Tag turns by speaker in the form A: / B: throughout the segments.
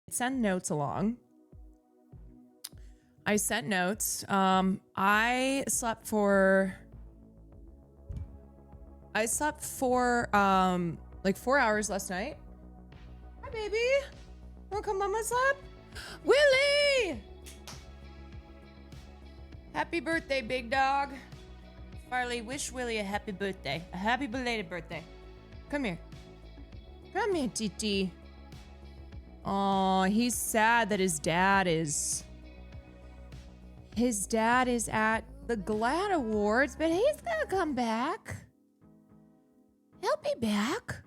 A: send notes along. I sent notes. I slept for like 4 hours last night. Hi, baby. Wanna come on my lap? Willie! Happy birthday, big dog. Farley, wish Willie a happy birthday. A happy belated birthday. Come here. Come here, Titi. Aw, he's sad that his dad is at the GLAAD Awards, but he's gonna come back. He'll be back.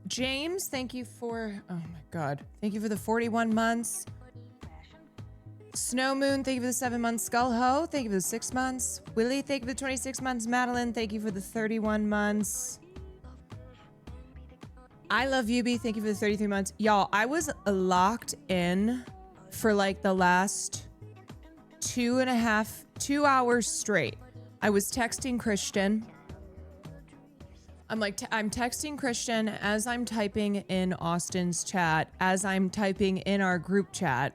A: James, thank you for, oh my God. Thank you for the 41 months. Snow Moon, thank you for the 7 months. Skull Ho, thank you for the 6 months. Willie, thank you for the 26 months. Madeline, thank you for the 31 months. I love Yubi, thank you for the 33 months. Y'all, I was locked in for like the last 2 hours straight. I was texting Christian. I'm texting Christian as I'm typing in Austin's chat, as I'm typing in our group chat.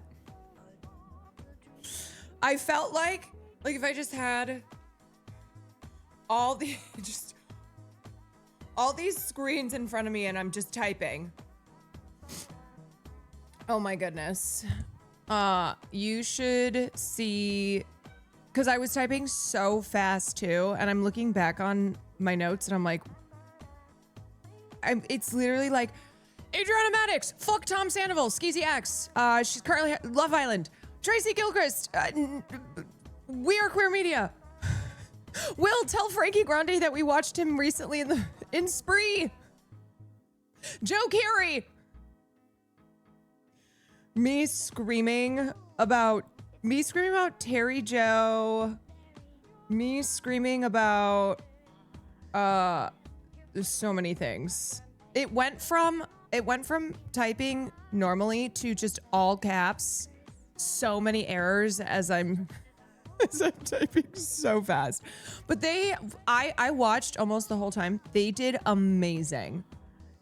A: I felt like if I just had all these screens in front of me and I'm just typing. Oh my goodness. You should see, because I was typing so fast too, and I'm looking back on my notes and I'm like, it's literally like, Adriana Maddox, fuck Tom Sandoval, Skeezy X, she's currently Love Island, Tracy Gilchrist, We Are Queer Media. Will, tell Frankie Grande that we watched him recently in Spree. Joe Carey. Me screaming about Terry Joe. Me screaming about there's so many things. It went from typing normally to just all caps. So many errors as I'm typing so fast. But I watched almost the whole time. They did amazing.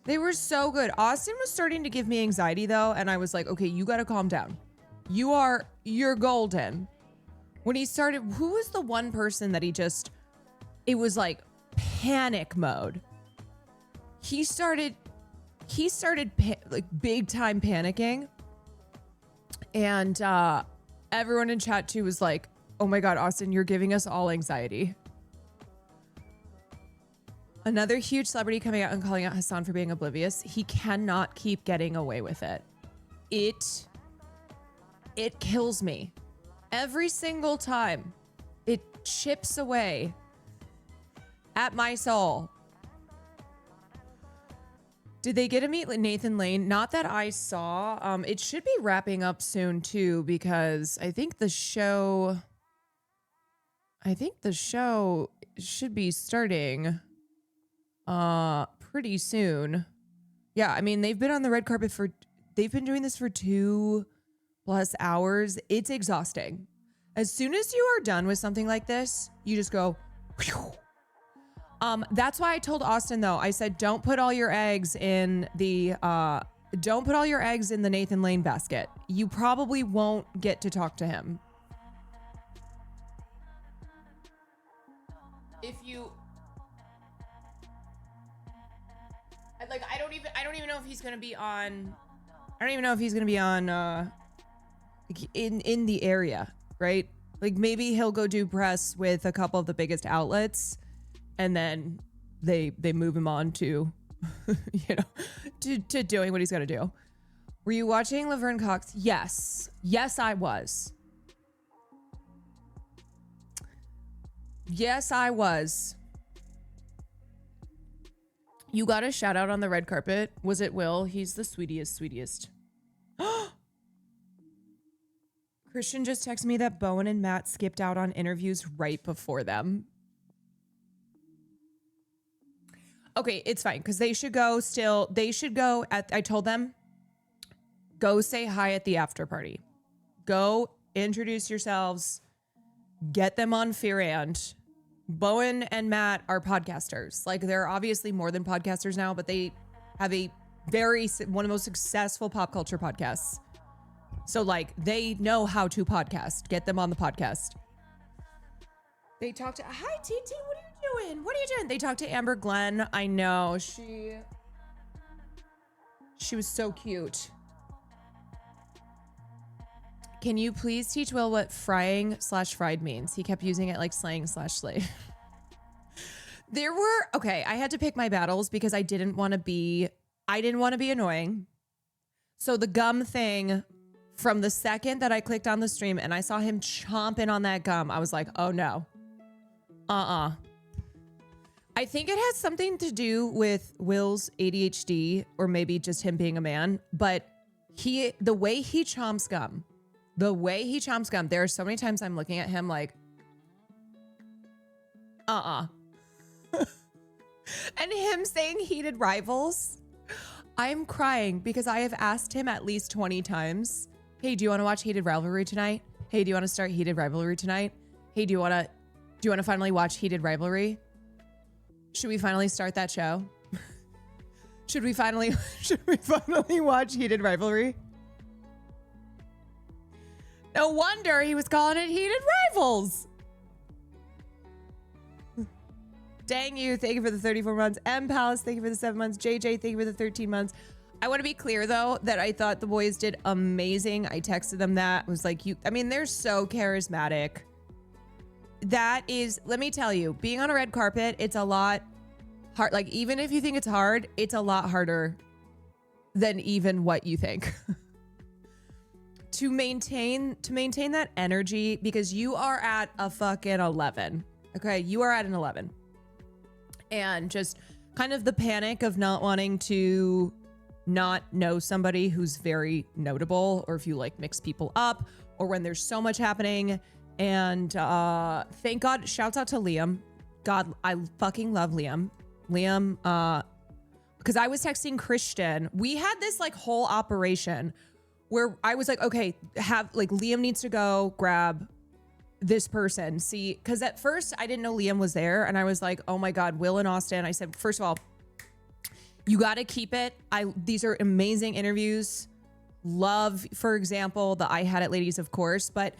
A: They were so good. Austin was starting to give me anxiety though, and I was like, okay, you gotta calm down. You're golden. When he started, who was the one person that it was like panic mode. He started like big time panicking. And everyone in chat too was like, oh my God, Austin, you're giving us all anxiety. Another huge celebrity coming out and calling out Hassan for being oblivious. He cannot keep getting away with it. It kills me. Every single time. It chips away at my soul. Did they get to meet Nathan Lane? Not that I saw. It should be wrapping up soon too, because I think the show should be starting pretty soon. Yeah, I mean, they've been on the red carpet they've been doing this for 2+ hours. It's exhausting. As soon as you are done with something like this, you just go, whew. That's why I told Austin though, I said, don't put all your eggs in the Nathan Lane basket. You probably won't get to talk to him. If you, like, I don't even know if he's going to be on, in the area, right? Like maybe he'll go do press with a couple of the biggest outlets. And then they move him on to, to doing what he's got to do. Were you watching Laverne Cox? Yes. Yes, I was. Yes, I was. You got a shout out on the red carpet. Was it Will? He's the sweetest. Christian just texted me that Bowen and Matt skipped out on interviews right before them. Okay, it's fine, because they should go I told them, go say hi at the after party. Go introduce yourselves, get them on Fearand. Bowen and Matt are podcasters. Like, they're obviously more than podcasters now, but they have a one of the most successful pop culture podcasts. So like they know how to podcast. Get them on the podcast. They talk to, hi TT, what are you doing? What are you doing? They talked to Amber Glenn. I know, she was so cute. Can you please teach Will what frying/fried means? He kept using it like slang/slave. I had to pick my battles because I didn't want to be annoying. So the gum thing, from the second that I clicked on the stream and I saw him chomping on that gum, I was like, oh no. I think it has something to do with Will's ADHD or maybe just him being a man, but the way he chomps gum, there are so many times I'm looking at him like, and him saying heated rivals, I'm crying because I have asked him at least 20 times, hey, do you want to watch Heated Rivalry tonight? Hey, do you want to start Heated Rivalry tonight? Hey, do you want to finally watch Heated Rivalry? Should we finally start that show? Should we finally watch Heated Rivalry? No wonder he was calling it Heated Rivals. Dang you, thank you for the 34 months. M Palace, thank you for the 7 months. JJ, thank you for the 13 months. I want to be clear though, that I thought the boys did amazing. I texted them that. I was like, they're so charismatic. That is, let me tell you, being on a red carpet, it's a lot hard. Like, even if you think it's hard, it's a lot harder than even what you think. to maintain that energy, because you are at a fucking 11. Okay, you are at an 11. And just kind of the panic of not wanting to not know somebody who's very notable, or if you like mix people up, or when there's so much happening. And thank God, shouts out to Liam. God, I fucking love Liam. Because I was texting Christian. We had this like whole operation where I was like, okay, Liam needs to go grab this person. See, because at first I didn't know Liam was there, and I was like, oh my God, Will and Austin. I said, first of all, you got to keep it. These are amazing interviews. Love, for example, the I Had It ladies, of course. But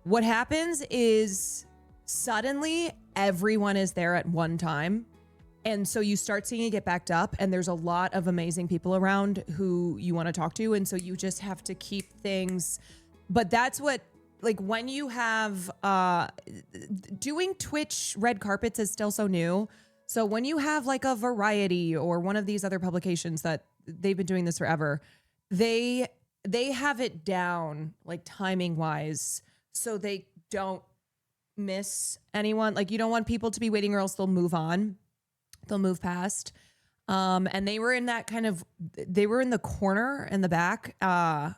A: what happens is suddenly everyone is there at one time. And so you start seeing it get backed up, and there's a lot of amazing people around who you want to talk to. And so you just have to keep things. But that's what, like, when you have, doing Twitch red carpets is still so new. So when you have like a Variety or one of these other publications that they've been doing this forever, they have it down like timing wise, so they don't miss anyone. Like, you don't want people to be waiting, or else they'll move on. They'll move past. And they were in the corner in the back, on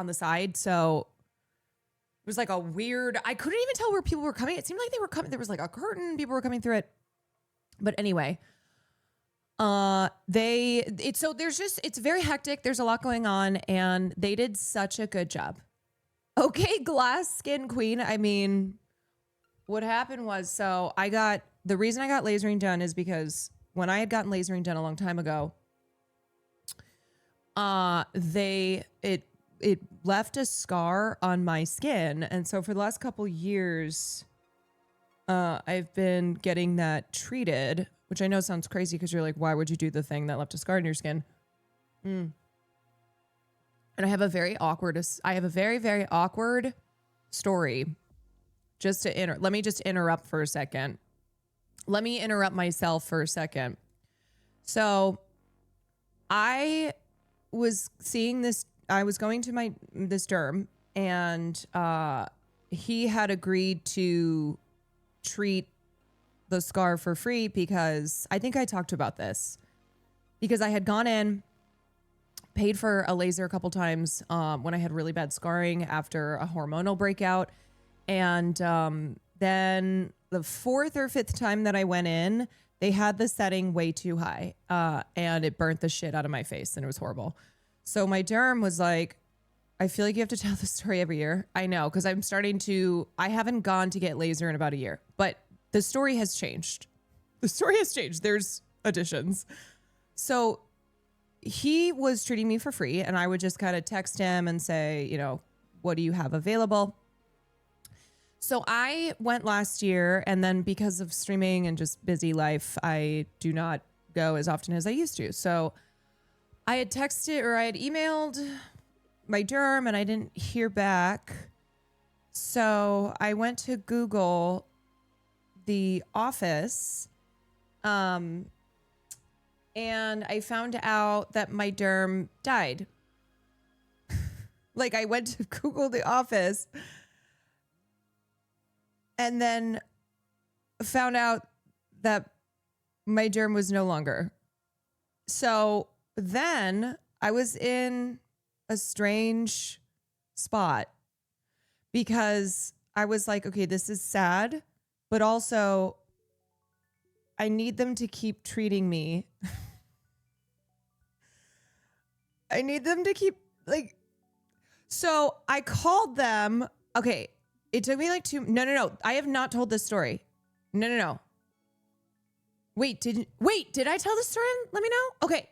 A: the side. So it was like a weird, I couldn't even tell where people were coming. It seemed like they were coming. There was like a curtain. People were coming through it. But anyway, it's very hectic. There's a lot going on, and they did such a good job. Okay, Glass Skin Queen. I mean, what happened was, the reason I got lasering done is because when I had gotten lasering done a long time ago, it left a scar on my skin. And so for the last couple years, I've been getting that treated, which I know sounds crazy because you're like, why would you do the thing that left a scar in your skin? And I have a very, very awkward story. Let me just interrupt for a second. Let me interrupt myself for a second. So I was seeing this, I was going to this derm, and he had agreed to treat the scar for free because I think I talked about this, because I had gone in, paid for a laser a couple times when I had really bad scarring after a hormonal breakout. And then the fourth or fifth time that I went in, they had the setting way too high, and it burnt the shit out of my face, and it was horrible. So my derm was like, I feel like you have to tell the story every year. I know, because I haven't gone to get laser in about a year, but the story has changed. There's additions. So he was treating me for free, and I would just kind of text him and say, you know, what do you have available? So I went last year, and then because of streaming and just busy life, I do not go as often as I used to. So I had texted or I had emailed my derm and I didn't hear back. So I went to Google the office, and I found out that my derm died. Like, I went to Google the office and then found out that my derm was no longer. So then I was in a strange spot because I was like, okay, this is sad, but also I need them to keep treating me. I need them to keep, like, so I called them. Okay, it took me like no. I have not told this story. No. Wait, did I tell this story? Let me know. Okay.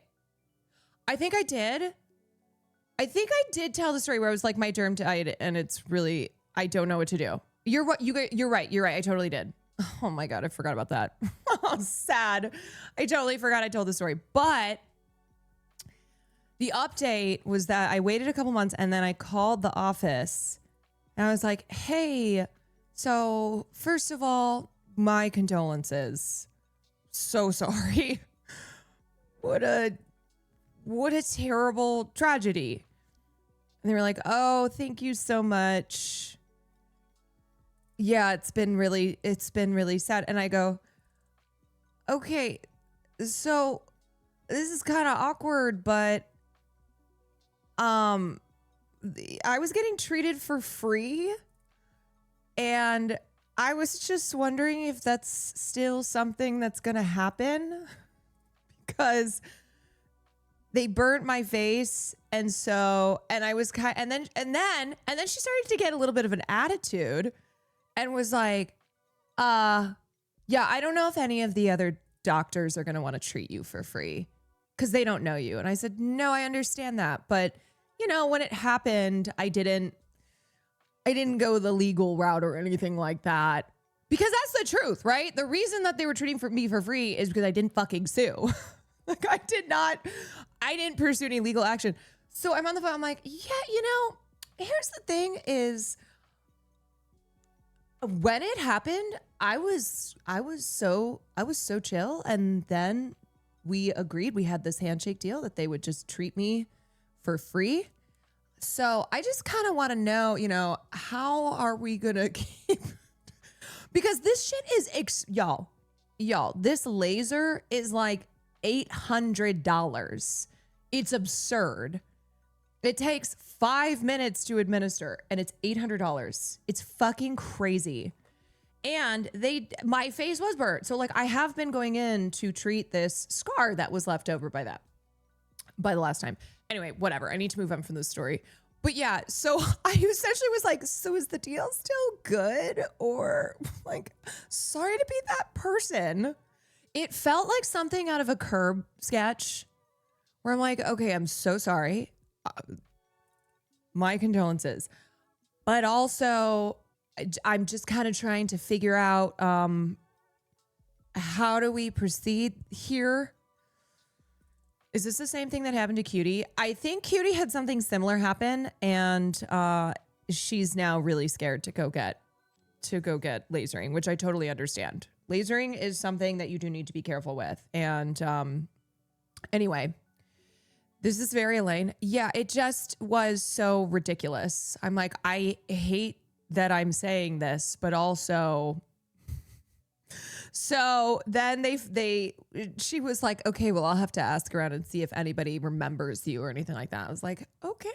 A: I think I did. I think I did tell the story where I was like, my derm died and it's really, I don't know what to do. You're right. I totally did. Oh my God, I forgot about that. Sad. I totally forgot I told the story. But the update was that I waited a couple months and then I called the office and I was like, hey, so first of all, my condolences. So sorry. What a terrible tragedy. And they were like, oh, thank you so much. Yeah, it's been really sad. And I go, okay, so this is kind of awkward, but I was getting treated for free and I was just wondering if that's still something that's going to happen because they burnt my face. And so, and I was kind, and then she started to get a little bit of an attitude and was like, yeah, I don't know if any of the other doctors are going to want to treat you for free because they don't know you. And I said, no, I understand that. But you know, when it happened, I didn't go the legal route or anything like that because that's the truth, right? The reason that they were treating me for free is because I didn't fucking sue. Like I didn't pursue any legal action. So I'm on the phone. I'm like, yeah, you know, here's the thing is when it happened, I was so chill. And then we agreed, we had this handshake deal that they would just treat me for free. So I just kind of want to know, you know, how are we going to keep, because this shit is, y'all, this laser is like $800. It's absurd. It takes 5 minutes to administer and it's $800. It's fucking crazy. And my face was burnt. So like I have been going in to treat this scar that was left over by the last time. Anyway, whatever. I need to move on from this story. But yeah, so I essentially was like, so is the deal still good? Or like, sorry to be that person. It felt like something out of a Curb sketch where I'm like, okay, I'm so sorry. My condolences. But also, I'm just kind of trying to figure out how do we proceed here? Is this the same thing that happened to Cutie? I think Cutie had something similar happen, and she's now really scared to go get lasering, which I totally understand. Lasering is something that you do need to be careful with. And anyway, this is very Elaine. Yeah, it just was so ridiculous. I'm like, I hate that I'm saying this, but also... So then she was like, okay, well, I'll have to ask around and see if anybody remembers you or anything like that. I was like, okay,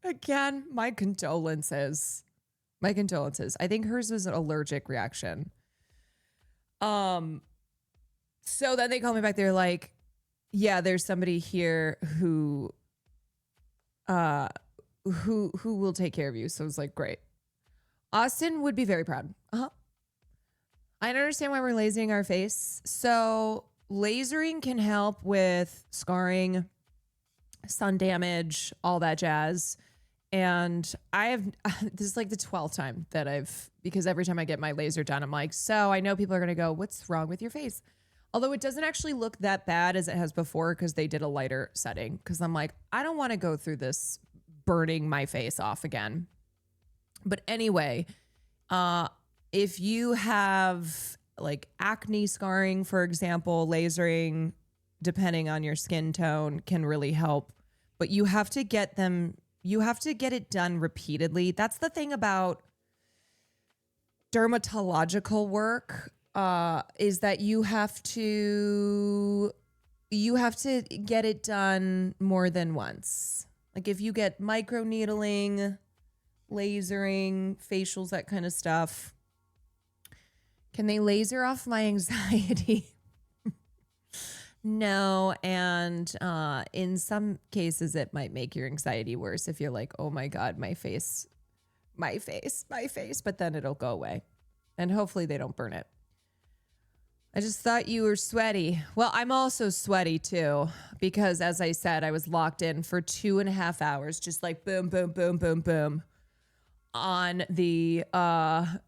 A: again, my condolences. I think hers was an allergic reaction. So then they called me back. They're like, yeah, there's somebody here who will take care of you. So I was like, great. Austin would be very proud. Uh-huh. I don't understand why we're lasering our face. So lasering can help with scarring. sun damage, all that jazz. And this is like the 12th time that because every time I get my laser done, I'm like, so I know people are going to go, what's wrong with your face? Although it doesn't actually look that bad as it has before because they did a lighter setting. Because I'm like, I don't want to go through this burning my face off again. But anyway, if you have like acne scarring, for example, lasering, depending on your skin tone, can really help. But you have to get it done repeatedly. That's the thing about dermatological work, is that you have to get it done more than once. Like if you get microneedling, lasering, facials, that kind of stuff. Can they laser off my anxiety? No, and in some cases it might make your anxiety worse if you're like, oh my God, my face, but then it'll go away. And hopefully they don't burn it. I just thought you were sweaty. Well, I'm also sweaty too, because as I said, I was locked in for 2.5 hours, just like boom, boom, boom, boom, boom on the on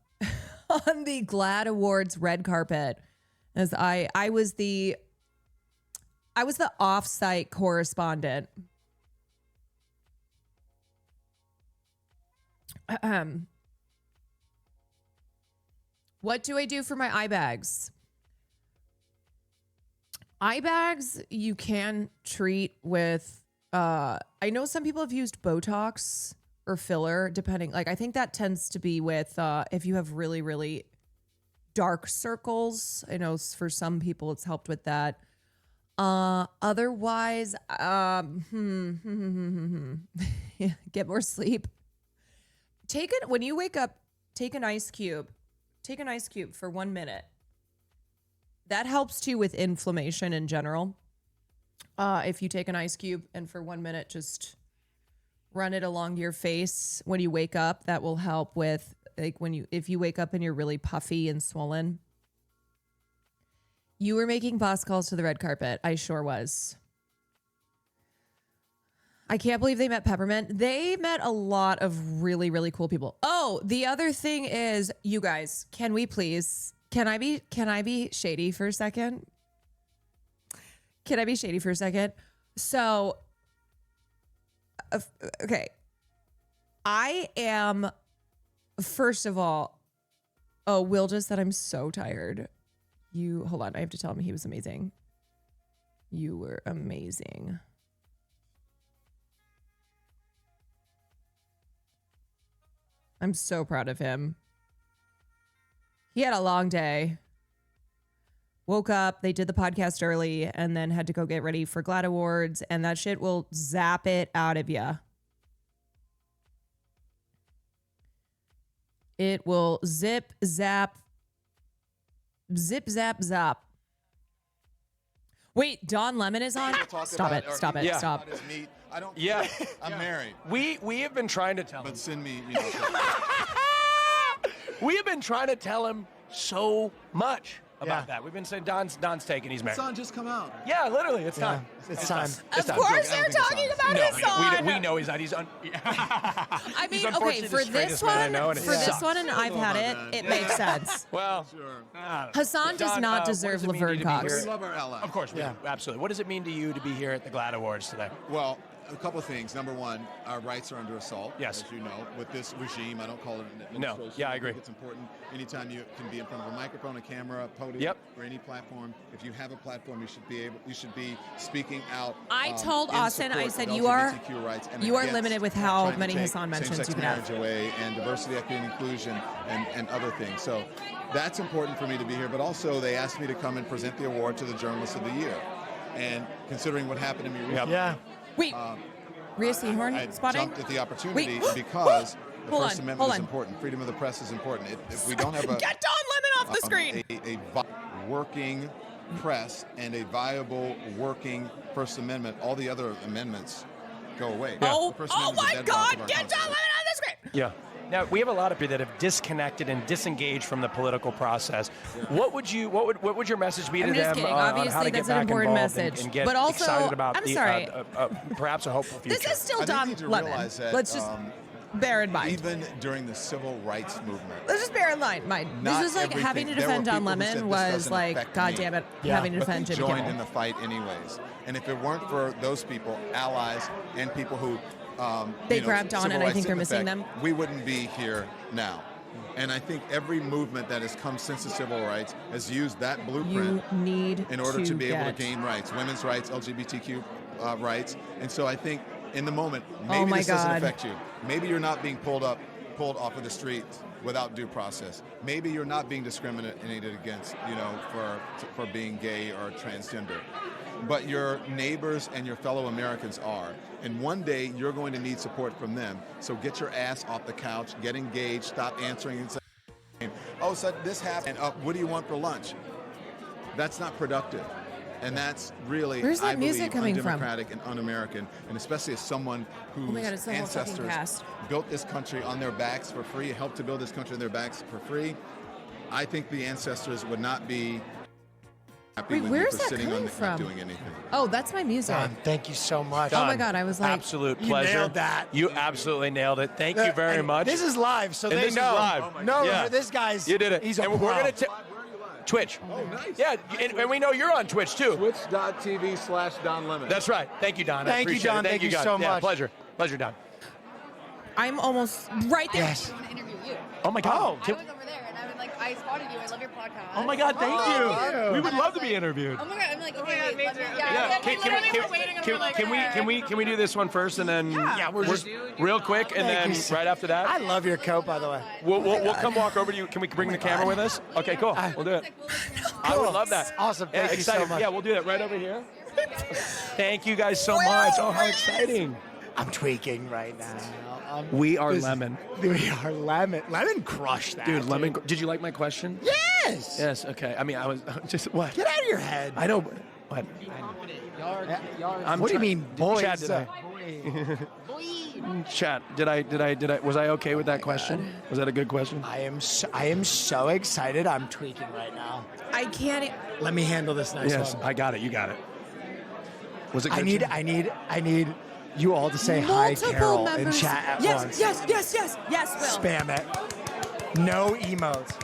A: the GLAAD Awards red carpet. As I was the off-site correspondent. What do I do for my eye bags? Eye bags you can treat with, I know some people have used Botox or filler, depending. Like, I think that tends to be with, if you have really, really dark circles. I know for some people it's helped with that. Otherwise, get more sleep. When you wake up, take an ice cube for 1 minute. That helps too with inflammation in general. If you take an ice cube and for 1 minute, just run it along your face when you wake up, that will help with like if you wake up and you're really puffy and swollen. You were making boss calls to the red carpet. I sure was. I can't believe they met Peppermint. They met a lot of really, really cool people. Oh, the other thing is, you guys, can I be shady for a second? Can I be shady for a second? So, okay. I am, first of all, Will just said I'm so tired. Hold on, I have to tell him he was amazing. You were amazing. I'm so proud of him. He had a long day. Woke up, they did the podcast early, and then had to go get ready for GLAAD Awards, and that shit will zap it out of you. It will zip, zap, Wait, Don Lemon is on? Stop it.
B: Yeah.
A: Stop.
B: I don't.
C: Yeah.
B: I'm married.
C: We have been trying to tell him.
B: But send me.
C: We have been trying to tell him so much about that. We've been saying Don's taking. He's married.
B: Son, just come out.
C: Yeah, literally, it's time.
D: It's time.
A: Of course they're talking about his son.
C: We know he's not. He's
A: I mean, okay,
C: unfortunately
A: for
C: the
A: this
C: straightest man I know,
A: one,
C: and it sucks.
A: and I've had it, it makes sense.
C: Well,
B: Sure.
A: Hassan does
C: Don,
A: not
C: what
A: deserve
C: does it mean
A: Laverne
C: to be
A: Cox.
C: here?
B: We love our ally.
C: Of course, we do. Absolutely. What does it mean to you to be here at the GLAAD Awards today?
B: Well, a couple of things. Number one, our rights are under assault.
C: Yes.
B: As you know, with this regime, I don't call it an
C: No.
B: administration.
C: Yeah, I
B: think
C: agree.
B: it's important. Anytime you can be in front of a microphone, a camera, a podium,
C: Yep.
B: or any platform. If you have a platform, you should be speaking out.
A: I told
B: in
A: Austin, I
B: support
A: said,
B: of
A: you are
B: LGBTQ rights and
A: you are
B: against
A: limited with how
B: trying to
A: many
B: take
A: Hassan mentions
B: same-sex
A: you can have.
B: marriage away and diversity, equity, and inclusion, and other things. So that's important for me to be here. But also, they asked me to come and present the award to the Journalist of the Year. And considering what happened to me recently,
D: Yeah.
A: Wait, Rhea Seahorn
B: I
A: spotting?
B: jumped at the opportunity
A: Wait.
B: because the
A: Hold
B: First
A: on,
B: Amendment
A: hold
B: is
A: on.
B: important. Freedom of the press is important. If we don't have a
A: Get Don Lemon off the screen.
B: a working press and a viable working First Amendment, all the other amendments go away.
A: Oh,
B: The First
A: oh
B: Amendment is
A: my
B: the bedrock
A: God,
B: of our
A: get Don Lemon
B: Constitution.
A: on the screen.
C: Yeah. Now, we have a lot of people that have disconnected and disengaged from the political process. What would your message be to
A: I'm just
C: them
A: kidding.
C: on
A: Obviously,
C: how to get
A: that's an
C: back
A: important
C: involved
A: message.
C: and get
A: But also,
C: excited about
A: I'm sorry.
C: Perhaps a hopeful future?
A: This is still
B: I think
A: Don
B: you need to
A: Lemon.
B: realize that,
A: Let's just bear in mind.
B: Even during the civil rights movement,
A: Let's just bear in mind.
B: not
A: This is like having to
B: everything- there were
A: defend Don
B: people who said,
A: Lemon
B: "This
A: was
B: doesn't
A: like,
B: affect
A: God
B: me."
A: damn it,
D: Yeah.
A: having to
B: But
A: defend
B: they
A: Jimmy
B: joined
A: Kimmel.
B: in the fight anyways. And if it weren't for those people, allies and people who
A: They
B: you know,
A: grabbed on,
B: civil
A: and I
B: rights
A: think they're
B: in
A: missing
B: effect,
A: them.
B: we wouldn't be here now. And I think every movement that has come since the civil rights has used that
A: You
B: blueprint
A: need
B: in order to be able to
A: get-
B: gain rights, women's rights, LGBTQ rights. And so I think in the moment,
A: Oh
B: maybe
A: my
B: this doesn't
A: God.
B: affect you. Maybe you're not being pulled off of the street without due process. Maybe you're not being discriminated against, for being gay or transgender. But your neighbors and your fellow Americans are. And one day you're going to need support from them. So get your ass off the couch, get engaged, stop answering and saying, oh, so this happened. What do you want for lunch? That's not productive. And that's really,
A: Where's that
B: I believe,
A: music coming from?
B: undemocratic and un-American. And especially as someone whose
A: my God, it's the whole fucking
B: ancestors
A: cast.
B: built this country on their backs for free, helped to build this country on their backs for free. I think the ancestors would not be happy
A: Wait,
B: with
A: where's
B: you
A: that
B: for sitting
A: coming
B: on the
A: from?
B: doing anything.
A: Oh, that's my music.
D: Don, thank you so much.
A: Oh my God, I was like,
C: Absolute
D: You
C: pleasure.
D: nailed that.
C: You absolutely nailed it. Thank you very
D: And
C: much.
D: This is live, so
C: And
D: they
C: this is
D: know.
C: live.
D: No,
C: Yeah.
D: this guy's.
C: You did it.
D: He's a
C: and
D: pro.
C: we're gonna Twitch.
B: Oh, nice.
C: Yeah, and we know you're on Twitch too.
B: Twitch.tv/Don Lemon.
C: That's right. Thank you, Don. I
D: Thank you,
C: appreciate
D: Don.
C: it.
D: Thank you
C: God.
D: so
C: Yeah,
D: much.
C: pleasure, Don.
A: I'm almost right there.
D: Yes.
E: I want to interview you.
C: Oh my God.
E: I was over there and I was like, I spotted you. I love your podcast.
C: Oh my God, thank you.
D: you.
C: We would
E: And I
C: love
E: was
C: to be
E: like,
C: interviewed.
E: Oh my God, I'm like, okay,
F: God,
E: wait,
F: me
E: let me,
F: too.
E: yeah.
C: Can we do this one first and then
D: Yeah, we're just.
C: real quick and
D: Thank
C: then
D: you so-
C: right after that
D: I love your coat, by the way.
C: we'll come walk over to you. Can we bring the camera with us? Okay, cool. We'll do it. I would love that.
D: Awesome.
C: Yeah,
D: Thank you so
C: excited.
D: much.
C: Yeah, we'll do that right over here. Thank you guys so much. Oh, how exciting.
D: I'm tweaking right now.
C: We are
D: This-
C: Lemon.
D: We are Lemon. Lemon crushed that.
C: Dude, Lemon, did you like my question?
D: Yes.
C: Yes, okay. I mean, I was just, what?
D: Get out of your head.
C: I know, what? I'm
D: What do you
C: try-
D: mean, boys?
C: Chad, Chat, was I okay with that question? Was that a good question?
D: I am so excited. I'm tweaking right now.
A: I can't.
D: Let me handle this next
C: Yes,
D: one.
C: I got it. You got it. Was it good?
D: I need you all to say hi,
A: Multiple
D: Carol, in
A: members.
D: chat at
A: yes,
D: once.
A: Yes, Will.
D: Spam it. No emotes.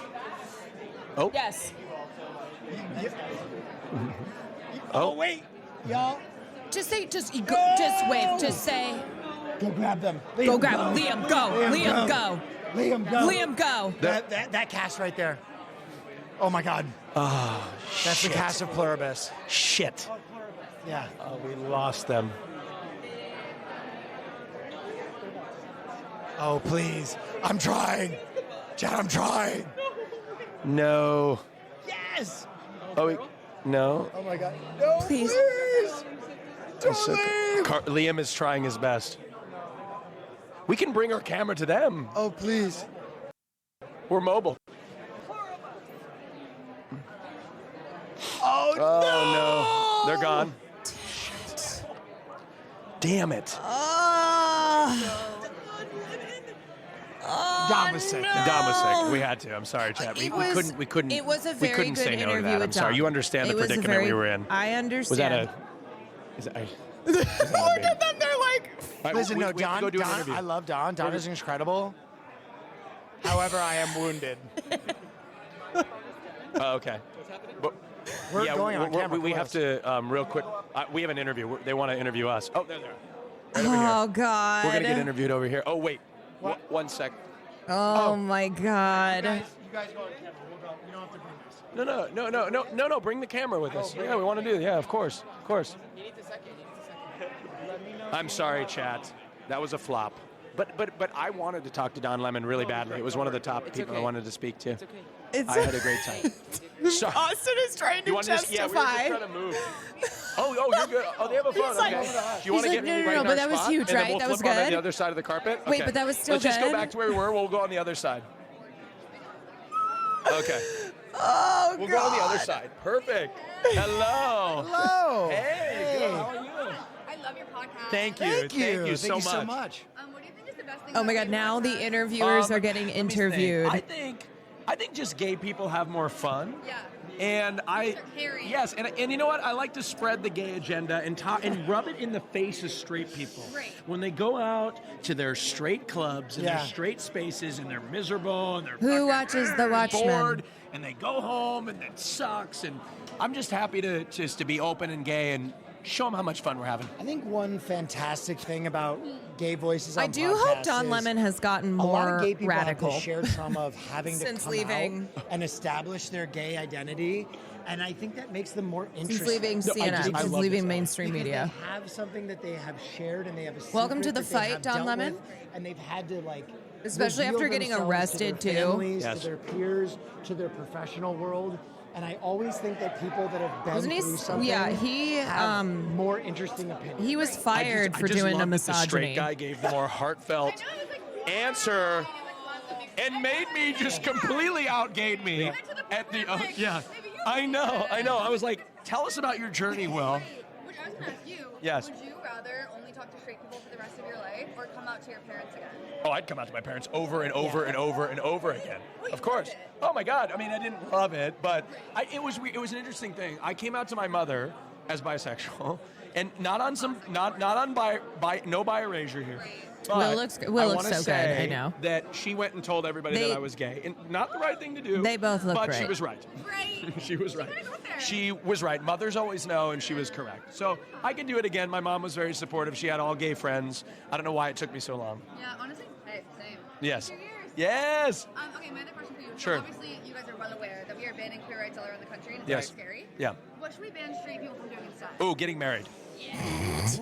A: Yes.
D: Oh wait, y'all.
A: Just say, just wave, just say,
D: Go grab them.
A: go grab him. Liam, go. Liam, go.
D: Liam, go.
A: Liam, go.
D: That cast right there. Oh my God.
C: Oh,
D: That's
C: shit.
D: the cast of Pluribus.
C: Shit.
D: Yeah.
C: Oh, we lost them.
D: Oh please. I'm trying. Chad, I'm trying.
C: No.
D: Yes.
C: Oh, no.
D: Oh my God. No,
A: Please.
D: Don't
C: So-
D: leave.
C: Liam is trying his best. We can bring our camera to them.
D: Oh please.
C: We're mobile.
D: Oh,
C: Oh, no. They're gone. Damn it.
D: Don was sick.
C: Don was sick. We had to. I'm sorry, Chad. We couldn't.
A: It was a
C: we
A: very
C: couldn't
A: good
C: say no to
A: interview
C: that.
A: with
C: I'm sorry.
A: Don.
C: You understand the
A: It was a
C: predicament
A: very-
C: we were in.
A: I understand.
C: Was that a? Is that,
A: Look at them. They're like.
C: All right,
D: Listen,
C: we
D: no,
C: have to
D: Don.
C: go do an
D: Don,
C: interview.
D: I love Don. Don is incredible. However, I am wounded.
C: Oh, okay. But,
D: We're
C: yeah,
D: going on camera.
C: we
D: Come
C: have
D: with
C: to real quick. We have an interview. They want to interview us. Oh, there they are. Right over
A: Oh
C: here.
A: God.
C: We're gonna get interviewed over here. Oh wait, one sec.
A: Oh my God.
D: You guys go on camera. We'll go. You don't have to bring this.
C: No. Bring the camera with us. Yeah, we want to do it. Yeah, of course. I'm sorry, chat. That was a flop. But I wanted to talk to Don Lemon really badly. It was one of the top people I wanted to speak to. I had a great time. Sorry.
A: Austin is trying to
C: You want to just, yeah, we were
A: justify.
C: just trying to move. Oh, you're good. Oh, they have a phone.
A: He's like-
C: Okay. Do you want to
A: he's
C: get
A: like,
C: me
A: no,
C: right
A: no,
C: in
A: but
C: our
A: that was
C: spot?
A: huge,
C: And then
A: right?
C: we'll
A: That
C: flip
A: was
C: on to
A: good?
C: the other side of the carpet?
A: Wait,
C: Okay.
A: but that was still
C: Let's just go
A: good?
C: back to where we were. We'll go on the other side. Okay.
A: Oh
C: We'll go on the other side. Perfect. Hello.
D: Hello.
C: Hey. Good. How are you?
E: I love your podcast.
C: Thank you.
D: Thank you.
C: Thank you so
D: so
C: much.
D: much.
E: What do you think is the best thing
A: Oh my
E: about
A: God,
E: gay
A: now the
E: podcasts?
A: interviewers are getting
C: Let me think.
A: interviewed.
C: I think just gay people have more fun.
E: Yeah.
C: And
E: They're caring.
C: yes, and you know what? I like to spread the gay agenda and talk and rub it in the face of straight people.
E: Right.
C: When they go out to their straight clubs and their
D: Yeah.
C: straight spaces and they're miserable and they're
A: Who
C: fucking
A: watches The Watchmen?
C: bored and they go home and it sucks. And I'm just happy to be open and gay and show them how much fun we're having.
D: I think one fantastic thing about gay voices on
A: I do hope
D: podcasts
A: Don
D: is
A: Lemon has gotten
D: a lot of
A: more
D: gay people
A: radical.
D: have the shared trauma of having to
A: Since
D: come
A: leaving.
D: out and establish their gay identity, and I think that makes them more interesting.
A: Since leaving
C: No, I
A: CNN,
C: love
A: since
C: this,
A: leaving
C: Ellen.
A: mainstream
D: Because
A: media.
D: they have something that they have shared, and they have a
A: Welcome to
D: secret
A: the
D: that they
A: fight,
D: have
A: Don
D: dealt
A: Lemon.
D: with, and they've had to
A: Especially
D: reveal
A: after getting
D: themselves
A: arrested,
D: to their
A: too.
D: families,
C: Yes.
D: to their peers, to their professional world. And I always think that people that have been
A: Wasn't he
D: through
A: s-
D: something
A: yeah, he,
D: have more interesting opinions.
A: He was fired for doing a
C: loved that the straight
A: misogyny.
C: guy gave the more heartfelt answer and made me just completely outgayed me at the yeah. I know. I was like, tell us about your journey, Will.
E: Which I was going to ask you.
C: Yes.
E: Would you rather only talk to straight people for the rest of your life or come out to your parents again?
C: Oh, I'd come out to my parents over and over and over and over again. Of course. Oh my God. I mean, I didn't love it, but it was an interesting thing. I came out to my mother as bisexual, and not on no bi erasure here. But
A: Will looks
C: I
A: so
C: wanna
A: good,
C: say
A: I know.
C: that she went and told everybody
A: They-
C: that I was gay, and not the right thing to do.
A: They both look
C: but she
A: great.
C: was right.
E: Right.
C: She was right.
E: gotta go there.
C: She was right. Mothers always know, and she was correct. So I can do it again. My mom was very supportive. She had all gay friends. I don't know why it took me so long.
E: Yeah, honestly, hey, same.
C: Yes.
E: 2 years.
C: Yes.
E: Okay, my other question for you.
C: Sure.
E: So obviously, you guys are well aware that we are banning queer rights all around the country, and it's
C: Yes.
E: very scary.
C: Yeah.
E: What should we ban straight people from doing instead?
C: Oh, getting married.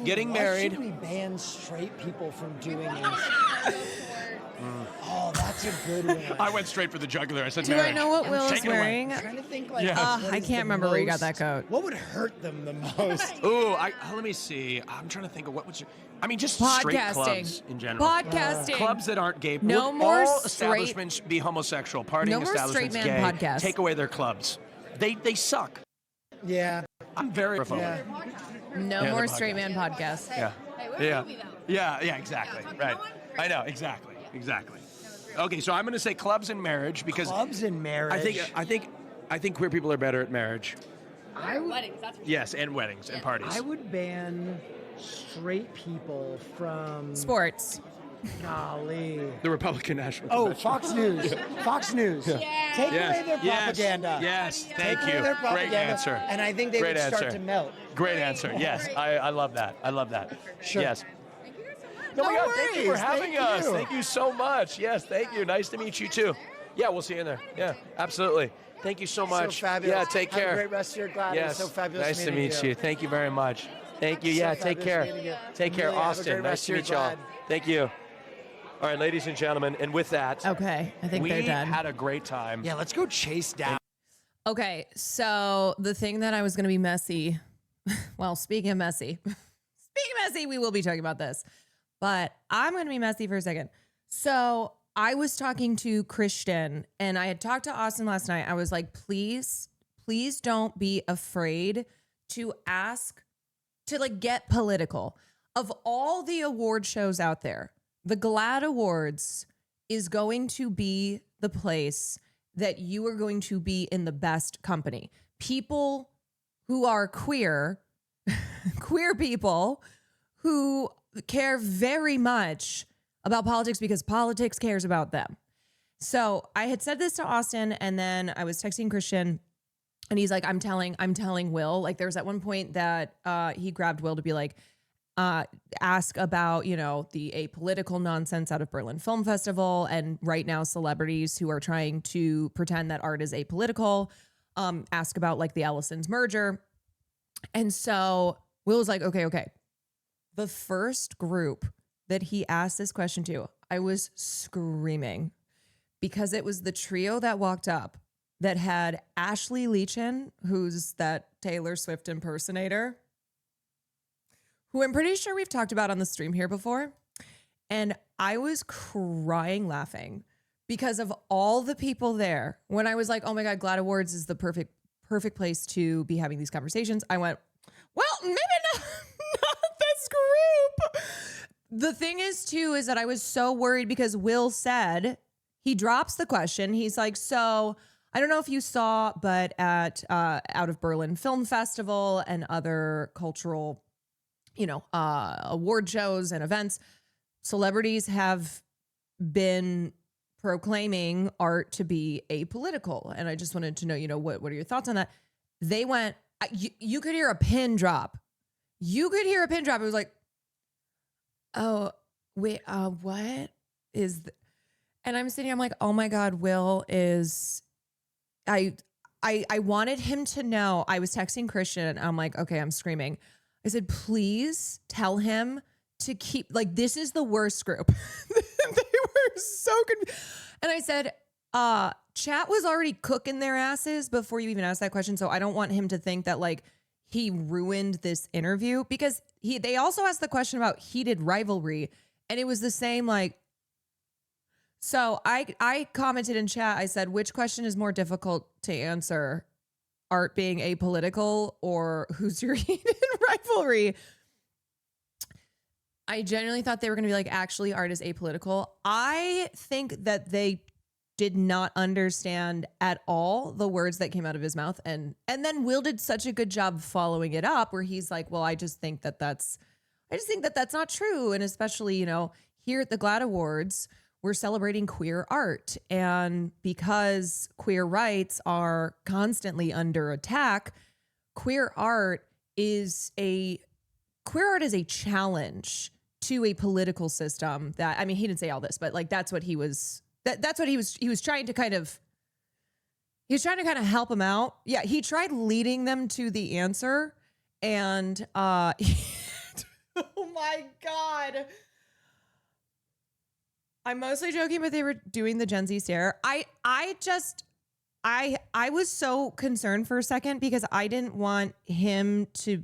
C: Getting
D: Why
C: married.
D: should we ban straight people from doing
E: Probably
D: this?
E: shouldn't go for-
D: Oh, that's a good one.
C: I went straight for the jugular. I said
A: Do I
C: marriage.
A: know what Will
C: Take
A: is
C: it away.
A: wearing?
D: I'm trying to think like.
C: Yeah.
D: what
A: I
D: is
A: can't
D: the
A: remember where you got
D: most-
A: that coat.
D: What would hurt them the most?
C: Ooh, let me see. I'm trying to think of what would you. I mean, just straight clubs in
A: Podcasting.
C: general.
A: Podcasting.
C: Clubs that aren't gay.
A: No
C: Would
A: more
C: all
A: straight-
C: establishments be homosexual. Partying
A: No more
C: establishments
A: straight man
C: gay.
A: podcasts.
C: Take away their clubs. They suck.
D: Yeah.
C: I'm very
D: Yeah.
A: No
C: Yeah,
A: more
C: the
A: straight man podcasts.
E: Hey,
C: Yeah.
E: Hey, we're
C: Yeah.
E: a movie, though.
C: Yeah, exactly.
E: Yeah, talking
C: Right.
E: to no one?
C: I know, exactly. Okay, so I'm going to say clubs and marriage because
D: Clubs and marriage.
C: I think queer people are better at marriage.
E: Weddings, that's for sure.
C: Yes, and weddings and parties.
D: I would ban straight people from.
A: Sports.
D: Golly.
C: The Republican National
D: Oh,
C: Convention.
D: Fox News. Fox News. Take away their propaganda.
C: Yes, thank
D: Take away
C: you.
D: their
C: Great
D: propaganda,
C: answer.
D: And I think they
C: Great
D: would start
C: answer.
D: to melt.
C: Great answer. Yes, I love that. I love that.
D: Sure.
C: Yes.
E: Thank you guys so much.
C: No, my
D: No
C: God, thank you for
D: worries.
C: having
D: Thank
C: us.
D: you.
C: Thank you so much. Yes, thank you. Nice to meet you too. Yeah, we'll see you in there. Yeah, absolutely. Thank you so much.
D: So fabulous.
C: Yeah, take care.
D: Have a great rest of your glad.
C: Yes.
D: So fabulous
C: Nice to
D: meeting
C: meet you. Thank you very much. Thank you.
D: So
C: Yeah, take
D: fabulous
C: care.
D: meeting you.
C: Take care,
D: Really, have a
C: Austin.
D: great
C: Nice
D: rest
C: to
D: of
C: meet
D: your
C: y'all.
D: glad.
C: Thank you. All right, ladies and gentlemen, and with that,
A: Okay, I think
C: we
A: they're done.
C: had a great time.
D: Yeah, let's go chase down.
A: Okay, so the thing that I was going to be messy. Well, speaking of messy, we will be talking about this, but I'm going to be messy for a second. So I was talking to Christian, and I had talked to Austin last night. I was like, please don't be afraid to ask, to like get political. Of all the award shows out there, the GLAAD Awards is going to be the place that you are going to be in the best company. People who are queer people who care very much about politics because politics cares about them. So I had said this to Austin, and then I was texting Christian, and he's like, I'm telling Will. Like, there's at one point that he grabbed Will to be like, ask about, you know, the apolitical nonsense out of Berlin Film Festival, and right now celebrities who are trying to pretend that art is apolitical. Ask about like the Ellison's merger. And so Will was like, okay. The first group that he asked this question to, I was screaming because it was the trio that walked up that had Ashley Leachin, who's that Taylor Swift impersonator, who I'm pretty sure we've talked about on the stream here before. And I was crying laughing because of all the people there. When I was like, oh my God, GLAAD Awards is the perfect place to be having these conversations, I went, well, maybe not this group. The thing is, too, is that I was so worried because Will said, he drops the question. He's like, so I don't know if you saw, but at Out of Berlin Film Festival and other cultural, award shows and events, celebrities have been proclaiming art to be apolitical. And I just wanted to know, what are your thoughts on that? They went, you could hear a pin drop. You could hear a pin drop. It was like, oh, wait, what is, and I'm sitting, I'm like, oh my God, Will is, I wanted him to know. I was texting Christian and I'm like, okay, I'm screaming. I said, please tell him to keep, like, this is the worst group. They were so good. And I said, chat was already cooking their asses before you even asked that question. So I don't want him to think that like he ruined this interview, because they also asked the question about heated rivalry. And it was the same, like, so I commented in chat, I said, which question is more difficult to answer? Art being apolitical or who's your heated rivalry? I genuinely thought they were going to be like, actually, art is apolitical. I think that they did not understand at all the words that came out of his mouth. And then Will did such a good job following it up where he's like, well, I just think that that's not true. And especially, here at the GLAAD Awards, we're celebrating queer art. And because queer rights are constantly under attack, queer art is a challenge to a political system that, I mean, he didn't say all this, but like, that's what he was trying to kind of help him out. Yeah. He tried leading them to the answer and, oh my God. I'm mostly joking, but they were doing the Gen Z stare. I was so concerned for a second because I didn't want him to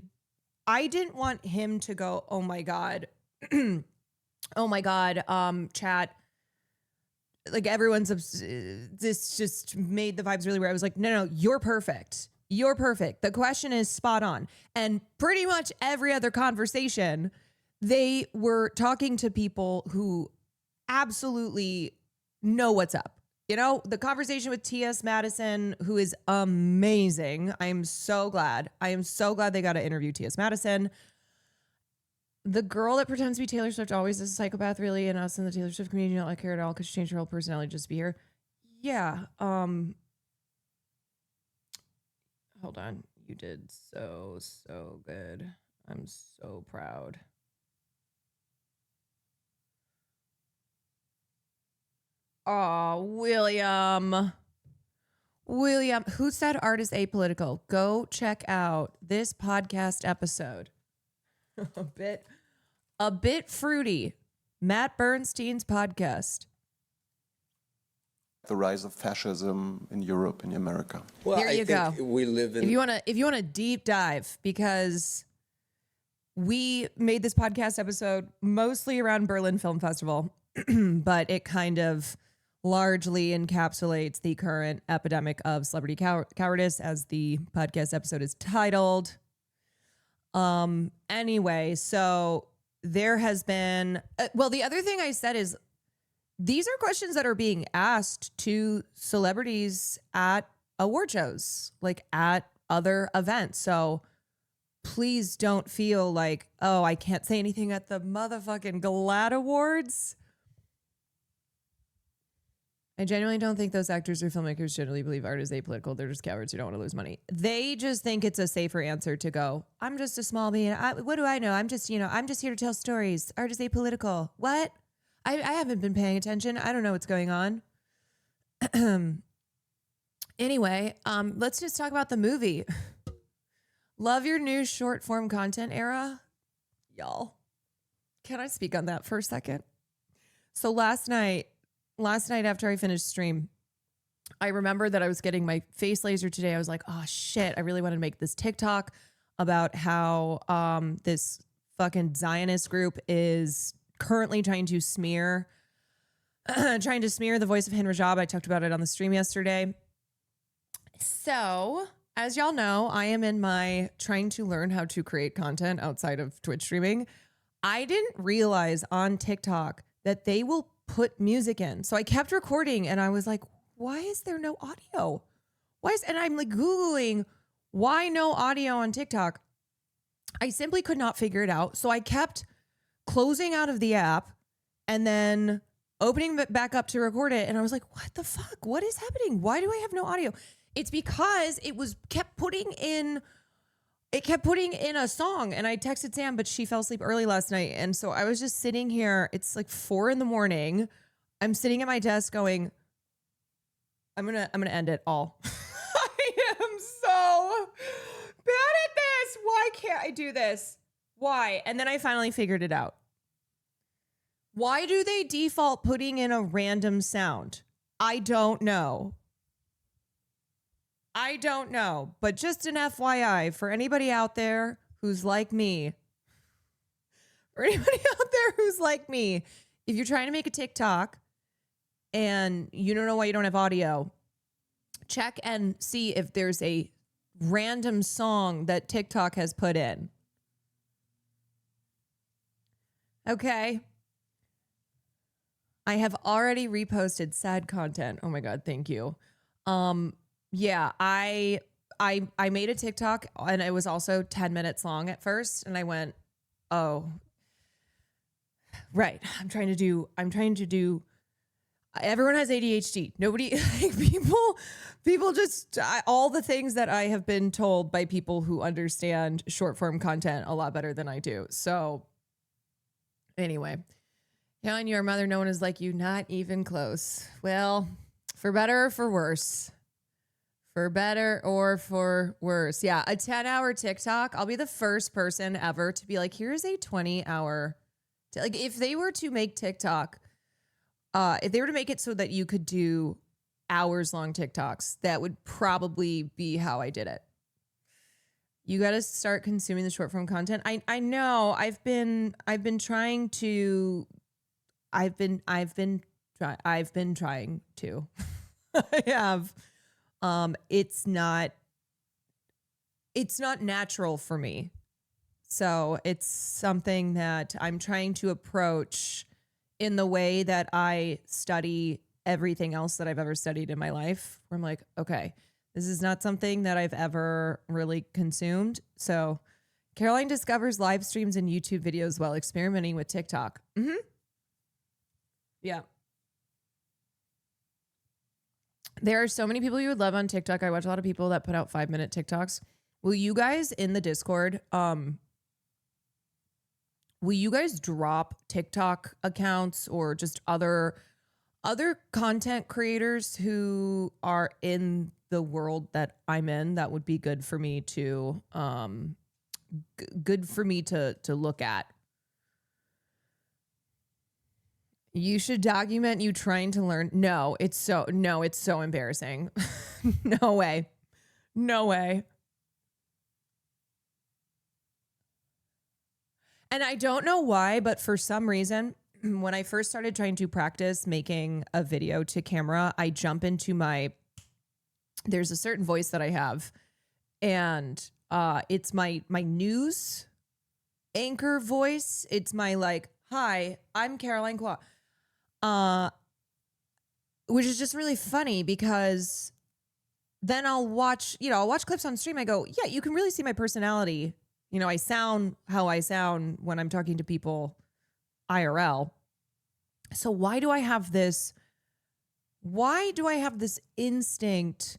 A: go, oh my God, chat. Like everyone's, this just made the vibes really weird. I was like, no, you're perfect. You're perfect. The question is spot on. And pretty much every other conversation, they were talking to people who absolutely know what's up. The conversation with T.S. Madison, who is amazing. I am so glad they got to interview T.S. Madison. The girl that pretends to be Taylor Swift always is a psychopath, really, and us in the Taylor Swift community don't like her at all because she changed her whole personality just to be here. Yeah. Hold on. You did so good. I'm so proud. Oh, William, who said art is apolitical? Go check out this podcast episode. A bit fruity. Matt Bernstein's podcast.
F: The rise of fascism in Europe and America.
G: Well,
A: Here you go.
G: We live in.
A: If you want to deep dive, because we made this podcast episode mostly around Berlin Film Festival, but it kind of largely encapsulates the current epidemic of celebrity cowardice, as the podcast episode is titled. Anyway, so there has been, the other thing I said is these are questions that are being asked to celebrities at award shows, like at other events. So please don't feel like, oh, I can't say anything at the motherfucking GLAAD Awards. I genuinely don't think those actors or filmmakers generally believe art is apolitical. They're just cowards who don't want to lose money. They just think it's a safer answer to go, I'm just a small being. What do I know? I'm just here to tell stories. Art is apolitical. What? I haven't been paying attention. I don't know what's going on. Anyway, let's just talk about the movie. Love your new short form content era, y'all. Can I speak on that for a second? So last night after I finished stream, I remember that I was getting my face laser today. I was like, oh shit, I really wanted to make this TikTok about how this fucking Zionist group is currently trying to smear the voice of Hin Rajab. I talked about it on the stream yesterday. So, as y'all know, I am in my trying to learn how to create content outside of Twitch streaming. I didn't realize on TikTok that they will put music in. So I kept recording and I was like, why is there no audio? And I'm like Googling why no audio on TikTok. I simply could not figure it out. So I kept closing out of the app and then opening it back up to record it. And I was like, what the fuck? What is happening? Why do I have no audio? It's because it kept putting in a song. And I texted Sam, but she fell asleep early last night. And so I was just sitting here. It's like 4 a.m. I'm sitting at my desk going, I'm gonna end it all. I am so bad at this. Why can't I do this? Why? And then I finally figured it out. Why do they default putting in a random sound? I don't know. But just an FYI for anybody out there who's like me, if you're trying to make a TikTok and you don't know why you don't have audio, check and see if there's a random song that TikTok has put in. Okay. I have already reposted sad content. Oh my God, thank you. Yeah, I made a TikTok and it was also 10 minutes long at first. And I went, oh, right. I'm trying to do, everyone has ADHD. Nobody, like people just, all the things that I have been told by people who understand short form content a lot better than I do. So anyway, telling your mother no one is like you, not even close. Well, for better or for worse. For better or for worse. Yeah, a 10-hour TikTok. I'll be the first person ever to be like, here's a 20-hour. Like if they were to make TikTok, if they were to make it so that you could do hours-long TikToks, that would probably be how I did it. You got to start consuming the short-form content. I know. I've been trying to. I've been trying to. I have. It's not natural for me. So it's something that I'm trying to approach in the way that I study everything else that I've ever studied in my life. Where I'm like, okay, this is not something that I've ever really consumed. So Caroline discovers live streams and YouTube videos while experimenting with TikTok. Mm-hmm. Yeah. There are so many people you would love on TikTok. I watch a lot of people that put out 5-minute TikToks. Will you guys in the Discord, will you guys drop TikTok accounts or just other content creators who are in the world that I'm in that would be good for me to look at? You should document you trying to learn. No, it's so embarrassing. No way. And I don't know why, but for some reason, when I first started trying to practice making a video to camera, I jump into there's a certain voice that I have, and it's my news anchor voice. It's my like, hi, I'm Caroline Kwa. Which is just really funny because then I'll watch clips on stream. I go, yeah, you can really see my personality. You know, I sound how I sound when I'm talking to people IRL. So why do I have this instinct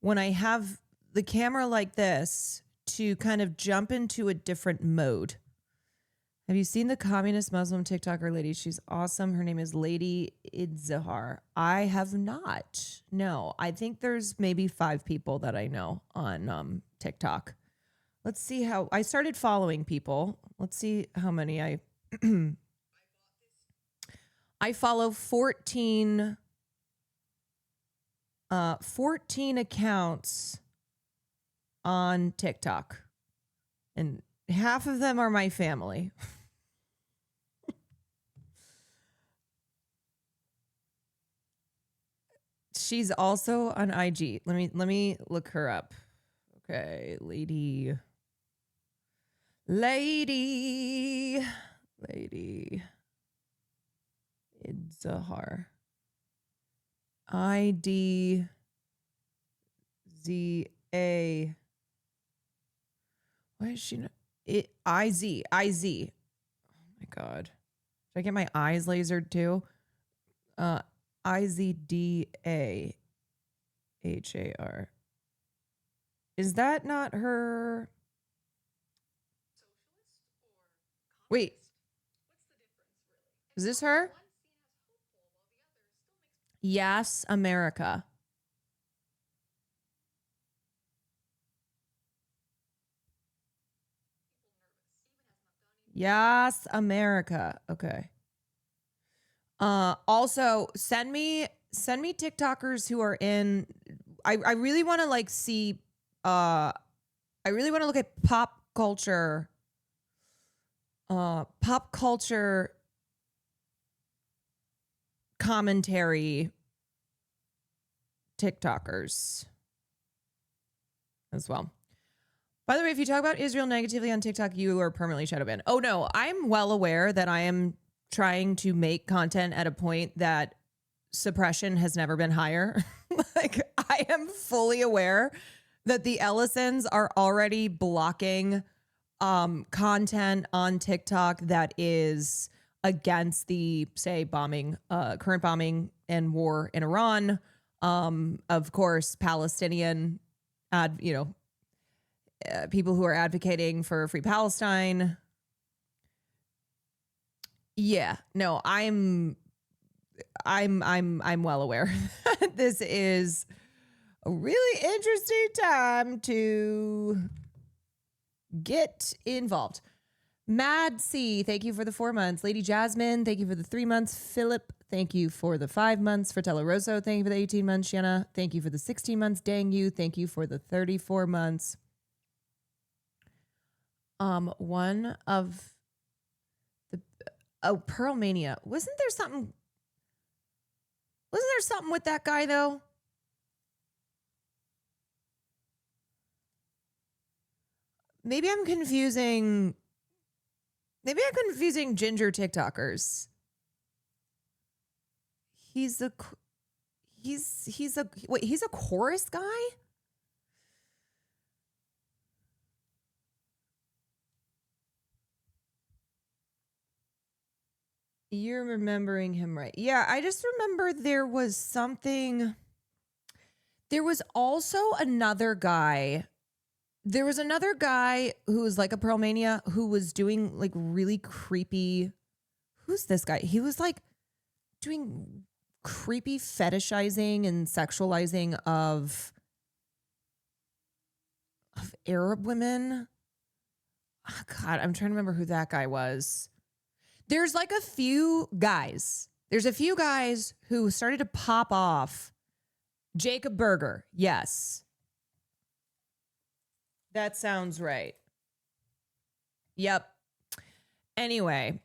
A: when I have the camera like this to kind of jump into a different mode? Have you seen the communist Muslim TikToker lady? She's awesome. Her name is Lady Idzahar. I have not. No, I think there's maybe 5 people that I know on TikTok. Let's see how I started following people. Let's see how many I follow 14 accounts on TikTok, and half of them are my family. She's also on IG. Let me look her up. Okay, lady. Lady Idzahar. IDZA. Why is she not? IZ. Oh my God. Should I get my eyes lasered too? IZDAHAR. Is that not her? Wait. Is this her? Yes, America. Yes, America. Okay. Also send me TikTokers who are in. I really want to like see. I really want to look at pop culture commentary TikTokers as well. By the way, if you talk about Israel negatively on TikTok, you are permanently shadow banned. Oh no, I'm well aware that I am trying to make content at a point that suppression has never been higher. Like, I am fully aware that the Ellisons are already blocking content on TikTok that is against the, say, current bombing and war in Iran. Of course, Palestinian, people who are advocating for free Palestine. Yeah, no, I'm well aware that this is a really interesting time to get involved. Mad C, thank you for the 4 months. Lady Jasmine, thank you for the 3 months. Philip, thank you for the 5 months. Fratello Rosso, thank you for the 18 months. Shanna, thank you for the 16 months. Dang you, thank you for the 34 months. One of the Pearl Mania. Wasn't there something with that guy though? Maybe I'm confusing ginger TikTokers. He's a chorus guy? You're remembering him right. Yeah, I just remember there was something. There was also another guy. There was another guy who was like a Pearl Mania who was doing like really creepy. Who's this guy? He was like doing creepy fetishizing and sexualizing of Arab women. Oh, God, I'm trying to remember who that guy was. There's like a few guys. There's a few guys who started to pop off. Jacob Berger. Yes. That sounds right. Yep. Anyway.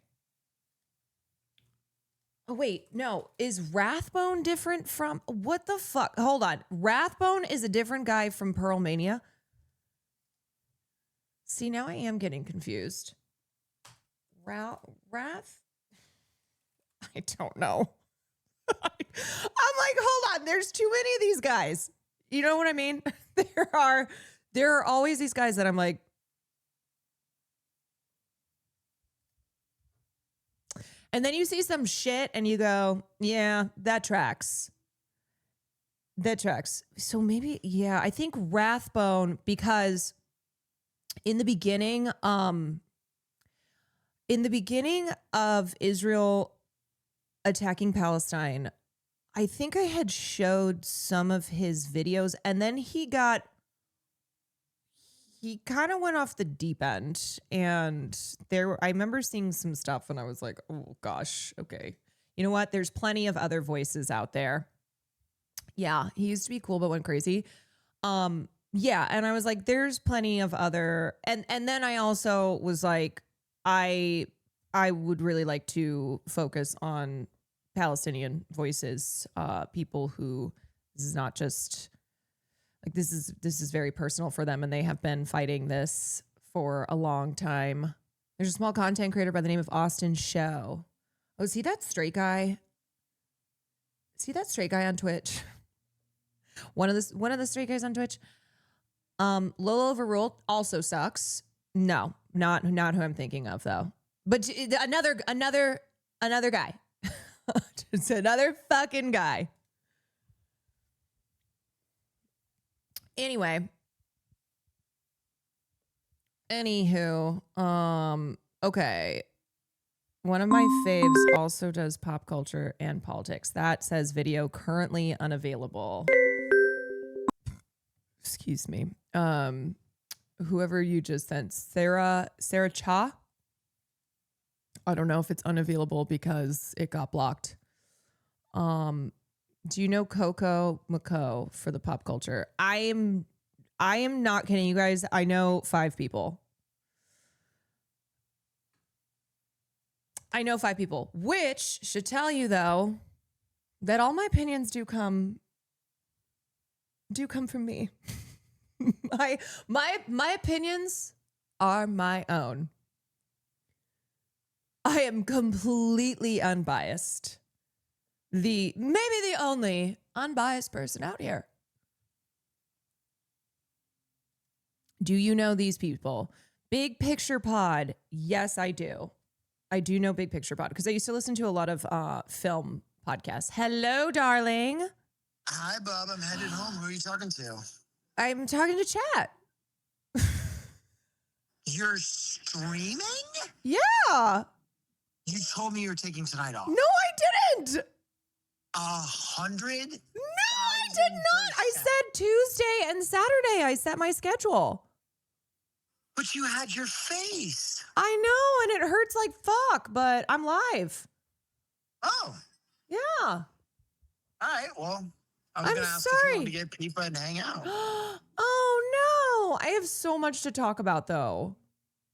A: Oh, wait. No. Is Rathbone different from... What the fuck? Hold on. Rathbone is a different guy from Pearl Mania. See, now I am getting confused. Wrath? I don't know. I'm like, hold on. There's too many of these guys. You know what I mean? There are always these guys that I'm like. And then you see some shit and you go, yeah, that tracks. That tracks. So maybe, yeah, I think Rathbone, because in the beginning of Israel attacking Palestine, I think I had showed some of his videos, and then he kind of went off the deep end, and I remember seeing some stuff and I was like, oh gosh, okay. You know what? There's plenty of other voices out there. Yeah, he used to be cool but went crazy. Yeah, and I was like, there's plenty of other, and then I also was like, I would really like to focus on Palestinian voices, people who, this is not just like, this is very personal for them, and they have been fighting this for a long time. There's a small content creator by the name of Austin Show. Oh, see that straight guy? See that straight guy on Twitch? One of the straight guys on Twitch. Lola Overruled also sucks. No, not who I'm thinking of though. But another guy. It's another fucking guy. Anyway. Anywho, okay. One of my faves also does pop culture and politics. That says video currently unavailable. Excuse me. Whoever you just sent, Sarah Cha. I don't know if it's unavailable because it got blocked. Do you know Coco Mako for the pop culture? I am not kidding you guys. I know 5 people. Which should tell you though that all my opinions do come from me. my opinions are my own. I am completely unbiased. Maybe the only unbiased person out here. Do you know these people? Big Picture Pod. Yes, I do. I do know Big Picture Pod because I used to listen to a lot of film podcasts. Hello, darling.
G: Hi, Bob. I'm headed home. Who are you talking to?
A: I'm talking to chat.
G: You're streaming?
A: Yeah.
G: You told me you were taking tonight off.
A: No, I didn't.
G: 100?
A: No, I did not. I said Tuesday and Saturday. I set my schedule.
G: But you had your face.
A: I know, and it hurts like fuck, but I'm live.
G: Oh.
A: Yeah.
G: All right. Well, I was going to ask if you wanted to get pizza and hang out.
A: Oh, no. I have so much to talk about, though.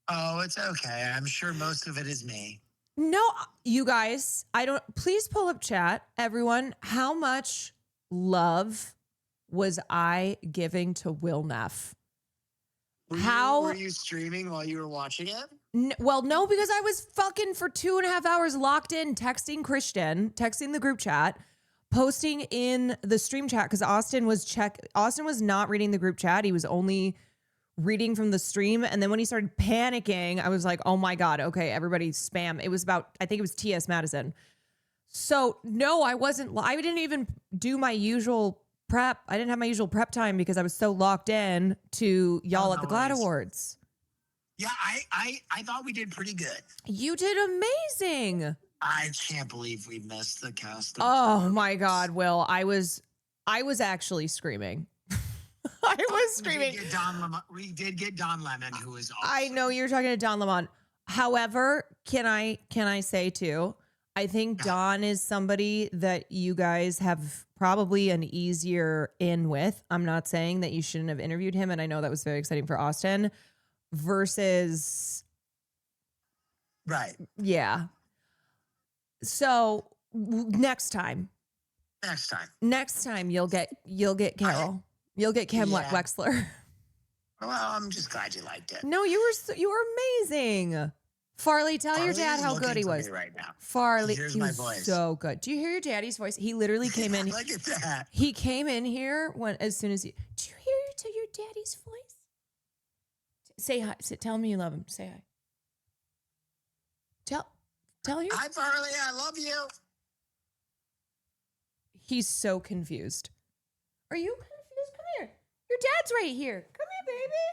G: Oh, it's okay. I'm sure most of it is me.
A: No, you guys, please pull up chat, everyone. How much love was I giving to Will Neff?
G: Were you streaming while you were watching it?
A: Well, no, because I was fucking for 2.5 hours locked in, texting Christian, texting the group chat, posting in the stream chat because Austin was not reading the group chat. He was only reading from the stream. And then when he started panicking, I was like, oh my God, okay, everybody spam. It was I think it was T.S. Madison. So no, I didn't even do my usual prep. I didn't have my usual prep time because I was so locked in to y'all at the GLAAD Awards.
G: Yeah, I thought we did pretty good.
A: You did amazing.
G: I can't believe we missed the cast.
A: Oh my God, Will. I was actually screaming. I was screaming.
G: We did get Don Lemon, who was awesome.
A: I know you're talking to Don Lemon. However, can I say too, I think Don is somebody that you guys have probably an easier in with. I'm not saying that you shouldn't have interviewed him, and I know that was very exciting for Austin versus.
G: Right.
A: Yeah. So next time you'll get Carol. You'll get Kim Wexler.
G: Well, I'm just glad you liked it.
A: No, you were amazing. Farley, tell your dad how good he was.
G: Right now.
A: Farley,
G: here's
A: he
G: my
A: was
G: voice.
A: so good. Do you hear your daddy's voice? He literally came in.
G: Look at that.
A: He came in here as soon as do you hear your daddy's voice? Say hi. Tell him you love him. Say hi. Tell your.
G: Hi, Farley. I love you.
A: He's so confused. Are you confused? Come here. Your dad's right here. Come here, baby.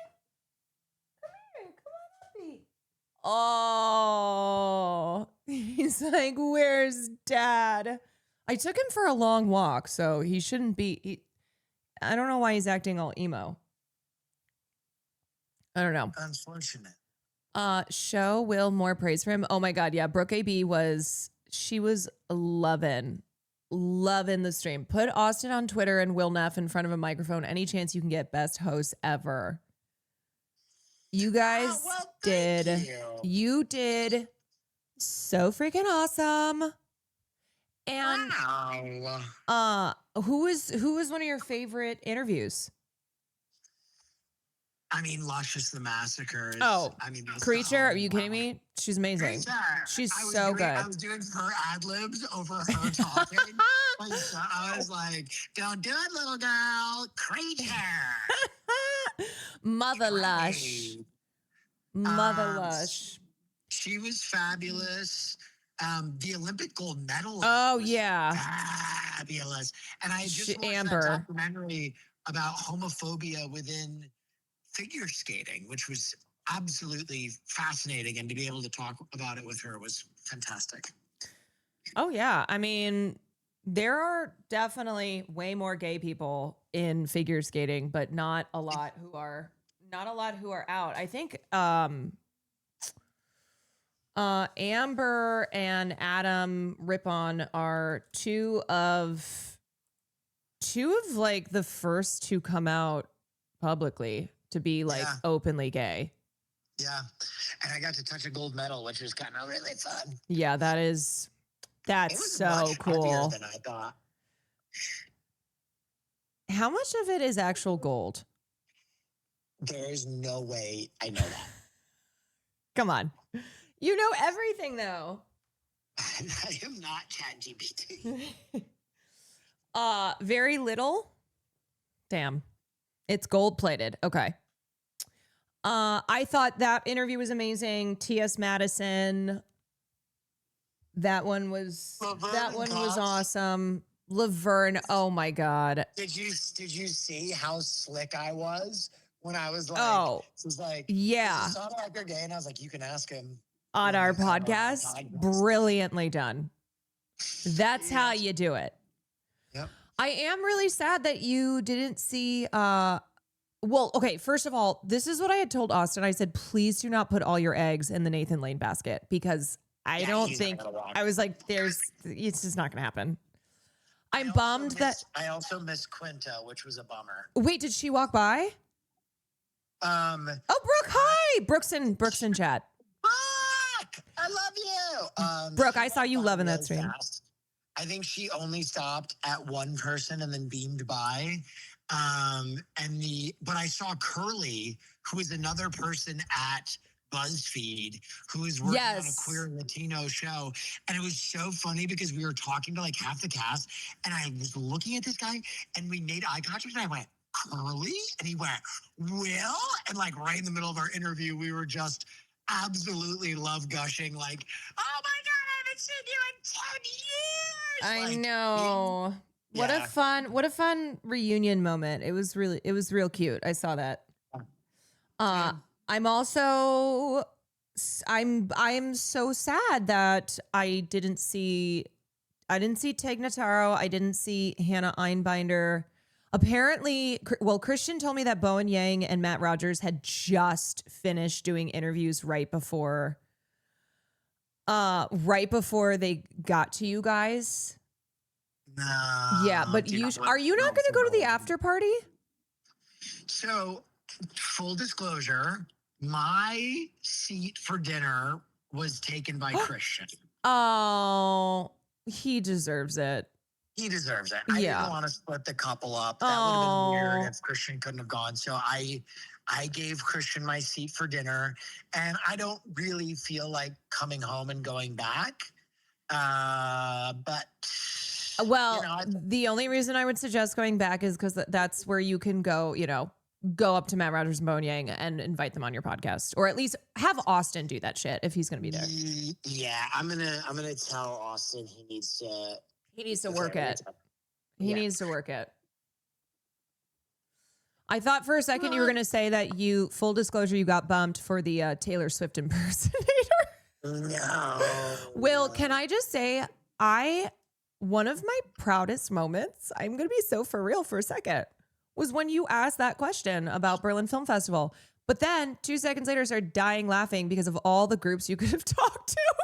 A: Come here. Come on, baby. Oh, he's like, where's dad? I took him for a long walk, so he shouldn't be. I don't know why he's acting all emo. I don't know.
G: Unfortunate.
A: Show Will more praise for him. Oh my God, yeah. Brooke AB was loving the stream. Put Austin on Twitter and Will Neff in front of a microphone. Any chance you can get best host ever. You guys you did so freaking awesome. And
G: wow.
A: who was one of your favorite interviews?
G: I mean, Luscious the Massacre.
A: Oh,
G: I mean, that's
A: Creature,
G: the
A: are you kidding me? She's amazing.
G: Creature.
A: She's
G: I was
A: so
G: doing,
A: good.
G: I was doing her ad libs over her talking. I was like, "Don't do it, little girl, Creature."
A: Mother Lush.
G: Great.
A: Mother
G: Um,
A: Lush.
G: She was fabulous. The Olympic gold medalist.
A: Oh,
G: was
A: yeah.
G: fabulous. And I had just watched
A: Amber.
G: that documentary about homophobia within figure skating, which was absolutely fascinating. And to be able to talk about it with her was fantastic.
A: Oh, yeah. I mean, there are definitely way more gay people in figure skating, but not a lot who are out. I think Amber and Adam Rippon are two of like the first to come out publicly to be like openly gay.
G: Yeah. And I got to touch a gold medal, which was kind of really fun.
A: Yeah, that's so
G: much
A: cool.
G: heavier than I thought.
A: How much of it is actual gold?
G: There's no way I know that.
A: Come on. You know everything, though.
G: I am not ChatGPT.
A: Very little. Damn. It's gold plated. Okay. I thought that interview was amazing. T.S. Madison. That one was awesome. Laverne. Oh my God.
G: Did you see how slick I was when I was like, it was like,
A: yeah.
G: Is Sauter Acker gay? And I was like, you can ask him
A: on our podcast. Brilliantly done. That's how you do it.
G: Yep.
A: I am really sad that you didn't see well, okay, first of all, this is what I had told Austin. I said, please do not put all your eggs in the Nathan Lane basket because I don't think I was like, it's just not gonna happen. I'm bummed that
G: I also missed Quinta, which was a bummer.
A: Wait, did she walk by? Oh, Brooke, hi. Brooks and chat.
G: Brooke, I love you.
A: Brooke, I saw you loving that stream.
G: Fast. I think she only stopped at one person and then beamed by. But I saw Curly, who is another person at BuzzFeed, who is working on a queer Latino show. And it was so funny because we were talking to like half the cast and I was looking at this guy and we made eye contact and I went, Curly? And he went, Will? And like right in the middle of our interview, we were just absolutely love gushing like, oh my God, I haven't seen you in 10 years.
A: I know. What a fun reunion moment. It was real cute. I saw that. I'm so sad that I didn't see Tig Notaro. I didn't see Hannah Einbinder. Apparently, well, Christian told me that Bowen Yang and Matt Rogers had just finished doing interviews right before they got to you guys.
G: No.
A: Yeah, but are you not going to go to the after party?
G: So, full disclosure, my seat for dinner was taken by Christian.
A: Oh, he deserves it.
G: He deserves it. I didn't want to split the couple up. That would have been weird if Christian couldn't have gone. So I gave Christian my seat for dinner, and I don't really feel like coming home and going back. But
A: the only reason I would suggest going back is because that's where you can go, go up to Matt Rogers and Bowen Yang and invite them on your podcast, or at least have Austin do that shit if he's going to be there.
G: Yeah, I'm gonna tell Austin he needs to
A: work it. He needs to work it. I thought for a second you were going to say that full disclosure, you got bumped for the Taylor Swift impersonator.
G: No.
A: Will, can I just say, one of my proudest moments, I'm going to be so for real for a second, was when you asked that question about Berlin Film Festival. But then 2 seconds later, started dying laughing because of all the groups you could have talked to.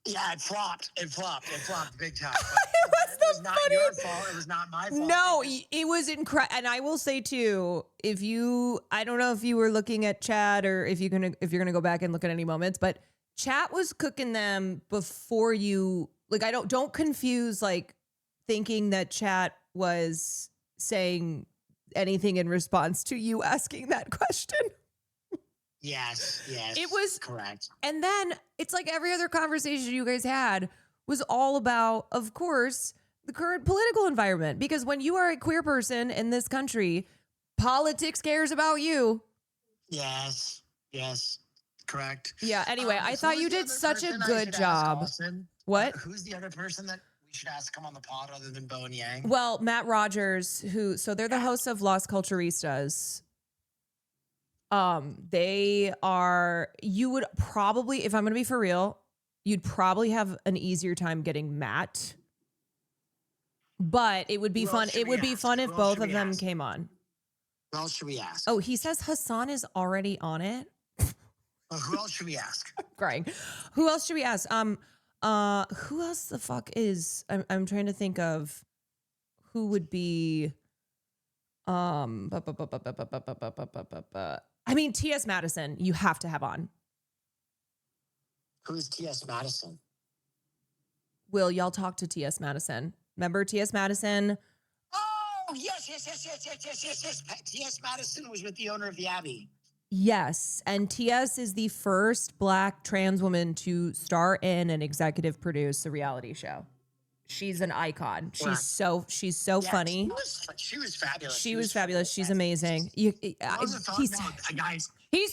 G: Yeah, it flopped. It flopped big time.
A: It was
G: not your fault. It was not my fault.
A: No, it was incredible. And I will say too, I don't know if you were looking at chat or if you're gonna go back and look at any moments, but chat was cooking them before you. Like, don't confuse like thinking that chat was saying anything in response to you asking that question.
G: Yes.
A: It was
G: correct.
A: And then it's like every other conversation you guys had was all about, of course, the current political environment. Because when you are a queer person in this country, politics cares about you.
G: Yes. Correct.
A: Yeah. Anyway, I thought you did such a good job. What?
G: Who's the other person that we should ask come on the pod other than Bo and Yang?
A: Well, Matt Rogers, so they're the hosts of Las Culturistas. You would probably, if I'm going to be for real, you'd probably have an easier time getting Matt. But it would be fun. It would be fun if both of them came on.
G: Who else should we ask?
A: Oh, he says Hassan is already on it.
G: Well, who else should we ask?
A: Crying. Who else should we ask? Who else the fuck is? I'm trying to think of who would be. I mean, T.S. Madison. You have to have on.
G: Who's T.S. Madison?
A: Will y'all talk to T.S. Madison? Remember T.S. Madison?
G: Oh, yes. T.S. Madison was with the owner of the Abbey.
A: Yes, and T.S. is the first Black trans woman to star in and executive produce a reality show. She's an icon. She's so funny.
G: She was fabulous.
A: She was fabulous. She's amazing. He's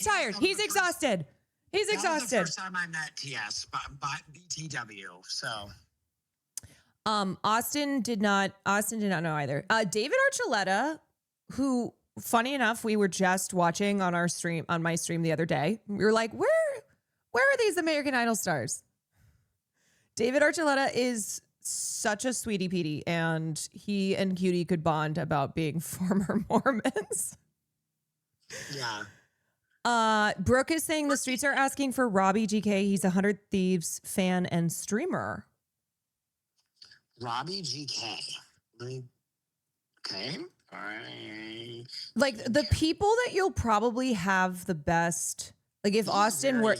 A: tired. He's exhausted. He's exhausted.
G: That was the first time I met T.S. by BTW. So.
A: Austin did not know either. David Archuleta, who, funny enough, we were just watching on my stream the other day. We were like, where are these American Idol stars? David Archuleta is such a sweetie Petey, and he and Cutie could bond about being former Mormons.
G: Yeah.
A: Brooke is saying the streets are asking for Robbie GK. He's a 100 Thieves fan and streamer.
G: Robbie GK. Okay. All right.
A: Like the people that you'll probably have the best. Like if Austin
G: Robbie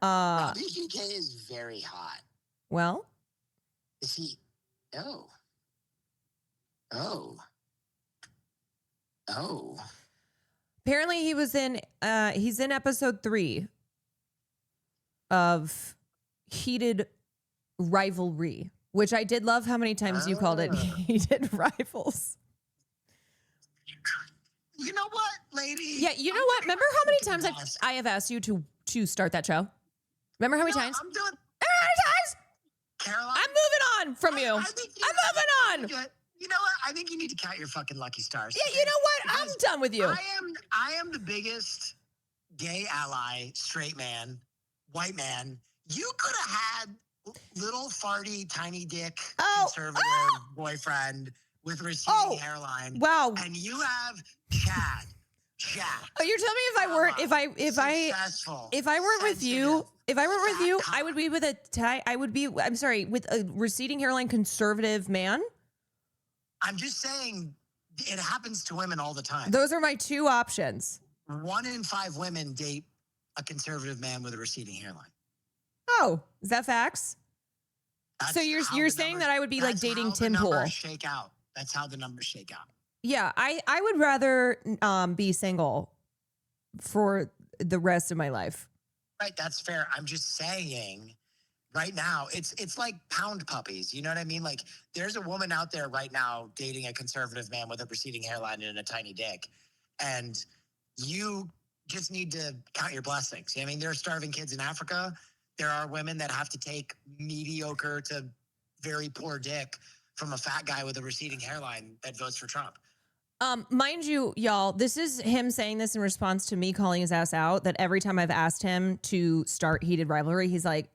G: GK is very hot.
A: Well,
G: is he? Oh.
A: Apparently he was he's in episode 3 of Heated Rivalry, which I did love how many times you called it Heated Rivals.
G: You know what, lady?
A: Yeah, you know what? Remember how many times I have asked you to start that show? Remember how many times?
G: I'm doing.
A: How many times?
G: Caroline,
A: I'm moving on from you. I'm moving on.
G: You know what? I think you need to count your fucking lucky stars.
A: Yeah, you know what? I'm done with you.
G: I am the biggest gay ally, straight man, white man. You could have had little farty, tiny dick, conservative boyfriend with receding hairline.
A: Wow.
G: And you have Chad.
A: Oh, you're telling me if I weren't with you, I would be with with a receding hairline conservative man.
G: I'm just saying it happens to women all the time.
A: Those are my two options.
G: 1 in 5 women date a conservative man with a receding hairline.
A: Oh, is that facts? So you're saying that I would be like dating Tim Pool?
G: That's how the numbers shake out.
A: Yeah, I would rather be single for the rest of my life.
G: Right, that's fair. I'm just saying right now, it's like pound puppies. You know what I mean? Like there's a woman out there right now dating a conservative man with a receding hairline and a tiny dick. And you just need to count your blessings. I mean, there are starving kids in Africa. There are women that have to take mediocre to very poor dick from a fat guy with a receding hairline that votes for Trump.
A: Mind you, y'all, this is him saying this in response to me calling his ass out, that every time I've asked him to start Heated Rivalry, he's like,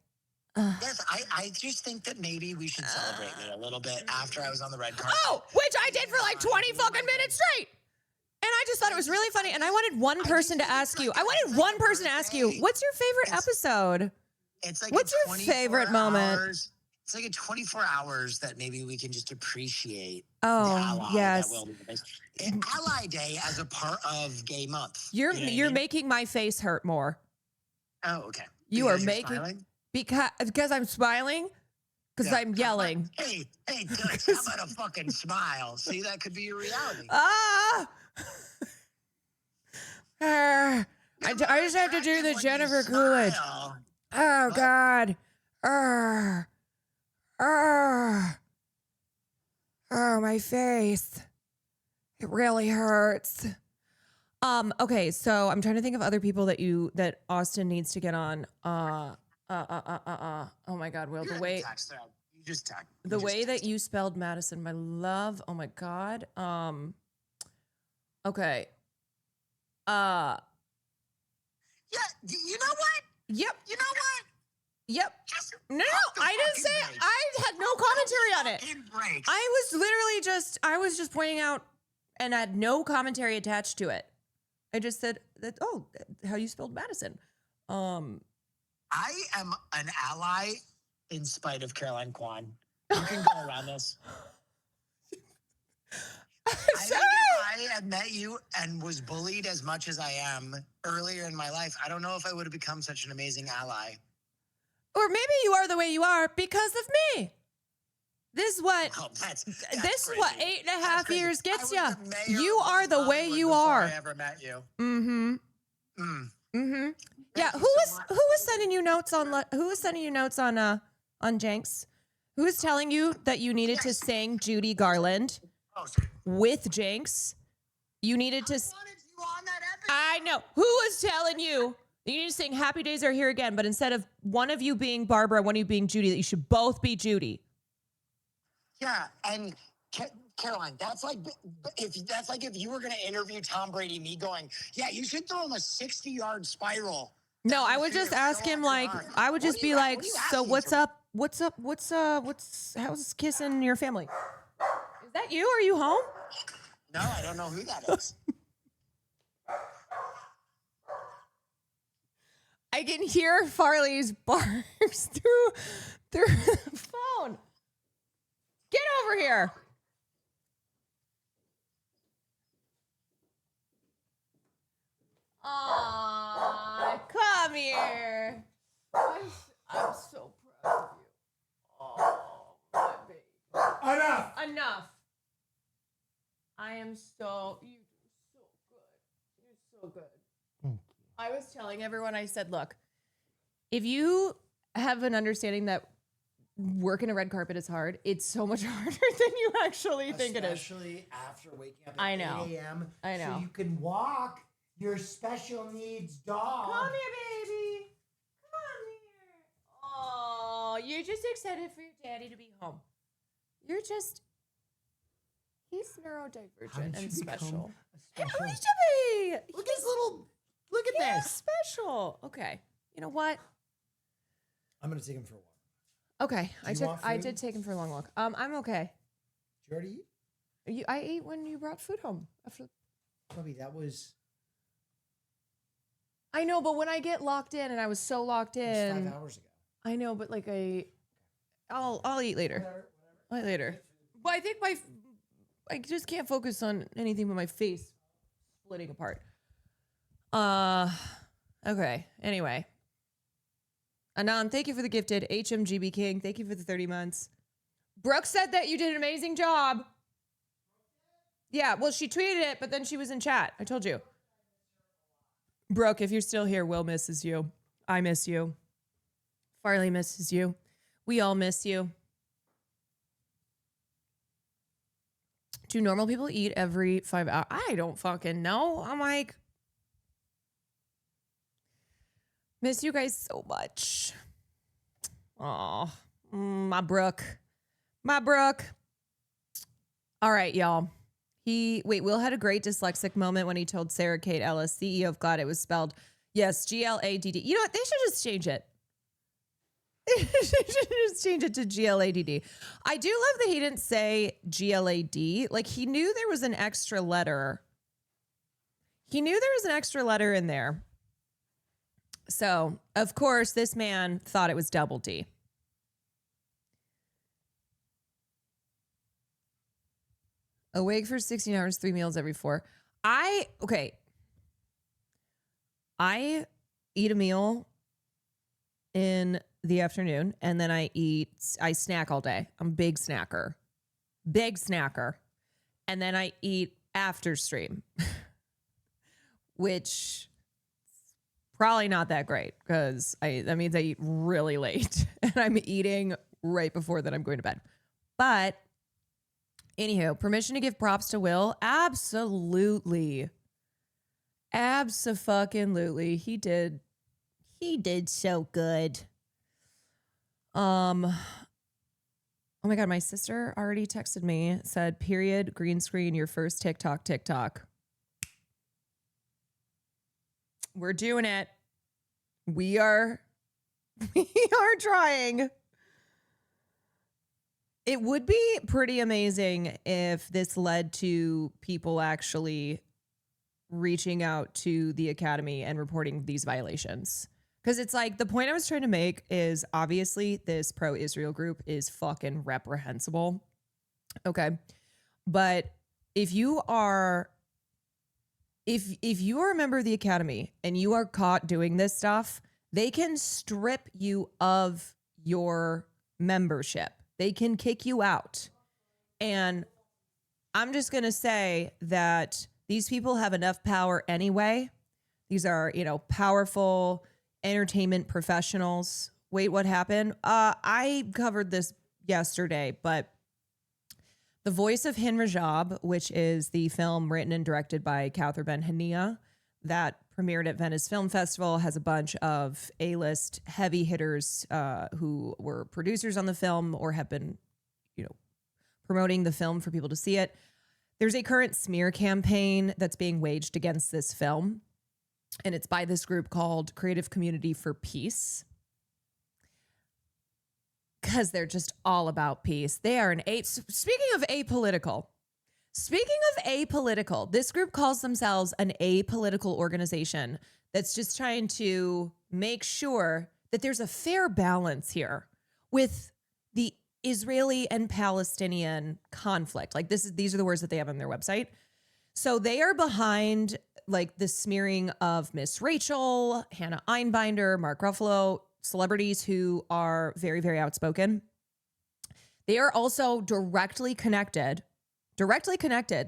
G: yes, I just think that maybe we should celebrate me a little bit after I was on the red carpet.
A: Oh, which I did for like 20 fucking minutes straight. And I just thought it was really funny. And I wanted one person to ask you. What's your favorite episode?
G: It's like
A: what's your favorite moment?
G: It's like a 24 hours that maybe we can just appreciate.
A: Oh, yes.
G: Ally Day as a part of Gay Month.
A: You're making my face hurt more.
G: Oh, okay.
A: You are making... Because I'm smiling? because
G: Yeah.
A: I'm yelling.
G: Hey, Dutch, how about a fucking smile? See, that could be your reality.
A: Ah! I just have to do the Jennifer Coolidge. Oh, God. Oh, my face. It really hurts. Okay, so I'm trying to think of other people that Austin needs to get on. Oh my God, Will, the way that you spelled Madison, my love. Oh my God. Okay.
G: Yeah, you know what?
A: Yep.
G: You know what?
A: Yep.
G: Just
A: No,
G: pump the
A: I didn't say
G: fucking
A: it.
G: brakes.
A: I had no commentary on it.
G: Fucking brakes.
A: I was just pointing out and had no commentary attached to it. I just said that, oh, how you spelled Madison.
G: I am an ally in spite of Caroline Kwan. You can go around this. I think if I had met you and was bullied as much as I am earlier in my life, I don't know if I would have become such an amazing ally.
A: Or maybe you are the way you are because of me. This is what
G: Oh, that's
A: this is
G: crazy.
A: what 8.5
G: crazy.
A: years gets
G: I
A: you.
G: was the mayor
A: You
G: of
A: are the way
G: Hollywood
A: you
G: before
A: are.
G: I ever met you.
A: Mm-hmm.
G: Mm.
A: Yeah.
G: you
A: Who
G: so
A: was sending you notes on Jenks? Who was telling you that you needed to sing Judy Garland
G: Oh, sorry.
A: with Jenks? You needed to.
G: I wanted you on that episode.
A: I know. Who was telling you? You need to sing Happy Days Are Here Again, but instead of one of you being Barbara, one of you being Judy, that you should both be Judy.
G: Yeah, and Caroline, that's like if you were going to interview Tom Brady, me going, yeah, you should throw him a 60-yard spiral.
A: No, I would just ask him like, I would just be like, so what's up? How's kissing your family? Is that you? Are you home?
G: No, I don't know who that is.
A: I can hear Farley's barks through the phone. Get over here. Aw, come here. I'm so proud of you. Oh, my baby. Enough. I am so, you do so good. You're so good. I was telling everyone, I said, look, if you have an understanding that working a red carpet is hard, it's so much harder than you actually think it is.
D: Especially after waking up
A: I
D: at
A: know.
D: 8 a.m.
A: I know.
D: So you can walk your special needs dog.
A: Come here, baby. Come here. Oh, you're just excited for your daddy to be home. You're just, he's
D: How did
A: neurodivergent
D: you
A: and
D: become
A: special.
D: a special?
A: How did you be?
D: Look at his little. Look at
A: He's
D: this.
A: special. Okay. You know what?
D: I'm gonna take him for a walk.
A: Okay.
D: want
A: I
D: food?
A: did take him for a long walk. I'm okay.
D: Did you already eat?
A: I ate when you brought food home.
D: Bobby, that was
A: I know, but when I get locked in, and I was so locked in,
D: 5 hours ago.
A: I know, but like I'll eat later. I'll eat later. But I think I just can't focus on anything but my face splitting apart. Okay. Anyway. Anon, thank you for the gifted. HMGB King, thank you for the 30 months. Brooke said that you did an amazing job. Yeah, well, she tweeted it, but then she was in chat. I told you. Brooke, if you're still here, Will misses you. I miss you. Farley misses you. We all miss you. Do normal people eat every 5 hours? I don't fucking know. I'm like, miss you guys so much. Oh, my Brooke. My Brooke. All right, y'all. Will had a great dyslexic moment when he told Sarah Kate Ellis, CEO of Glad it was spelled, yes, Gladd. You know what? They should just change it. They should just change it to Gladd. I do love that he didn't say Glad. Like, he knew there was an extra letter. He knew there was an extra letter in there. So, of course, this man thought it was double D. Awake for 16 hours, 3 meals every 4. I eat a meal in the afternoon, and then I snack all day. I'm a big snacker. And then I eat after stream, which probably not that great because that means I eat really late and I'm eating right before that I'm going to bed. But anywho, permission to give props to Will? Absolutely. Abso-fucking-lutely. He did so good. Oh my God, my sister already texted me, said, period, green screen, your first TikTok. We're doing it. We are trying. It would be pretty amazing if this led to people actually reaching out to the Academy and reporting these violations. Because it's like, the point I was trying to make is obviously this pro-Israel group is fucking reprehensible. Okay. But if you are a member of the Academy and you are caught doing this stuff, they can strip you of your membership. They can kick you out. And I'm just going to say that these people have enough power anyway. These are, powerful entertainment professionals. Wait, what happened? I covered this yesterday, but The Voice of Hin Rajab, which is the film written and directed by Kauthar Ben-Hania that premiered at Venice Film Festival, has a bunch of A-list heavy hitters who were producers on the film or have been, promoting the film for people to see it. There's a current smear campaign that's being waged against this film, and it's by this group called Creative Community for Peace, because they're just all about peace. They are speaking of apolitical, this group calls themselves an apolitical organization that's just trying to make sure that there's a fair balance here with the Israeli and Palestinian conflict. Like these are the words that they have on their website. So they are behind like the smearing of Miss Rachel, Hannah Einbinder, Mark Ruffalo, celebrities who are very, very outspoken. They are also directly connected.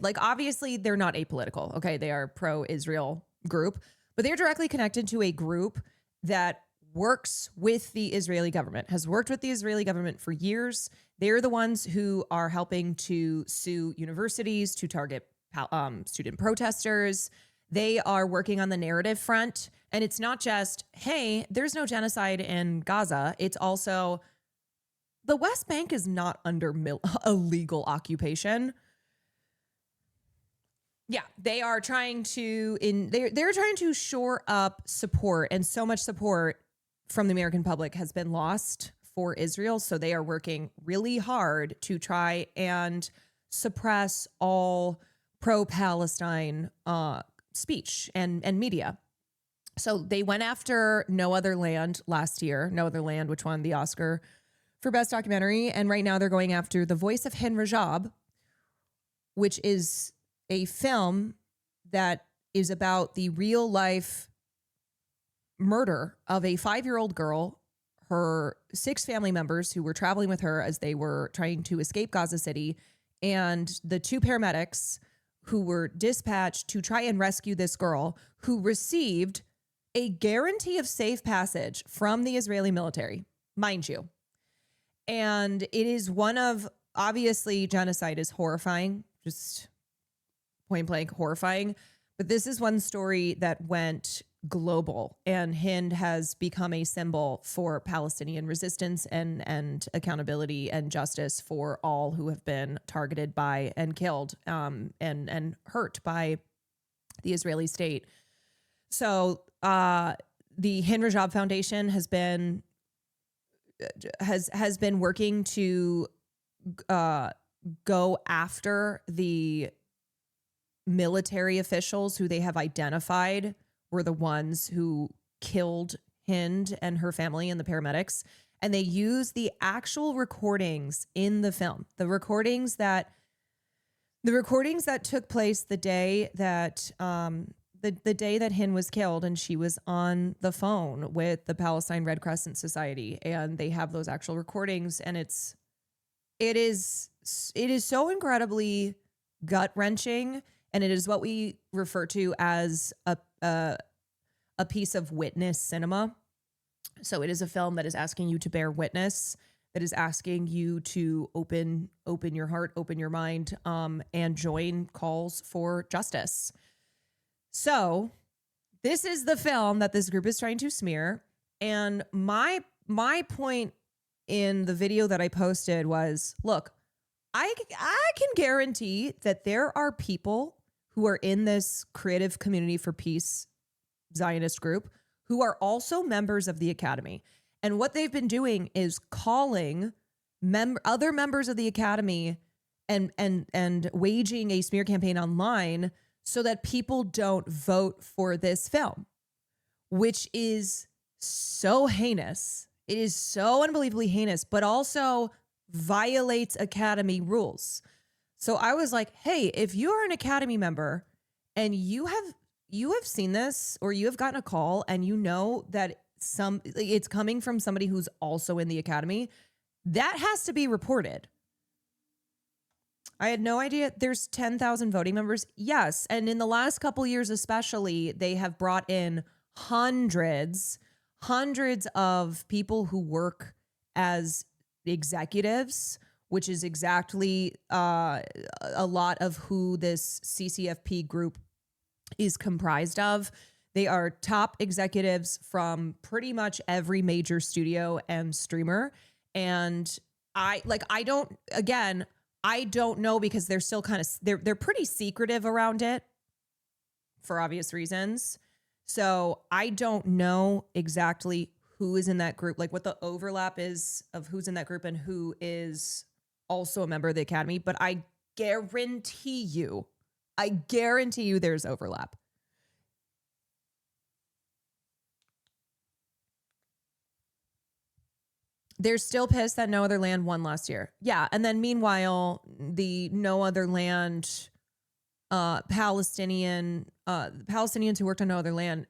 A: Like obviously they're not apolitical. Okay. They are pro-Israel group, but they're directly connected to a group that works with the Israeli government, has worked with the Israeli government for years. They're the ones who are helping to sue universities, to target student protesters. They are working on the narrative front. And it's not just, hey, there's no genocide in Gaza. It's also the West Bank is not under a legal occupation. Yeah, they are trying to they're trying to shore up support, and so much support from the American public has been lost for Israel. So they are working really hard to try and suppress all pro-Palestine speech and media. So they went after No Other Land last year. No Other Land, which won the Oscar for Best Documentary. And right now they're going after The Voice of Hin Rajab, which is a film that is about the real life murder of a 5-year-old girl, her 6 family members who were traveling with her as they were trying to escape Gaza City, and the 2 paramedics who were dispatched to try and rescue this girl, who received a guarantee of safe passage from the Israeli military, mind you. And it is obviously genocide is horrifying, just point blank horrifying. But this is one story that went global, and Hind has become a symbol for Palestinian resistance and accountability and justice for all who have been targeted by and killed and hurt by the Israeli state. So the Hind Rajab Foundation has been working to go after the military officials who they have identified were the ones who killed Hind and her family and the paramedics. And they use the actual recordings in the film, the recordings that took place the day that the day that Hin was killed, and she was on the phone with the Palestine Red Crescent Society, and they have those actual recordings, and it is so incredibly gut-wrenching, and it is what we refer to as a piece of witness cinema. So it is a film that is asking you to bear witness, that is asking you to open your heart, open your mind, and join calls for justice. So this is the film that this group is trying to smear. And my point in the video that I posted was, look, I can guarantee that there are people who are in this Creative Community for Peace Zionist group who are also members of the Academy. And what they've been doing is calling other members of the Academy and waging a smear campaign online so that people don't vote for this film, which is so heinous. It is so unbelievably heinous, but also violates Academy rules. So I was like, hey, if you're an Academy member and you have seen this, or you have gotten a call and you know that it's coming from somebody who's also in the Academy, that has to be reported. I had no idea. There's 10,000 voting members. Yes. And in the last couple years, especially, they have brought in hundreds of people who work as executives, which is exactly a lot of who this CCFP group is comprised of. They are top executives from pretty much every major studio and streamer. And I don't know, because they're still kind of, they're pretty secretive around it for obvious reasons. So I don't know exactly who is in that group, like what the overlap is of who's in that group and who is also a member of the Academy. But I guarantee you there's overlap. They're still pissed that No Other Land won last year. Yeah. And then meanwhile, the No Other Land Palestinians who worked on No Other Land,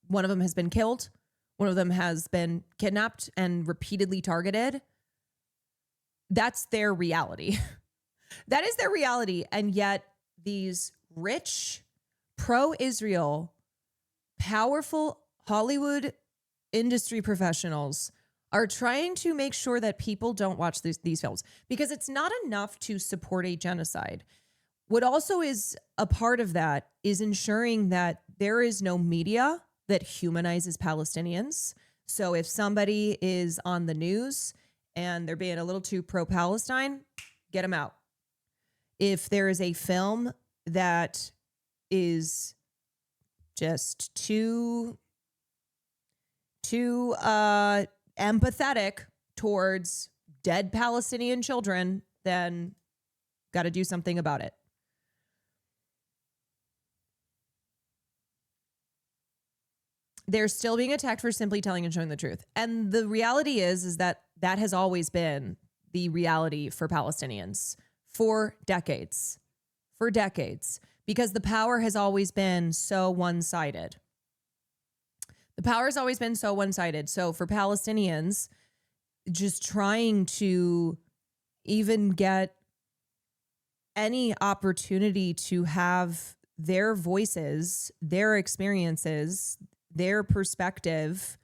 A: one of them has been killed. One of them has been kidnapped and repeatedly targeted. That's their reality. That is their reality. And yet these rich, pro-Israel, powerful Hollywood industry professionals are trying to make sure that people don't watch these films, because it's not enough to support a genocide. What also is a part of that is ensuring that there is no media that humanizes Palestinians. So if somebody is on the news and they're being a little too pro-Palestine, get them out. If there is a film that is just too empathetic towards dead Palestinian children, then got to do something about it. They're still being attacked for simply telling and showing the truth. And the reality is that has always been the reality for Palestinians for decades, because the power has always been so one-sided. The power has always been so one-sided. So for Palestinians, just trying to even get any opportunity to have their voices, their experiences, their perspective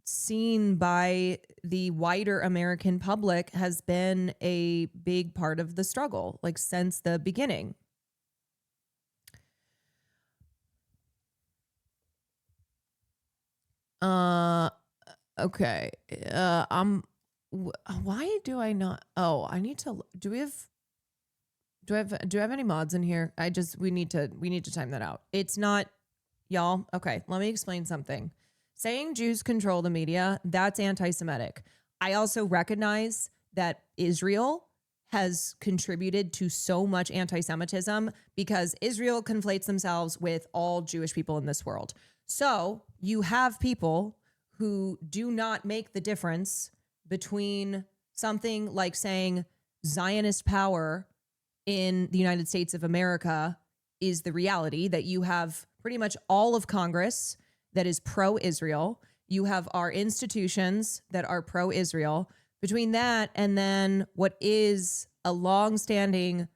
A: seen by the wider American public has been a big part of the struggle, like since the beginning. Okay. Why do I not? Oh, I need to. Do we have any mods in here? We need to time that out. It's not, y'all. Okay. Let me explain something. Saying Jews control the media, that's anti-Semitic. I also recognize that Israel has contributed to so much anti-Semitism because Israel conflates themselves with all Jewish people in this world. So you have people who do not make the difference between something like saying Zionist power in the United States of America is the reality that you have pretty much all of Congress that is pro-Israel. You have our institutions that are pro-Israel. Between that and then what is a long-standing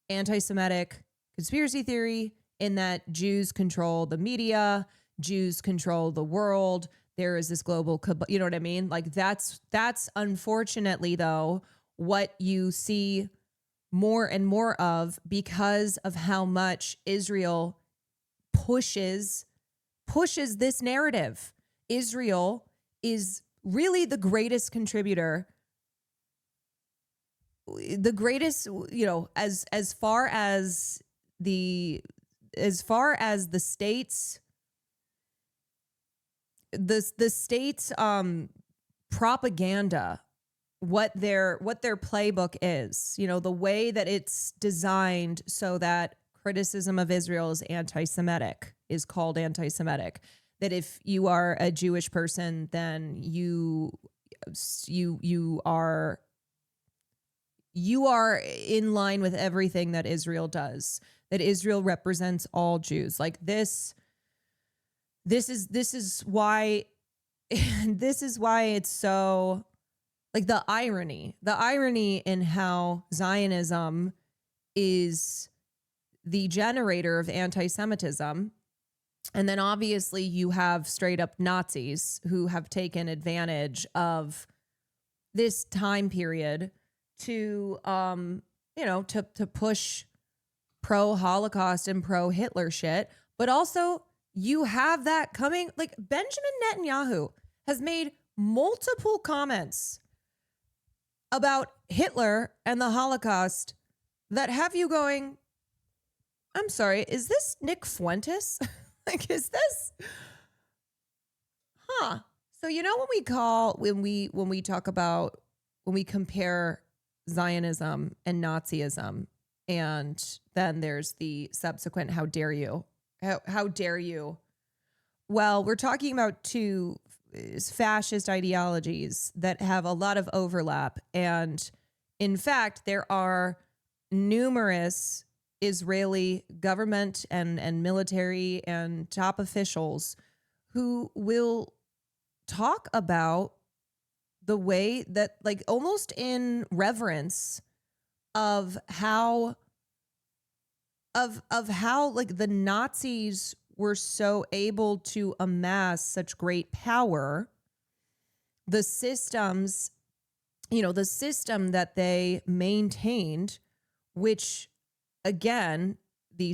A: anti-Semitic conspiracy theory in that Jews control the media, Jews control the world. There is this global, you know what I mean? Like that's unfortunately though what you see more and more of because of how much Israel pushes this narrative. Israel is really the greatest contributor, the greatest, you know, as far as the states, the states propaganda, what their playbook is, you know, the way that it's designed so that criticism of Israel is anti-Semitic, is called anti-Semitic. That if you are a Jewish person, then you are in line with everything that Israel does. That Israel represents all Jews. Like this is why this is why it's so, like, the irony in how Zionism is the generator of anti-Semitism. And then obviously you have straight up Nazis who have taken advantage of this time period to, you know, to push pro-Holocaust and pro-Hitler shit. But also you have that coming, like Benjamin Netanyahu has made multiple comments about Hitler and the Holocaust that have you going, I'm sorry, is this Nick Fuentes? Like, is this? Huh. So, you know, when we talk about, when we compare Zionism and Nazism, and then there's the subsequent, how dare you? How dare you? Well, we're talking about two fascist ideologies that have a lot of overlap. And in fact, there are numerous Israeli government and military and top officials who will talk about the way that, like, almost in reverence of how like the Nazis were so able to amass such great power, the systems, you know, the system that they maintained, which again, the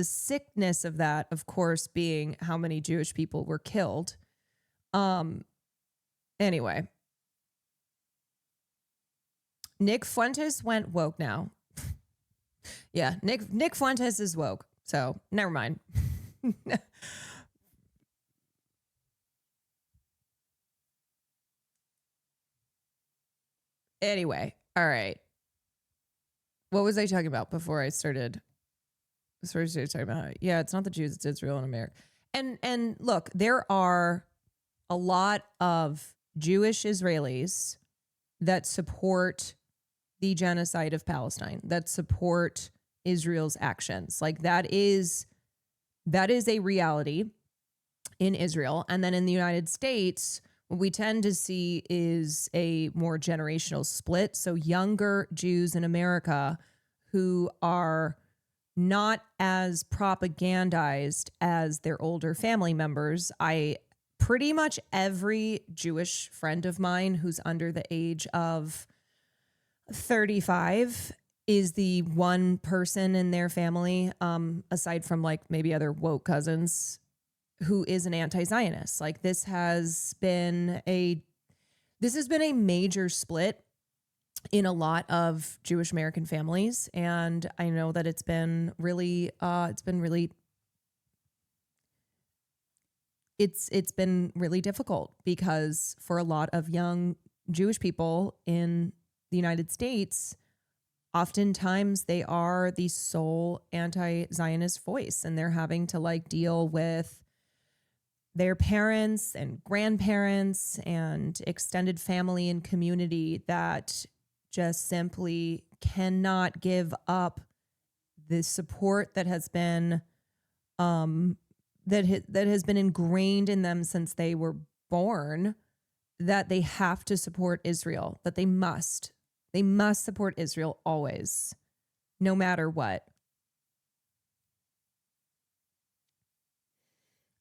A: sickness of that, of course, being how many Jewish people were killed. Anyway, Nick Fuentes went woke now. Yeah, Nick Fuentes is woke. So never mind. Anyway, all right. What was I talking about before I started? Talking about, yeah, it's not the Jews, it's Israel and America. And look, there are a lot of Jewish Israelis that support the genocide of Palestine, that support Israel's actions. Like that is a reality in Israel. And then in the United States, what we tend to see is a more generational split. So younger Jews in America who are not as propagandized as their older family members. Pretty much every Jewish friend of mine who's under the age of 35 is the one person in their family, aside from like maybe other woke cousins, who is an anti-Zionist. Like this has been a major split in a lot of Jewish American families. And I know that it's been really difficult because for a lot of young Jewish people in the United States, oftentimes they are the sole anti-Zionist voice, and they're having to like deal with their parents and grandparents and extended family and community that just simply cannot give up the support that has been that has been ingrained in them since they were born, that they have to support Israel, that they must support Israel always, no matter what.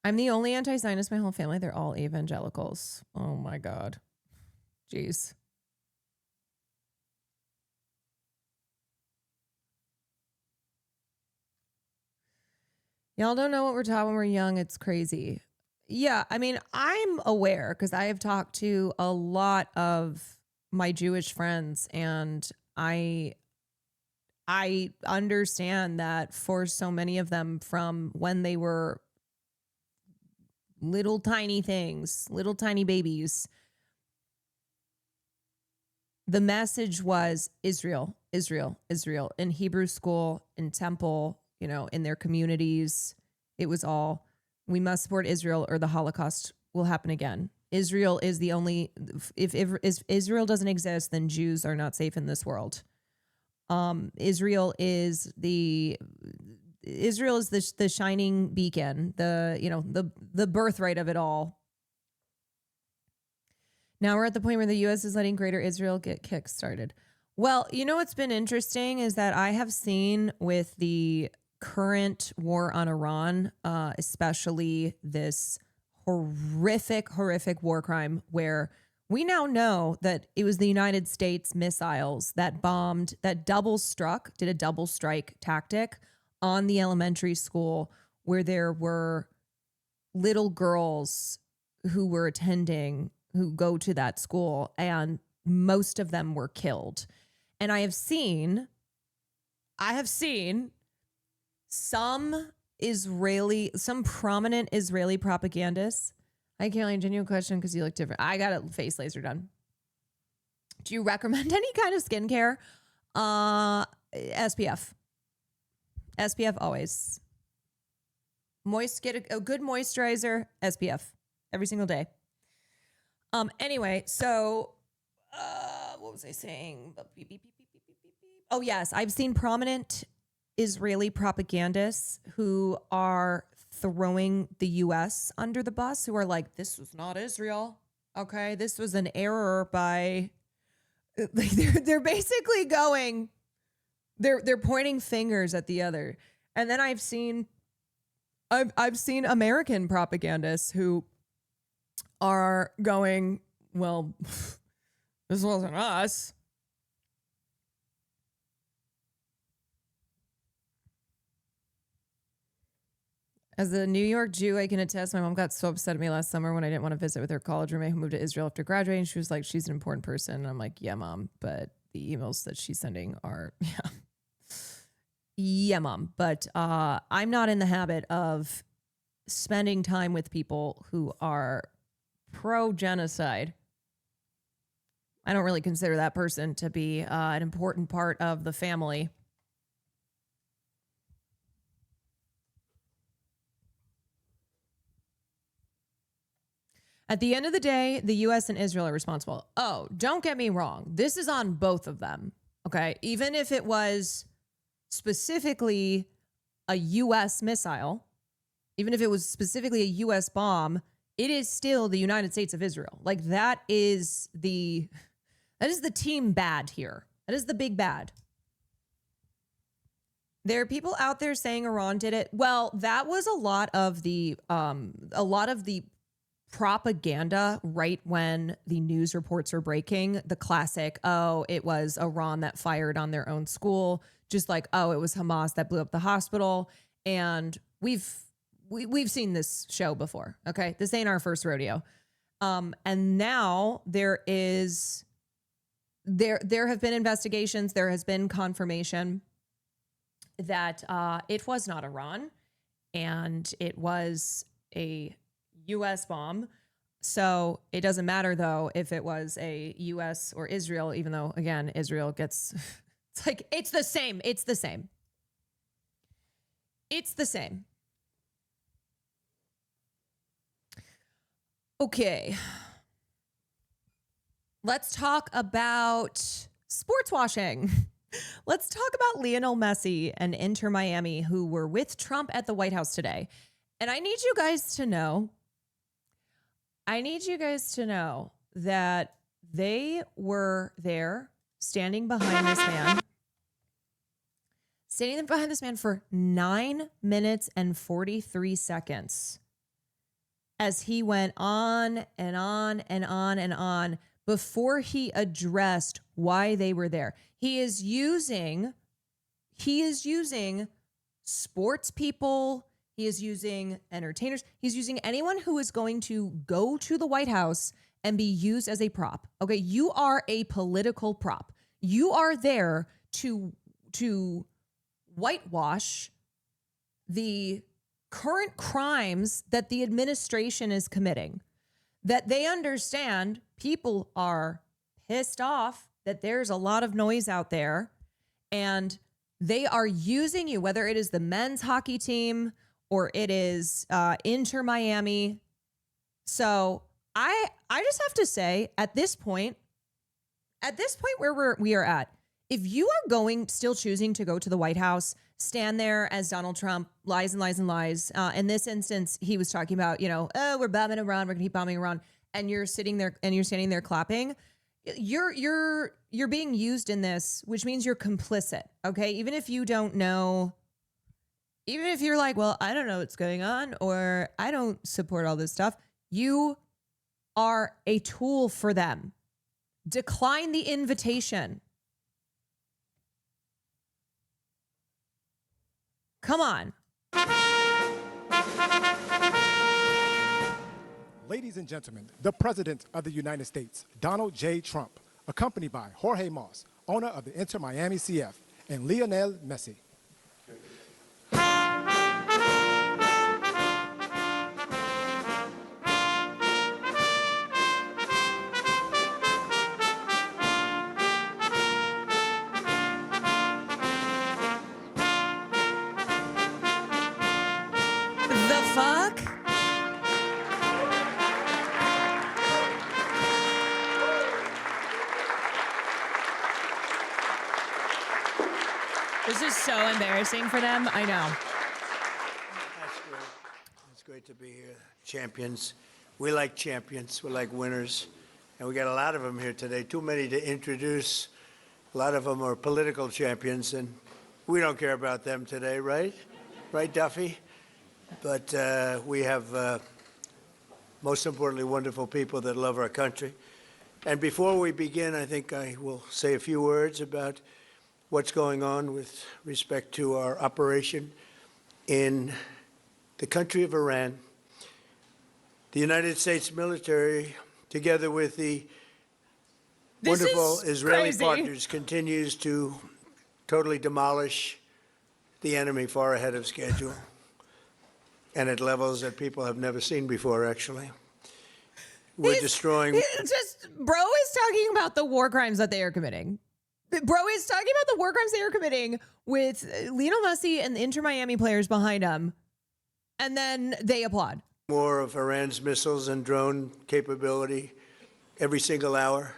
A: I'm the only anti-Zionist in my whole family. They're all evangelicals. Oh my God. Jeez. Y'all don't know what we're taught when we're young. It's crazy. Yeah, I mean, I'm aware because I have talked to a lot of my Jewish friends, and I understand that for so many of them, from when they were little tiny things, little tiny babies, the message was Israel, Israel, Israel. In Hebrew school, in temple, you know, in their communities, it was all, we must support Israel or the Holocaust will happen again. Israel is the only, if Israel doesn't exist, then Jews are not safe in this world. Israel is the shining beacon, the birthright of it all. Now we're at the point where the U.S. is letting Greater Israel get kick-started. Well, you know what's been interesting is that I have seen with the current war on Iran, especially this horrific war crime where we now know that it was the United States missiles that bombed, that did a double strike tactic on the elementary school where there were little girls who were attending, who go to that school, and most of them were killed. And I have seen some prominent Israeli propagandists. Hi, Caroline, genuine question because you look different. I got a face laser done. Do you recommend any kind of skincare? SPF. SPF always. Get a good moisturizer, SPF, every single day. Anyway, so what was I saying? Oh, yes, I've seen prominent Israeli propagandists who are throwing the U.S. under the bus, who are like, this was not Israel. Okay, this was an error by, like, they're basically going, they're pointing fingers at the other. And then I've seen American propagandists who are going, well, this wasn't us. As a New York Jew, I can attest, my mom got so upset at me last summer when I didn't want to visit with her college roommate who moved to Israel after graduating. She was like, she's an important person. And I'm like, yeah, mom, but the emails that she's sending are, yeah. Yeah, mom. But I'm not in the habit of spending time with people who are pro-genocide. I don't really consider that person to be an important part of the family. At the end of the day, the U.S. and Israel are responsible. Oh, don't get me wrong. This is on both of them. Okay. Even if it was specifically a U.S. missile, even if it was specifically a U.S. bomb, it is still the United States of Israel. Like that is the team bad here. That is the big bad. There are people out there saying Iran did it. Well, that was a lot of the propaganda right when the news reports were breaking. The classic, oh, it was Iran that fired on their own school, just like, oh, it was Hamas that blew up the hospital. And we've seen this show before. Okay, this ain't our first rodeo. And now there have been investigations. There has been confirmation that it was not Iran, and it was a U.S. bomb. So it doesn't matter, though, if it was a U.S. or Israel, even though, again, Israel gets, it's like, it's the same. It's the same. It's the same. Okay. Let's talk about sports washing. Let's talk about Lionel Messi and Inter Miami, who were with Trump at the White House today. And I need you guys to know that they were there standing behind this man for 9 minutes and 43 seconds as he went on and on and on and on before he addressed why they were there. He is using sports people. He is using entertainers. He's using anyone who is going to go to the White House and be used as a prop. Okay, you are a political prop. You are there to whitewash the current crimes that the administration is committing. That they understand people are pissed off that there's a lot of noise out there, and they are using you, whether it is the men's hockey team or it is Inter Miami. So I just have to say, at this point where we are at, if you are still choosing to go to the White House, stand there as Donald Trump, lies and lies and lies. In this instance, he was talking about, we're bombing Iran, we're gonna keep bombing Iran, and you're sitting there and you're standing there clapping. You're being used in this, which means you're complicit. Okay, even if you don't know, even if you're like, well, I don't know what's going on, or I don't support all this stuff, you are a tool for them. Decline the invitation. Come on.
H: Ladies and gentlemen, the President of the United States, Donald J. Trump, accompanied by Jorge Moss, owner of the Inter Miami CF, and Lionel Messi.
A: The fuck? This is so embarrassing for them. I know.
I: That's great. It's great to be here. Champions. We like champions. We like winners. And we got a lot of them here today. Too many to introduce. A lot of them are political champions, and we don't care about them today, right? Right, Duffy? But we have, most importantly, wonderful people that love our country. And before we begin, I think I will say a few words about what's going on with respect to our operation in the country of Iran. The United States military, together with the wonderful Israeli partners, continues to totally demolish the enemy far ahead of schedule and at levels that people have never seen before, actually. We're destroying...
A: Bro is talking about the war crimes that they are committing. Bro is talking about the war crimes they are committing with Lionel Messi and the Inter Miami players behind him. And then they applaud.
I: More of Iran's missiles and drone capability every single hour,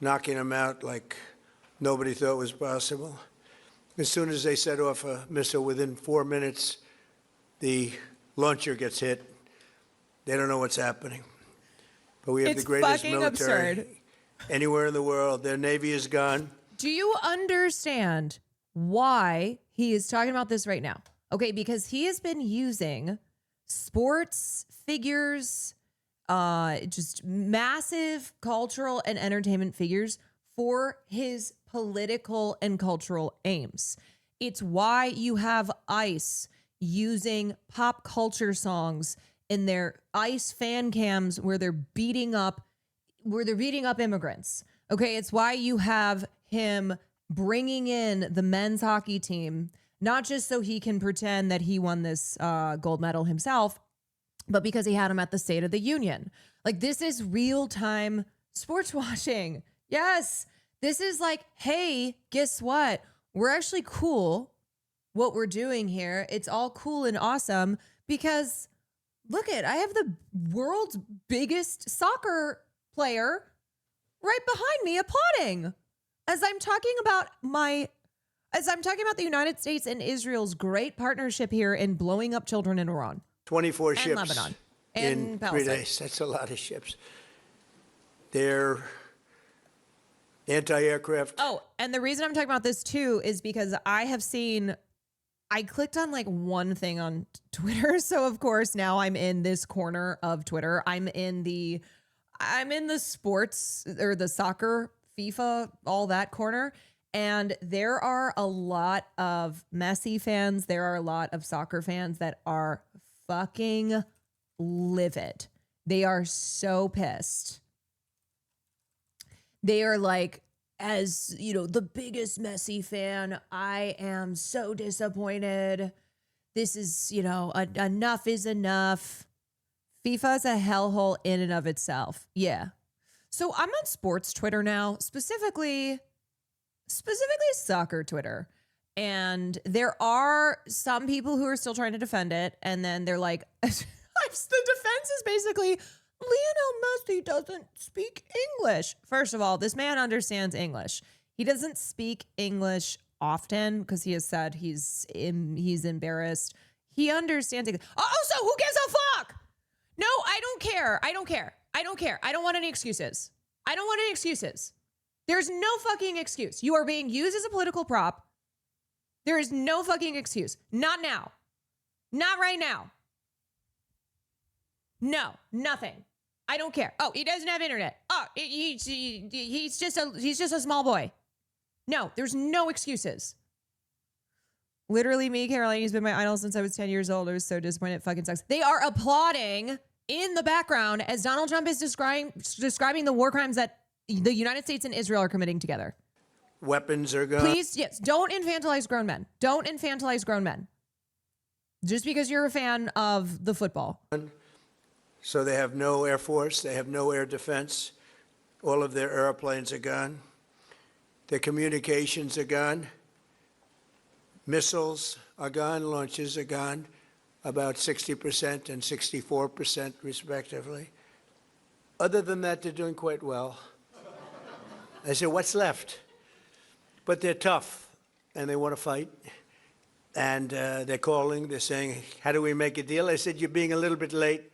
I: knocking them out like nobody thought was possible. As soon as they set off a missile, within 4 minutes, the launcher gets hit. They don't know what's happening. But we have the greatest military anywhere in the world. Their Navy is gone.
A: Do you understand why he is talking about this right now? Okay, because he has been using sports figures, just massive cultural and entertainment figures for his political and cultural aims. It's why you have ICE using pop culture songs in their ICE fan cams where they're beating up immigrants. Okay, it's why you have him bringing in the men's hockey team, not just so he can pretend that he won this gold medal himself, but because he had him at the State of the Union. Like, this is real-time sports washing. Yes, this is like, hey, guess what? We're actually cool what we're doing here. It's all cool and awesome because, look I have the world's biggest soccer player right behind me applauding. as I'm talking about the United States and Israel's great partnership here in blowing up children in Iran.
I: 24
A: and
I: ships
A: Lebanon
I: in
A: and
I: 3
A: Palestine.
I: days. That's a lot of ships. They're anti-aircraft.
A: Oh, and the reason I'm talking about this too is because I clicked on like one thing on Twitter. So of course now I'm in this corner of Twitter. I'm in the sports or the soccer, FIFA, all that corner. And there are a lot of Messi fans. There are a lot of soccer fans that are fucking livid. They are so pissed. They are like, as you know, the biggest Messi fan, I am so disappointed. This is, enough is enough. FIFA is a hellhole in and of itself. Yeah. So I'm on sports Twitter now, specifically soccer Twitter. And there are some people who are still trying to defend it. And then they're like, the defense is basically, Lionel Messi doesn't speak English. First of all, this man understands English. He doesn't speak English often because he has said he's embarrassed. He understands English. Also, who gives a fuck? No, I don't care. I don't care. I don't want any excuses. There's no fucking excuse. You are being used as a political prop. There is no fucking excuse. Not now. Not right now. No, nothing. I don't care. Oh, he doesn't have internet. Oh, he's just a small boy. No, there's no excuses. Literally, me, Caroline, he's been my idol since I was 10 years old. I was so disappointed. It fucking sucks. They are applauding in the background as Donald Trump is describing the war crimes that the United States and Israel are committing together.
I: Weapons are gone.
A: Please, yes, don't infantilize grown men. Don't infantilize grown men. Just because you're a fan of the football.
I: So they have no Air Force. They have no air defense. All of their airplanes are gone. Their communications are gone. Missiles are gone. Launches are gone. About 60% and 64% respectively. Other than that, they're doing quite well. I said, what's left? But they're tough, and they want to fight. And they're calling. They're saying, how do we make a deal? I said, you're being a little bit late.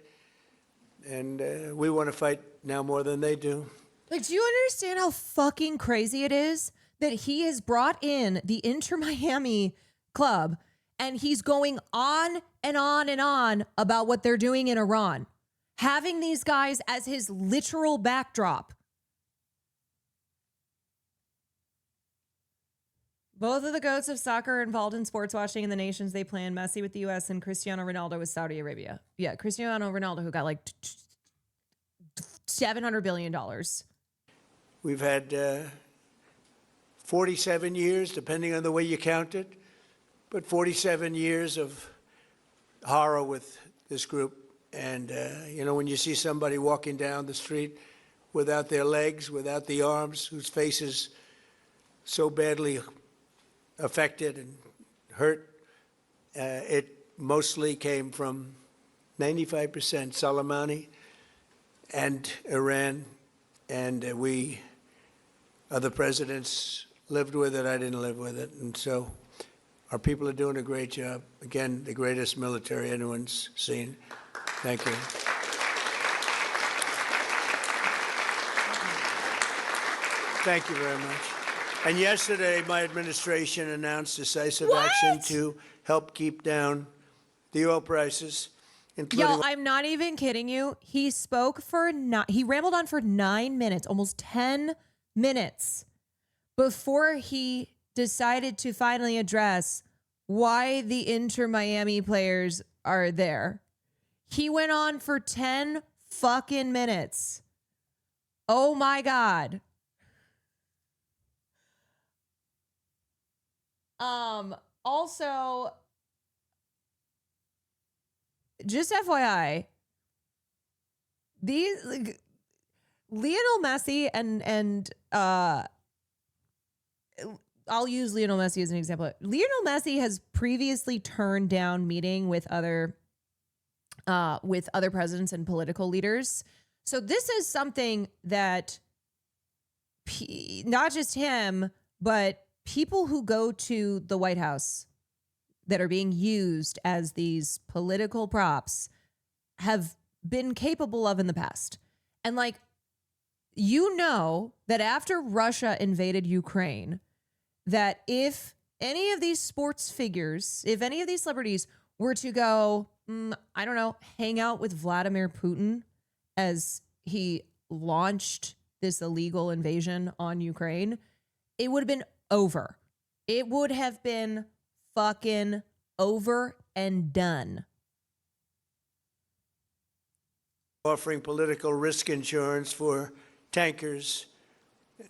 I: And we want to fight now more than they do.
A: Like, do you understand how fucking crazy it is that he has brought in the Inter Miami club and he's going on and on and on about what they're doing in Iran, having these guys as his literal backdrop. Both of the GOATs of soccer are involved in sports watching in the nations they play in, Messi with the U.S. and Cristiano Ronaldo with Saudi Arabia. Yeah, Cristiano Ronaldo, who got like $700 billion.
I: We've had 47 years, depending on the way you count it, but 47 years of horror with this group. And, when you see somebody walking down the street without their legs, without the arms, whose face is so badly affected and hurt, it mostly came from 95% Soleimani and Iran, and we, other presidents, lived with it. I didn't live with it. And so our people are doing a great job. Again, the greatest military anyone's seen. Thank you. Thank you very much. And yesterday, my administration announced decisive action to help keep down the oil prices, including...
A: Yo, I'm not even kidding you. He rambled on for 9 minutes, almost 10 minutes, before he decided to finally address why the Inter Miami players are there. He went on for 10 fucking minutes. Oh my God. Also, just FYI, Lionel Messi and I'll use Lionel Messi as an example. Lionel Messi has previously turned down meeting with other presidents and political leaders. So this is something that not just him, but people who go to the White House that are being used as these political props have been capable of in the past. And like, you know that after Russia invaded Ukraine, that if any of these sports figures, if any of these celebrities were to go, I don't know, hang out with Vladimir Putin as he launched this illegal invasion on Ukraine, it would have been over. It would have been fucking over and done.
I: Offering political risk insurance for tankers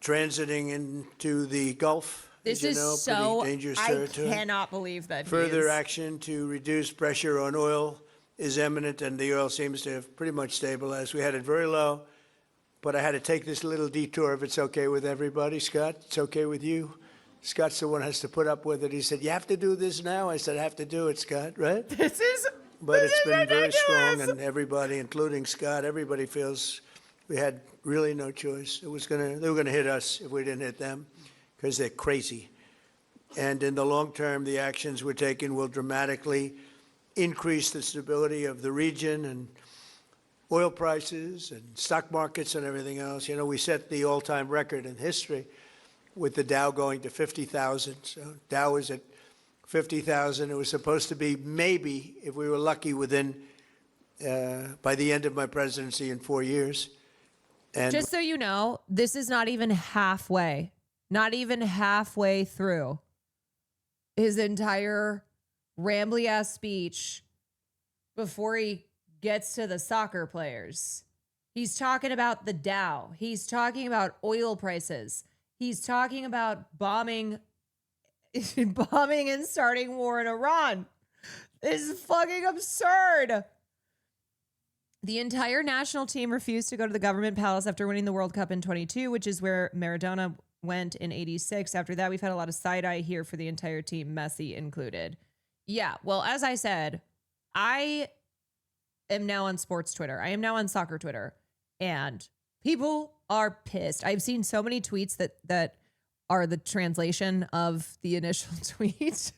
I: transiting into the Gulf.
A: This
I: as
A: is
I: you know,
A: so,
I: pretty dangerous
A: I
I: territory.
A: cannot believe that.
I: Further action to reduce pressure on oil is imminent, and the oil seems to have pretty much stabilized. We had it very low, but I had to take this little detour if it's okay with everybody. Scott, it's okay with you? Scott's the one who has to put up with it. He said, you have to do this now? I said, I have to do it, Scott, right? But it's been very strong, and everybody, including Scott, everybody feels we had really no choice. They were going to hit us if we didn't hit them, because they're crazy. And in the long term, the actions we're taking will dramatically increase the stability of the region and oil prices and stock markets and everything else. You know, we set the all-time record in history with the Dow going to 50,000. So Dow is at 50,000. It was supposed to be maybe, if we were lucky, within by the end of my presidency in 4 years. And
A: just so you know, this is not even halfway through his entire rambly ass speech before he gets to the soccer players. He's talking about the Dow. He's talking about oil prices. He's talking about bombing and starting war in Iran. This is fucking absurd. The entire national team refused to go to the government palace after winning the World Cup in 22, which is where Maradona went in 86. After that, we've had a lot of side eye here for the entire team, Messi included. Yeah, well, as I said, I am now on sports Twitter. I am now on soccer Twitter, and people are pissed. I've seen so many tweets that are the translation of the initial tweet.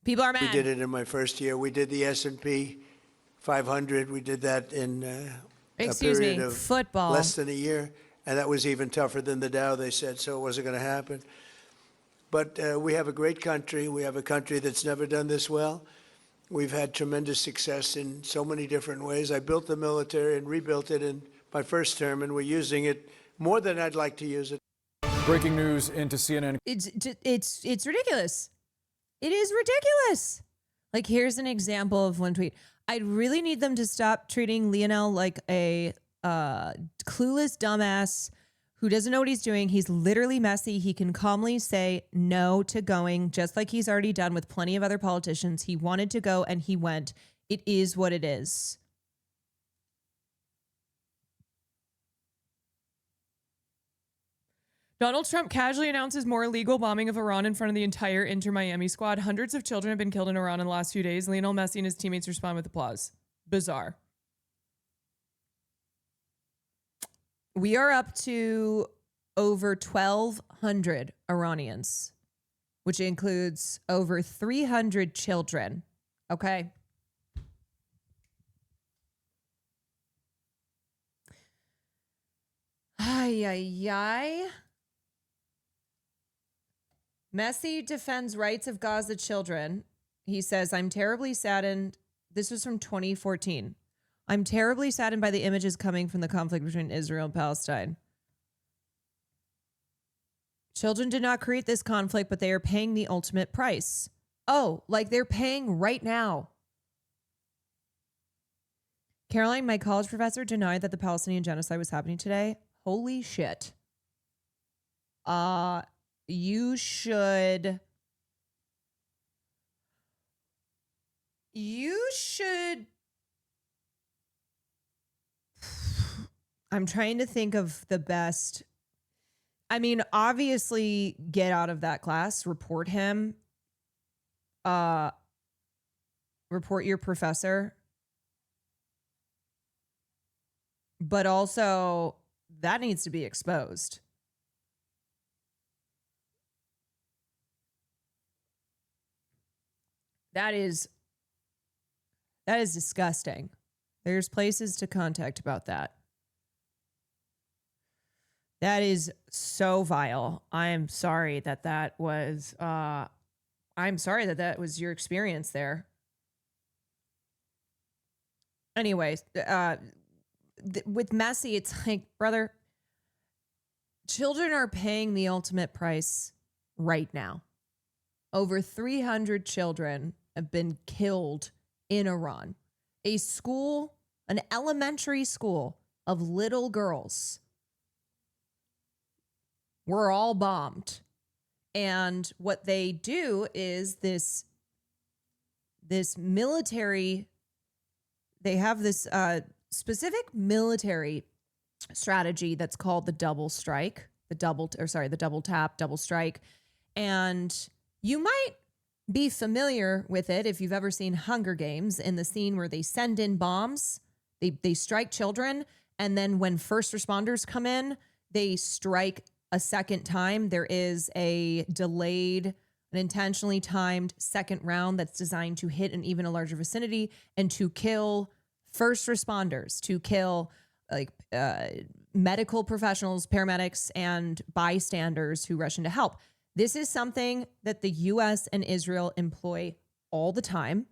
A: People are mad.
I: we did it in my first year. We did the S&P 500. We did that in a period of
A: football.
I: Less than a year. And that was even tougher than the Dow, they said, so it wasn't going to happen. But we have a great country. We have a country that's never done this well. We've had tremendous success in so many different ways. I built the military and rebuilt it in my first term, and we're using it more than I'd like to use it.
J: Breaking news into CNN.
A: It's ridiculous. It is ridiculous. Like, here's an example of one tweet. I'd really need them to stop treating Lionel like a clueless dumbass who doesn't know what he's doing. He's literally Messi. He can calmly say no to going, just like he's already done with plenty of other politicians. He wanted to go and he went. It is what it is. Donald Trump casually announces more illegal bombing of Iran in front of the entire Inter Miami squad. Hundreds of children have been killed in Iran in the last few days. Lionel Messi and his teammates respond with applause. Bizarre. We are up to over 1,200 Iranians, which includes over 300 children. Okay. Ay, ay, ay. Messi defends rights of Gaza children. He says, I'm terribly saddened. This was from 2014. I'm terribly saddened by the images coming from the conflict between Israel and Palestine. Children did not create this conflict, but they are paying the ultimate price. Oh, like they're paying right now. Caroline, my college professor, denied that the Palestinian genocide was happening today. Holy shit. You should I'm trying to think of the best. I mean, obviously get out of that class, report him, report your professor, but also that needs to be exposed. That is disgusting. There's places to contact about that. That is so vile. I'm sorry that was your experience there. Anyways, with Messi, it's like, brother, children are paying the ultimate price right now. Over 300 children have been killed in Iran. A school, an elementary school of little girls were all bombed. And what they do is this military, they have this specific military strategy that's called the double strike, the double tap, double strike. And you might be familiar with it if you've ever seen Hunger Games, in the scene where they send in bombs, they strike children, and then when first responders come in, they strike a second time. There is a delayed, an intentionally timed second round that's designed to hit an even a larger vicinity and to kill first responders, to kill medical professionals, paramedics, and bystanders who rush in to help. This is something that the US and Israel employ all the time.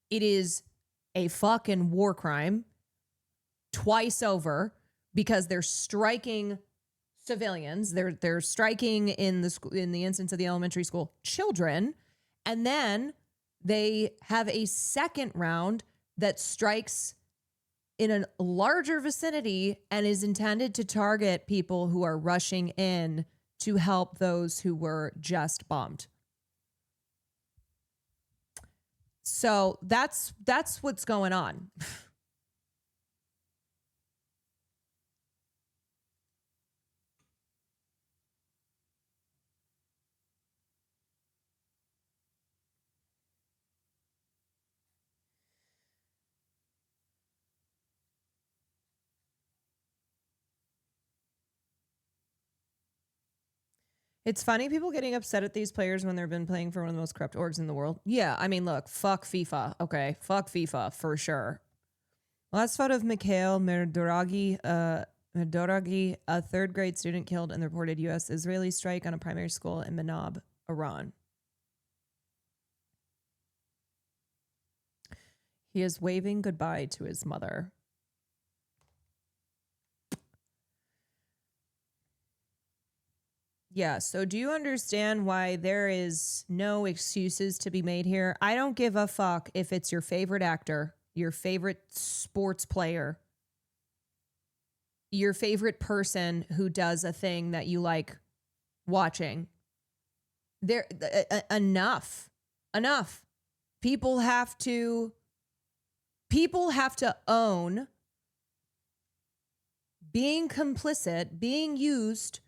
A: It is a fucking war crime twice over, because they're striking civilians. They're striking in the instance of the elementary school children, and then they have a second round that strikes in a larger vicinity and is intended to target people who are rushing in to help those who were just bombed. So that's what's going on. It's funny people getting upset at these players when they've been playing for one of the most corrupt orgs in the world. Yeah, I mean, look, fuck FIFA. Okay, fuck FIFA for sure. Last photo of Mikhail Merdoragi, a third grade student killed in the reported U.S.-Israeli strike on a primary school in Manab, Iran. He is waving goodbye to his mother. Yeah, so do you understand why there is no excuses to be made here? I don't give a fuck if it's your favorite actor, your favorite sports player, your favorite person who does a thing that you like watching. Enough. People have to own being complicit, being used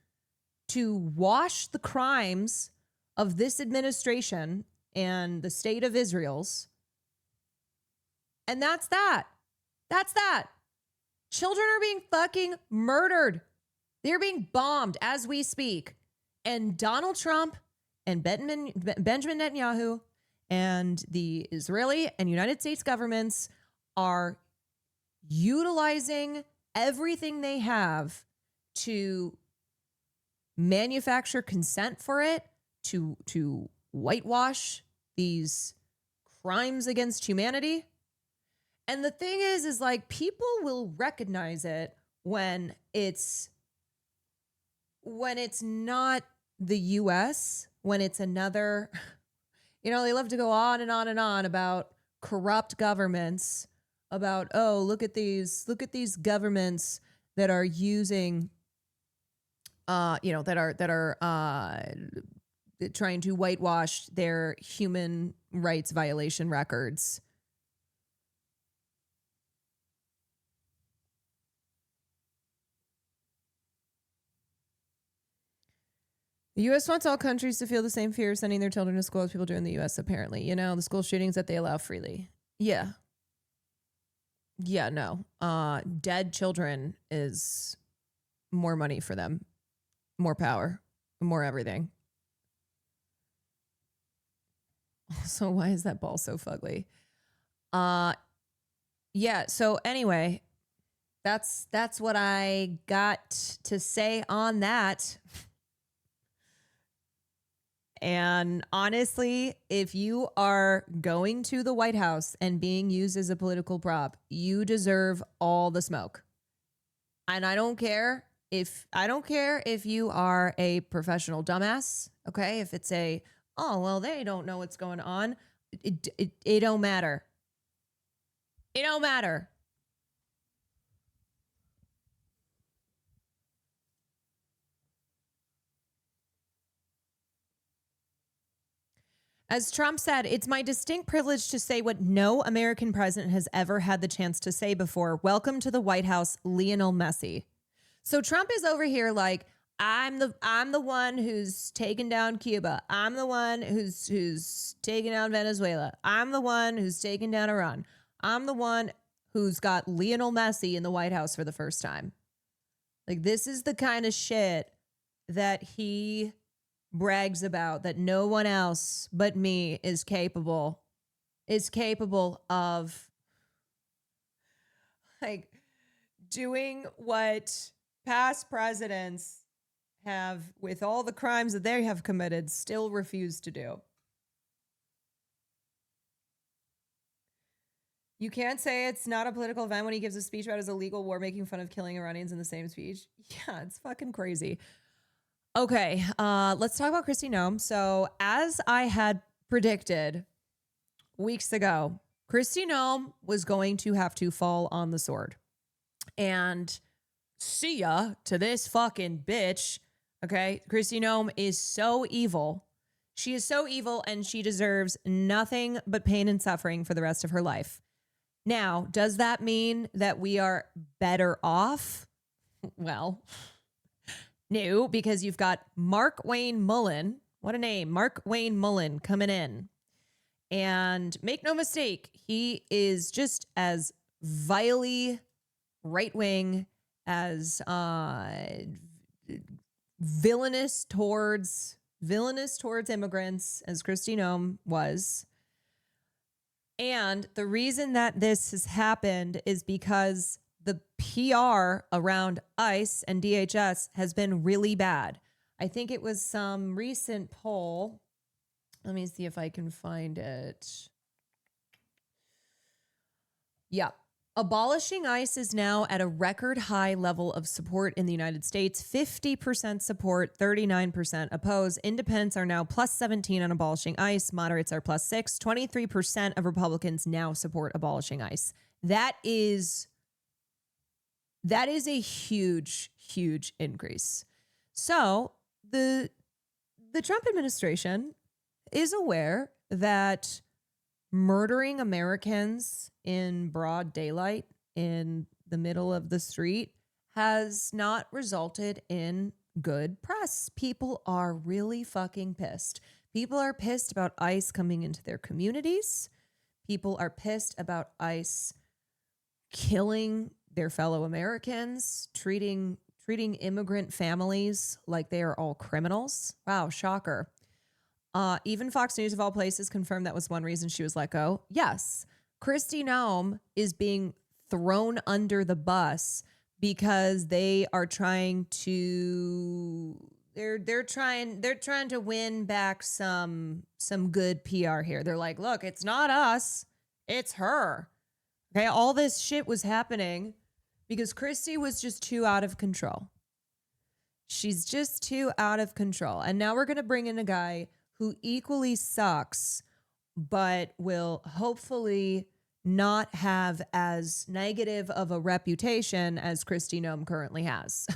A: to wash the crimes of this administration and the state of Israel's. And that's that. That's that. Children are being fucking murdered. They're being bombed as we speak. And Donald Trump and Benjamin Netanyahu and the Israeli and United States governments are utilizing everything they have to manufacture consent for it, to whitewash these crimes against humanity. And the thing is like, people will recognize it when it's not the US, when it's another, they love to go on and on and on about corrupt governments, about, oh, look at these governments that are using that are trying to whitewash their human rights violation records. The U.S. wants all countries to feel the same fear sending their children to school as people do in the U.S., apparently. The school shootings that they allow freely. Yeah. Yeah, no. Dead children is more money for them. More power, more everything. Also, why is that ball so fugly? Yeah, so anyway, that's what I got to say on that. And honestly, if you are going to the White House and being used as a political prop, you deserve all the smoke. And I don't care if you are a professional dumbass, okay? If it's oh, well, they don't know what's going on. It don't matter. It don't matter. As Trump said, it's my distinct privilege to say what no American president has ever had the chance to say before. Welcome to the White House, Lionel Messi. So Trump is over here like, I'm the one who's taken down Cuba. I'm the one who's taken down Venezuela. I'm the one who's taken down Iran. I'm the one who's got Lionel Messi in the White House for the first time. Like, this is the kind of shit that he brags about, that no one else but me is capable of, like, doing what past presidents have, with all the crimes that they have committed, still refused to do. You can't say it's not a political event when he gives a speech about his illegal war, making fun of killing Iranians in the same speech. Yeah, it's fucking crazy. Okay, let's talk about Kristi Noem. So, as I had predicted weeks ago, Kristi Noem was going to have to fall on the sword. And see ya to this fucking bitch. Okay, Kristi Noem is so evil. She is so evil, and she deserves nothing but pain and suffering for the rest of her life. Now, does that mean that we are better off? Well, no, because you've got Mark Wayne Mullen. What a name. Mark Wayne Mullen coming in. And make no mistake, he is just as vilely right-wing, as villainous towards immigrants as Kristi Noem was. And the reason that this has happened is because the PR around ICE and DHS has been really bad. I think it was some recent poll. Let me see if I can find it. Yeah. Abolishing ICE is now at a record high level of support in the United States. 50% support, 39% oppose. Independents are now plus 17 on abolishing ICE. Moderates are plus 6. 23% of Republicans now support abolishing ICE. That is a huge, huge increase. So the Trump administration is aware that murdering Americans in broad daylight in the middle of the street has not resulted in good press. People are really fucking pissed. People are pissed about ICE coming into their communities. People are pissed about ICE killing their fellow Americans, treating immigrant families like they are all criminals. Wow, shocker. Even Fox News, of all places, confirmed that was one reason she was let go. Yes, Kristi Noem is being thrown under the bus because they are trying to they're trying to win back some good PR here. They're like, look, it's not us, it's her. Okay, all this shit was happening because Kristi was just too out of control. She's just too out of control. And now we're gonna bring in a guy who equally sucks, but will hopefully not have as negative of a reputation as Kristi Noem currently has.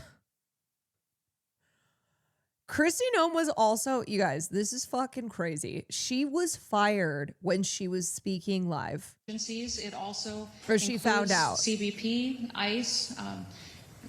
A: Kristi Noem was also, you guys, this is fucking crazy. She was fired when she was speaking live.
K: It also
A: or she found out.
K: CBP, ICE,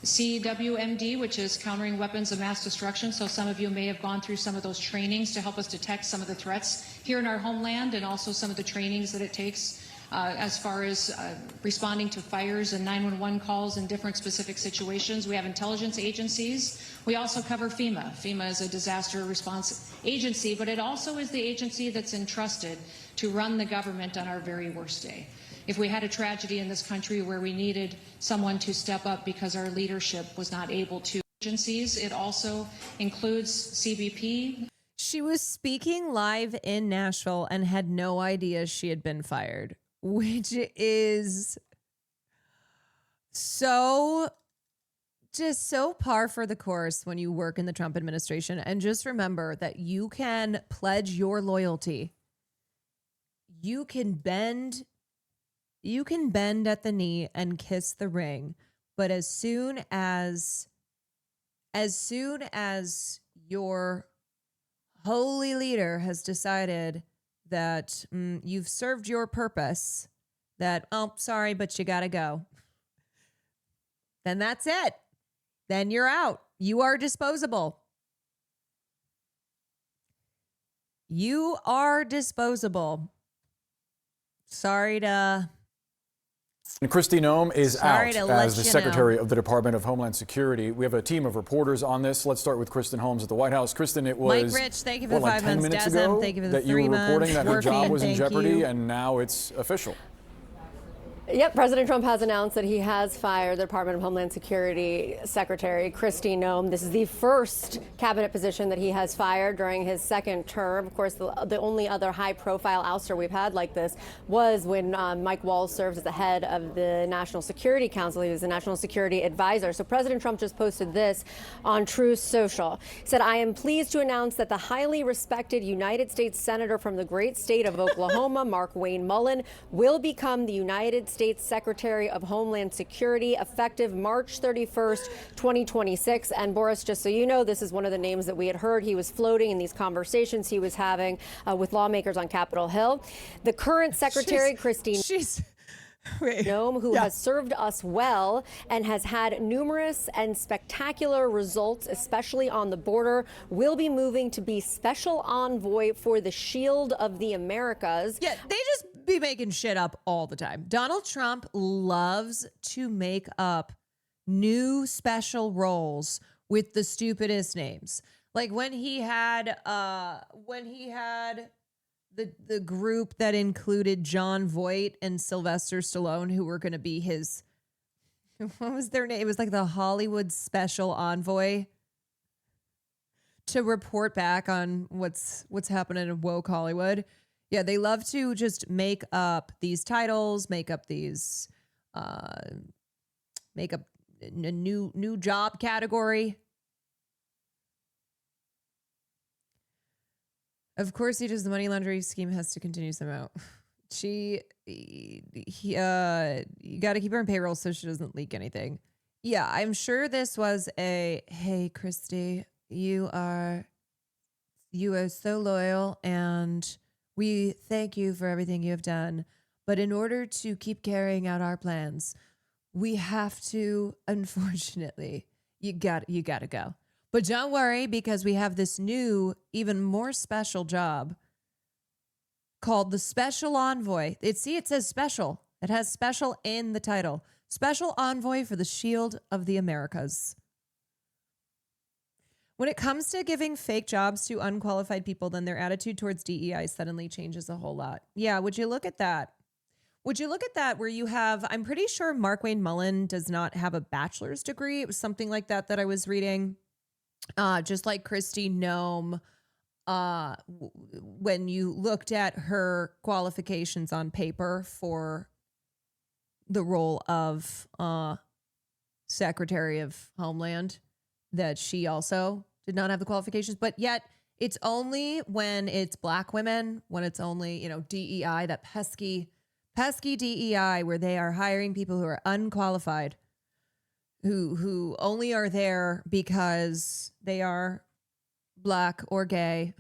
K: CWMD, which is countering weapons of mass destruction. So some of you may have gone through some of those trainings to help us detect some of the threats here in our homeland, and also some of the trainings that it takes as far as responding to fires and 911 calls in different specific situations. We have intelligence agencies. We also cover FEMA. FEMA is a disaster response agency, but it also is the agency that's entrusted to run the government on our very worst day. If we had a tragedy in this country where we needed someone to step up because our leadership was not able to, agencies, it also includes CBP.
A: She was speaking live in Nashville and had no idea she had been fired, which is so par for the course when you work in the Trump administration. And just remember that you can pledge your loyalty. You can bend at the knee and kiss the ring. But as soon as your holy leader has decided that you've served your purpose, that, oh, sorry, but you got to go, then that's it. Then you're out. You are disposable. You are disposable. Sorry to...
J: And Kristi Noem is out as the Secretary
A: know.
J: of the Department of Homeland Security. We have a team of reporters on this. Let's start with Kristen Holmes at the White House. Kristen, it was
A: Mike Rich, thank you for the
J: like
A: 5
J: 10
A: months.
J: minutes
A: Desmond,
J: ago
A: thank you for the
J: that you
A: 3
J: were
A: months.
J: reporting that her job
A: Morphine,
J: was in
A: thank
J: jeopardy,
A: you.
J: and now it's official.
L: Yep, President Trump has announced that he has fired the Department of Homeland Security Secretary Kristi Noem. This is the first cabinet position that he has fired during his second term. Of course, the only other high-profile ouster we've had like this was when Mike Waltz served as the head of the National Security Council. He was the National Security Advisor. So President Trump just posted this on Truth Social. He said, "I am pleased to announce that the highly respected United States Senator from the great state of Oklahoma, Mark Wayne Mullen, will become the United States Secretary of Homeland Security effective March 31st, 2026. And Boris, just so you know, this is one of the names that we had heard he was floating in these conversations he was having with lawmakers on Capitol Hill. The current Secretary, Kristi Noem, who has served us well and has had numerous and spectacular results, especially on the border, will be moving to be special envoy for the Shield of the Americas.
A: Yeah, they just be making shit up all the time. Donald Trump loves to make up new special roles with the stupidest names. Like when he had the group that included John Voight and Sylvester Stallone, who were going to be his, what was their name? It was like the Hollywood special envoy to report back on what's happening in woke Hollywood. Yeah, they love to just make up these titles, make up these, make up a new job category. Of course, he does. The money laundering scheme has to continue somehow. You got to keep her on payroll so she doesn't leak anything. Yeah, I'm sure this was hey, Kristi, you are so loyal and we thank you for everything you have done. But in order to keep carrying out our plans, we have to, unfortunately, you got to go. But don't worry, because we have this new, even more special job called the Special Envoy. It says special. It has special in the title. Special Envoy for the Shield of the Americas. When it comes to giving fake jobs to unqualified people, then their attitude towards DEI suddenly changes a whole lot. Yeah, would you look at that? Would you look at that where you have, I'm pretty sure Mark Wayne Mullen does not have a bachelor's degree. It was something like that I was reading. Just like Kristi Noem, when you looked at her qualifications on paper for the role of Secretary of Homeland, that she also did not have the qualifications. But yet it's only when it's black women, when it's only, DEI, that pesky DEI, where they are hiring people who are unqualified, who only are there because they are black or gay.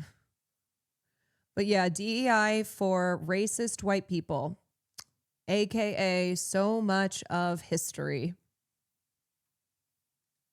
A: But yeah, DEI for racist white people, AKA so much of history.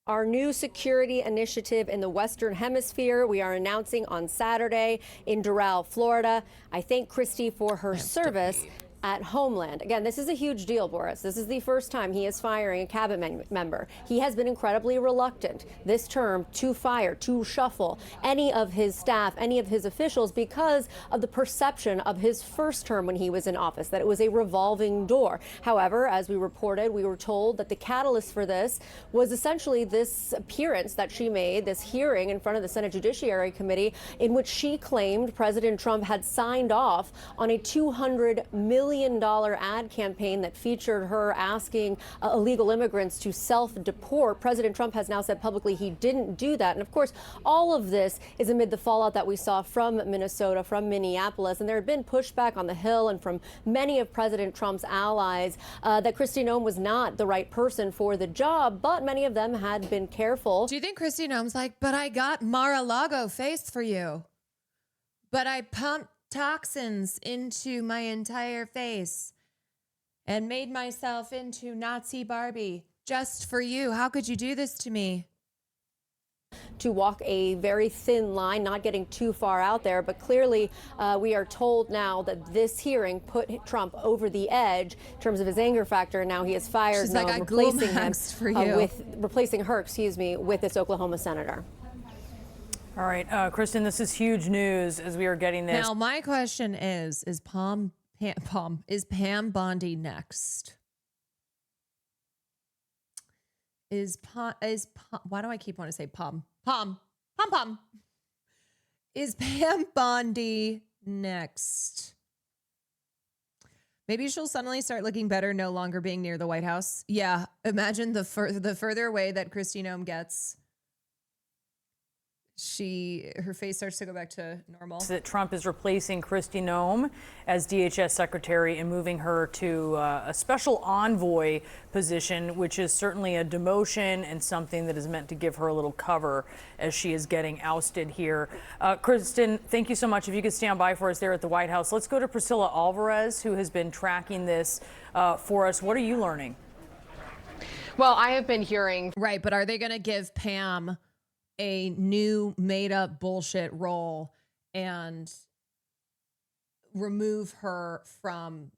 L: Our new security initiative in the Western Hemisphere, we are announcing on Saturday in Doral, Florida. I thank Kristi for her service at Homeland. Again, this is a huge deal, Boris. This is the first time he is firing a cabinet member. He has been incredibly reluctant this term to fire, to shuffle any of his staff, any of his officials, because of the perception of his first term when he was in office, that it was a revolving door. However, as we reported, we were told that the catalyst for this was essentially this appearance that she made, this hearing in front of the Senate Judiciary Committee, in which she claimed President Trump had signed off on a $200 million ad campaign that featured her asking illegal immigrants to self-deport. President Trump has now said publicly he didn't do that. And of course, all of this is amid the fallout that we saw from Minnesota, from Minneapolis. And there had been pushback on the Hill and from many of President Trump's allies that Kristi Noem was not the right person for the job, but many of them had been careful.
A: Do you think Kristi Noem's like, but I got Mar-a-Lago face for you, but I pumped toxins into my entire face and made myself into Nazi Barbie just for you. How could you do this to me?
L: To walk a very thin line, not getting too far out there, but clearly we are told now that this hearing put Trump over the edge in terms of his anger factor. And now he is fired.
A: She's
L: now
A: like,
L: replacing him replacing her, with this Oklahoma senator.
M: All right, Kristen, this is huge news as we are getting this.
A: Now, my question is Pam Bondi next? Why do I keep wanting to say Pom? Is Pam Bondi next? Maybe she'll suddenly start looking better, no longer being near the White House. Yeah, imagine the further away that Kristi Noem gets, her face starts to go back to normal.
M: That Trump is replacing Kristi Noem as DHS secretary and moving her to a special envoy position, which is certainly a demotion and something that is meant to give her a little cover as she is getting ousted here. Kristen, thank you so much. If you could stand by for us there at the White House. Let's go to Priscilla Alvarez, who has been tracking this for us. What are you learning?
N: Well, I have been hearing.
A: Right, but are they going to give Pam a new made-up bullshit role and remove her from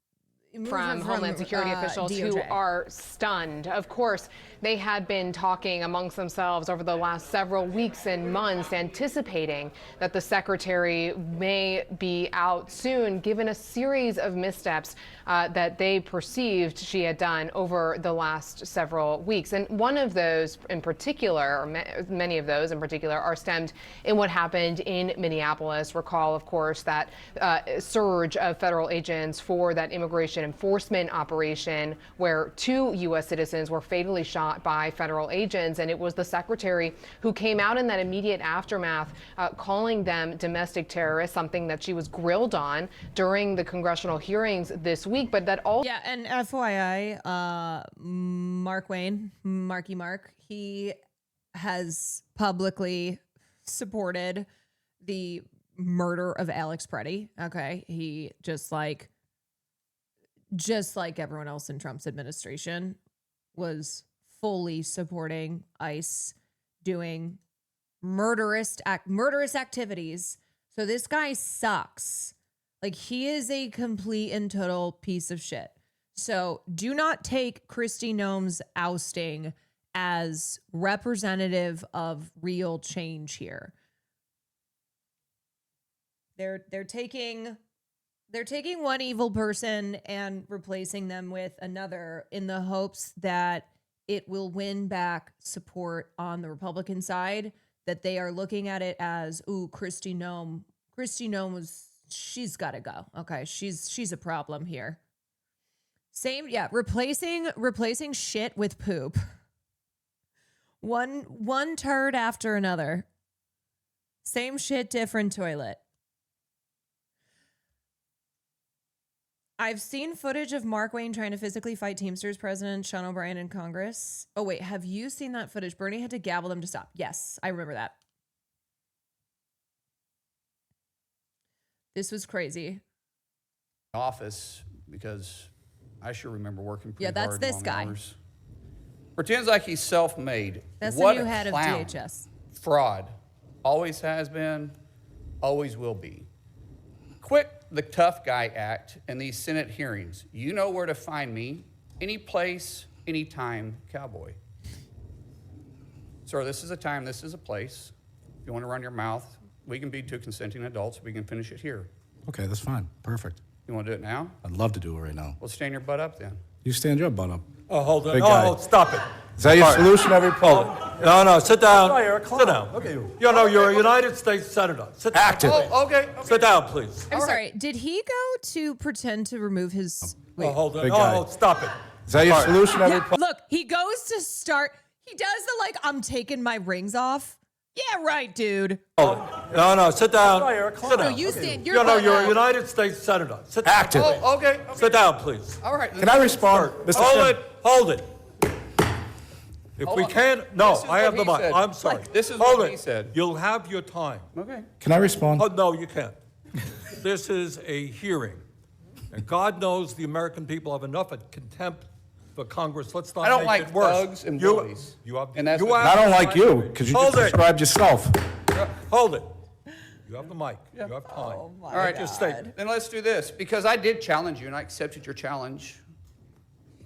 N: Homeland Security officials
A: DOJ.
N: who are stunned? Of course, they had been talking amongst themselves over the last several weeks and months, anticipating that the secretary may be out soon, given a series of missteps that they perceived she had done over the last several weeks. And one of those in particular, or many of those in particular, are stemmed in what happened in Minneapolis. Recall, of course, that surge of federal agents for that immigration enforcement operation where 2 U.S. citizens were fatally shot by federal agents. And it was the secretary who came out in that immediate aftermath calling them domestic terrorists, something that she was grilled on during the congressional hearings this week. But that all.
A: Yeah, and FYI, Marky Mark, he has publicly supported the murder of Alex Preddy. Okay, he just like everyone else in Trump's administration was fully supporting ICE doing murderous activities. So this guy sucks. Like, he is a complete and total piece of shit. So do not take Kristi Noem's ousting as representative of real change here. They're taking one evil person and replacing them with another in the hopes that it will win back support on the Republican side, that they are looking at it as, ooh, Kristi Noem she's got to go. Okay, she's a problem here. Same, yeah, replacing shit with poop. One turd after another. Same shit, different toilet. I've seen footage of Mark Wayne trying to physically fight Teamsters President Sean O'Brien in Congress. Oh, wait, have you seen that footage? Bernie had to gavel them to stop. Yes, I remember that. This was crazy.
O: Office, because I sure remember working pretty hard.
A: Yeah, that's this
O: long
A: guy.
O: hours. Pretends like he's self-made.
A: That's
O: what
A: the new head of
O: clown.
A: DHS.
O: Fraud. Always has been, always will be. Quick the tough guy act in these Senate hearings. You know where to find me, any place, anytime, cowboy. Sir, this is a time, this is a place. If you want to run your mouth, we can be two consenting adults. We can finish it here.
P: Okay, that's fine. Perfect.
O: You want to do it now?
P: I'd love to do it right now.
O: Well, stand your butt up then.
P: You stand your butt up.
Q: Oh, hold on.
P: Big guy.
Q: Oh, stop it.
P: Is that your
Q: All right.
P: solution every
Q: Hold it. No, sit down. Sit down. Okay. You know, you're a United States Senator. Sit down.
P: Active.
Q: Oh, okay. Sit down, please.
A: I'm sorry. Did he go to pretend to remove his? Wait.
Q: Oh, hold on.
P: Big guy.
Q: Oh, stop it.
P: Is that your
Q: All right.
P: solution every
A: Yeah, look, he goes to start. He does the like, I'm taking my rings off. Yeah, right, dude.
Q: No, sit down. Sit down.
A: No, you stand.
Q: You know, you're a United States Senator. Sit down.
P: Active.
O: Oh, okay.
Q: Sit down, please.
O: All right.
P: Can I respond? Mr. Chairman?
Q: Hold it. If
O: Hold
Q: we
O: on.
Q: can't, no,
O: This is
Q: I have
O: what
Q: the
O: he
Q: mic.
O: said.
Q: I'm sorry.
O: Like, this is
Q: Hold
O: what
Q: it.
O: he said.
Q: You'll have your time.
O: Okay.
P: Can I respond?
Q: Oh, no, you can't. This is a hearing. And God knows the American people have enough of contempt for Congress. Let's not
O: I don't
Q: make
O: like
Q: it worse.
O: thugs and bullies.
Q: You have,
O: And that's
Q: you
O: what-
Q: have
P: I don't
Q: the
P: like
Q: mic.
P: you because you
Q: Hold
P: just
Q: it.
P: described yourself.
Q: Hold it. You have the mic. You have time.
A: Oh my
O: All right.
Q: Just statement.
O: Then let's do this, because I did challenge you and I accepted your challenge,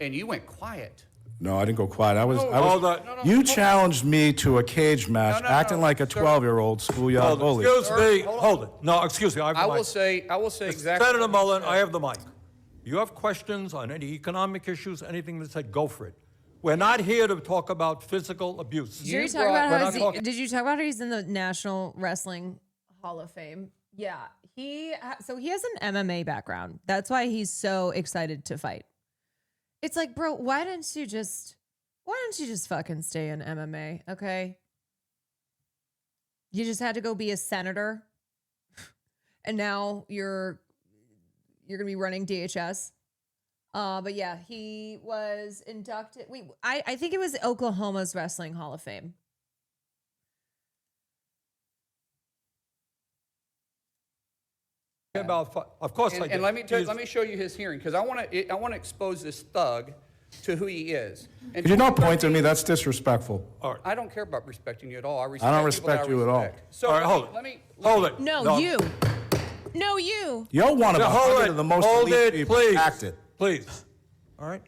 O: and you went quiet.
P: No, I didn't go quiet.
Q: Hold on.
P: You challenged me to a cage match, acting like a 12-year-old schoolyard
Q: Hold it.
P: bully.
Q: Excuse me. Hold it. No, excuse me. I have the
O: I
Q: mic.
O: will say exactly.
Q: Senator
O: what you
Q: Mullen,
O: said.
Q: I have the mic. You have questions on any economic issues, anything that said, go for it. We're not here to talk about physical abuse.
A: Did you talk about did you talk about how he's in the National Wrestling Hall of Fame? Yeah, so he has an MMA background. That's why he's so excited to fight. It's like, bro, why don't you just fucking stay in MMA? Okay, you just had to go be a senator, and now you're gonna be running DHS. But yeah, he was inducted. I think it was Oklahoma's Wrestling Hall of Fame.
Q: Of course I
O: And
Q: did.
O: let me show you his hearing, because I want to expose this thug to who he is. And
P: Could you not point at me? That's disrespectful.
O: I don't care about respecting you at all. I
P: don't
O: people
P: respect
O: that
P: you at all.
O: respect. So
Q: All right, hold
O: let me
Q: it.
A: No, you. No, you.
P: You're one of
Q: Now, hold
P: 100
Q: it.
P: of the most
Q: Hold
P: elite
Q: it,
P: people
Q: please.
P: acted.
Q: Please. All right.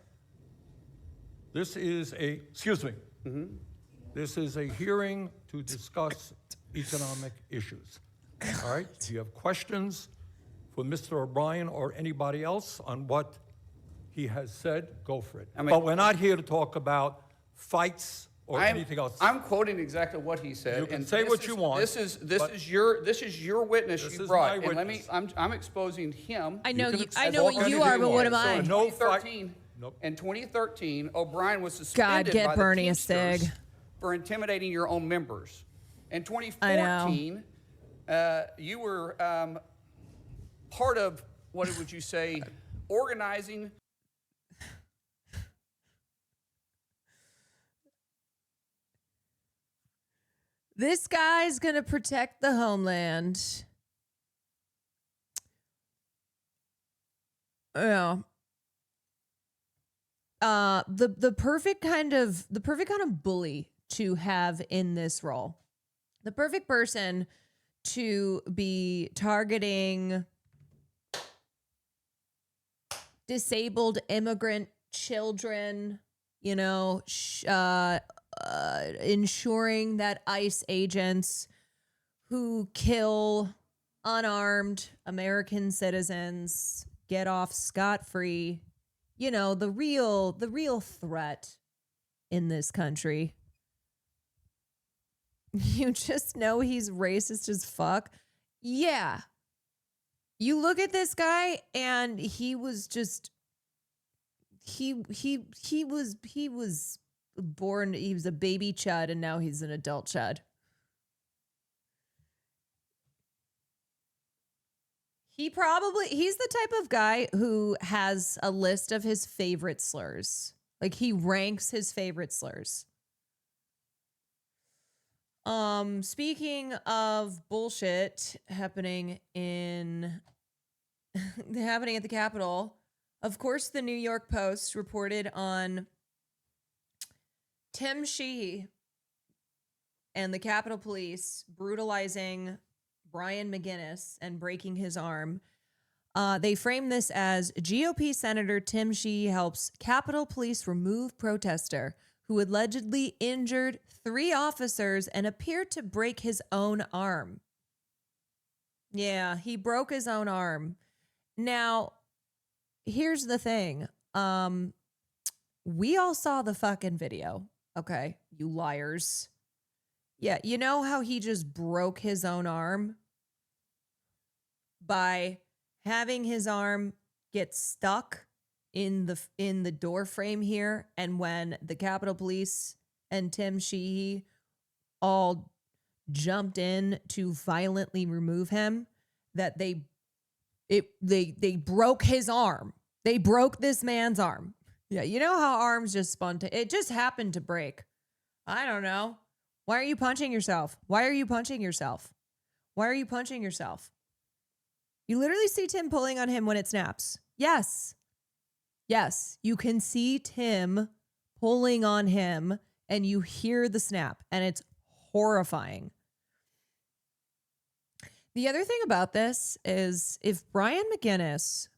Q: This is excuse me. This is a hearing to discuss economic issues. All right. If you have questions for Mr. O'Brien or anybody else on what he has said, go for it. But we're not here to talk about fights or anything else.
O: I'm quoting exactly what he said.
Q: You can
O: and
Q: say
O: this
Q: what
O: is-
Q: you want,
O: This is
Q: but-
O: your witness
Q: This
O: you
Q: is
O: brought.
Q: my
O: And let me.
Q: witness.
O: I'm exposing him.
A: I know
Q: can
A: you.
Q: ex-
A: I
Q: as
A: know what
Q: long
A: you
Q: as
A: are,
Q: you
A: but what
Q: want.
A: am I?
O: In
Q: No fight.
O: 2013,
Q: Nope.
O: in 2013, O'Brien was
A: God,
O: suspended
A: get
O: by
A: Bernie
O: the
A: a stig.
O: Teamsters for intimidating your own members. In
A: I
O: 2014, you were part of, what would you say, organizing.
A: This guy's gonna protect the homeland. Yeah. The perfect kind of bully to have in this role. The perfect person to be targeting disabled immigrant children, you know, ensuring that ICE agents who kill unarmed American citizens get off scot-free. You know, the real threat in this country. You just know he's racist as fuck. Yeah. You look at this guy and he was just he was born, he was a baby chud and now he's an adult chud. He's the type of guy who has a list of his favorite slurs. Like he ranks his favorite slurs. Speaking of bullshit happening at the Capitol, of course, the New York Post reported on Tim Sheehy and the Capitol Police brutalizing Brian McGinnis and breaking his arm. They frame this as GOP Senator Tim Sheehy helps Capitol Police remove protester who allegedly injured 3 officers and appeared to break his own arm. Yeah, he broke his own arm. Now, here's the thing. We all saw the fucking video. Okay, you liars. Yeah, you know how he just broke his own arm? By having his arm get stuck in the door frame here, and when the Capitol Police and Tim Sheehy all jumped in to violently remove him, that they broke his arm. They broke this man's arm. Yeah, you know how arms just it just happened to break. I don't know. Why are you punching yourself? Why are you punching yourself? Why are you punching yourself? You literally see Tim pulling on him when it snaps. Yes. Yes, you can see Tim pulling on him and you hear the snap, and it's horrifying. The other thing about this is if Brian McGinnis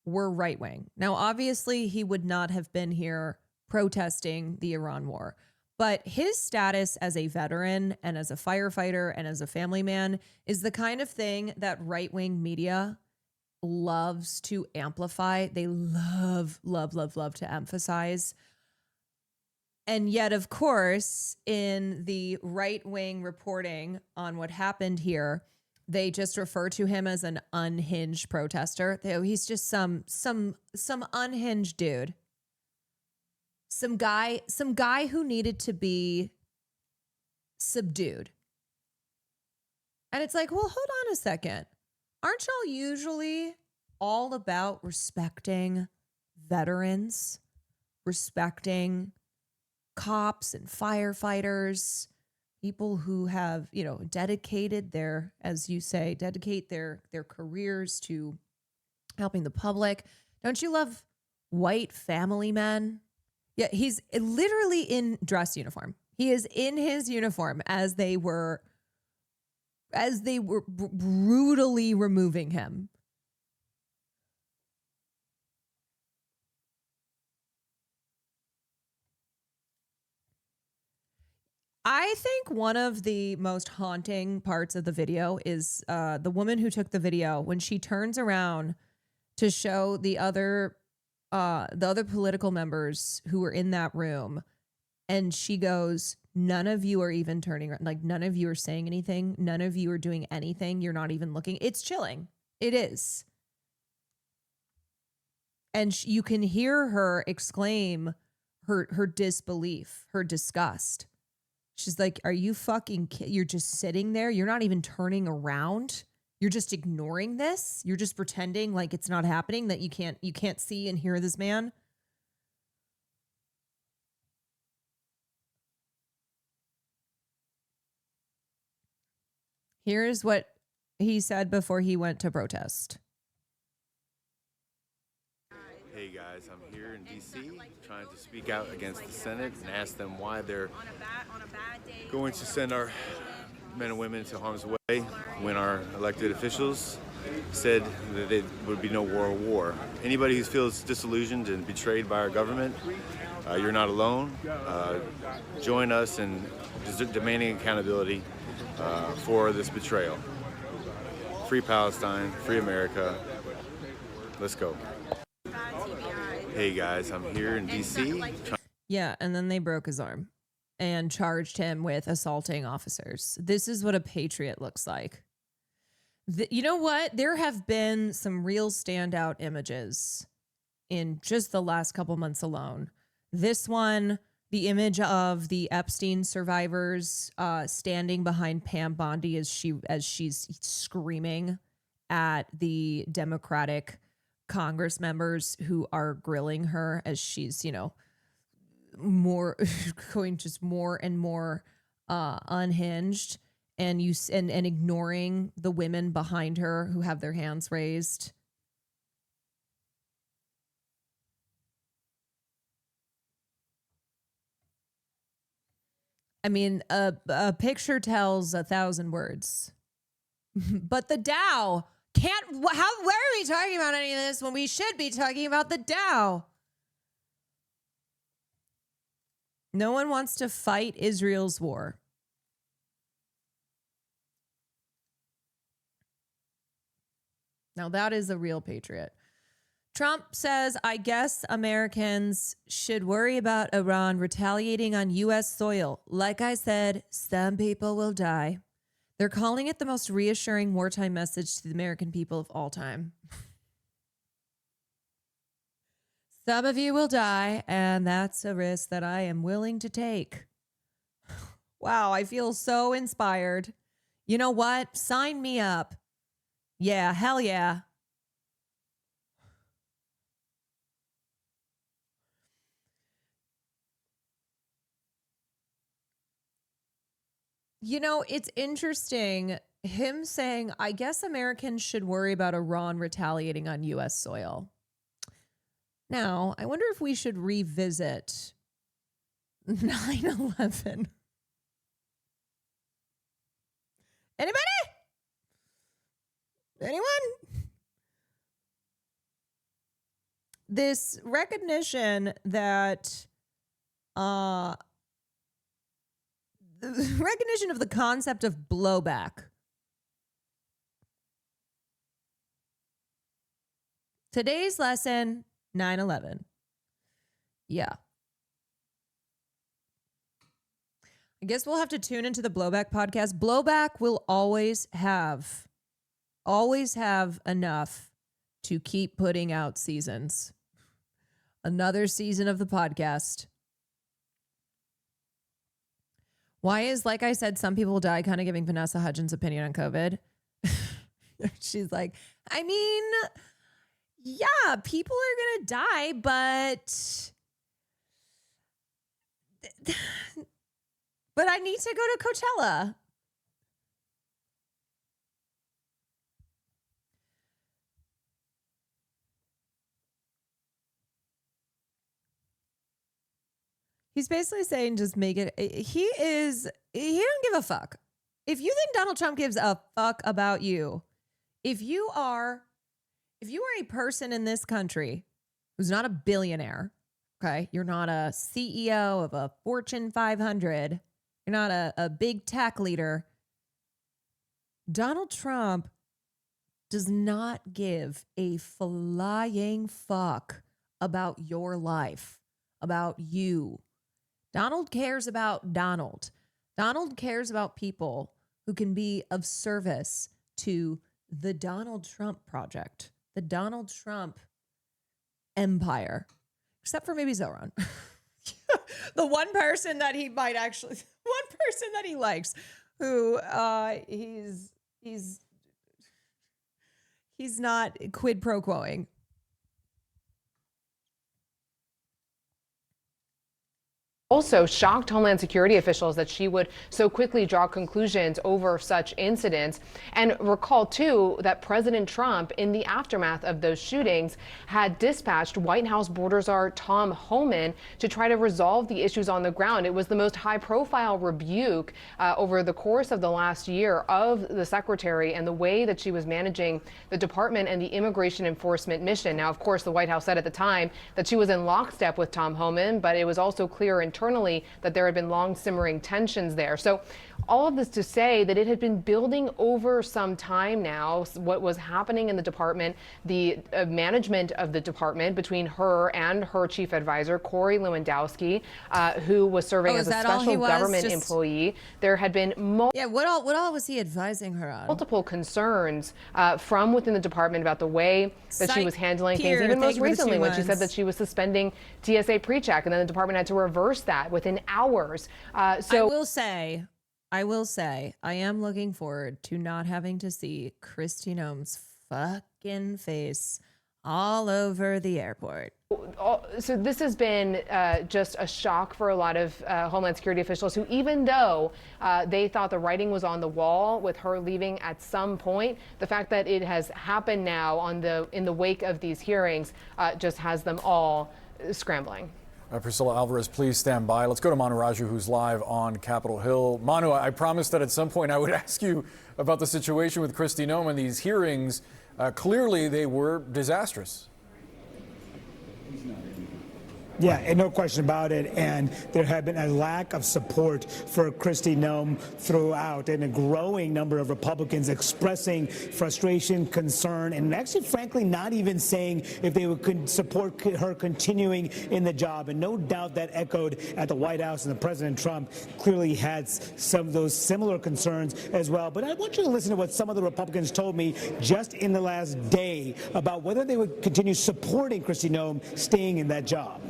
A: were right wing, now obviously he would not have been here protesting the Iran war, but his status as a veteran and as a firefighter and as a family man is the kind of thing that right wing media loves to amplify. They love to emphasize. And yet, of course, in the right-wing reporting on what happened here, they just refer to him as an unhinged protester. He's just some unhinged dude. Some guy who needed to be subdued. And it's like, well, hold on a second. Aren't y'all usually all about respecting veterans, respecting cops and firefighters, people who have, dedicated their, as you say, dedicate their careers to helping the public? Don't you love white family men? Yeah, he's literally in dress uniform. He is in his uniform as they were brutally removing him. I think one of the most haunting parts of the video is the woman who took the video when she turns around to show the other political members who were in that room, and she goes, none of you are even turning around. Like, none of you are saying anything. None of you are doing anything. You're not even looking. It's chilling. It is. And you can hear her exclaim her disbelief, her disgust. She's like, are you fucking you're just sitting there? You're not even turning around? You're just ignoring this? You're just pretending like it's not happening, that you can't see and hear this man? Here's what he said before he went to protest.
R: Hey guys, I'm here in D.C. trying to speak out against the Senate and ask them why they're going to send our men and women to harm's way when our elected officials said that there would be no war. Anybody who feels disillusioned and betrayed by our government, you're not alone. Join us in demanding accountability for this betrayal. Free Palestine, free America. Let's go. Hey guys, I'm here in D.C.
A: Yeah, and then they broke his arm and charged him with assaulting officers. This is what a patriot looks like. You know what? There have been some real standout images in just the last couple months alone. This one, the image of the Epstein survivors standing behind Pam Bondi as she's screaming at the Democratic Congress members who are grilling her as she's, more going just more and more unhinged, and ignoring the women behind her who have their hands raised. I mean, a picture tells 1,000 words, but the Dow can't where are we talking about any of this when we should be talking about the Dow? No one wants to fight Israel's war. Now that is a real patriot. Trump says, I guess Americans should worry about Iran retaliating on U.S. soil. Like I said, some people will die. They're calling it the most reassuring wartime message to the American people of all time. Some of you will die, and that's a risk that I am willing to take. Wow, I feel so inspired. You know what? Sign me up. Yeah, hell yeah. You know, it's interesting, him saying, I guess Americans should worry about Iran retaliating on U.S. soil. Now, I wonder if we should revisit 9/11. Anybody? Anyone? This recognition that the recognition of the concept of blowback. Today's lesson, 9/11. Yeah. I guess we'll have to tune into the Blowback podcast. Blowback will always have enough to keep putting out seasons. Another season of the podcast. Why is, like I said, some people die kind of giving Vanessa Hudgens' opinion on COVID? She's like, I mean, yeah, people are going to die, but I need to go to Coachella. He's basically saying just make it. He don't give a fuck. If you think Donald Trump gives a fuck about you, if you are a person in this country who's not a billionaire, okay, you're not a CEO of a Fortune 500, you're not a big tech leader, Donald Trump does not give a flying fuck about your life, about you. Donald cares about Donald. Donald cares about people who can be of service to the Donald Trump project, the Donald Trump empire, except for maybe Zoran. The one person that he likes, who he's not quid pro quoing.
N: Also shocked Homeland Security officials that she would so quickly draw conclusions over such incidents. And recall, too, that President Trump, in the aftermath of those shootings, had dispatched White House border czar Tom Homan to try to resolve the issues on the ground. It was the most high-profile rebuke over the course of the last year of the secretary and the way that she was managing the department and the immigration enforcement mission. Now, of course, the White House said at the time that she was in lockstep with Tom Homan, but it was also clear internally that there had been long simmering tensions there. So all of this to say that it had been building over some time now, what was happening in the department, the management of the department between her and her chief advisor, Corey Lewandowski, who was serving as a special government employee. There had been
A: what all was he advising her on?
N: Multiple concerns from within the department about the way that she was handling things, even most recently when she said that she was suspending TSA PreCheck, and then the department had to reverse that within hours.
A: I will say, I am looking forward to not having to see Kristi Noem's fucking face all over the airport.
N: So this has been just a shock for a lot of Homeland Security officials who, even though they thought the writing was on the wall with her leaving at some point, the fact that it has happened now in the wake of these hearings just has them all scrambling.
J: Priscilla Alvarez, please stand by. Let's go to Manu Raju, who's live on Capitol Hill. Manu, I promised that at some point I would ask you about the situation with Kristi Noem and these hearings. Clearly, they were disastrous.
S: Yeah, and no question about it. And there had been a lack of support for Kristi Noem throughout, and a growing number of Republicans expressing frustration, concern, and actually, frankly, not even saying if they would support her continuing in the job. And no doubt that echoed at the White House, and the President Trump clearly had some of those similar concerns as well. But I want you to listen to what some of the Republicans told me just in the last day about whether they would continue supporting Kristi Noem staying in that job.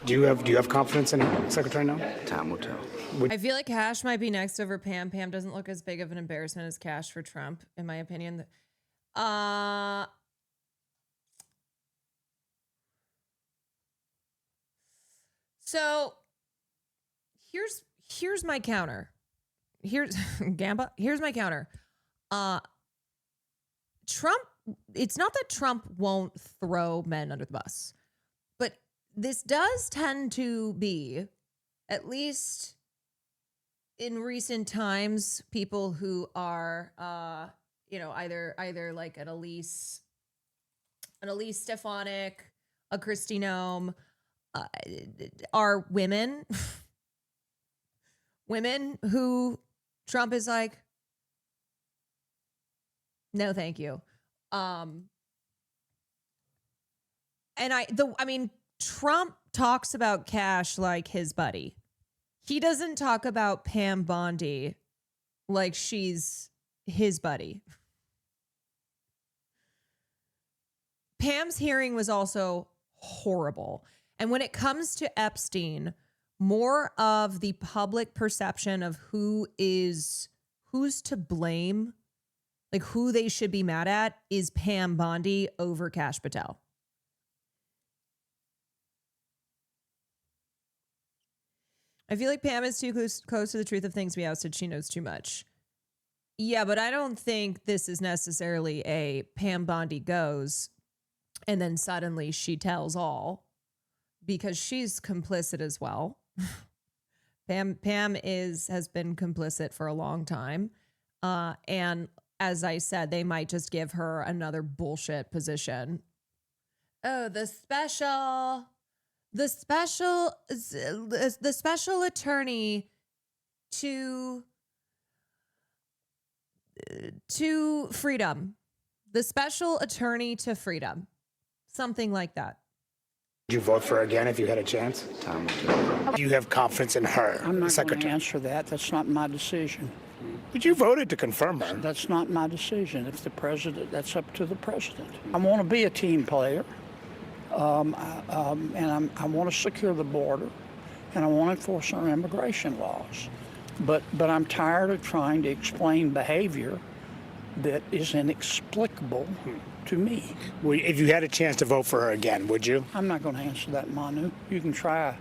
S: Do you have confidence in Secretary Noem?
T: Time will tell.
A: I feel like Cash might be next over Pam. Pam doesn't look as big of an embarrassment as Cash for Trump, in my opinion. So here's my counter. Here's Gamba. Here's my counter. Trump. It's not that Trump won't throw men under the bus, but this does tend to be, at least in recent times, people who are, either like an Elise Stefanik, a Kristi Noem, are women, women who Trump is like, no, thank you. Trump talks about Cash like his buddy. He doesn't talk about Pam Bondi like she's his buddy. Pam's hearing was also horrible. And when it comes to Epstein, more of the public perception of who's to blame, like who they should be mad at, is Pam Bondi over Kash Patel. I feel like Pam is too close to the truth of things to be ousted. She knows too much. Yeah, but I don't think this is necessarily a Pam Bondi goes and then suddenly she tells all, because she's complicit as well. Pam has been complicit for a long time. And as I said, they might just give her another bullshit position. Oh, the special attorney to freedom. The special attorney to freedom. Something like that.
S: Would you vote for her again if you had a chance?
T: Time will tell.
S: Do you have confidence in her?
U: I'm not going to answer that. That's not my decision.
S: But you voted to confirm her.
U: That's not my decision. If the president, that's up to the president. I want to be a team player, and I want to secure the border, and I want to enforce our immigration laws. But I'm tired of trying to explain behavior that is inexplicable to me.
S: Well, if you had a chance to vote for her again, would you?
U: I'm not going to answer that, Manu. You can try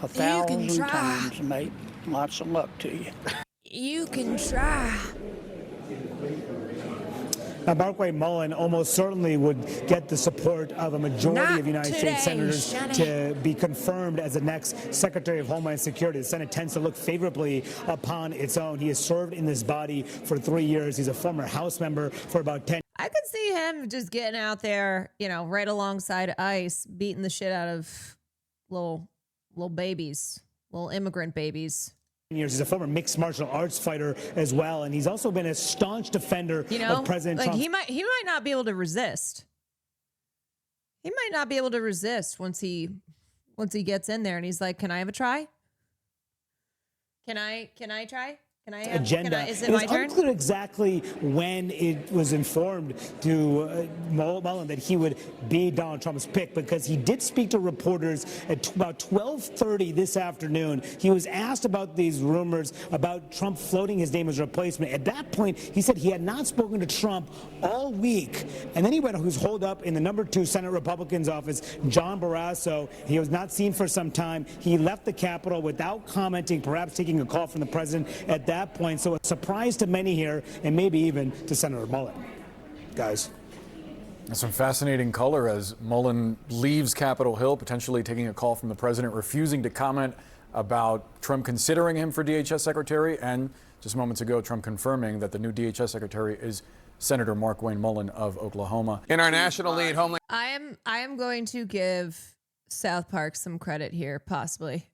U: 1,000 times, mate. Lots of luck to you.
A: You can try.
S: Now, Barclay Mullen almost certainly would get the support of a majority of United States senators to be confirmed as the next Secretary of Homeland Security. The Senate tends to look favorably upon its own. He has served in this body for 3 years. He's a former House member for about 10.
A: I could see him just getting out there, right alongside ICE, beating the shit out of little babies, little immigrant babies.
S: Years. He's a former mixed martial arts fighter as well, and he's also been a staunch defender of President Trump.
A: He might not be able to resist. He might not be able to resist once he gets in there and he's like, "Can I have a try? Can I try? Can I have
S: agenda?
A: Is it my turn?"
S: It's unclear exactly when it was informed to Mullen that he would be Donald Trump's pick, because he did speak to reporters at about 12:30 this afternoon. He was asked about these rumors about Trump floating his name as a replacement. At that point, he said he had not spoken to Trump all week. And then he was holed up in the number 2 Senate Republican's office, John Barrasso. He was not seen for some time. He left the Capitol without commenting, perhaps taking a call from the president at that point. So a surprise to many here, and maybe even to Senator Mullen. Guys.
J: That's some fascinating color as Mullen leaves Capitol Hill, potentially taking a call from the president, refusing to comment about Trump considering him for DHS secretary, and just moments ago, Trump confirming that the new DHS secretary is Senator Mark Wayne Mullen of Oklahoma. In our national lead, Homeland.
A: I am going to give South Park some credit here, possibly,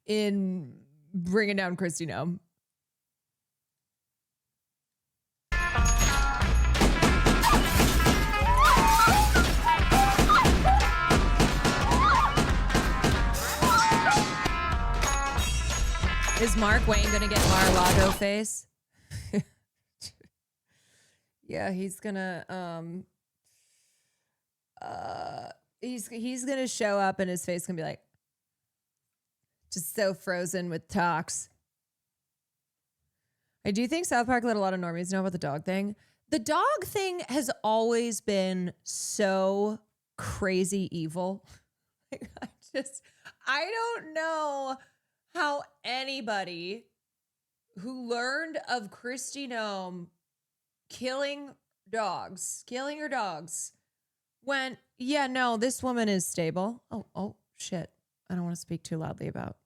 A: in bringing down Kristi Noem. Is Mark Wayne gonna get Mar-a-Lago face? Yeah, he's gonna he's gonna show up and his face gonna be like just so frozen with tox. I do think South Park let a lot of normies know about the dog thing. The dog thing has always been so crazy evil. I don't know how anybody who learned of Kristi Noem killing her dogs, went, yeah, no, this woman is stable. Oh, shit. I don't want to speak too loudly about.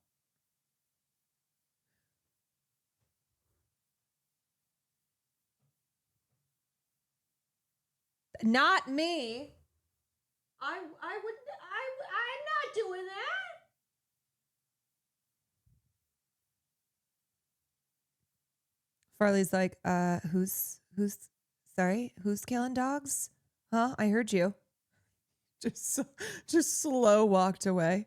A: Not me. I'm not doing that. Farley's like, who's killing dogs? Huh? I heard you. Just slow walked away.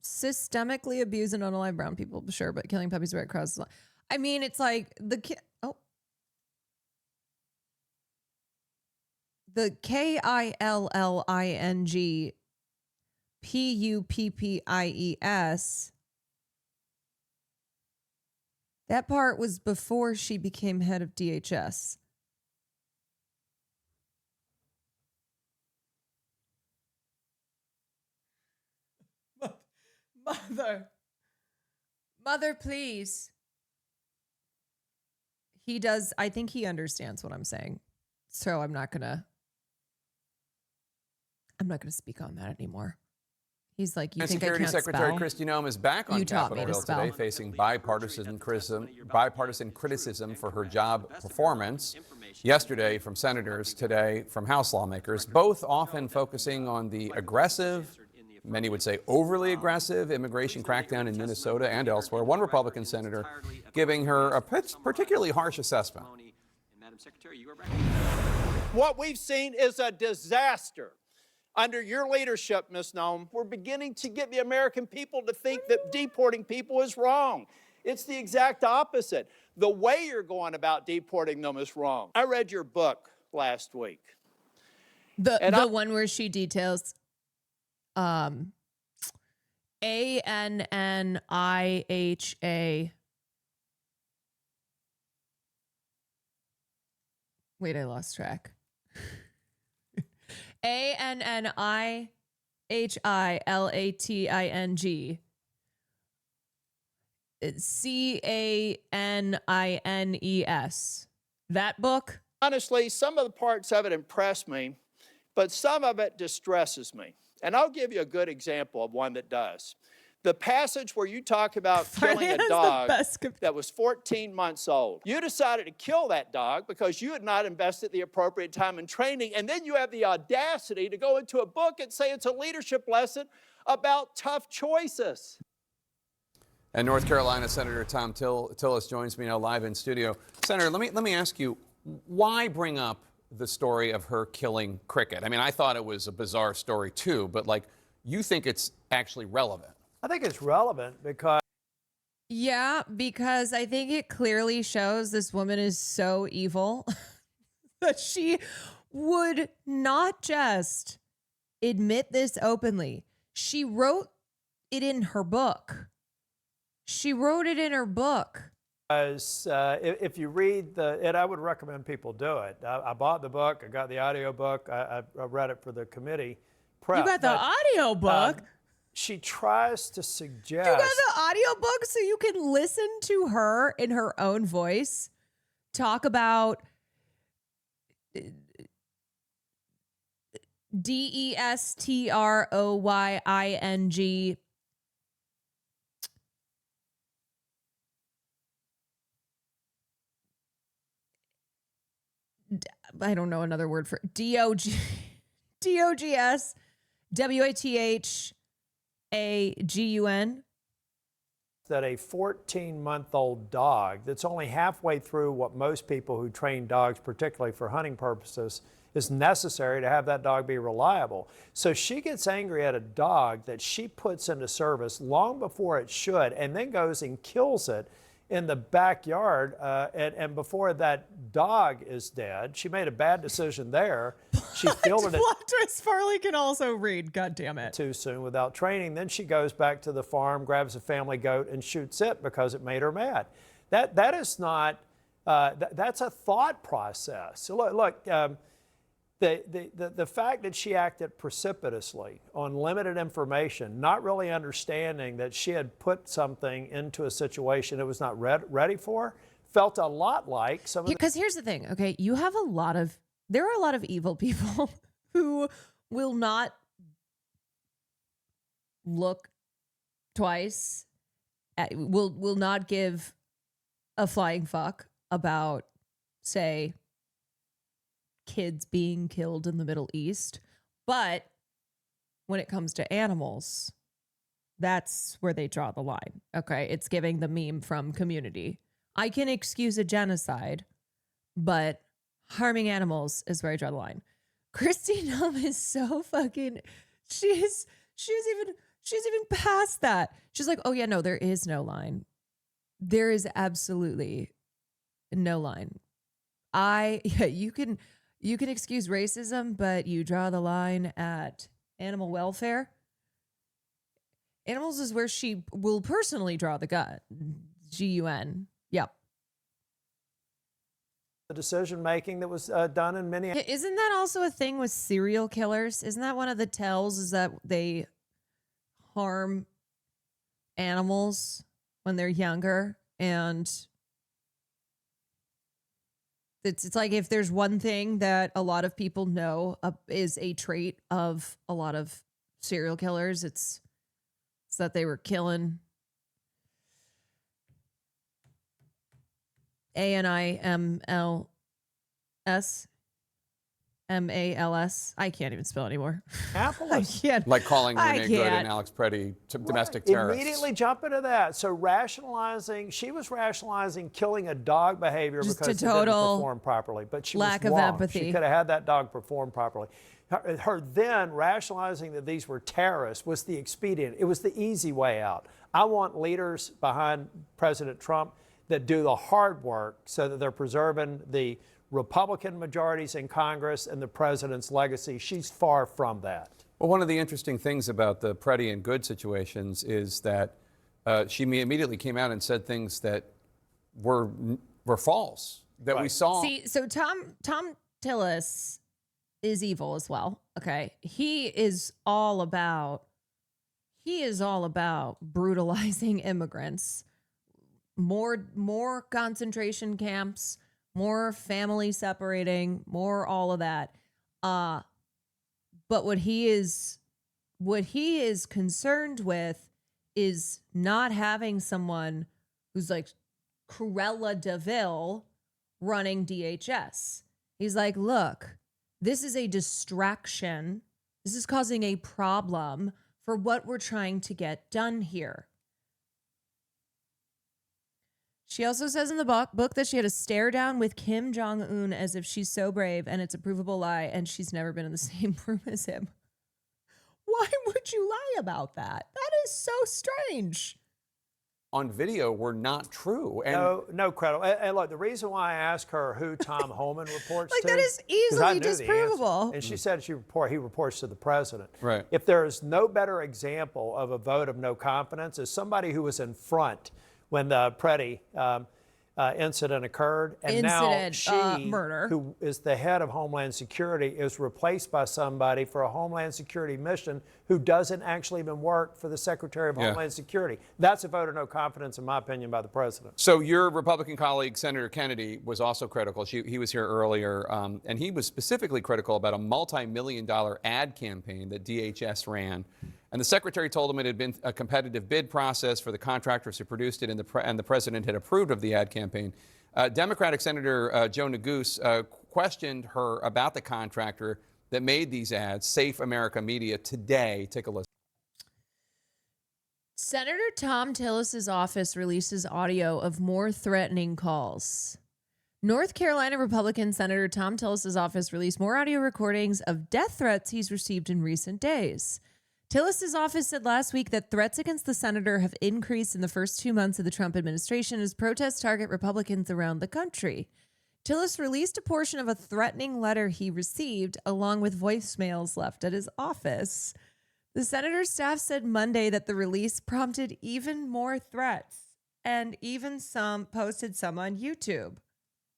A: Systemically abuse and unalive brown people, sure, but killing puppies right across the line. I mean, it's like the KILLING PUPPIES. That part was before she became head of DHS. Mother, please. He does. I think he understands what I'm saying. So I'm not gonna speak on that anymore. He's like, you think I can't
T: Secretary
A: spell?
T: Kristi Noem is back on
A: You taught
T: Capitol
A: me to
T: Hill
A: spell.
T: today, facing bipartisan criticism for her job performance. Yesterday from senators, today from House lawmakers, both often focusing on the aggressive, many would say overly aggressive, immigration crackdown in Minnesota and elsewhere. One Republican senator giving her a particularly harsh assessment.
V: What we've seen is a disaster. Under your leadership, Ms. Noem, we're beginning to get the American people to think that deporting people is wrong. It's the exact opposite. The way you're going about deporting them is wrong. I read your book last week.
A: The one where she details ANNIHA. Wait, I lost track. ANNIHILATING. CANINES. That book?
V: Honestly, some of the parts of it impress me, but some of it distresses me. And I'll give you a good example of one that does. The passage where you talk about killing a dog that was 14 months old. You decided to kill that dog because you had not invested the appropriate time in training, and then you have the audacity to go into a book and say it's a leadership lesson about tough choices.
T: And North Carolina Senator Tom Tillis joins me now live in studio. Senator, let me ask you, why bring up the story of her killing Cricket? I mean, I thought it was a bizarre story too, but like, you think it's actually relevant?
W: I think it's relevant because...
A: Yeah, because I think it clearly shows this woman is so evil that she would not just admit this openly. She wrote it in her book.
W: Because if you read and I would recommend people do it. I bought the book. I got the audio book. I read it for the committee prep.
A: You got the audio book?
W: She tries to suggest...
A: You got the audio book so you can listen to her in her own voice talk about DESTROYING I don't know another word for DOGS, WATHAGUN.
W: That a 14-month-old dog that's only halfway through what most people who train dogs, particularly for hunting purposes, is necessary to have that dog be reliable. So she gets angry at a dog that she puts into service long before it should, and then goes and kills it in the backyard, and before that dog is dead. She made a bad decision there. She fielded it.
A: Plot twist, Farley can also read, God damn it.
W: Too soon without training. Then she goes back to the farm, grabs a family goat, and shoots it because it made her mad. That is not, that's a thought process. So look, the fact that she acted precipitously on limited information, not really understanding that she had put something into a situation it was not ready for, felt a lot like some of the...
A: Because here's the thing, okay? There are a lot of evil people who will not look twice, will not give a flying fuck about, say, kids being killed in the Middle East. But when it comes to animals, that's where they draw the line. Okay. It's giving the meme from Community. I can excuse a genocide, but harming animals is where I draw the line. Kristi Noem is so fucking, she's even past that. She's like, oh yeah, no, there is no line. There is absolutely no line. You can excuse racism, but you draw the line at animal welfare. Animals is where she will personally draw the GUN. Yep.
W: The decision making that was done in many...
A: Isn't that also a thing with serial killers? Isn't that one of the tells, is that they harm animals when they're younger? And it's like, if there's one thing that a lot of people know is a trait of a lot of serial killers, it's that they were killing ANIMLS. MALS. I can't even spell anymore. I can't.
T: Like calling Renee Good and Alex Preddy domestic terrorists.
W: Immediately jump into that. So she was rationalizing killing a dog behavior
A: Just
W: because
A: a
W: it didn't
A: total
W: perform properly. But she
A: lack
W: was
A: of
W: wrong.
A: empathy.
W: She could have had that dog perform properly. Her then rationalizing that these were terrorists was the expedient. It was the easy way out. I want leaders behind President Trump that do the hard work so that they're preserving the Republican majorities in Congress and the president's legacy. She's far from that.
T: Well, one of the interesting things about the Preddy and Good situations is that she immediately came out and said things that were false, that we saw.
A: See, so Tom Tillis is evil as well. Okay. He is all about brutalizing immigrants, more concentration camps, more family separating, more all of that. But what he is concerned with is not having someone who's like Cruella DeVille running DHS. He's like, look, this is a distraction. This is causing a problem for what we're trying to get done here. She also says in the book that she had a stare down with Kim Jong-un as if she's so brave and it's a provable lie and she's never been in the same room as him. Why would you lie about that? That is so strange.
T: On video were not true. And
W: no credible. And look, the reason why I asked her who Tom Homan reports
A: like
W: to,
A: that is easily disprovable.
W: And she said he reports to the president.
T: Right.
W: If there is no better example of a vote of no confidence as somebody who was in front when the Preddy incident occurred, and now she,
A: murder,
W: who is the head of Homeland Security, is replaced by somebody for a Homeland Security mission who doesn't actually even work for the Secretary of Homeland Security. That's a vote of no confidence, in my opinion, by the president.
T: So your Republican colleague, Senator Kennedy, was also critical. He was here earlier, and he was specifically critical about a multi-million-dollar ad campaign that DHS ran. And the secretary told him it had been a competitive bid process for the contractors who produced it, and the president had approved of the ad campaign. Democratic Senator Joe Neguse questioned her about the contractor that made these ads, Safe America Media, today. Take a listen.
A: Senator Tom Tillis's office releases audio of more threatening calls. North Carolina Republican Senator Tom Tillis's office released more audio recordings of death threats he's received in recent days. Tillis's office said last week that threats against the senator have increased in the first 2 months of the Trump administration as protests target Republicans around the country. Tillis released a portion of a threatening letter he received, along with voicemails left at his office. The senator's staff said Monday that the release prompted even more threats, and even posted some on YouTube.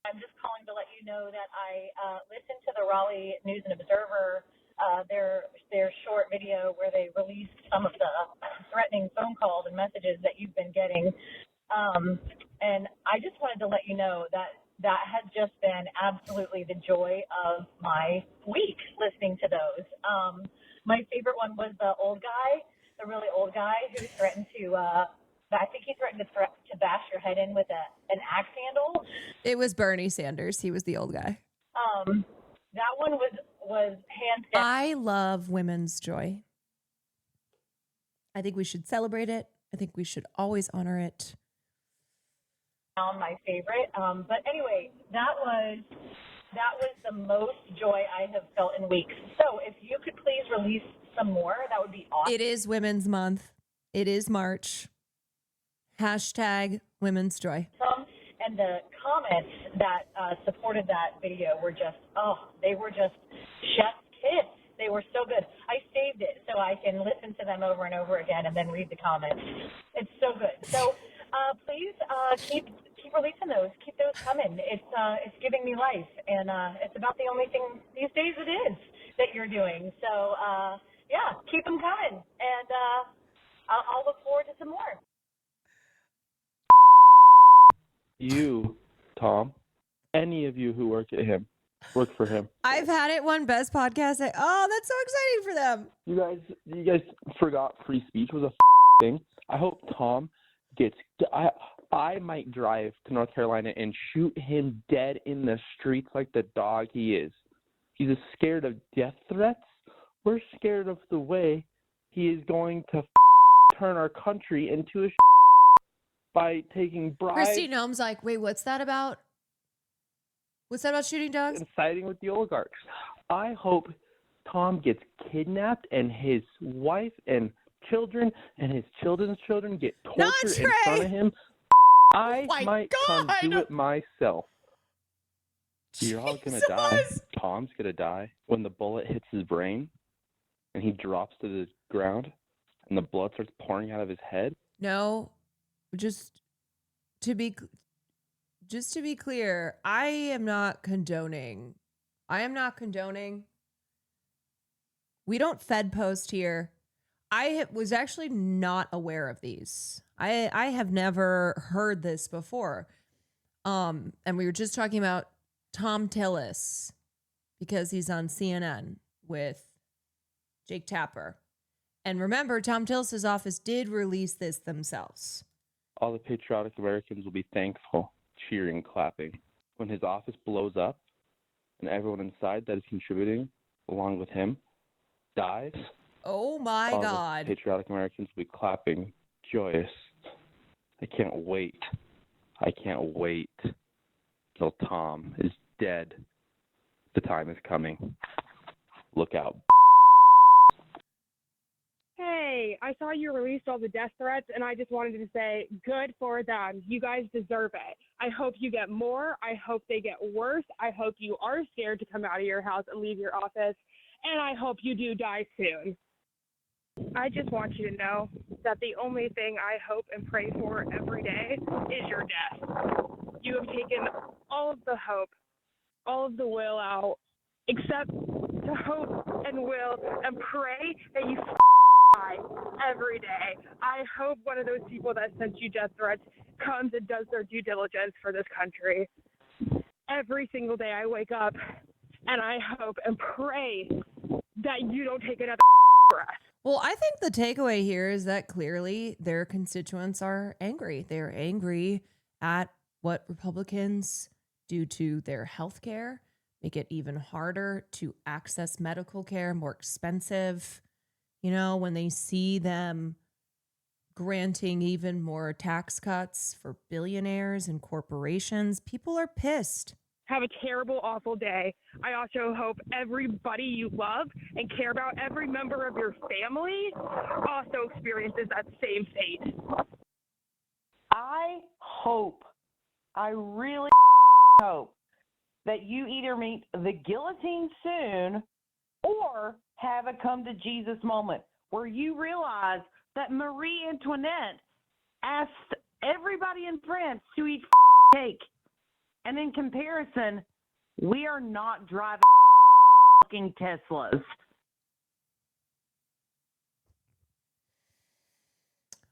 B: I'm just calling to let you know that I listened to the Raleigh News and Observer, their short video where they released some of the threatening phone calls and messages that you've been getting. And I just wanted to let you know that that has just been absolutely the joy of my week, listening to those. My favorite one was the old guy, the really old guy who threatened to, I think he threatened to bash your head in with an axe handle.
A: It was Bernie Sanders. He was the old guy.
B: That one was hands down.
A: I love women's joy. I think we should celebrate it. I think we should always honor it.
B: My favorite. But anyway, that was the most joy I have felt in weeks. So if you could please release some more, that would be awesome.
A: It is Women's Month. It is March. Hashtag Women's Joy.
B: And the comments that supported that video were just, they were just chef's kiss. They were so good. I saved it so I can listen to them over and over again and then read the comments. It's so good. So please keep releasing those. Keep those coming. It's giving me life, and it's about the only thing these days it is that you're doing. So yeah, keep them coming, and I'll look forward to some more.
C: You, Tom, any of you who work for him.
A: I've had it won Best Podcast. That's so exciting for them.
C: You guys forgot free speech was a thing. I hope Tom gets. I might drive to North Carolina and shoot him dead in the streets like the dog he is. He's scared of death threats. We're scared of the way he is going to turn our country into a by taking bribes.
A: Christy Noem's like, wait, what's that about? What's that about shooting dogs?
C: And siding with the oligarchs. I hope Tom gets kidnapped and his wife and children and his children's children get tortured in front of him. I might come do it myself. You're all going to die. Tom's going to die when the bullet hits his brain and he drops to the ground and the blood starts pouring out of his head.
A: No, just to be clear, I am not condoning. We don't Fed post here. I was actually not aware of these. I have never heard this before. And we were just talking about Tom Tillis because he's on CNN with Jake Tapper. And remember, Tom Tillis's office did release this themselves.
C: All the patriotic Americans will be thankful, cheering, clapping. When his office blows up and everyone inside that is contributing along with him dies.
A: Oh my God.
C: The patriotic Americans will be clapping, joyous. I can't wait till Tom is dead. The time is coming. Look out.
E: Hey, I saw you released all the death threats, and I just wanted to say good for them. You guys deserve it. I hope you get more. I hope they get worse. I hope you are scared to come out of your house and leave your office, and I hope you do die soon. I just want you to know that the only thing I hope and pray for every day is your death. You have taken all of the hope, all of the will out, except to hope and will and pray that you die every day. I hope one of those people that sent you death threats comes and does their due diligence for this country. Every single day I wake up and I hope and pray that you don't take another breath.
A: Well, I think the takeaway here is that clearly their constituents are angry. They're angry at what Republicans do to their health care. make it even harder to access medical care, more expensive. You know, when they see them granting even more tax cuts for billionaires and corporations, people are pissed.
E: Have a terrible, awful day. I also hope everybody you love and care about, every member of your family, also experiences that same fate.
D: I really hope that you either meet the guillotine soon or have a come to Jesus moment where you realize that Marie Antoinette asked everybody in France to eat cake. And in comparison, we are not driving fucking Teslas.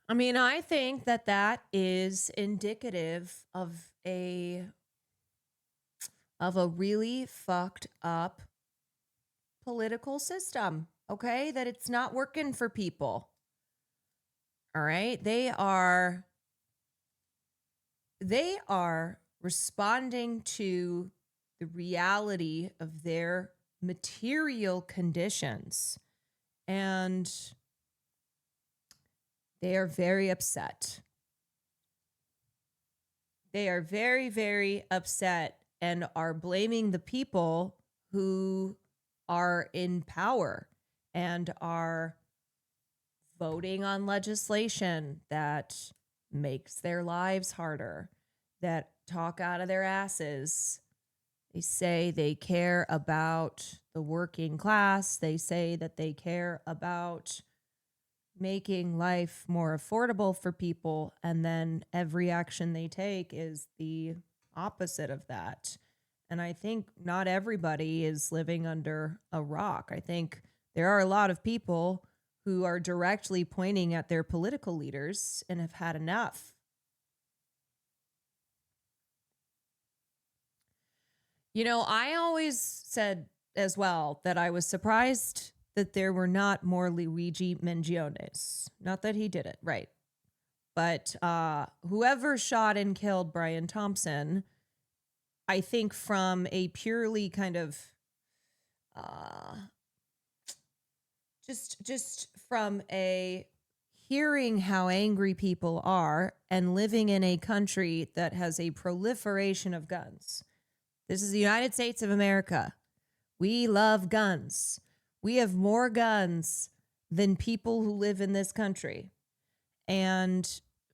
A: I mean, I think that that is indicative of a really fucked up political system, okay? That it's not working for people. All right? They are responding to the reality of their material conditions, and they are very upset. They are very, very upset and are blaming the people who are in power and are voting on legislation that makes their lives harder, that talk out of their asses. They say they care about the working class. They say that they care about making life more affordable for people, and then every action they take is the opposite of that. And I think not everybody is living under a rock. I think there are a lot of people who are directly pointing at their political leaders and have had enough. You know, I always said as well that I was surprised that there were not more Luigi Mangiones. Not that he did it, right? But whoever shot and killed Brian Thompson, I think from a purely kind of just from a hearing how angry people are and living in a country that has a proliferation of guns. This is the United States of America. We love guns. We have more guns than people who live in this country. And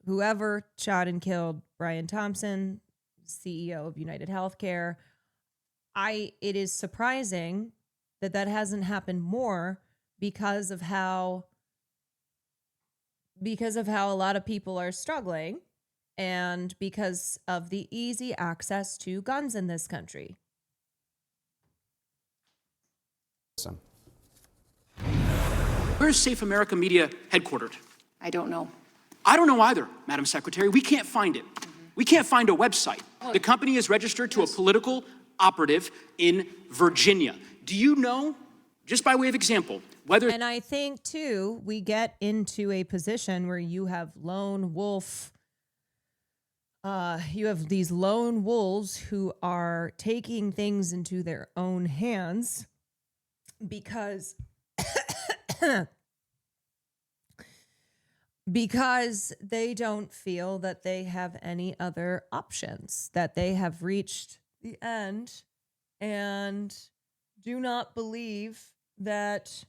A: whoever shot and killed Brian Thompson, CEO of United Healthcare, it is surprising that that hasn't happened more because of how a lot of people are struggling and because of the easy access to guns in this country.
F: Where's Safe America Media headquartered?
G: I don't know.
F: I don't know either, Madam Secretary. We can't find it. We can't find a website. The company is registered to a political operative in Virginia. Do you know, just by way of example, whether...
A: And I think, too, we get into a position where you have lone wolf... you have these lone wolves who are taking things into their own hands because they don't feel that they have any other options, that they have reached the end and do not believe that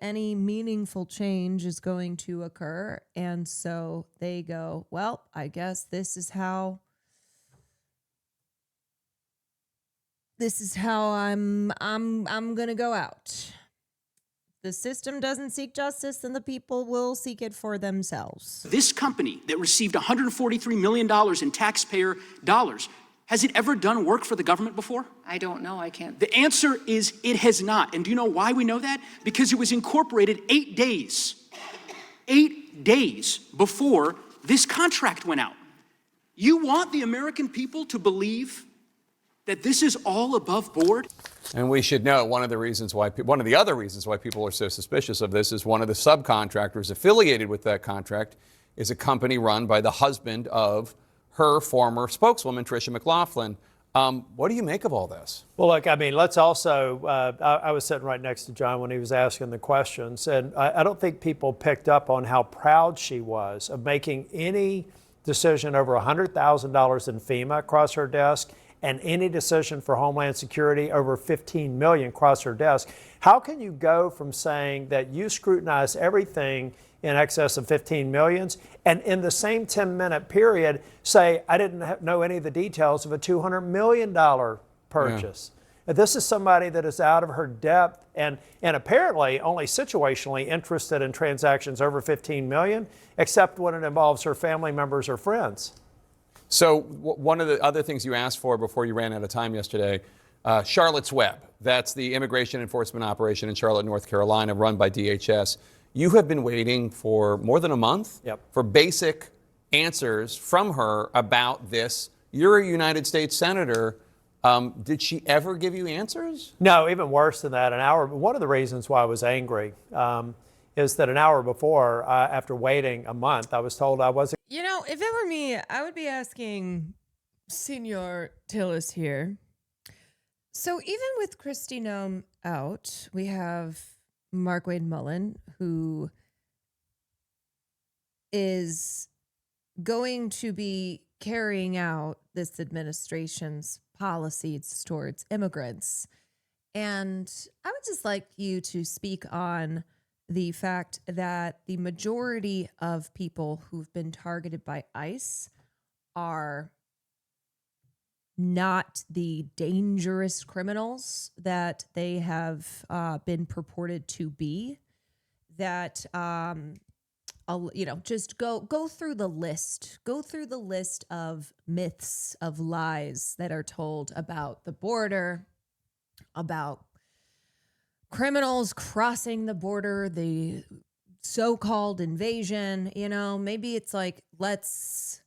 A: any meaningful change is going to occur. And so they go, well, I guess this is how I'm going to go out. The system doesn't seek justice, and the people will seek it for themselves.
F: This company that received $143 million in taxpayer dollars, has it ever done work for the government before?
G: I don't know. I can't.
F: The answer is it has not. And do you know why we know that? Because it was incorporated 8 days before this contract went out. You want the American people to believe that this is all above board?
T: And we should know one of the other reasons why people are so suspicious of this is one of the subcontractors affiliated with that contract is a company run by the husband of her former spokeswoman, Tricia McLaughlin. What do you make of all this?
W: Well, look, I mean, let's also, I was sitting right next to John when he was asking the questions, and I don't think people picked up on how proud she was of making any decision over $100,000 in FEMA across her desk and any decision for Homeland Security over $15 million across her desk. How can you go from saying that you scrutinize everything in excess of 15 millions, and in the same 10-minute period say, I didn't know any of the details of a $200 million purchase? Yeah. This is somebody that is out of her depth and apparently only situationally interested in transactions over 15 million, except when it involves her family members or friends.
T: So one of the other things you asked for before you ran out of time yesterday, Charlotte's Web. That's the immigration enforcement operation in Charlotte, North Carolina, run by DHS. You have been waiting for more than a month for basic answers from her about this. You're a United States senator. Did she ever give you answers?
W: No, even worse than that. An hour. One of the reasons why I was angry is that an hour before, after waiting a month, I was told I wasn't.
A: You know, if it were me, I would be asking Senor Tillis here. So even with Kristi Noem out, we have Mark Wade Mullen, who is going to be carrying out this administration's policies towards immigrants. And I would just like you to speak on the fact that the majority of people who've been targeted by ICE are not the dangerous criminals that they have been purported to be. That just go through the list. Go through the list of myths, of lies that are told about the border, about criminals crossing the border, the so-called invasion. You know, maybe it's like let's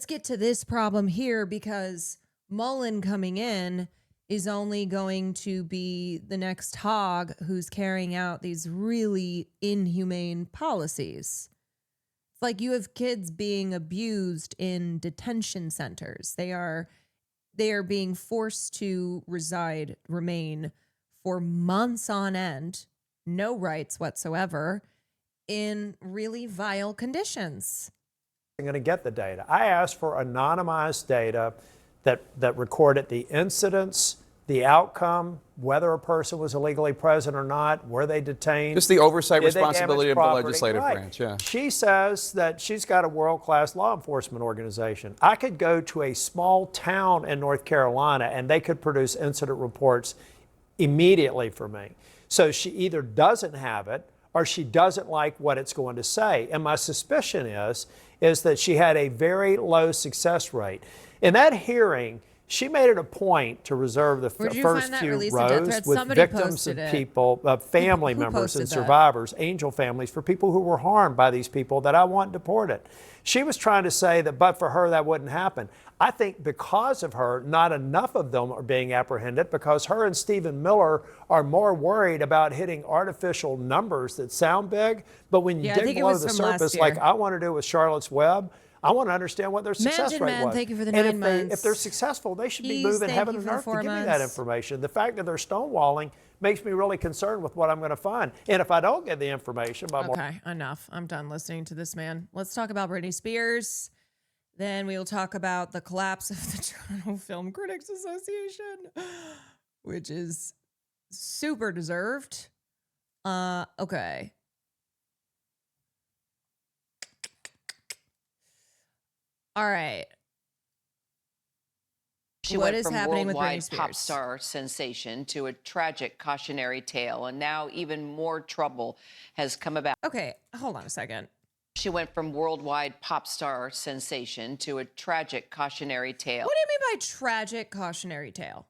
A: get to this problem here because Mullen coming in is only going to be the next hog who's carrying out these really inhumane policies. It's like you have kids being abused in detention centers. They are being forced to remain for months on end, no rights whatsoever, in really vile conditions.
W: I'm going to get the data. I asked for anonymized data that recorded the incidents, the outcome, whether a person was illegally present or not, were they detained.
T: Just the oversight responsibility of the legislative branch, yeah.
W: She says that she's got a world-class law enforcement organization. I could go to a small town in North Carolina and they could produce incident reports immediately for me. So she either doesn't have it or she doesn't like what it's going to say. And my suspicion is that she had a very low success rate. In that hearing, she made it a point to reserve the first few rows with victims of people, family members and survivors, angel families, for people who were harmed by these people that I want deported. She was trying to say that but for her, that wouldn't happen. I think because of her, not enough of them are being apprehended because her and Stephen Miller are more worried about hitting artificial numbers that sound big. But when you dig below the surface, like I want to do with Charlotte's Web, I want to understand what their success rate was.
A: Thank you for the 9 months.
W: If they're successful, they should be moving heaven and earth to give me that information. The fact that they're stonewalling makes me really concerned with what I'm going to find. And if I don't get the information by
A: Okay, enough. I'm done listening to this man. Let's talk about Britney Spears. Then we'll talk about the collapse of the Toronto Film Critics Association, which is super deserved. Okay. All right.
H: She went from worldwide pop star sensation to a tragic cautionary tale, and now even more trouble has come about.
A: Okay, hold on a second.
H: She went from worldwide pop star sensation to a tragic cautionary tale.
A: What do you mean by tragic cautionary tale?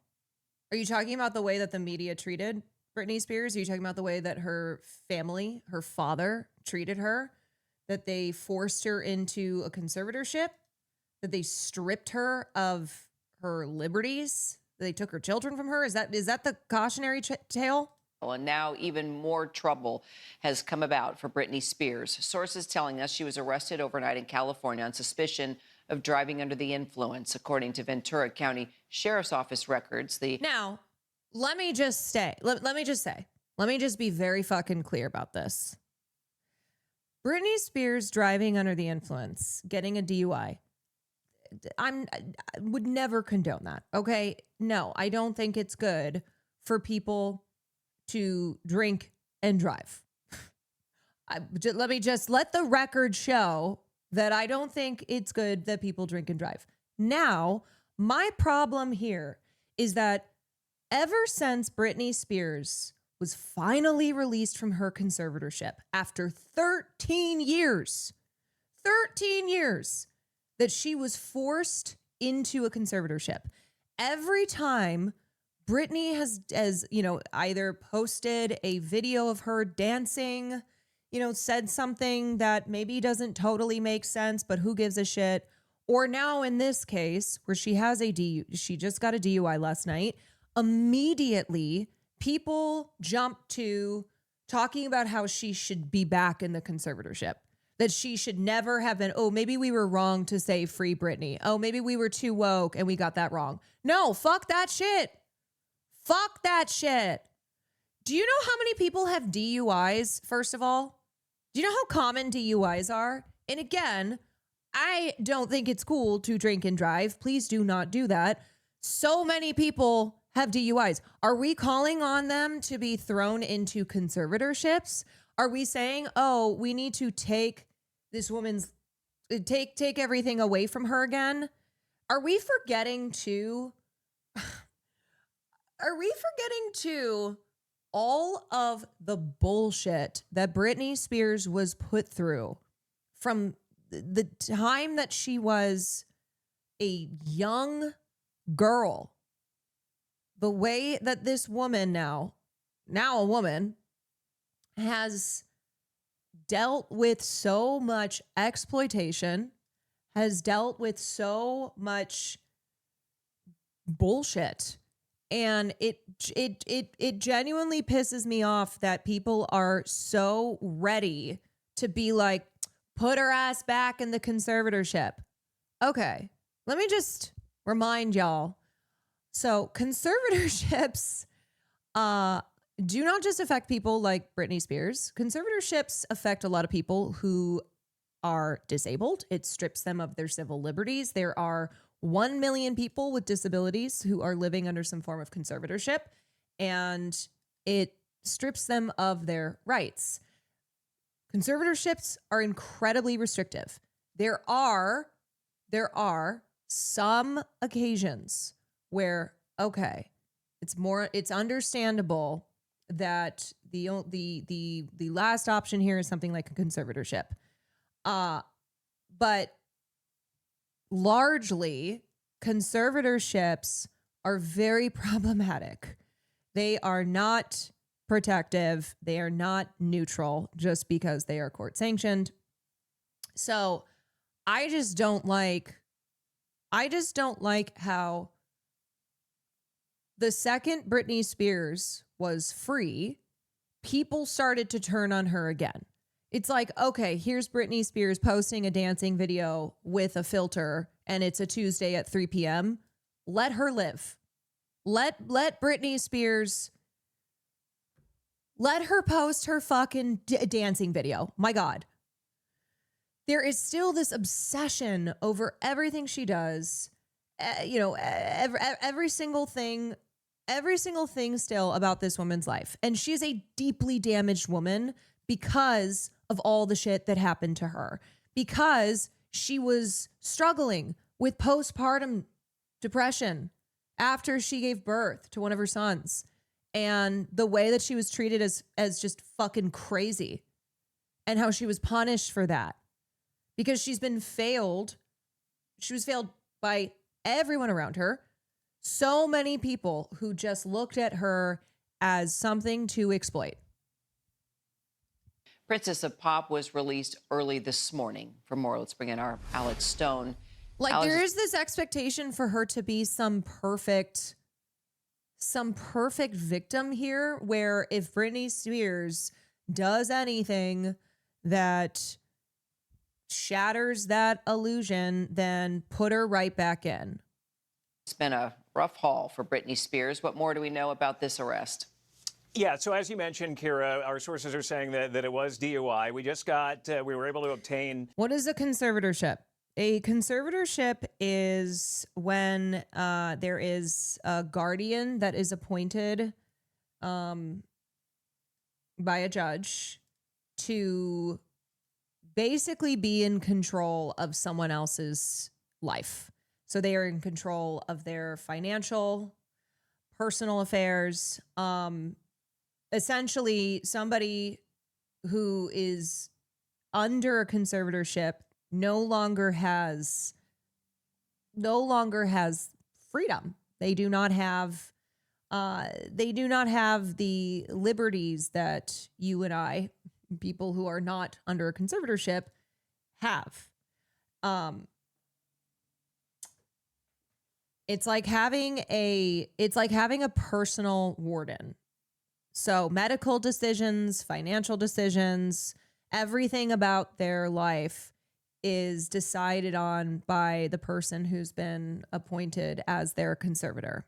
A: Are you talking about the way that the media treated Britney Spears? Are you talking about the way that her family, her father, treated her? That they forced her into a conservatorship? That they stripped her of her liberties? That they took her children from her? Is that the cautionary tale?
H: And now even more trouble has come about for Britney Spears. Sources telling us she was arrested overnight in California on suspicion of driving under the influence, according to Ventura County Sheriff's Office records.
A: Now, let me just be very fucking clear about this. Britney Spears driving under the influence, getting a DUI. I would never condone that. Okay. No, I don't think it's good for people to drink and drive. Let me just let the record show that I don't think it's good that people drink and drive. Now, my problem here is that ever since Britney Spears was finally released from her conservatorship after 13 years that she was forced into a conservatorship. Every time Britney has either posted a video of her dancing, said something that maybe doesn't totally make sense, but who gives a shit? Or now in this case where she just got a DUI last night, immediately people jump to talking about how she should be back in the conservatorship. That she should never have been, oh, maybe we were wrong to say free Britney. Oh, maybe we were too woke and we got that wrong. No, fuck that shit. Fuck that shit. Do you know how many people have DUIs, first of all? Do you know how common DUIs are? And again, I don't think it's cool to drink and drive. Please do not do that. So many people have DUIs. Are we calling on them to be thrown into conservatorships? Are we saying, oh, we need to take this woman's, take everything away from her again? Are we forgetting to all of the bullshit that Britney Spears was put through from the time that she was a young girl? The way that this woman now a woman, has dealt with so much exploitation, has dealt with so much bullshit. And it genuinely pisses me off that people are so ready to be like, put her ass back in the conservatorship. Okay, let me just remind y'all. So conservatorships do not just affect people like Britney Spears. Conservatorships affect a lot of people who are disabled. It strips them of their civil liberties. There are 1 million people with disabilities who are living under some form of conservatorship, and it strips them of their rights. Conservatorships are incredibly restrictive. There are some occasions where, okay, it's understandable that the last option here is something like a conservatorship. But largely, conservatorships are very problematic. They are not protective. They are not neutral just because they are court sanctioned. So I just don't like how the second Britney Spears was free, people started to turn on her again. It's like, okay, here's Britney Spears posting a dancing video with a filter, and it's a Tuesday at 3 p.m. Let her live. Let Britney Spears, let her post her fucking dancing video. My God. There is still this obsession over everything she does. Every single thing still about this woman's life. And she's a deeply damaged woman because of all the shit that happened to her, because she was struggling with postpartum depression after she gave birth to one of her sons, and the way that she was treated as just fucking crazy, and how she was punished for that because she was failed by everyone around her. So many people who just looked at her as something to exploit.
H: Princess of Pop was released early this morning. For more, let's bring in our Alex Stone.
A: There is this expectation for her to be some perfect victim here, where if Britney Spears does anything that shatters that illusion, then put her right back in.
H: It's been a rough haul for Britney Spears. What more do we know about this arrest?
I: Yeah, so as you mentioned, Kira, our sources are saying that it was DUI. We just got, we were able to obtain.
A: What is a conservatorship? A conservatorship is when there is a guardian that is appointed by a judge to basically be in control of someone else's life. So they are in control of their financial, personal affairs. Essentially, somebody who is under a conservatorship no longer has freedom. They do not have the liberties that you and I, people who are not under a conservatorship, have. It's like having a personal warden. So medical decisions, financial decisions, everything about their life is decided on by the person who's been appointed as their conservator.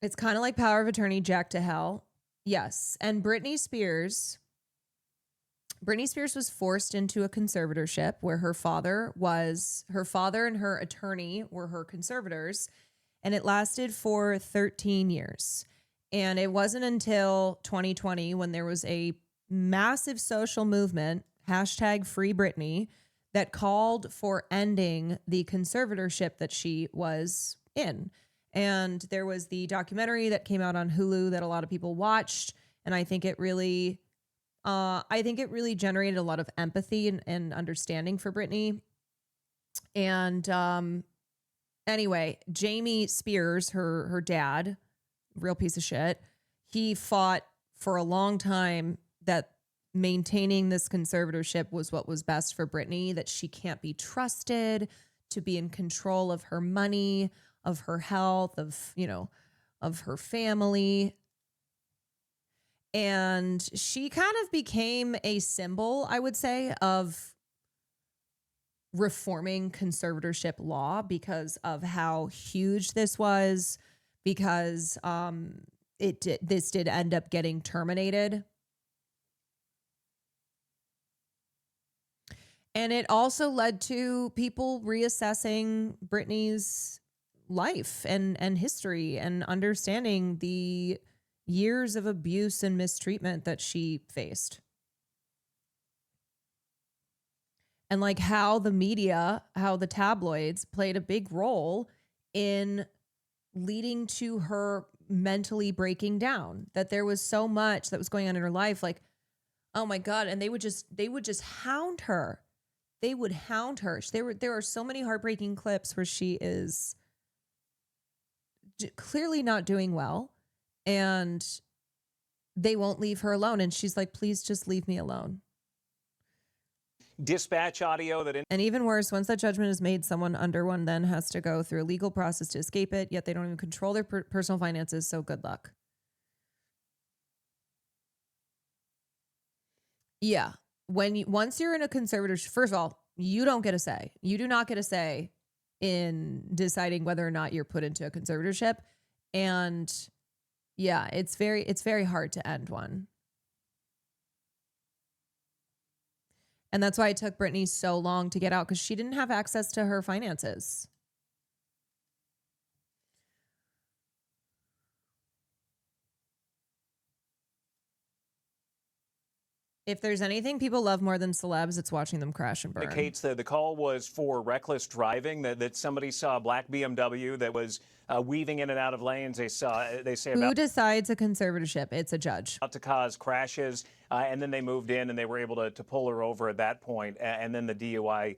A: It's kind of like power of attorney, jack to hell. Yes. And Britney Spears was forced into a conservatorship where her father and her attorney were her conservators, and it lasted for 13 years. And it wasn't until 2020 when there was a massive social movement, #FreeBritney, that called for ending the conservatorship that she was in. And there was the documentary that came out on Hulu that a lot of people watched, and I think it really generated a lot of empathy and understanding for Britney. And anyway, Jamie Spears, her dad, real piece of shit, he fought for a long time that maintaining this conservatorship was what was best for Britney, that she can't be trusted to be in control of her money, of her health, of her family. And she kind of became a symbol, I would say, of reforming conservatorship law because of how huge this was, because this did end up getting terminated. And it also led to people reassessing Britney's life and history and understanding the years of abuse and mistreatment that she faced. And like how the media, how the tabloids played a big role in leading to her mentally breaking down, that there was so much that was going on in her life. Like, oh my God. And they would just hound her. They would hound her. There are so many heartbreaking clips where she is clearly not doing well, and they won't leave her alone. And she's like, please just leave me alone.
I: Dispatch audio that.
A: And even worse, once that judgment is made, someone under one then has to go through a legal process to escape it, yet they don't even control their personal finances, so good luck. Yeah. Once you're in a conservatorship, first of all, you don't get a say. You do not get a say in deciding whether or not you're put into a conservatorship. And yeah, it's very hard to end one. And that's why it took Britney so long to get out, because she didn't have access to her finances. If there's anything people love more than celebs, it's watching them crash and burn.
I: Indicates that the call was for reckless driving, that somebody saw a black BMW that was weaving in and out of lanes. They say
A: Who
I: about
A: decides a conservatorship? It's a judge.
I: to cause crashes, and then they moved in and they were able to pull her over at that point, and then the DUI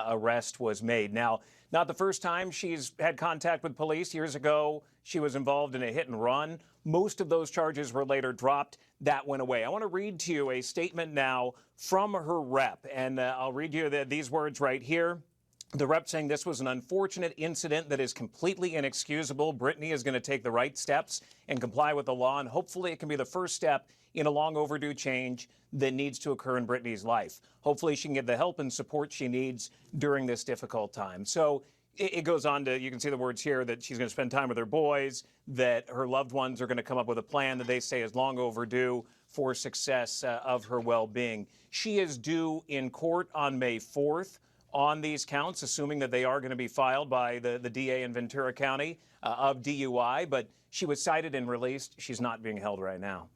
I: arrest was made. Now, not the first time she's had contact with police. Years ago, she was involved in a hit and run. Most of those charges were later dropped. That went away. I want to read to you a statement now from her rep, and I'll read you these words right here. The rep saying this was an unfortunate incident that is completely inexcusable. Brittney is going to take the right steps and comply with the law, and hopefully it can be the first step in a long overdue change that needs to occur in Brittney's life. Hopefully she can get the help and support she needs during this difficult time. So it goes on to, you can see the words here, that she's going to spend time with her boys, that her loved ones are going to come up with a plan that they say is long overdue for success of her well-being. She is due in court on May 4th. On these counts, assuming that they are going to be filed by the DA in Ventura County of DUI, but she was cited and released. She's not being held right now.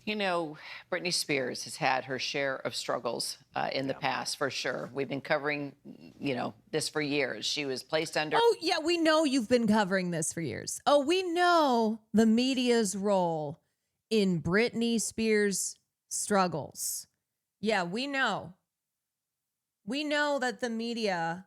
H: You know, Britney Spears has had her share of struggles in the past, for sure. We've been covering, you know, this for years. She was placed under...
A: Oh, yeah, we know you've been covering this for years. Oh, we know the media's role in Britney Spears' struggles. Yeah, we know. We know that the media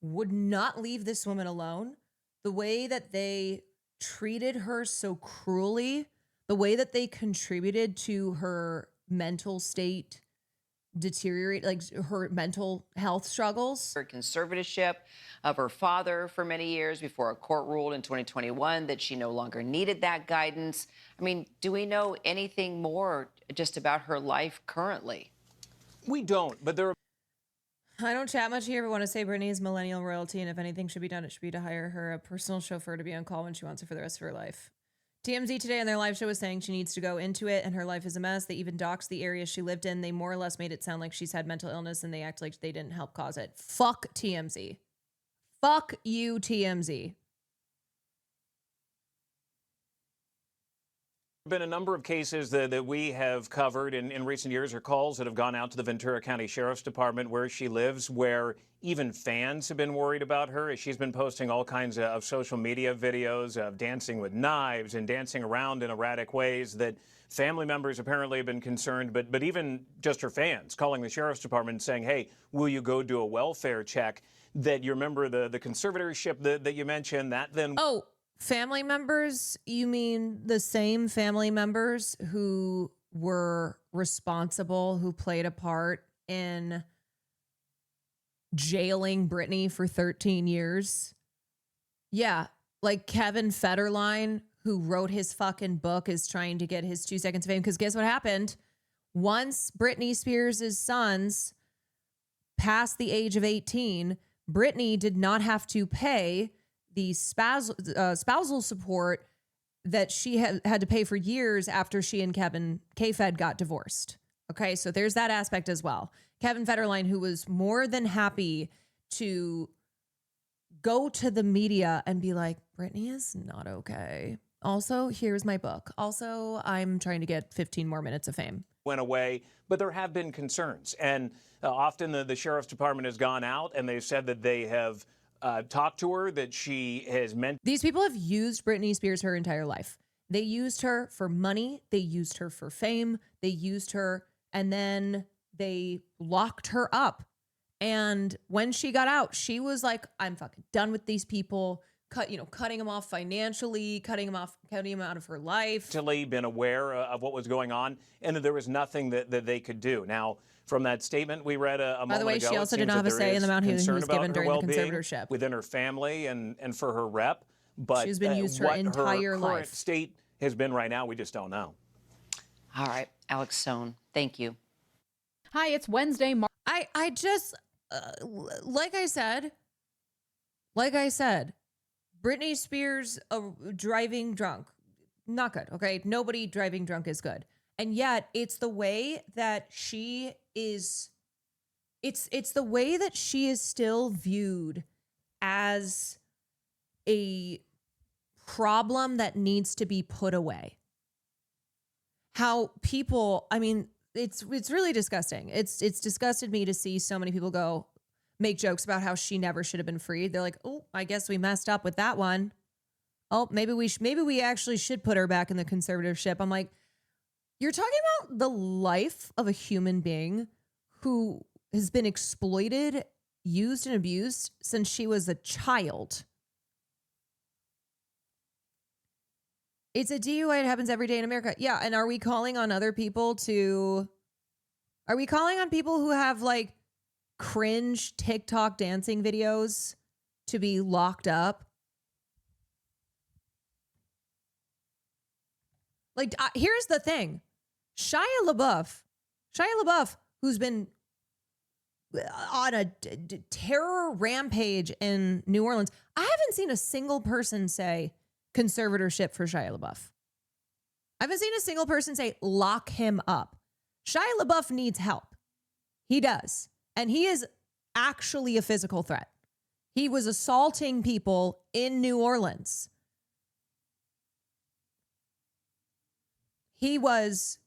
A: would not leave this woman alone. The way that they treated her so cruelly, the way that they contributed to her mental state deteriorate, like her mental health struggles.
H: Her conservatorship of her father for many years before a court ruled in 2021 that she no longer needed that guidance. I mean, do we know anything more just about her life currently?
I: We don't, but there are...
A: I don't chat much here, but want to say Britney is millennial royalty, and if anything should be done, it should be to hire her a personal chauffeur to be on call when she wants it for the rest of her life. TMZ today on their live show was saying she needs to go into it, and her life is a mess. They even doxed the area she lived in. They more or less made it sound like she's had mental illness, and they act like they didn't help cause it. Fuck TMZ. Fuck you, TMZ.
I: There have been a number of cases that we have covered in recent years, or calls that have gone out to the Ventura County Sheriff's Department where she lives, where even fans have been worried about her as she's been posting all kinds of social media videos of dancing with knives and dancing around in erratic ways that family members apparently have been concerned, but even just her fans calling the Sheriff's Department saying, hey, will you go do a welfare check? That you remember the conservatorship that you mentioned, that then...
A: Oh, family members? You mean the same family members who were responsible, who played a part in jailing Britney for 13 years? Yeah, like Kevin Federline, who wrote his fucking book, is trying to get his 2 seconds of fame. Because guess what happened? Once Britney Spears' sons passed the age of 18, Britney did not have to pay the spousal support that she had to pay for years after she and Kevin K-Fed got divorced. Okay, so there's that aspect as well. Kevin Federline, who was more than happy to go to the media and be like, Britney is not okay. Also, here's my book. Also, I'm trying to get 15 more minutes of fame.
I: Went away, but there have been concerns. And often the Sheriff's Department has gone out and they've said that they have talked to her, that she has meant...
A: These people have used Britney Spears her entire life. They used her for money. They used her for fame. They used her, and then they locked her up. And when she got out, she was like, I'm fucking done with these people. Cutting them off financially, cutting them out of her life.
I: Been aware of what was going on, and that there was nothing that they could do. Now, from that statement we read a moment ago,
A: by the way, she also did not have a say in the amount he was given during the conservatorship
I: within her family and for her rep. But
A: she's been used her entire
I: current
A: life.
I: State has been right now, we just don't know.
H: All right, Alex Sohn, thank you.
K: Hi, it's Wednesday.
A: I just, like I said, Britney Spears driving drunk, not good, okay? Nobody driving drunk is good. And yet it's the way that she is, it's the way that she is still viewed as a problem that needs to be put away. How people, I mean, it's really disgusting. It's disgusted me to see so many people make jokes about how she never should have been freed. They're like, oh, I guess we messed up with that one. Oh, maybe we actually should put her back in the conservatorship. I'm like, you're talking about the life of a human being who has been exploited, used, and abused since she was a child. It's a DUI. It happens every day in America. Yeah. And are we calling on other people who have like cringe TikTok dancing videos to be locked up. Like, here's the thing. Shia LaBeouf, who's been on a terror rampage in New Orleans. I haven't seen a single person say conservatorship for Shia LaBeouf. I haven't seen a single person say lock him up. Shia LaBeouf needs help. He does. And he is actually a physical threat. He was assaulting people in New Orleans. He is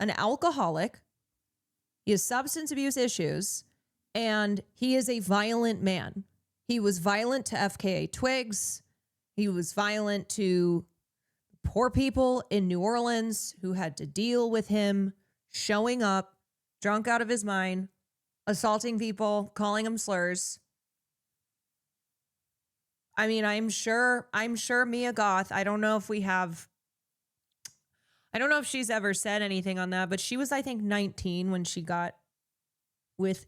A: an alcoholic. He has substance abuse issues, and he is a violent man. He was violent to FKA Twigs. He was violent to poor people in New Orleans who had to deal with him showing up drunk out of his mind, assaulting people, calling them slurs. I mean, I'm sure Mia Goth, I don't know if she's ever said anything on that, but she was, I think, 19 when she got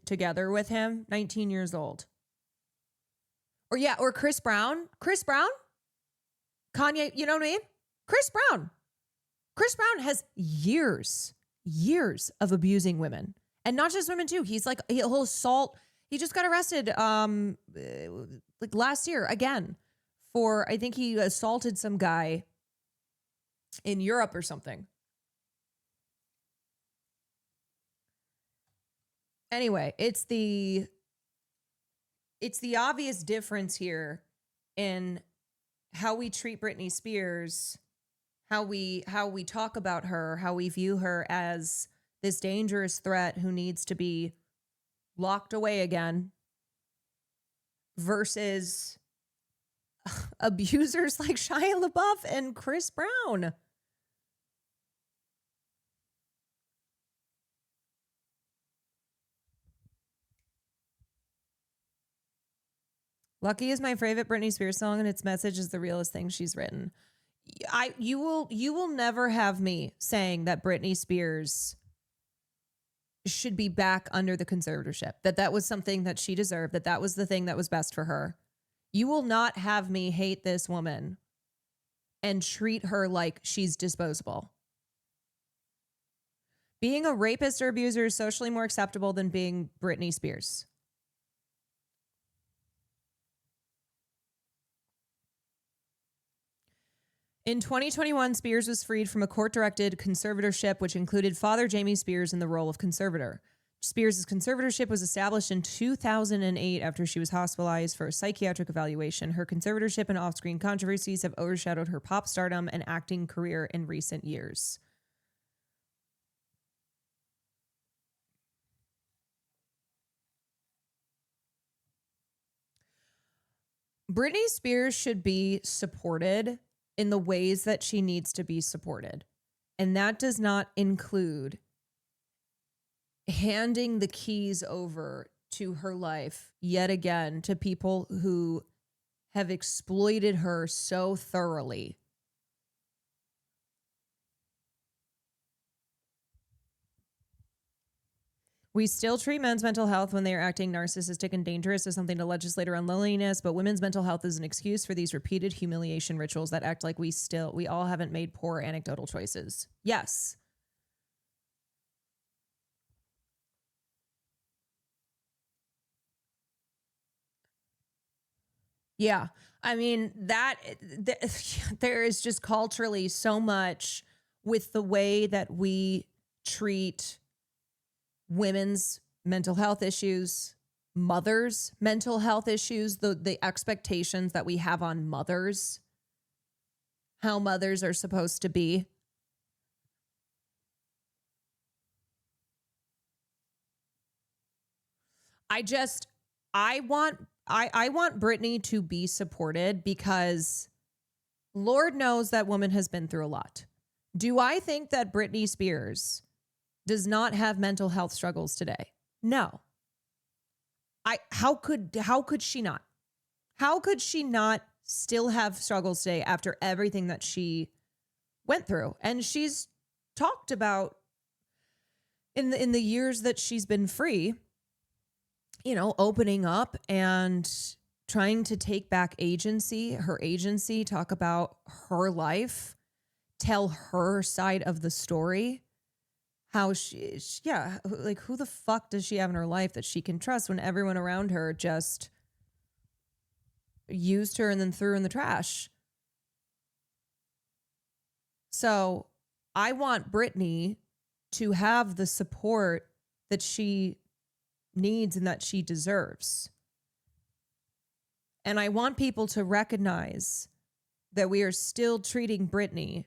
A: together with him, 19 years old. Or Chris Brown. Kanye, you know what I mean? Chris Brown has years of abusing women. And not just women too. He's like, he'll assault. He just got arrested like last year again for, I think he assaulted some guy in Europe or something. Anyway, it's the obvious difference here in how we treat Britney Spears, how we talk about her, how we view her as this dangerous threat who needs to be locked away again, versus abusers like Shia LaBeouf and Chris Brown. Lucky is my favorite Britney Spears song, and its message is the realest thing she's written. You will never have me saying that Britney Spears should be back under the conservatorship, that was something that she deserved, that was the thing that was best for her. You will not have me hate this woman and treat her like she's disposable. Being a rapist or abuser is socially more acceptable than being Britney Spears. In 2021, Spears was freed from a court-directed conservatorship, which included Father Jamie Spears in the role of conservator. Spears' conservatorship was established in 2008 after she was hospitalized for a psychiatric evaluation. Her conservatorship and off-screen controversies have overshadowed her pop stardom and acting career in recent years. Britney Spears should be supported in the ways that she needs to be supported. And that does not include handing the keys over to her life yet again to people who have exploited her so thoroughly. We still treat men's mental health when they are acting narcissistic and dangerous as something to legislate around loneliness, but women's mental health is an excuse for these repeated humiliation rituals that act like we all haven't made poor anecdotal choices. Yes. Yeah. I mean, there is just culturally so much with the way that we treat women's mental health issues, mothers' mental health issues, the expectations that we have on mothers, how mothers are supposed to be. I want Britney to be supported because Lord knows that woman has been through a lot. Do I think that Britney Spears does not have mental health struggles today? No. How could she not? How could she not still have struggles today after everything that she went through? And she's talked about in the years that she's been free, opening up and trying to take back her agency, talk about her life, tell her side of the story. How who the fuck does she have in her life that she can trust when everyone around her just used her and then threw her in the trash? So I want Britney to have the support that she needs and that she deserves. And I want people to recognize that we are still treating Britney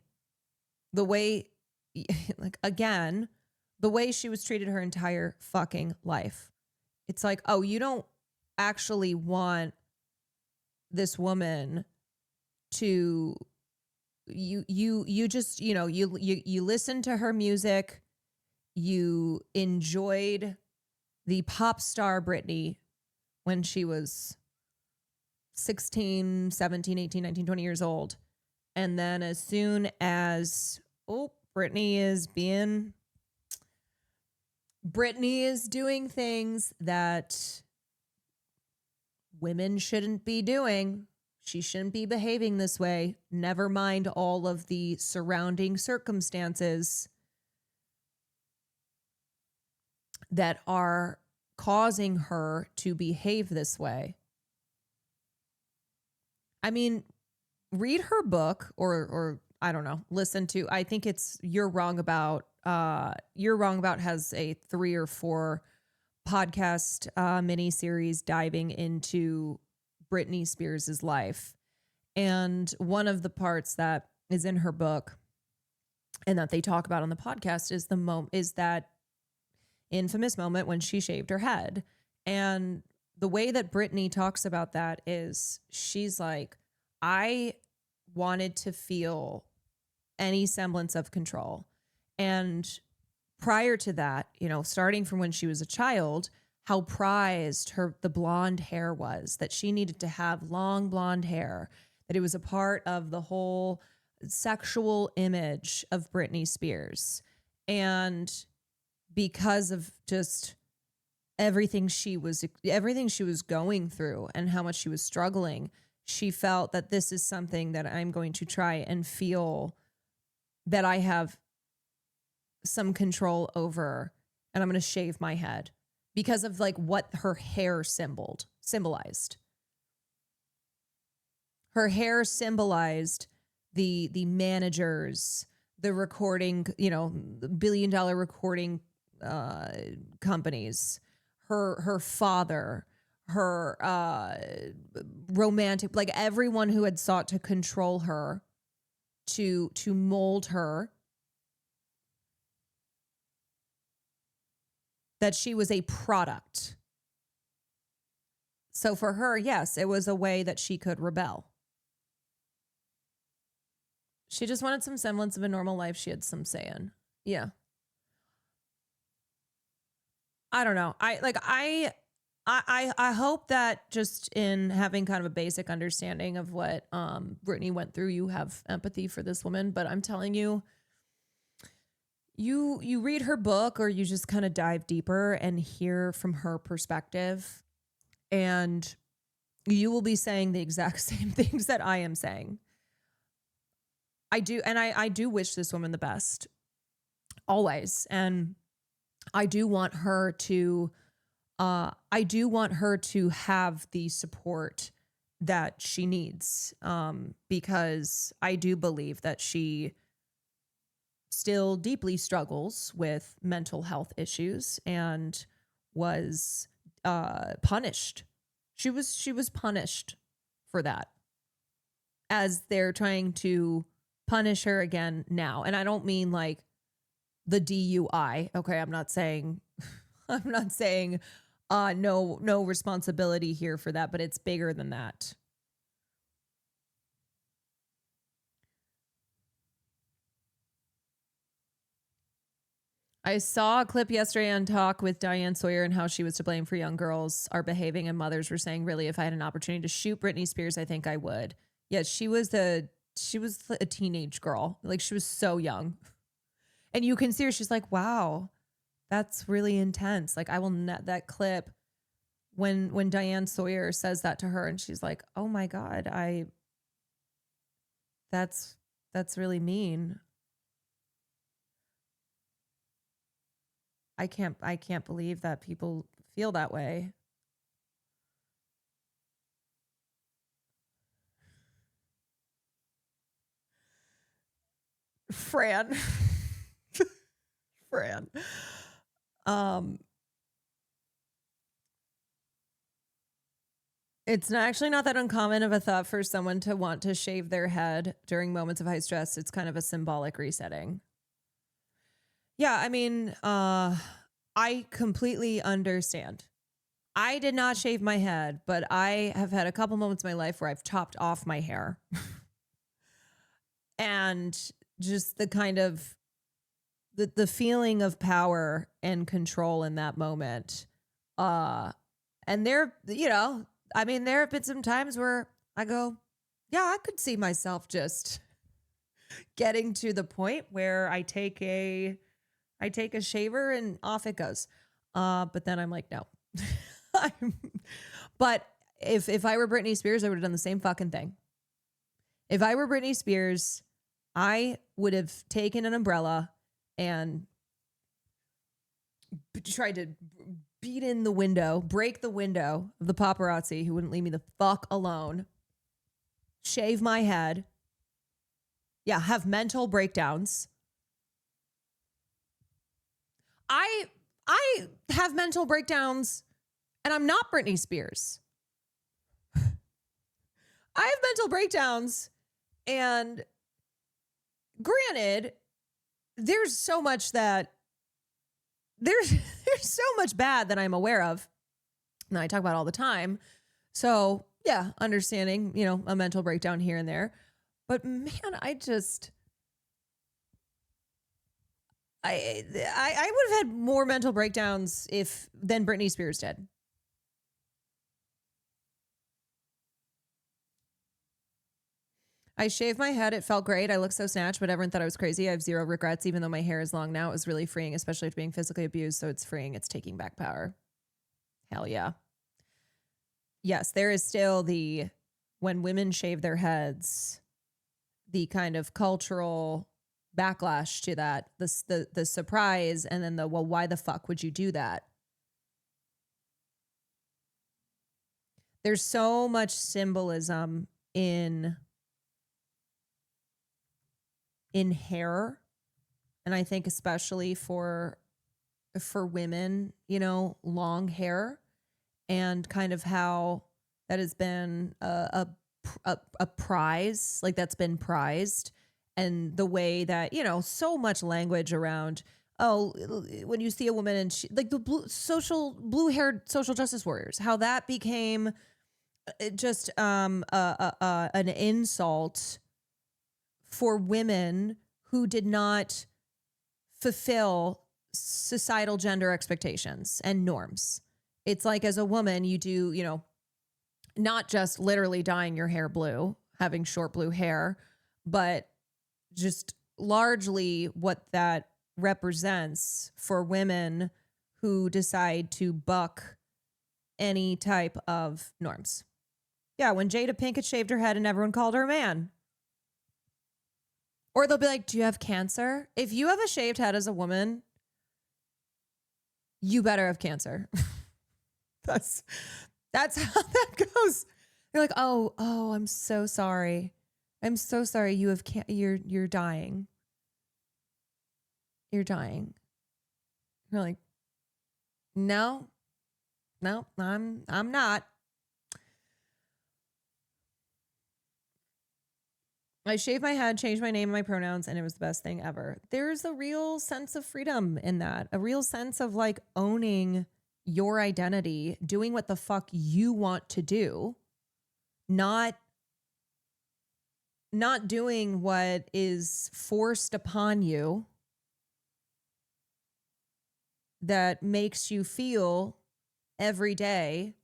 A: the way, the way she was treated her entire fucking life. It's like, oh, you don't actually want this woman to, you just, you listen to her music, you enjoyed the pop star Britney when she was 16, 17, 18, 19, 20 years old. And then as soon as, Britney is doing things that women shouldn't be doing. She shouldn't be behaving this way. Never mind all of the surrounding circumstances that are causing her to behave this way. I mean, read her book or I don't know, listen to, I think it's You're Wrong About has a 3 or 4 podcast mini series diving into Britney Spears' life. And one of the parts that is in her book and that they talk about on the podcast is that infamous moment when she shaved her head. And the way that Britney talks about that is she's like, I wanted to feel any semblance of control. And prior to that, starting from when she was a child, how prized the blonde hair was, that she needed to have long blonde hair, that it was a part of the whole sexual image of Britney Spears. And because of just everything she was going through and how much she was struggling, she felt that this is something that I'm going to try and feel that I have some control over, and I'm going to shave my head because of what her hair symbolized. Her hair symbolized the managers, the recording, the billion-dollar recording companies, her father, her romantic, everyone who had sought to control her, to mold her, that she was a product. So for her, yes, it was a way that she could rebel. She just wanted some semblance of a normal life. She had some say in. Yeah. I don't know. I hope that just in having kind of a basic understanding of what Britney went through, you have empathy for this woman. But I'm telling you, you read her book or you just kind of dive deeper and hear from her perspective, and you will be saying the exact same things that I am saying. I do, and I do wish this woman the best, always. And I do want her to have the support that she needs, because I do believe that she still deeply struggles with mental health issues and was punished. She was punished for that, as they're trying to punish her again now. And I don't mean the DUI. Okay, I'm not saying no responsibility here for that, but it's bigger than that. I saw a clip yesterday on Talk with Diane Sawyer and how she was to blame for young girls are behaving, and mothers were saying, really, if I had an opportunity to shoot Britney Spears, I think I would. Yeah, she was a teenage girl. She was so young. And you can see her, she's like, wow, that's really intense. That clip when Diane Sawyer says that to her and she's like, "Oh my God, that's really mean. I can't believe that people feel that way." Fran. Fran. It's actually not that uncommon of a thought for someone to want to shave their head during moments of high stress. It's kind of a symbolic resetting. Yeah, I mean, I completely understand. I did not shave my head, but I have had a couple moments in my life where I've chopped off my hair. And just the kind of the feeling of power and control in that moment. And there, I mean, there have been some times where I go, yeah, I could see myself just getting to the point where I take a shaver and off it goes. But then I'm like, no. But if I were Britney Spears, I would have done the same fucking thing. If I were Britney Spears, I would have taken an umbrella and tried to beat in the window, break the window of the paparazzi who wouldn't leave me the fuck alone, shave my head, have mental breakdowns. I have mental breakdowns and I'm not Britney Spears. I have mental breakdowns and granted, there's so much that there's so much bad that I'm aware of and I talk about all the time. So yeah, understanding, a mental breakdown here and there. But man, I would have had more mental breakdowns than Britney Spears did. I shaved my head. It felt great. I looked so snatched, but everyone thought I was crazy. I have zero regrets, even though my hair is long now. It was really freeing, especially after being physically abused. So it's freeing. It's taking back power. Hell yeah. Yes, there is still when women shave their heads, the kind of cultural backlash to that, the surprise, and then well, why the fuck would you do that? There's so much symbolism in hair, and I think especially for women, long hair, and kind of how that has been a prize, like that's been prized, and the way that so much language around when you see a woman and she, like the blue-haired social justice warriors, how that became just an insult for women who did not fulfill societal gender expectations and norms. It's like, as a woman, you do, not just literally dyeing your hair blue, having short blue hair, but just largely what that represents for women who decide to buck any type of norms. Yeah, when Jada Pinkett shaved her head and everyone called her a man. Or they'll be like, do you have cancer? If you have a shaved head as a woman, you better have cancer. That's how that goes. You're like, oh, I'm so sorry. I'm so sorry. You have you're dying. You're dying. You're like, no, I'm not. I shaved my head, changed my name and my pronouns, and it was the best thing ever. There's a real sense of freedom in that, a real sense of like owning your identity, doing what the fuck you want to do, not doing what is forced upon you that makes you feel every day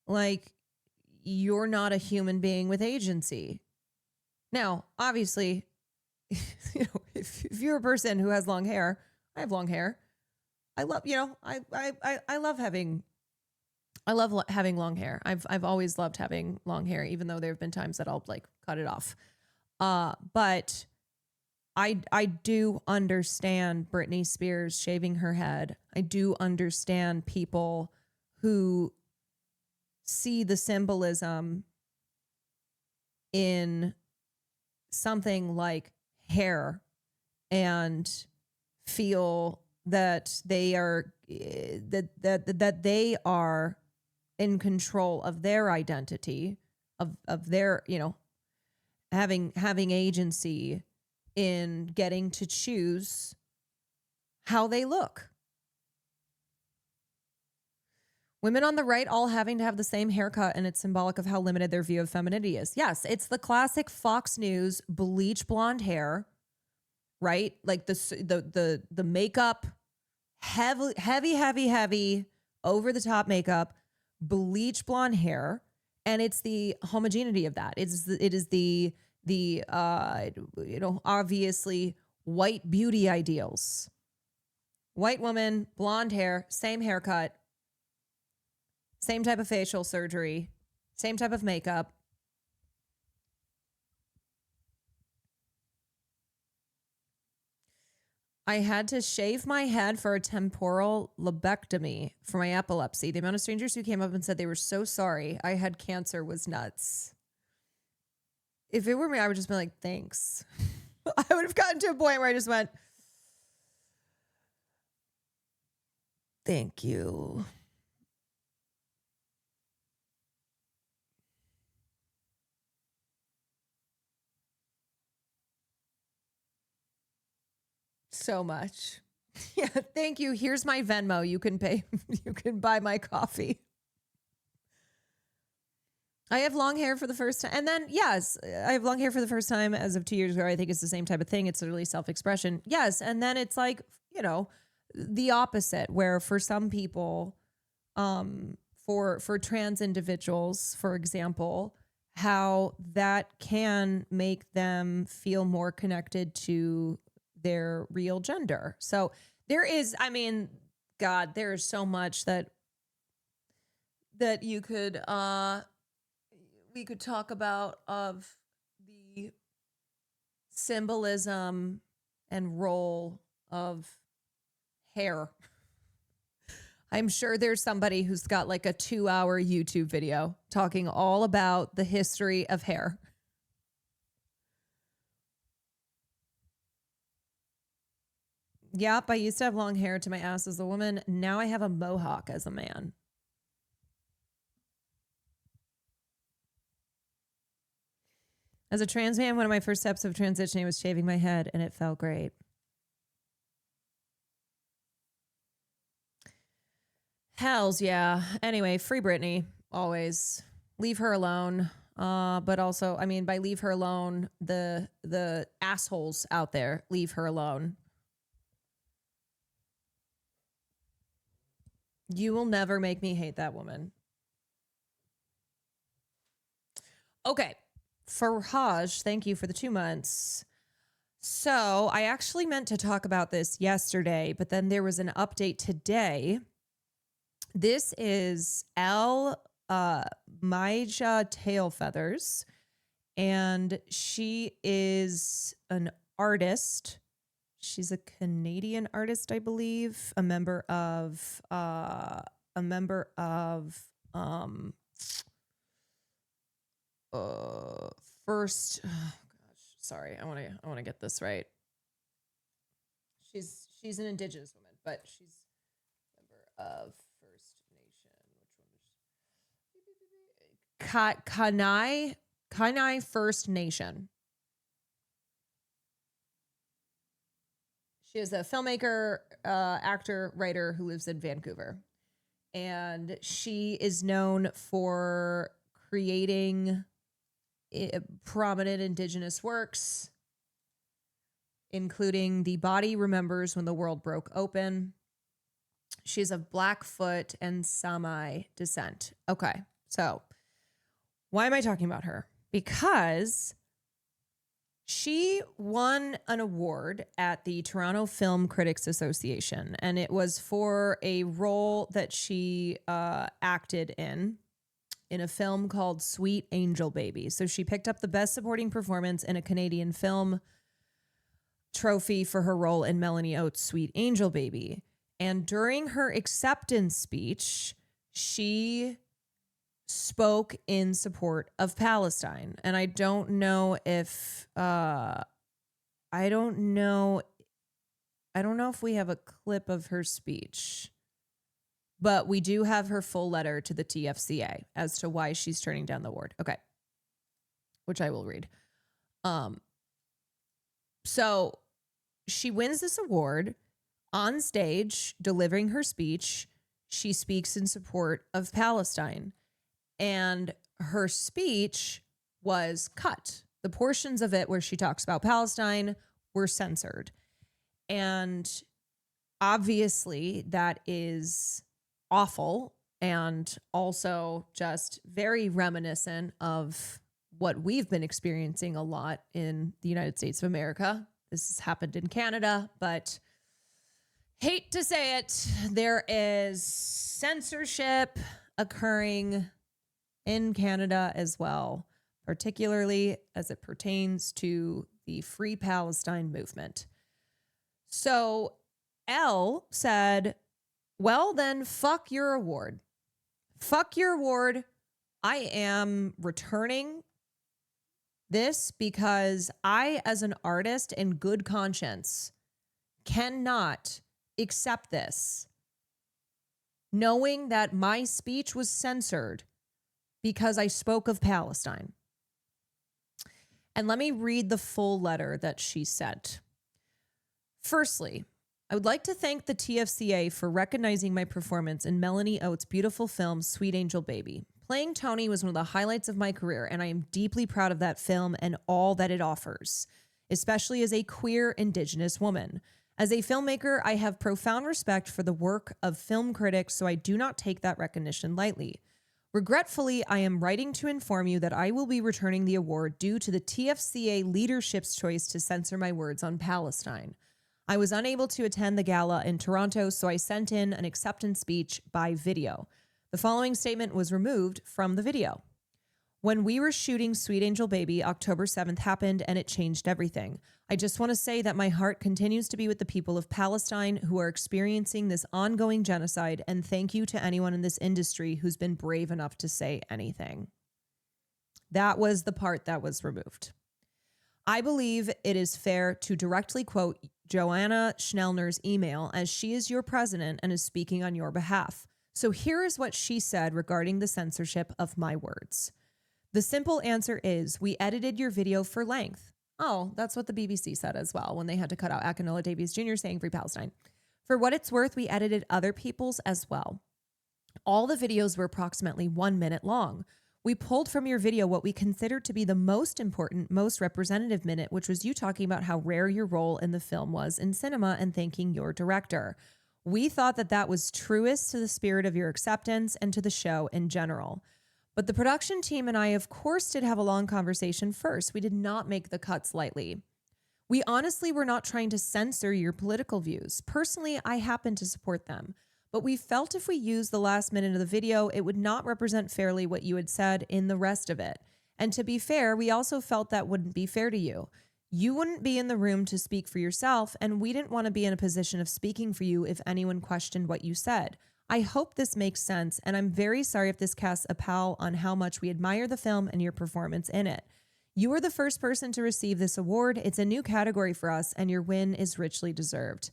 A: like you're not a human being with agency. Now, obviously, if you're a person who has long hair, I have long hair. I love, I love having I love having long hair. I've always loved having long hair, even though there have been times that I'll like cut it off. But I do understand Britney Spears shaving her head. I do understand people who see the symbolism in something like hair and feel that they are that they are in control of their identity, of their, you know, having agency in getting to choose how they look. Women on the right all having to have the same haircut, and it's symbolic of how limited their view of femininity is. Yes, it's the classic Fox News bleach blonde hair, right? Like the makeup, heavy, over the top makeup, bleach blonde hair, and it's the homogeneity of that. It is the you know, obviously white beauty ideals. White woman, blonde hair, same haircut, same type of facial surgery, same type of makeup. I had to shave my head for a temporal lobectomy for my epilepsy. The amount of strangers who came up and said they were so sorry I had cancer was nuts. If it were me, I would just be like, thanks. I would have gotten to a point where I just went, thank you. So much. Yeah, thank you. Here's my Venmo. You can pay. You can buy my coffee. I have long hair for the first time. And then, yes, I have long hair for the first time as of 2 years ago. I think it's the same type of thing. It's literally self-expression. Yes. And then it's like, you know, the opposite, where for some people, for trans individuals, for example, how that can make them feel more connected to their real gender. So there is, I mean, God, there is so much that you could, we could talk about of the symbolism and role of hair. I'm sure there's somebody who's got like a 2-hour YouTube video talking all about the history of hair. Yep, I used to have long hair to my ass as a woman. Now I have a mohawk as a man. As a trans man, one of my first steps of transitioning was shaving my head, and it felt great. Hells yeah. Anyway, free Britney, always. Leave her alone. But also, I mean, by leave her alone, the assholes out there, leave her alone. You will never make me hate that woman. Okay. Farhaj, thank you for the 2 months. So I actually meant to talk about this yesterday, but then there was an update today. This is Maija Tailfeathers, and she is an artist. She's a Canadian artist, I believe, a member of first, oh gosh, sorry, I want to get this right. She's an Indigenous woman, but she's a member of First Nation. Which one is Kainai First Nation. She is a filmmaker, actor, writer who lives in Vancouver. And she is known for creating prominent Indigenous works, including The Body Remembers When the World Broke Open. She's of Blackfoot and Sami descent. Okay, so why am I talking about her? Because She won an award at the Toronto Film Critics Association, and it was for a role that she acted in a film called Sweet Angel Baby. So she picked up the Best Supporting Performance in a Canadian Film trophy for her role in Melanie Oates' Sweet Angel Baby. And during her acceptance speech, she spoke in support of Palestine. And I don't know if if we have a clip of her speech, but we do have her full letter to the TFCA as to why she's turning down the award. Okay. Which I will read. So she wins this award on stage, delivering her speech. She speaks in support of Palestine. And her speech was cut. The portions of it where she talks about Palestine were censored. And obviously that is awful and also just very reminiscent of what we've been experiencing a lot in the United States of America. This has happened in Canada, but hate to say it, there is censorship occurring in Canada as well, particularly as it pertains to the Free Palestine movement. So Elle said, well, then fuck your award. Fuck your award. I am returning this because I, as an artist in good conscience, cannot accept this, knowing that my speech was censored because I spoke of Palestine. And let me read the full letter that she sent. Firstly, I would like to thank the TFCA for recognizing my performance in Melanie Oates' beautiful film, Sweet Angel Baby. Playing Tony was one of the highlights of my career, and I am deeply proud of that film and all that it offers, especially as a queer Indigenous woman. As a filmmaker, I have profound respect for the work of film critics, so I do not take that recognition lightly. Regretfully, I am writing to inform you that I will be returning the award due to the TFCA leadership's choice to censor my words on Palestine. I was unable to attend the gala in Toronto, so I sent in an acceptance speech by video. The following statement was removed from the video. When we were shooting Sweet Angel Baby, October 7th happened and it changed everything. I just want to say that my heart continues to be with the people of Palestine who are experiencing this ongoing genocide, and thank you to anyone in this industry who's been brave enough to say anything. That was the part that was removed. I believe it is fair to directly quote Joanna Schnellner's email, as she is your president and is speaking on your behalf. So here is what she said regarding the censorship of my words. The simple answer is, we edited your video for length. Oh, that's what the BBC said as well when they had to cut out Akinola Davies Jr. saying Free Palestine. For what it's worth, we edited other people's as well. All the videos were approximately 1 minute long. We pulled from your video what we considered to be the most important, most representative minute, which was you talking about how rare your role in the film was in cinema and thanking your director. We thought that that was truest to the spirit of your acceptance and to the show in general. But the production team and I, of course, did have a long conversation first. We did not make the cuts lightly. We honestly were not trying to censor your political views. Personally, I happen to support them. But we felt if we used the last minute of the video, it would not represent fairly what you had said in the rest of it. And to be fair, we also felt that wouldn't be fair to you. You wouldn't be in the room to speak for yourself, and we didn't want to be in a position of speaking for you if anyone questioned what you said. I hope this makes sense, and I'm very sorry if this casts a pall on how much we admire the film and your performance in it. You were the first person to receive this award. It's a new category for us, and your win is richly deserved.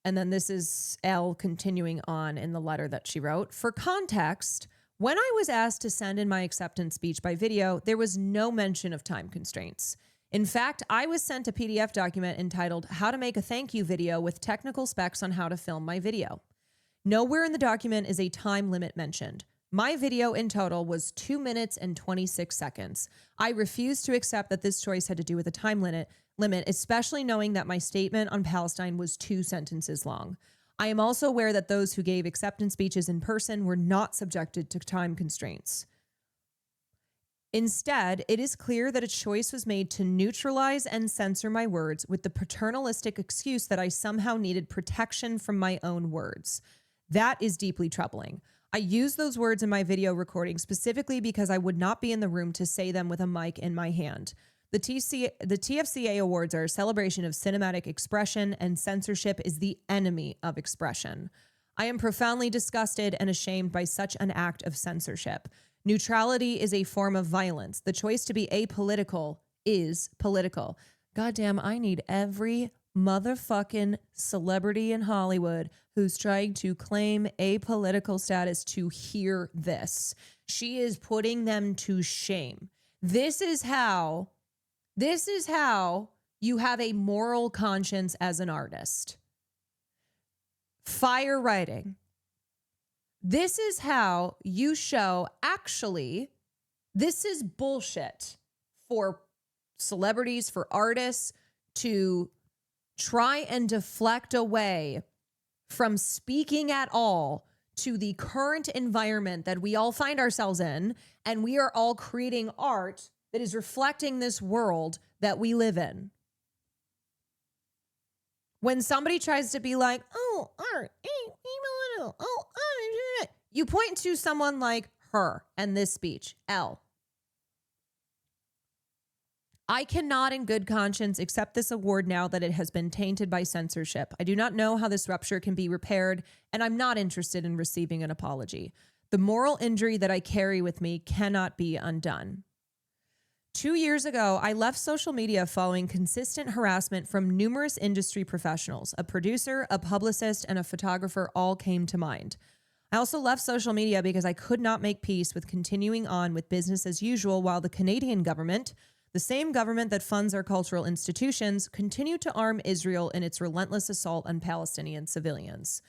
A: And then this is Elle continuing on in the letter that she wrote. For context, when I was asked to send in my acceptance speech by video, there was no mention of time constraints. In fact, I was sent a PDF document entitled How to Make a Thank You Video with technical specs on how to film my video. Nowhere in the document is a time limit mentioned. My video in total was 2 minutes and 26 seconds. I refuse to accept that this choice had to do with a time limit, especially knowing that my statement on Palestine was 2 sentences long. I am also aware that those who gave acceptance speeches in person were not subjected to time constraints. Instead, it is clear that a choice was made to neutralize and censor my words with the paternalistic excuse that I somehow needed protection from my own words. That is deeply troubling. I use those words in my video recording specifically because I would not be in the room to say them with a mic in my hand. The TFCA Awards are a celebration of cinematic expression, and censorship is the enemy of expression. I am profoundly disgusted and ashamed by such an act of censorship. Neutrality is a form of violence. The choice to be apolitical is political. Goddamn, I need every motherfucking celebrity in Hollywood who's trying to claim apolitical status to hear this. She is putting them to shame. This is how you have a moral conscience as an artist. Fire writing. This is how you show, actually, this is bullshit for celebrities, for artists to try and deflect away from speaking at all to the current environment that we all find ourselves in, and we are all creating art that is reflecting this world that we live in. When somebody tries to be like, oh, art, you point to someone like her and this speech, L. I cannot in good conscience accept this award now that it has been tainted by censorship. I do not know how this rupture can be repaired, and I'm not interested in receiving an apology. The moral injury that I carry with me cannot be undone. 2 years ago, I left social media following consistent harassment from numerous industry professionals. A producer, a publicist, and a photographer all came to mind. I also left social media because I could not make peace with continuing on with business as usual while the Canadian government, the same government that funds our cultural institutions, continued to arm Israel in its relentless assault on Palestinian civilians.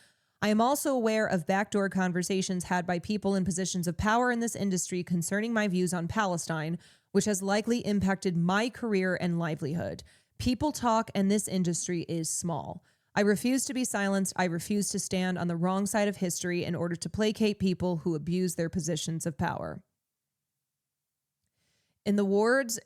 A: I am also aware of backdoor conversations had by people in positions of power in this industry concerning my views on Palestine, which has likely impacted my career and livelihood. People talk, and this industry is small. I refuse to be silenced. I refuse to stand on the wrong side of history in order to placate people who abuse their positions of power. In the words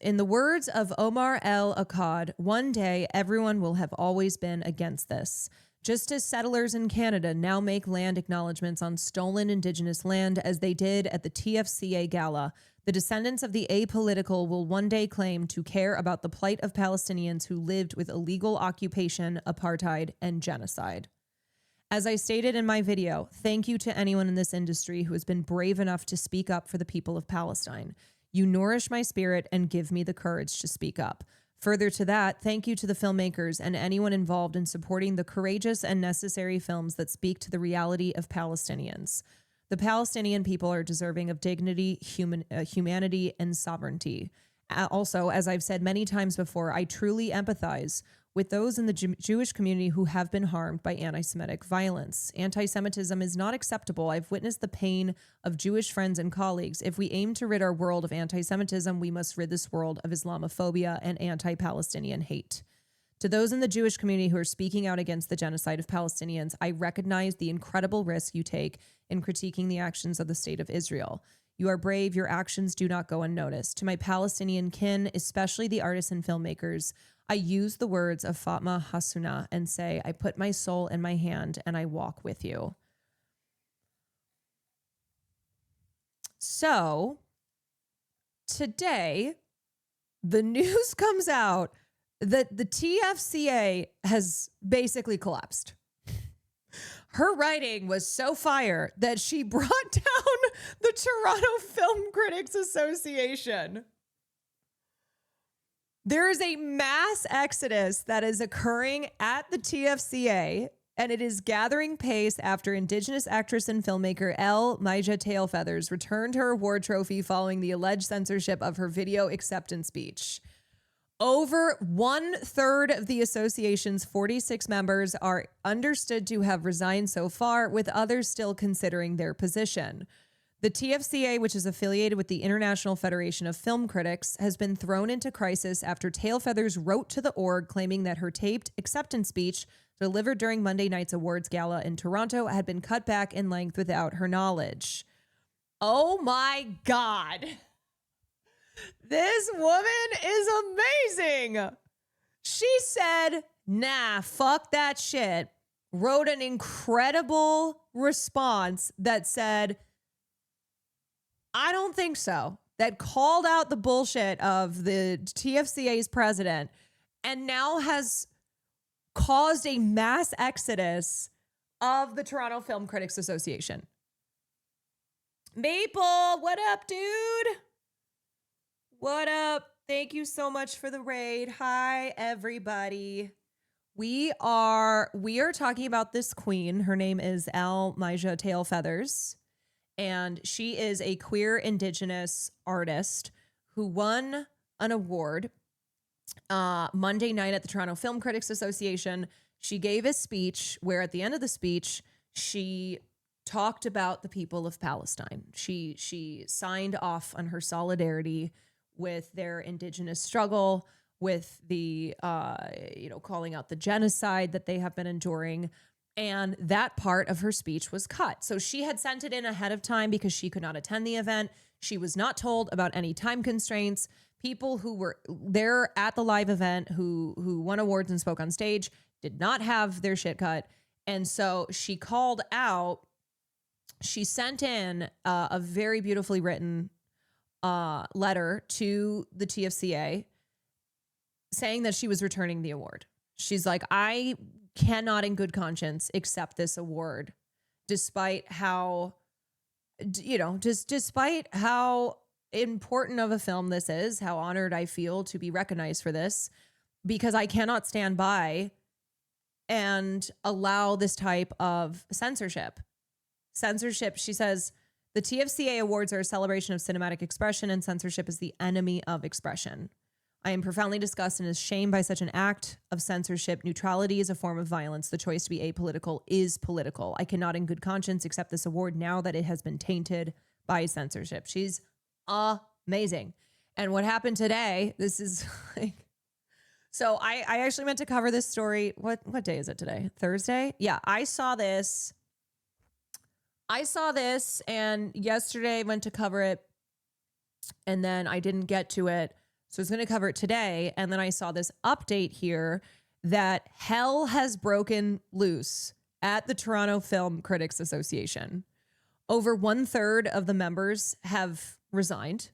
A: of Omar El Akkad, one day everyone will have always been against this. Just as settlers in Canada now make land acknowledgements on stolen Indigenous land as they did at the TFCA Gala, the descendants of the apolitical will one day claim to care about the plight of Palestinians who lived with illegal occupation, apartheid, and genocide. As I stated in my video, thank you to anyone in this industry who has been brave enough to speak up for the people of Palestine. You nourish my spirit and give me the courage to speak up. Further to that, thank you to the filmmakers and anyone involved in supporting the courageous and necessary films that speak to the reality of Palestinians. The Palestinian people are deserving of dignity, humanity, and sovereignty. Also, as I've said many times before, I truly empathize with those in the Jewish community who have been harmed by anti-Semitic violence. Anti-Semitism is not acceptable. I've witnessed the pain of Jewish friends and colleagues. If we aim to rid our world of anti-Semitism, we must rid this world of Islamophobia and anti-Palestinian hate. To those in the Jewish community who are speaking out against the genocide of Palestinians, I recognize the incredible risk you take in critiquing the actions of the state of Israel. You are brave. Your actions do not go unnoticed. To my Palestinian kin, especially the artists and filmmakers, I use the words of Fatma Hasuna and say, I put my soul in my hand and I walk with you. So today, the news comes out that the TFCA has basically collapsed. Her writing was so fire that she brought down the Toronto Film Critics Association. There is a mass exodus that is occurring at the TFCA, and it is gathering pace after Indigenous actress and filmmaker Elle Maija Tailfeathers returned her award trophy following the alleged censorship of her video acceptance speech. Over 1/3 of the association's 46 members are understood to have resigned so far, with others still considering their position. The TFCA, which is affiliated with the International Federation of Film Critics, has been thrown into crisis after Tailfeathers wrote to the org claiming that her taped acceptance speech delivered during Monday night's awards gala in Toronto had been cut back in length without her knowledge. Oh my God. This woman is amazing. She said, nah, fuck that shit. Wrote an incredible response that said, I don't think so. That called out the bullshit of the TFCA's president and now has caused a mass exodus of the Toronto Film Critics Association. Maple, what up, dude? What up? Thank you so much for the raid. Hi, everybody. We are talking about this queen. Her name is Almija Tailfeathers, and she is a queer Indigenous artist who won an award Monday night at the Toronto Film Critics Association. She gave a speech where at the end of the speech, she talked about the people of Palestine. She signed off on her solidarity with their Indigenous struggle, with the, calling out the genocide that they have been enduring. And that part of her speech was cut. So she had sent it in ahead of time because she could not attend the event. She was not told about any time constraints. People who were there at the live event who won awards and spoke on stage did not have their shit cut. And so she called out, she sent in a very beautifully written letter to the TFCA saying that she was returning the award. She's like, I cannot in good conscience accept this award despite how, despite how important of a film this is, how honored I feel to be recognized for this, because I cannot stand by and allow this type of censorship. Censorship, she says, the TFCA awards are a celebration of cinematic expression, and censorship is the enemy of expression. I am profoundly disgusted and ashamed by such an act of censorship. Neutrality is a form of violence. The choice to be apolitical is political. I cannot in good conscience accept this award now that it has been tainted by censorship. She's amazing. And what happened today, this is like, so I actually meant to cover this story. What day is it today? Thursday? Yeah, I saw this and yesterday I went to cover it and then I didn't get to it. So I was going to cover it today. And then I saw this update here that hell has broken loose at the Toronto Film Critics Association. Over 1/3 of the members have resigned.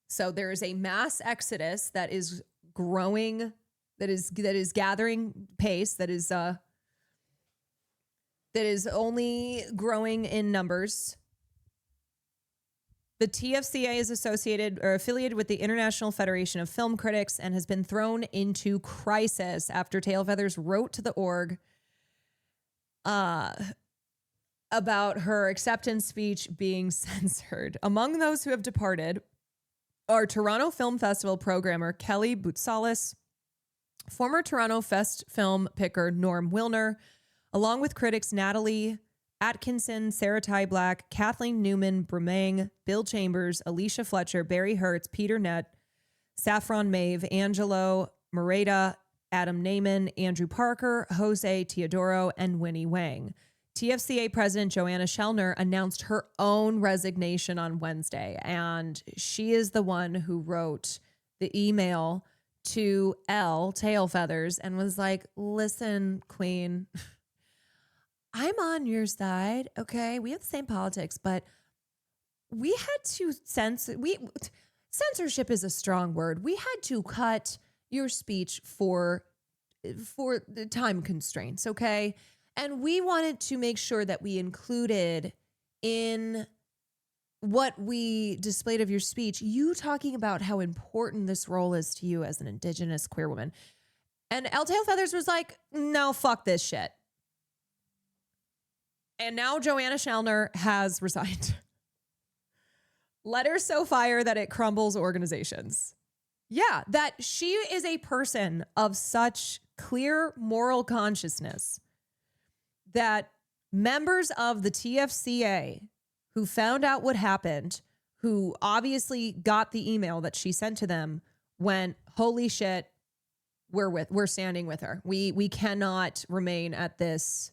A: So there is a mass exodus that is growing, that is gathering pace, that is only growing in numbers. The TFCA is associated or affiliated with the International Federation of Film Critics and has been thrown into crisis after Tailfeathers wrote to the org about her acceptance speech being censored. Among those who have departed are Toronto Film Festival programmer Kelly Boutsalis, former Toronto Fest film picker Norm Wilner, along with critics Natalie Atkinson, Sarah Ty Black, Kathleen Newman, Brumang, Bill Chambers, Alicia Fletcher, Barry Hertz, Peter Nett, Saffron Mave, Angelo Moreta, Adam Naiman, Andrew Parker, Jose Teodoro, and Winnie Wang. TFCA President Joanna Schellner announced her own resignation on Wednesday, and she is the one who wrote the email to Elle Tailfeathers and was like, listen, Queen, I'm on your side, okay? We have the same politics, but we had to censorship is a strong word. We had to cut your speech for the time constraints, okay? And we wanted to make sure that we included in what we displayed of your speech, you talking about how important this role is to you as an Indigenous queer woman. And Elle Tailfeathers was like, no, fuck this shit. And now Joanna Schellner has resigned. Letters so fire that it crumbles organizations. Yeah, that she is a person of such clear moral consciousness that members of the TFCA who found out what happened, who obviously got the email that she sent to them, went, holy shit, we're standing with her. We cannot remain at this.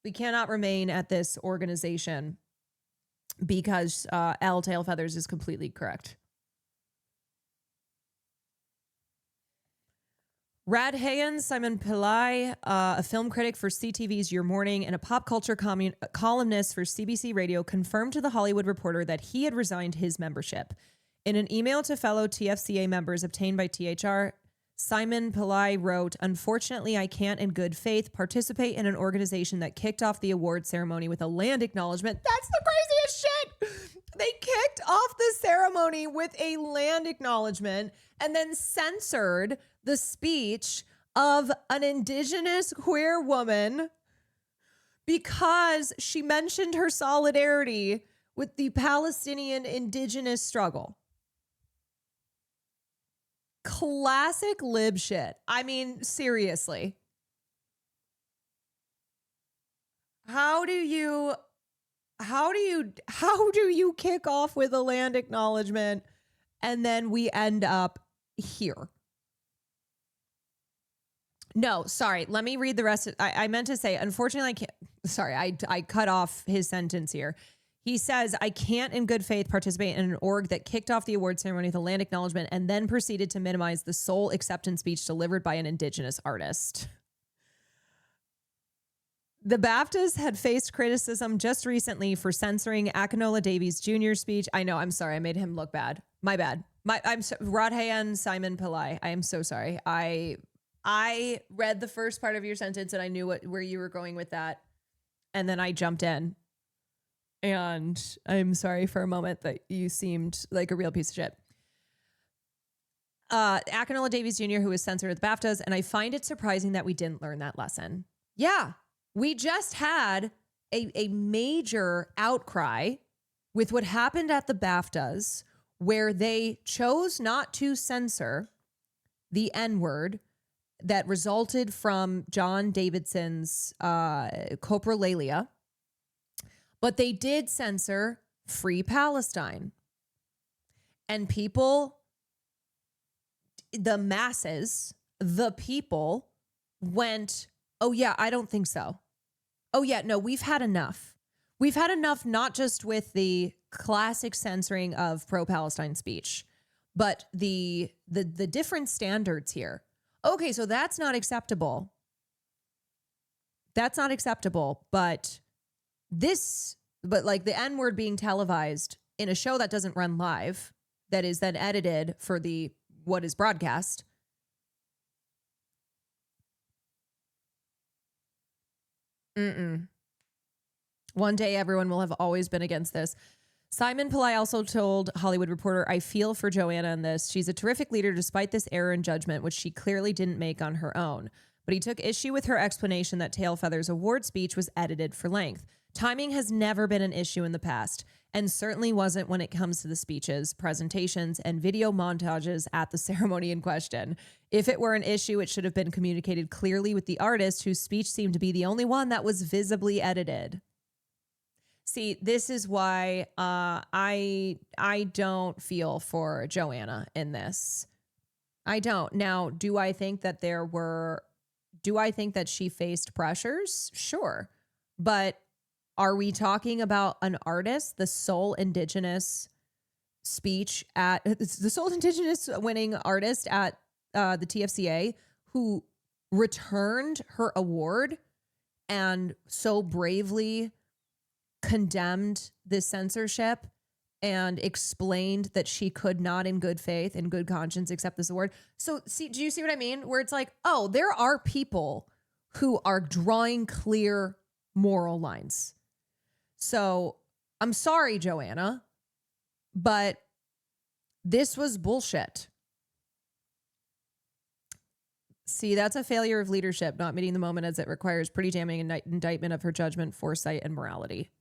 A: We cannot remain at this organization because Elle Tailfeathers is completely correct. Radhayan Simon Pillai, a film critic for CTV's Your Morning and a pop culture columnist for CBC Radio, confirmed to The Hollywood Reporter that he had resigned his membership. In an email to fellow TFCA members obtained by THR, Simon Pillai wrote, "Unfortunately, I can't in good faith participate in an organization that kicked off the award ceremony with a land acknowledgement." That's the craziest shit. They kicked off the ceremony with a land acknowledgement and then censored the speech of an indigenous queer woman because she mentioned her solidarity with the Palestinian indigenous struggle. Classic lib shit. I mean, seriously. How do you kick off with a land acknowledgement and then we end up here? No, sorry. Let me read the rest. I meant to say, unfortunately, I can't. Sorry, I cut off his sentence here. He says, "I can't in good faith participate in an org that kicked off the award ceremony with a land acknowledgement and then proceeded to minimize the sole acceptance speech delivered by an indigenous artist." The BAFTAs had faced criticism just recently for censoring Akinola Davies Jr.'s speech. I know, I'm sorry. I made him look bad. My bad. Radhayan Simon Pillai. I am so sorry. I read the first part of your sentence and I knew where you were going with that. And then I jumped in. And I'm sorry for a moment that you seemed like a real piece of shit. Akinola Davies Jr., who was censored at the BAFTAs, and I find it surprising that we didn't learn that lesson. Yeah, we just had a major outcry with what happened at the BAFTAs, where they chose not to censor the N-word that resulted from John Davidson's coprolalia. But they did censor Free Palestine. And people, the masses, the people went, "Oh yeah, I don't think so. Oh yeah, no, we've had enough. We've had enough not just with the classic censoring of pro-Palestine speech, but the different standards here. Okay, so that's not acceptable. That's not acceptable, but like the N-word being televised in a show that doesn't run live, that is then edited for what is broadcast. One day everyone will have always been against this. Simon Pillai also told Hollywood Reporter, "I feel for Joanna in this. She's a terrific leader despite this error in judgment, which she clearly didn't make on her own." But he took issue with her explanation that Tailfeather's award speech was edited for length. Timing has never been an issue in the past, and certainly wasn't when it comes to the speeches, presentations, and video montages at the ceremony in question. If it were an issue, it should have been communicated clearly with the artist, whose speech seemed to be the only one that was visibly edited. See, this is why I don't feel for Joanna in this. I don't. Now, do I think that she faced pressures? Sure. But are we talking about an artist, the sole indigenous winning artist at the TFCA, who returned her award and so bravely condemned this censorship and explained that she could not in good faith and good conscience accept this award? So do you see what I mean? Where it's like, oh, there are people who are drawing clear moral lines. So I'm sorry, Joanna, but this was bullshit. See, that's a failure of leadership, not meeting the moment as it requires pretty damning indictment of her judgment, foresight, and morality.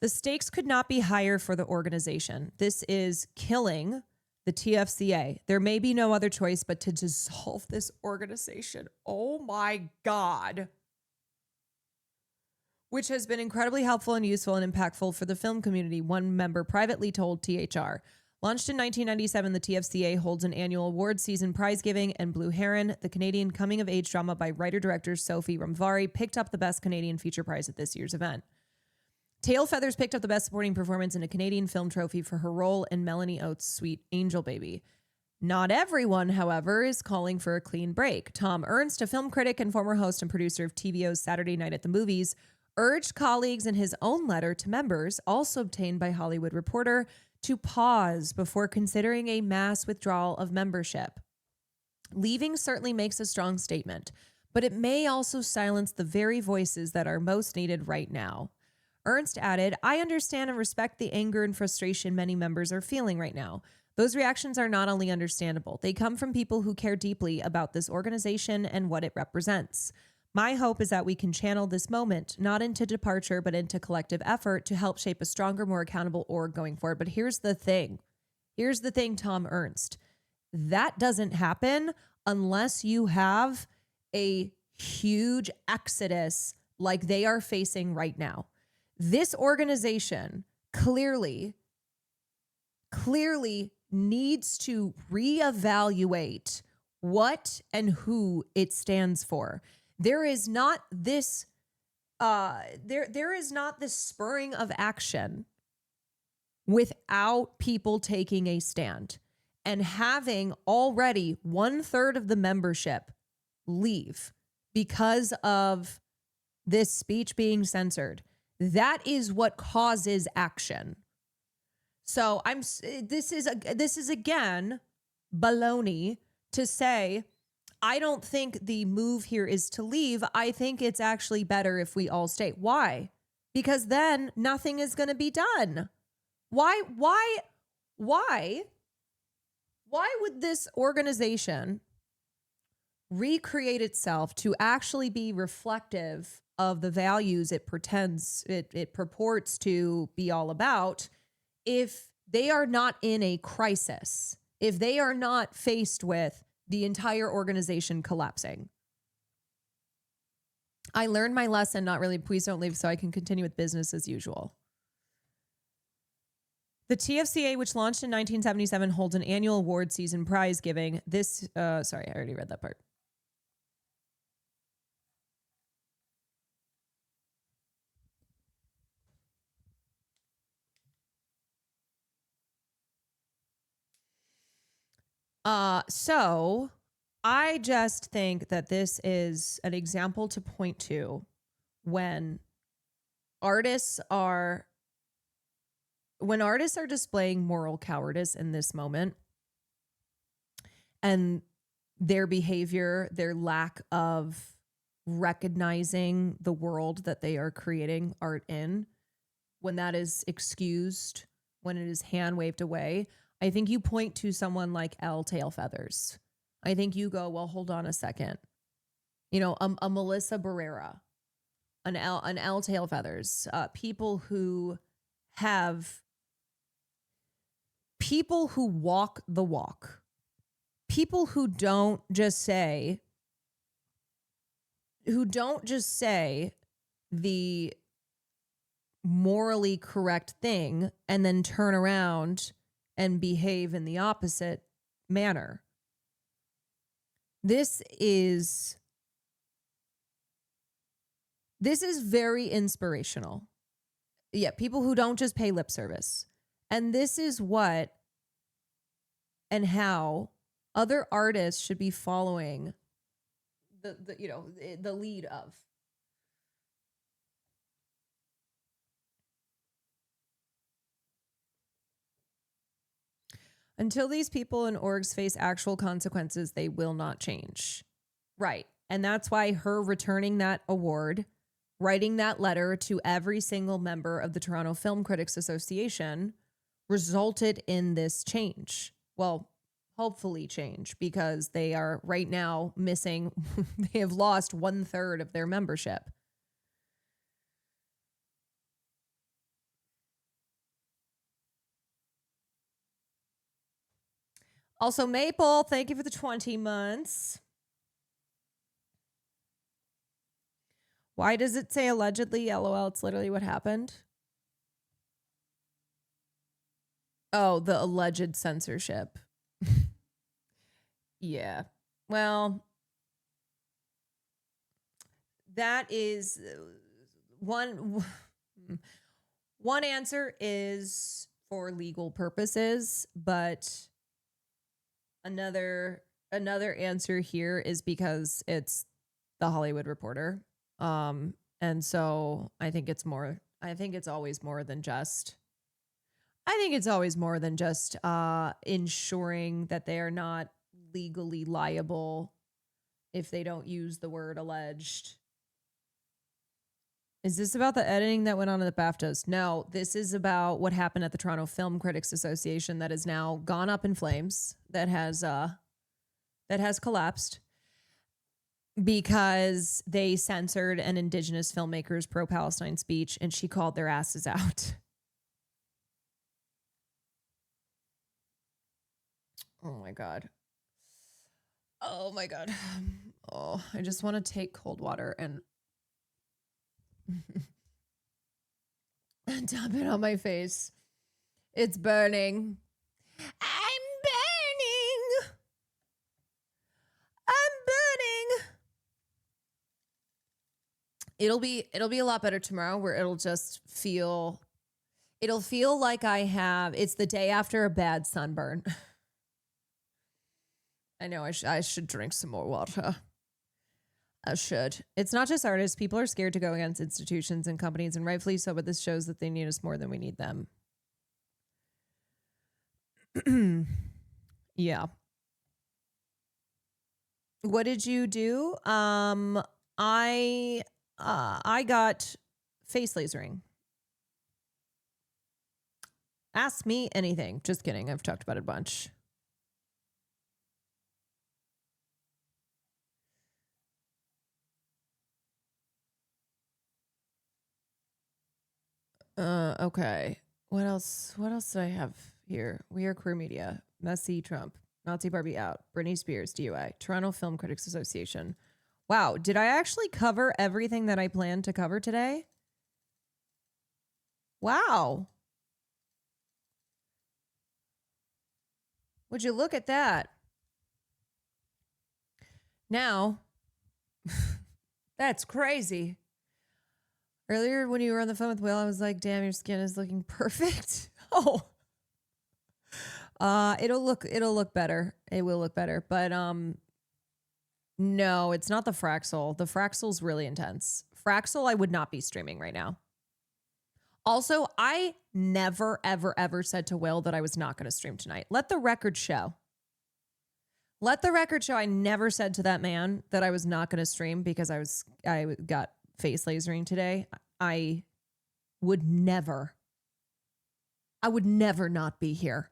A: The stakes could not be higher for the organization. This is killing the TFCA. There may be no other choice but to dissolve this organization. Oh my God. Which has been incredibly helpful and useful and impactful for the film community, one member privately told THR. Launched in 1997, the TFCA holds an annual award season prize giving, and Blue Heron, the Canadian coming-of-age drama by writer-director Sophie Ramvari, picked up the Best Canadian Feature Prize at this year's event. Tailfeathers picked up the Best Supporting Performance in a Canadian Film Trophy for her role in Melanie Oates' Sweet Angel Baby. Not everyone, however, is calling for a clean break. Tom Ernst, a film critic and former host and producer of TVO's Saturday Night at the Movies, urged colleagues in his own letter to members, also obtained by Hollywood Reporter, to pause before considering a mass withdrawal of membership. Leaving certainly makes a strong statement, but it may also silence the very voices that are most needed right now. Ernst added, I understand and respect the anger and frustration many members are feeling right now. Those reactions are not only understandable, they come from people who care deeply about this organization and what it represents. My hope is that we can channel this moment, not into departure, but into collective effort to help shape a stronger, more accountable org going forward. But here's the thing. Here's the thing, Tom Ernst. That doesn't happen unless you have a huge exodus like they are facing right now. This organization clearly needs to reevaluate what and who it stands for. There is not this there is not this spurring of action without people taking a stand. And having already 1/3 of the membership leave because of this speech being censored, that is what causes action. So this is again baloney to say, I don't think the move here is to leave. I think it's actually better if we all stay. Why? Because then nothing is going to be done. Why would this organization recreate itself to actually be reflective of the values it purports to be all about if they are not in a crisis, if they are not faced with the entire organization collapsing? I learned my lesson, not really, please don't leave so I can continue with business as usual. The TFCA, which launched in 1977, holds an annual award season prize giving. Sorry, I already read that part. So I just think that this is an example to point to when artists are displaying moral cowardice in this moment, and their behavior, their lack of recognizing the world that they are creating art in, when that is excused, when it is hand waved away, I think you point to someone like L. Tail Feathers. I think you go, well, hold on a second. You know, a Melissa Barrera, an L. Tail Feathers, people who walk the walk, people who don't just say the morally correct thing and then turn around and behave in the opposite manner. This is very inspirational. Yeah, people who don't just pay lip service. And this is what and how other artists should be following the lead of. Until these people and orgs face actual consequences, they will not change. Right. And that's why her returning that award, writing that letter to every single member of the Toronto Film Critics Association resulted in this change. Well, hopefully change, because they are right now missing, they have lost 1/3 of their membership. Also, Maple, thank you for the 20 months. Why does it say allegedly? LOL, it's literally what happened. Oh, the alleged censorship. Yeah. Well, that is one answer is for legal purposes, but Another answer here is because it's the Hollywood Reporter. And so I think it's always more than just ensuring that they are not legally liable if they don't use the word alleged. Is this about the editing that went on at the BAFTAs? No, this is about what happened at the Toronto Film Critics Association that has now gone up in flames, that has collapsed because they censored an Indigenous filmmaker's pro-Palestine speech, and she called their asses out. Oh my God. Oh my God. Oh, I just want to take cold water and dump it on my face. It's burning. I'm burning. It'll be a lot better tomorrow, where it'll feel like it's the day after a bad sunburn. I know I should drink some more water. I should. It's not just artists. People are scared to go against institutions and companies, and rightfully so, but this shows that they need us more than we need them. Yeah. What did you do? I got face lasering. Ask me anything. Just kidding. I've talked about it a bunch. Okay. What else do I have here? We are queer media. MESSI, Trump. Nazi Barbie out. Britney Spears, DUI. Toronto Film Critics Association. Wow. Did I actually cover everything that I planned to cover today? Wow. Would you look at that? Now, that's crazy. Earlier when you were on the phone with Will, I was like, damn, your skin is looking perfect. Oh. It'll look better. It will look better. But no, it's not the Fraxel. The Fraxel's really intense. Fraxel, I would not be streaming right now. Also, I never, ever, ever said to Will that I was not going to stream tonight. Let the record show. I never said to that man that I was not going to stream because I got face lasering today. I would never not be here,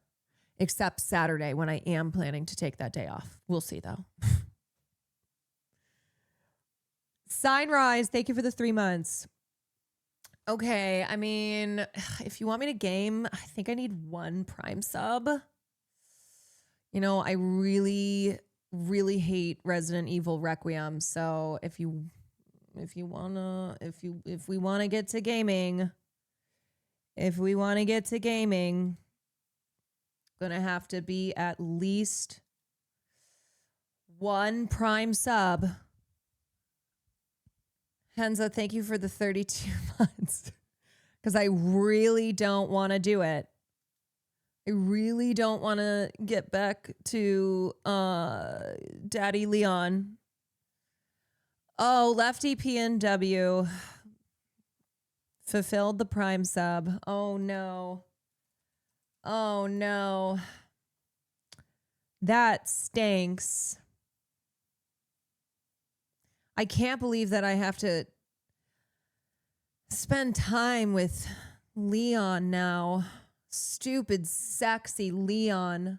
A: except Saturday when I am planning to take that day off. We'll see though. Sign Rise, thank you for the 3 months. Okay, I mean, if you want me to game, I think I need 1 Prime sub. You know, I really, really hate Resident Evil Requiem, so if we wanna get to gaming, gonna have to be at least 1 Prime sub. Henza, thank you for the 32 months. Because I really don't want to do it. I really don't want to get back to Daddy Leon. Oh, Lefty PNW fulfilled the Prime sub. Oh, no. Oh, no. That stinks. I can't believe that I have to spend time with Leon now. Stupid, sexy Leon.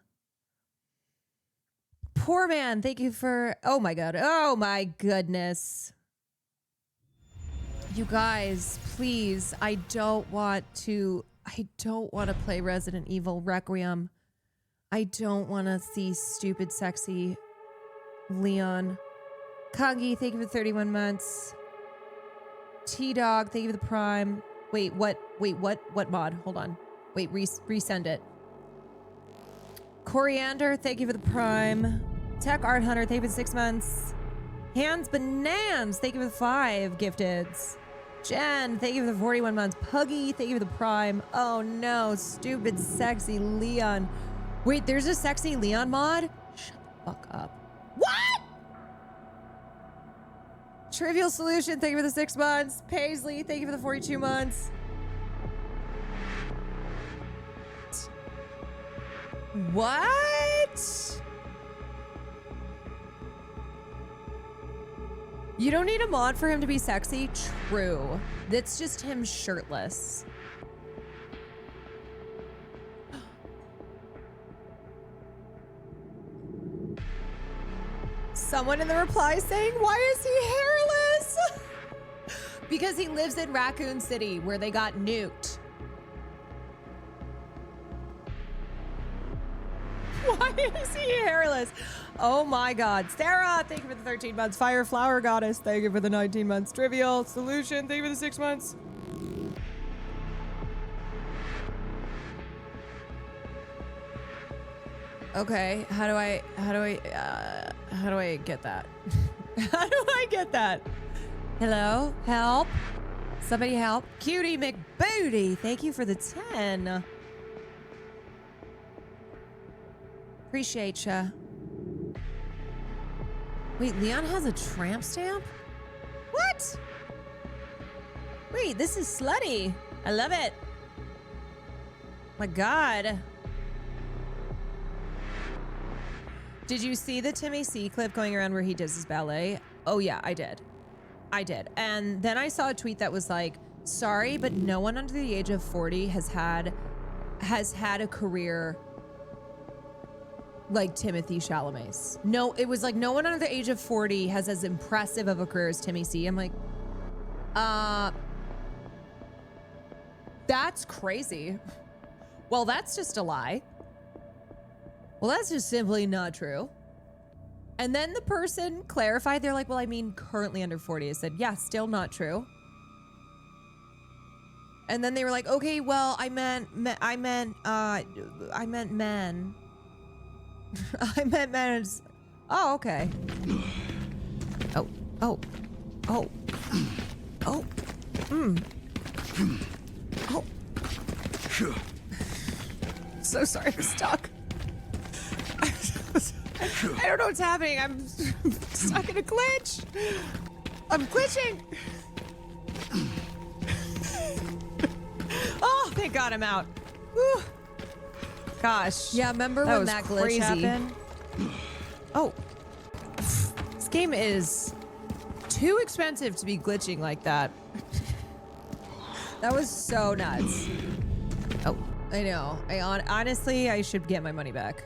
A: Poor man, thank you for... Oh, my God. Oh, my goodness. You guys, please, I don't want to play Resident Evil Requiem. I don't want to see stupid, sexy Leon. Kangi, thank you for 31 months. T-Dog, thank you for the Prime. Wait, what mod? Hold on. Wait, resend it. Coriander, thank you for the Prime. Tech Art Hunter, thank you for the 6 months. Hands Bonans, thank you for the 5 gifteds. Jen, thank you for the 41 months. Puggy, thank you for the Prime. Oh no, stupid, sexy Leon. Wait, there's a sexy Leon mod? Shut fuck up. What? Trivial Solution, thank you for the 6 months. Paisley, thank you for the 42 months. What? You don't need a mod for him to be sexy? True. That's just him shirtless. Someone in the reply saying, why is he hairless? Because he lives in Raccoon City where they got nuked. Why is he hairless? Oh my God. Sarah, thank you for the 13 months. Fire Flower Goddess, thank you for the 19 months. Trivial Solution, thank you for the 6 months. Okay, how do I get that? How do I get that? Hello? Help? Somebody help. Cutie McBooty, thank you for the 10. Appreciate ya. Wait, Leon has a tramp stamp? What? Wait, this is slutty. I love it. My God. Did you see the Timmy C clip going around where he does his ballet? Oh yeah, I did. I did. And then I saw a tweet that was like, sorry, but no one under the age of 40 has had a career like Timothy Chalamet's. No, it was like no one under the age of 40 has as impressive of a career as Timmy C. I'm like, that's crazy. Well, that's just a lie. Well, that's just simply not true. And then the person clarified, they're like, well, I mean, currently under 40. I said, yeah, still not true. And then they were like, okay, well, I meant men. I meant men. Oh, okay. Oh. So sorry, I'm stuck. I don't know what's happening. I'm stuck in a glitch. I'm glitching. Oh, thank God I'm out. Whew. Gosh. Yeah, remember when that glitch happened? Oh. This game is too expensive to be glitching like that. That was so nuts. Oh, I know. Honestly, I should get my money back.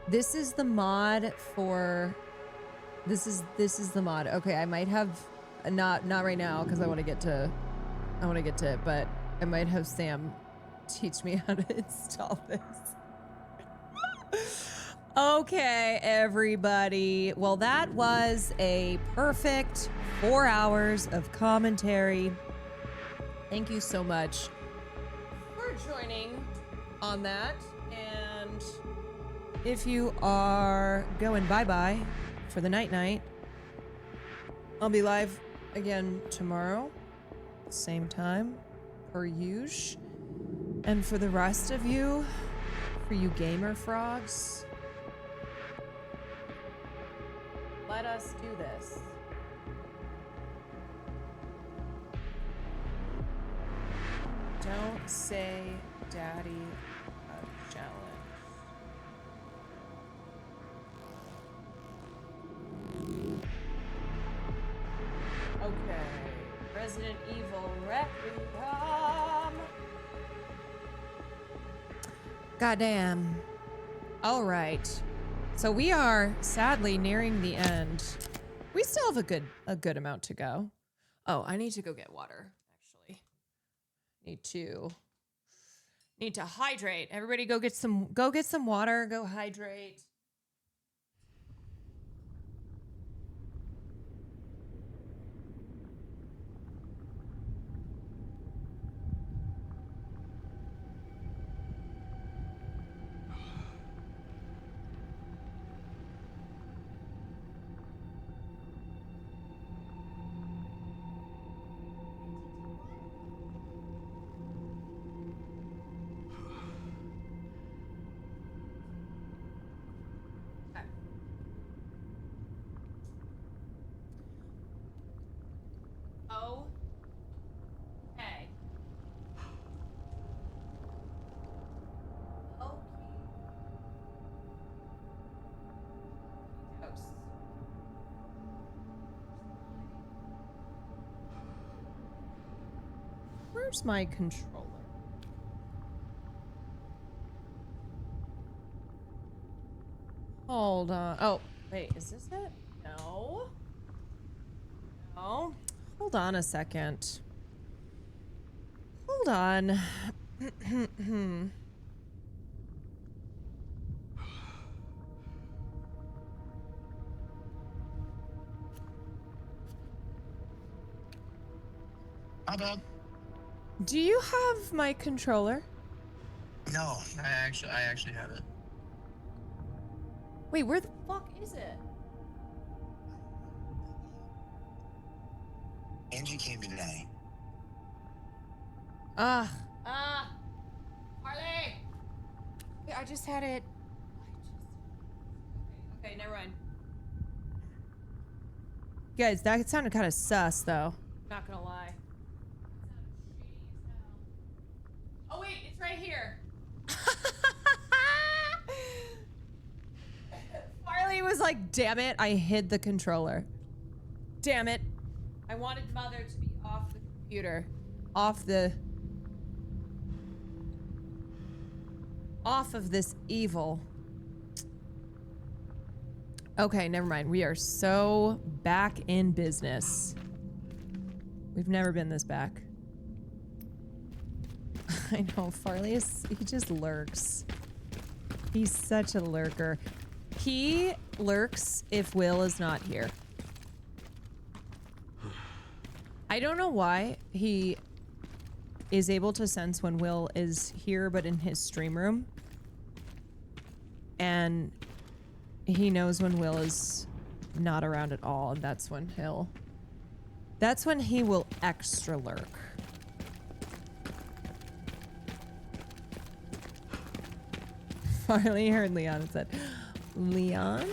A: This is the mod for... This is the mod. Okay, I might have... Not right now, because I want to get to it, but I might have Sam teach me how to install this. Okay, everybody. Well, that was a perfect 4 hours of commentary. Thank you so much for joining on that. And if you are going bye-bye for the night-night, I'll be live again tomorrow, same time, per usual. And for the rest of you, for you gamer frogs, let us do this. Don't say daddy a challenge. Okay. Resident Evil Requiem. Goddamn. All right. So we are sadly nearing the end. We still have a good amount to go. Oh, I need to go get water, actually. Need to hydrate. Everybody go get some water, go hydrate. Where's my controller? Hold on. Oh, wait, is this it? No. No. Hold on a second. Hold on.
L: My bad.
A: Do you have my controller?
L: No, I actually have it.
A: Wait, where the fuck is it?
L: Angie came today.
A: Harley! Wait, I just had it. Okay, never mind. Guys, that sounded kind of sus, though. Not gonna lie. Oh wait, it's right here. Farley was like, damn it, I hid the controller. Damn it. I wanted Mother to be off the computer. Off of this evil. Okay, never mind. We are so back in business. We've never been this back. I know, Farley he just lurks. He's such a lurker. He lurks if Will is not here. I don't know why he is able to sense when Will is here but in his stream room. And he knows when Will is not around at all, and that's when he will extra lurk. Farley heard Leon and said, Leon?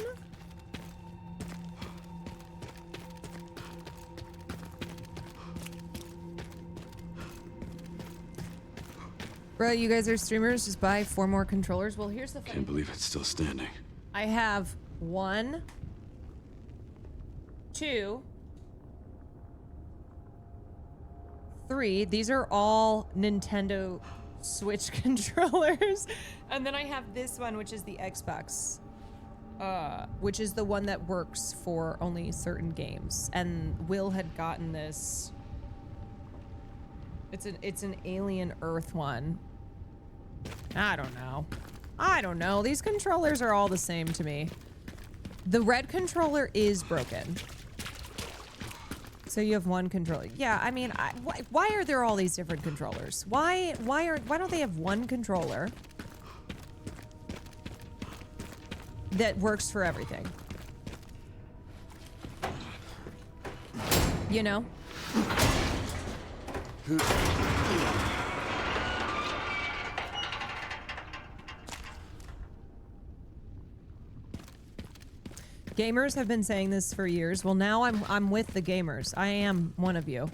A: Bro, you guys are streamers, just buy 4 more controllers. Well, here's the thing.
M: Can't believe it's still standing.
A: I have 1, 2, 3. These are all Nintendo Switch controllers. And then I have this one, which is the Xbox, which is the one that works for only certain games. And Will had gotten this. It's an Alien Earth one. I don't know. These controllers are all the same to me. The red controller is broken. So you have 1 controller. Yeah, I mean, why are there all these different controllers? Why don't they have 1 controller that works for everything? You know? Gamers have been saying this for years. Well, now I'm with the gamers. I am one of you.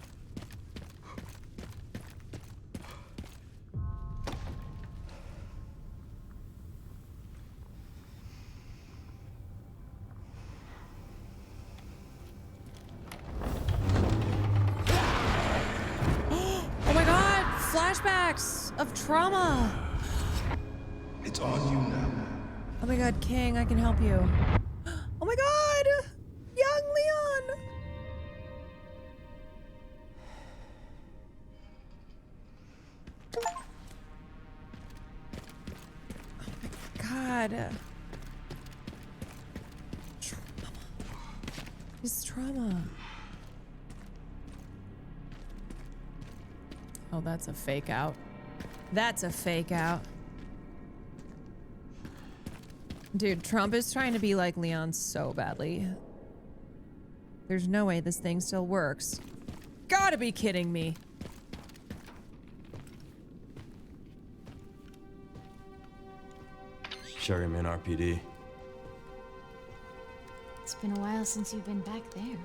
A: Oh my god, flashbacks of trauma.
M: It's on you now.
A: Oh my god, King, I can help you. Oh my god! Young Leon! Oh my god. Trauma. His trauma. Oh, that's a fake out. That's a fake out. Dude, Trump is trying to be like Leon so badly. There's no way this thing still works. Gotta be kidding me.
M: Sherryman RPD.
P: It's been a while since you've been back there.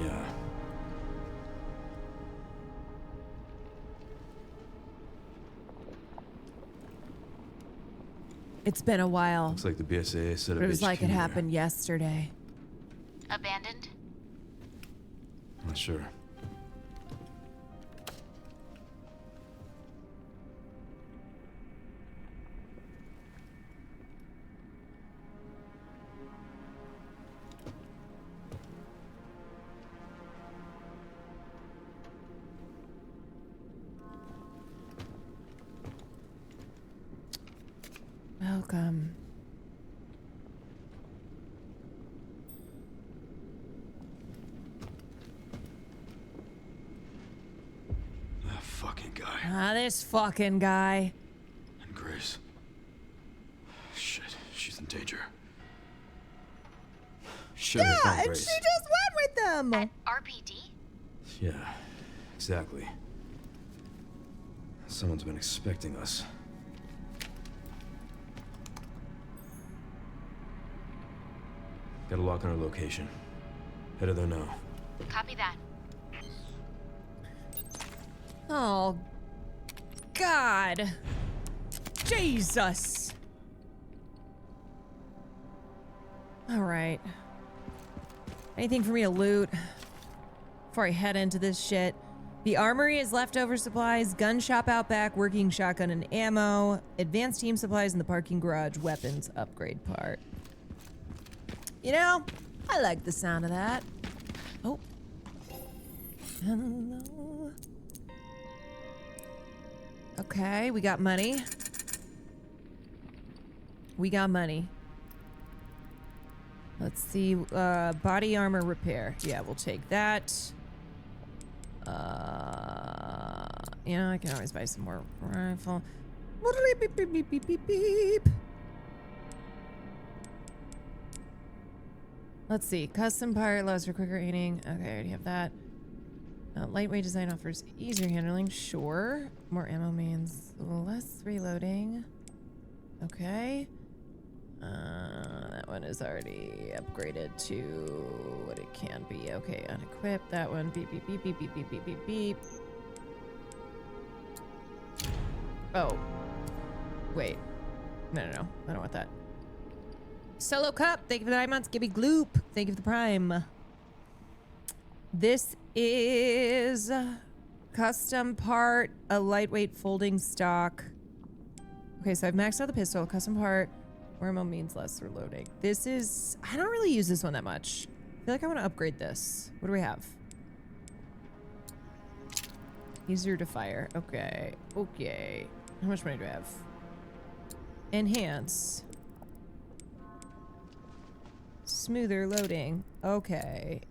M: Yeah.
A: It's been a while.
M: Looks like the BSAA set up
A: It was like
M: HQ
A: it
M: here.
A: happened yesterday.
P: Abandoned?
M: Not sure.
A: welcome.
M: That fucking guy.
A: Ah, this fucking guy.
M: And Grace. Shit, she's in danger. Should have
A: Yeah,
M: found
A: and
M: Grace.
A: she just went with them.
P: At RPD?
M: Yeah, exactly. Someone's been expecting us. Got a lock on our location. Headed there now.
P: Copy that.
A: Oh, God. Jesus. All right. Anything for me to loot before I head into this shit? The armory is leftover supplies, gun shop out back, working shotgun and ammo, advanced team supplies in the parking garage, weapons upgrade part. You know, I like the sound of that. Oh. Hello. Okay, we got money. We got money. Let's see, body armor repair. Yeah, we'll take that. Yeah, I can always buy some more rifle. Beep, beep, beep, beep, beep, beep. Let's see, custom part allows for quicker aiming. Okay, I already have that. Lightweight design offers easier handling. Sure. More ammo means less reloading. Okay. That one is already upgraded to what it can be. Okay, unequip that one. Beep, beep, beep, beep, beep, beep, beep, beep, beep. Oh. Wait. No. I don't want that. Solo Cup, thank you for the 9 months. Gibby Gloop, thank you for the prime. This is custom part, a lightweight folding stock. Okay, so I've maxed out the pistol. Custom part. More ammo means less reloading. This is... I don't really use this one that much. I feel like I want to upgrade this. What do we have? Easier to fire. Okay. Okay. How much money do I have? Enhance. Smoother loading. Okay.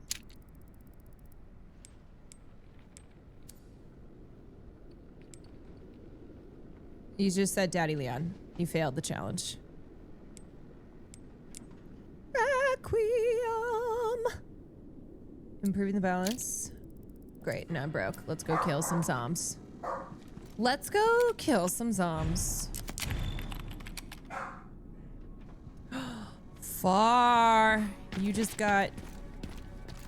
A: You just said Daddy Leon. You failed the challenge. Requiem. Improving the balance. Great, now I'm broke. Let's go kill some zombies. Let's go kill some zombies. Far. You just got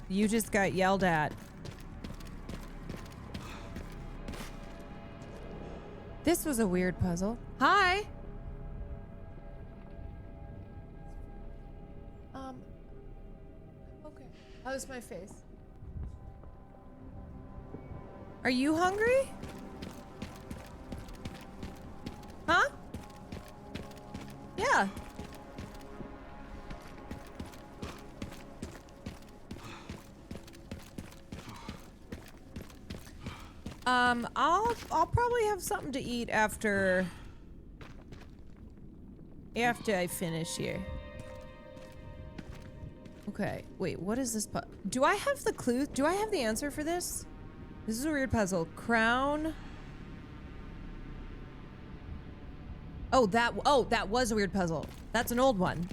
A: yelled at. This was a weird puzzle. Hi. Okay. How's my face? Are you hungry? Huh? Yeah. I'll probably have something to eat after I finish here. Okay, wait, what is this do I have the clue? Do I have the answer for this? This is a weird puzzle. Crown. Oh, that was a weird puzzle. That's an old one.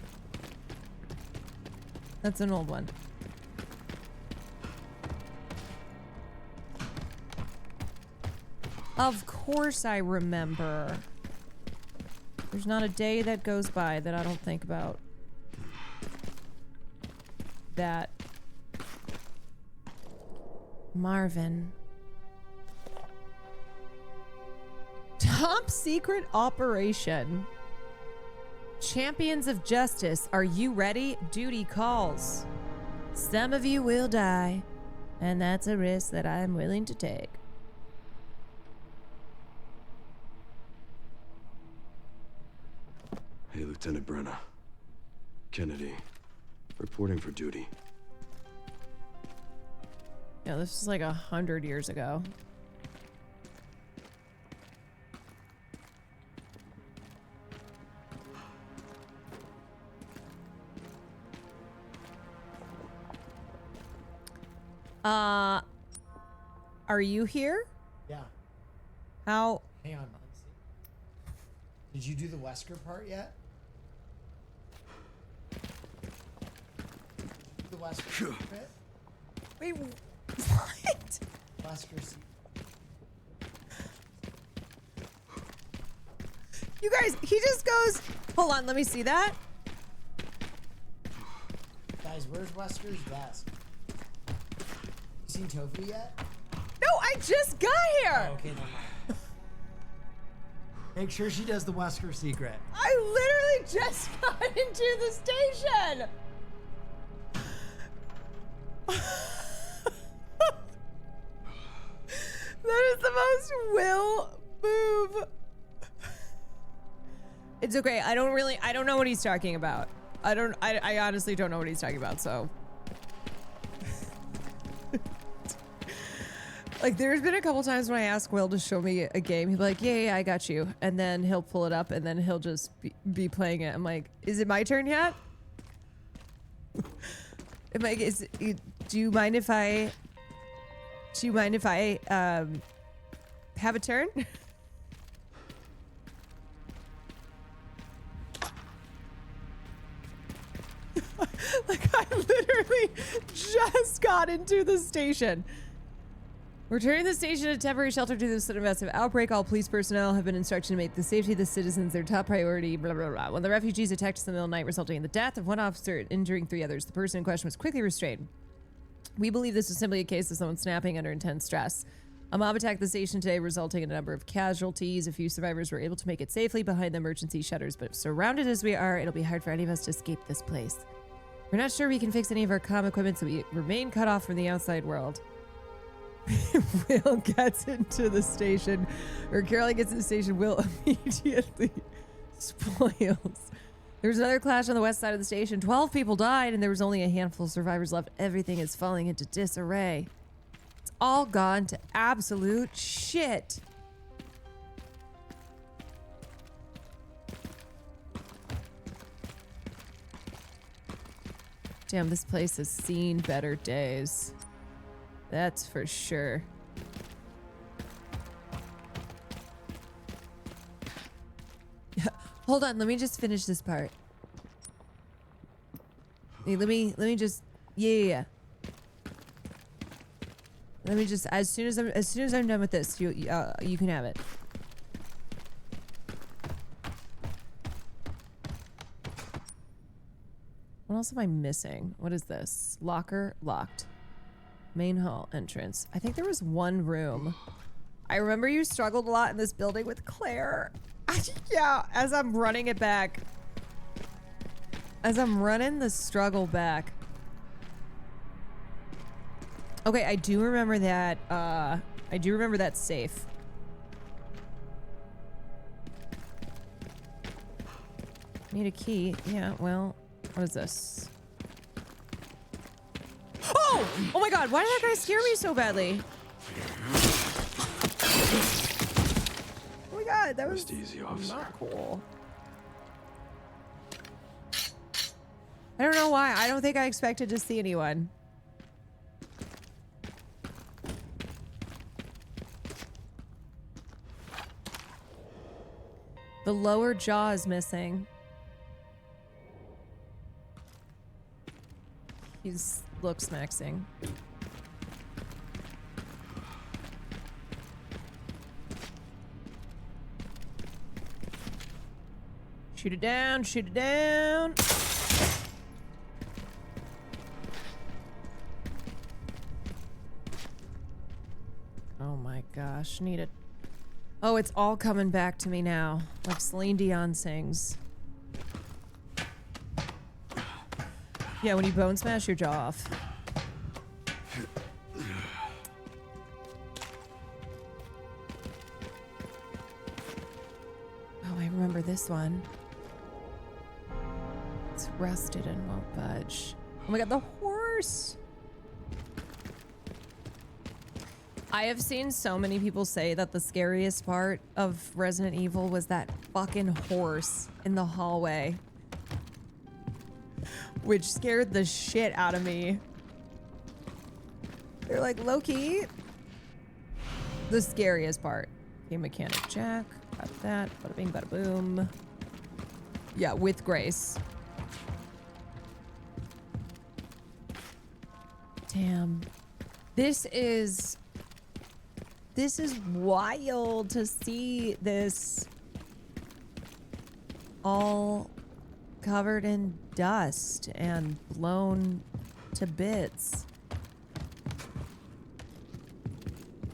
A: That's an old one. Of course I remember. There's not a day that goes by that I don't think about that. Marvin. Top secret operation. Champions of Justice, are you ready? Duty calls. Some of you will die, and that's a risk that I'm willing to take.
M: Hey, Lieutenant Brenna. Kennedy. Reporting for duty.
A: Yeah, this is like 100 years ago. Are you here?
O: Yeah.
A: How?
O: Hang on, let me see. Did you do the Wesker part yet? The Wesker bit?
A: Wait, what?
O: Wesker secret.
A: You guys, he just goes, hold on, let me see that.
O: Guys, where's Wesker's desk? You seen Tofu yet?
A: No, I just got here.
O: Oh, okay, never mind. Make sure she does the Wesker secret.
A: I literally just got into the station. That is the most Will move. It's okay. I don't know what he's talking about. I honestly don't know what he's talking about, so. Like, there's been a couple times when I ask Will to show me a game. He'll be like, yeah, I got you. And then he'll pull it up and then he'll just be playing it. I'm like, is it my turn yet? I'm like, do you mind if I have a turn? Like, I literally just got into the station. We're turning the station a temporary shelter due to the massive outbreak. All police personnel have been instructed to make the safety of the citizens their top priority, blah, blah, blah. When the refugees attacked us in the middle of the night, resulting in the death of one officer and injuring 3 others, the person in question was quickly restrained. We believe this was simply a case of someone snapping under intense stress. A mob attacked the station today, resulting in a number of casualties. A few survivors were able to make it safely behind the emergency shutters, but surrounded as we are, it'll be hard for any of us to escape this place. We're not sure we can fix any of our comm equipment, so we remain cut off from the outside world. Will gets into the station, or Caroline gets in the station, Will immediately spoils. There's another clash on the west side of the station. 12 people died, and there was only a handful of survivors left. Everything is falling into disarray. It's all gone to absolute shit. Damn, this place has seen better days. That's for sure. Hold on, let me just finish this part. Hey, let me just yeah. Let me just as soon as I'm done with this, you can have it. What else am I missing? What is this? Locker locked. Main hall entrance. I think there was one room. I remember you struggled a lot in this building with Claire. Yeah, as I'm running it back. As I'm running the struggle back. Okay, I do remember that. I do remember that safe. Need a key. Yeah, well, what is this? Oh! Oh my god, why did that guy scare me so badly? Oh my god, that was
M: easy, officer.
A: Not cool. I don't know why. I don't think I expected to see anyone. The lower jaw is missing. He looks maxing. Shoot it down, shoot it down. Oh my gosh, need it. Oh, it's all coming back to me now, like Celine Dion sings. Yeah, when you bone smash your jaw off. Oh, I remember this one. It's rusted and won't budge. Oh my god, the horse! I have seen so many people say that the scariest part of Resident Evil was that fucking horse in the hallway. Which scared the shit out of me. They're like, low-key, the scariest part. Okay, mechanic Jack. Got that. Bada bing, bada boom. Yeah, with grace. Damn. This is wild to see this all covered in dust and blown to bits.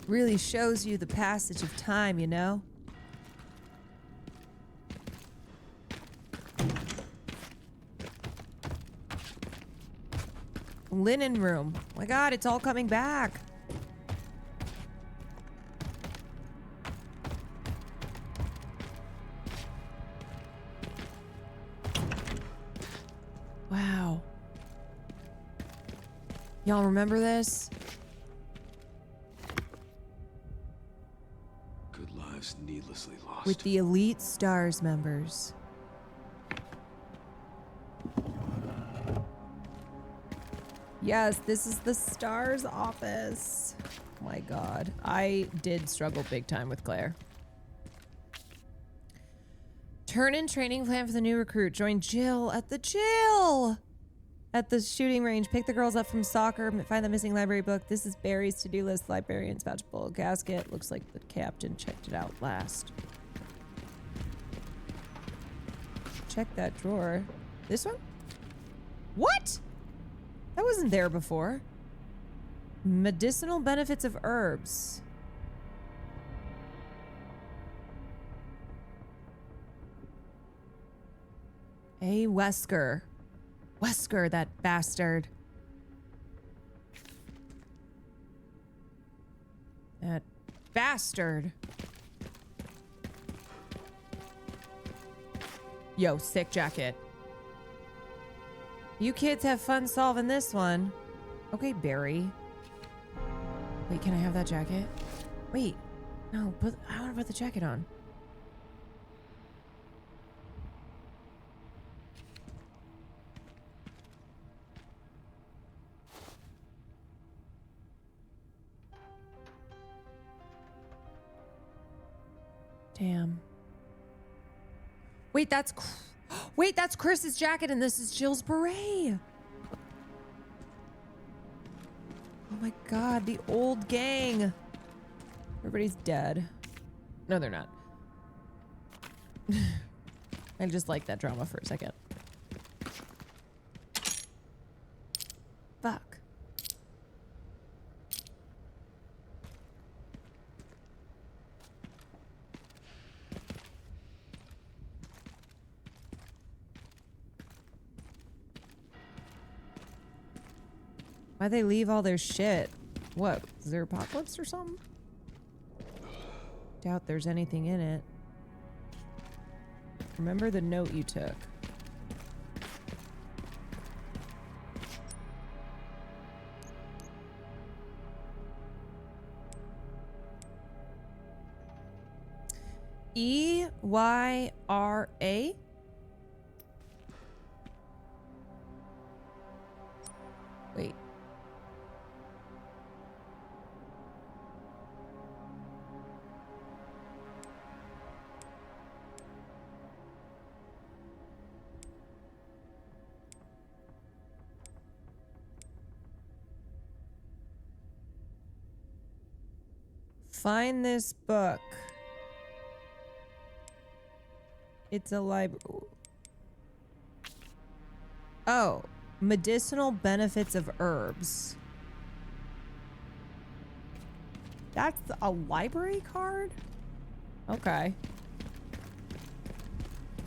A: Really shows you the passage of time, you know? Linen room. Oh my God, it's all coming back. Wow. Y'all remember this?
M: Good lives needlessly lost.
A: With the Elite Stars members. Yes, this is the Stars office. Oh my God. I did struggle big time with Claire. Turn in training plan for the new recruit. Join Jill at the shooting range. Pick the girls up from soccer. Find the missing library book. This is Barry's to-do list. Librarian's vouchable gasket. Looks like the captain checked it out last. Check that drawer. This one? What? That wasn't there before. Medicinal benefits of herbs. Hey, Wesker. Wesker, that bastard. That bastard. Yo, sick jacket. You kids have fun solving this one. Okay, Barry. Wait, can I have that jacket? Wait. No, I want to put the jacket on. Damn. Wait, that's Chris's jacket and this is Jill's beret. Oh my God, the old gang. Everybody's dead. No, they're not. I just like that drama for a second. Fuck. Why'd they leave all their shit? What? Is there apocalypse or something? Doubt there's anything in it. Remember the note you took. EYRA? Wait. Find this book. It's a library. Oh, medicinal benefits of herbs. That's a library card? Okay.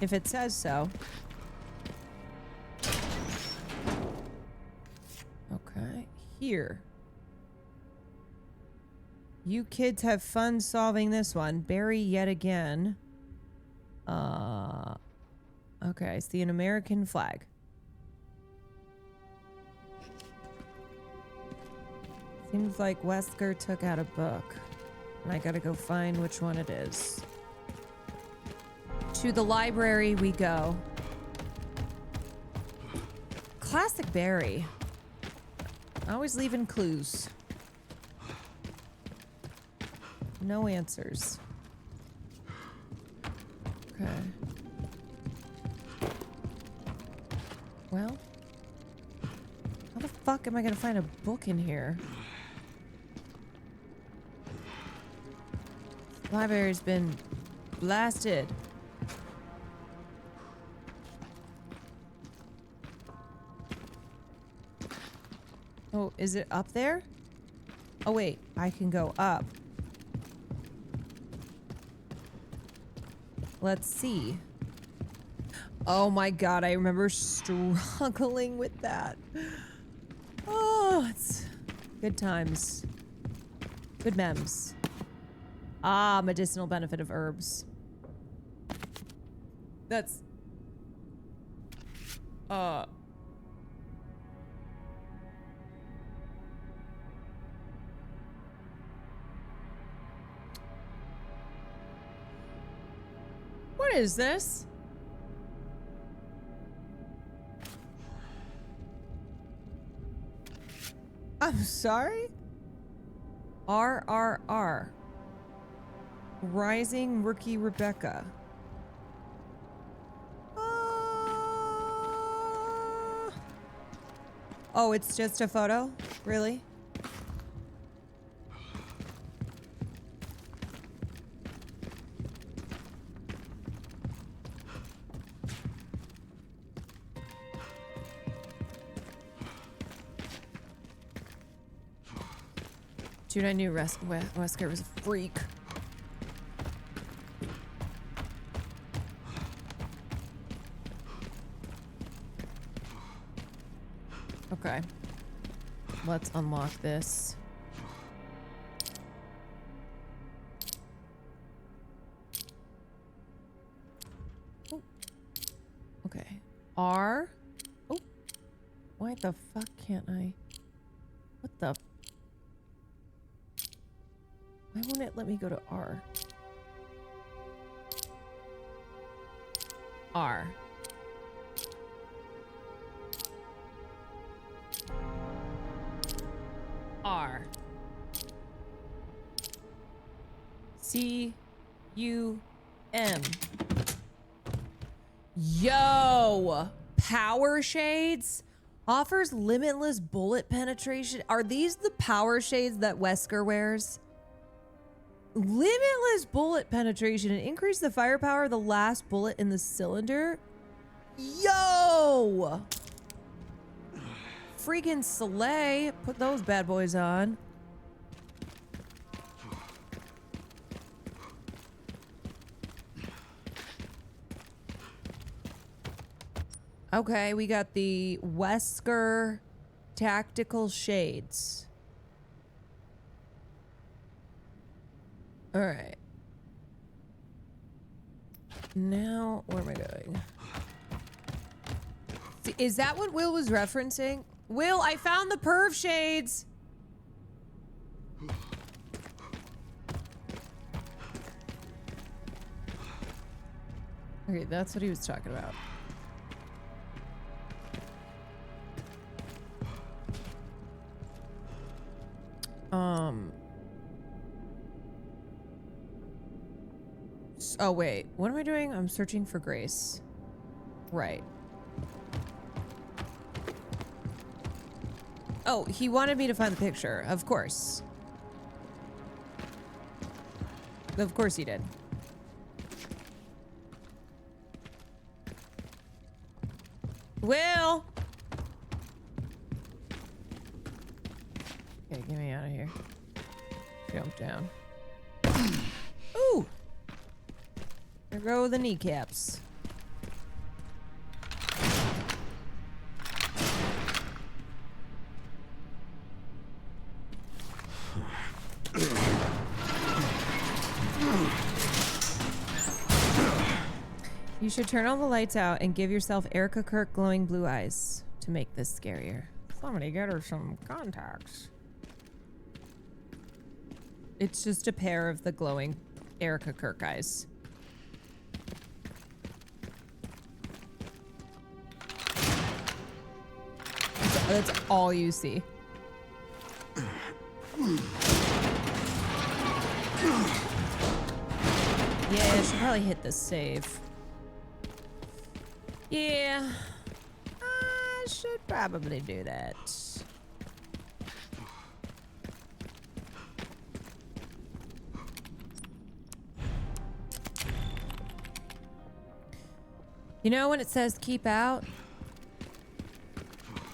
A: If it says so. Okay, here. You kids have fun solving this one. Barry yet again. Okay, I see an American flag. Seems like Wesker took out a book. And I gotta go find which one it is. To the library we go. Classic Barry. Always leaving clues. No answers. Okay. Well, how the fuck am I gonna find a book in here? Library's been blasted. Oh, is it up there? Oh wait, I can go up. Let's see. Oh my god, I remember struggling with that. Oh, it's good times. Good memes. Ah, medicinal benefit of herbs. That's... What is this? I'm sorry? RRR. Rising Rookie Rebecca. Oh, it's just a photo? Really? Dude, I knew Wesker was a freak. Okay. Let's unlock this. Ooh. Okay. R. Oh. Why the fuck can't I? What the? Why won't it let me go to R? R. R. C. U. M. Yo! Power shades? Offers limitless bullet penetration. Are these the power shades that Wesker wears? Limitless bullet penetration and increase the firepower of the last bullet in the cylinder. Yo! Freaking Soleil. Put those bad boys on. Okay, we got the Wesker tactical shades. All right. Now, where am I going? See, is that what Will was referencing? Will, I found the perv shades. Okay, that's what he was talking about. Oh, wait. What am I doing? I'm searching for Grace. Right. Oh, he wanted me to find the picture. Of course. Of course he did. Will! Okay, get me out of here. Jump down. Ooh! There go the kneecaps. You should turn all the lights out and give yourself Erica Kirk glowing blue eyes to make this scarier. Somebody get her some contacts. It's just a pair of the glowing Erica Kirk eyes. That's all you see. Yeah, I should probably hit the save. Yeah. I should probably do that. You know when it says keep out?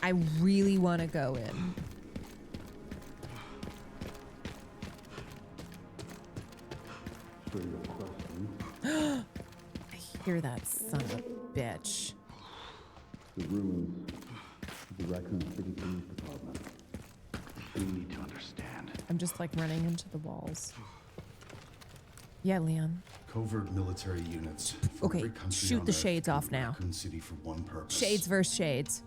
A: I really want to go in. I hear that son of a bitch.
M: The ruins of the Raccoon City Police Department. You need to understand.
A: I'm just like running into the walls. Yeah, Leon.
M: Covert military units.
A: Okay, shoot the shades off now.
M: Raccoon City for one purpose.
A: Shades versus shades.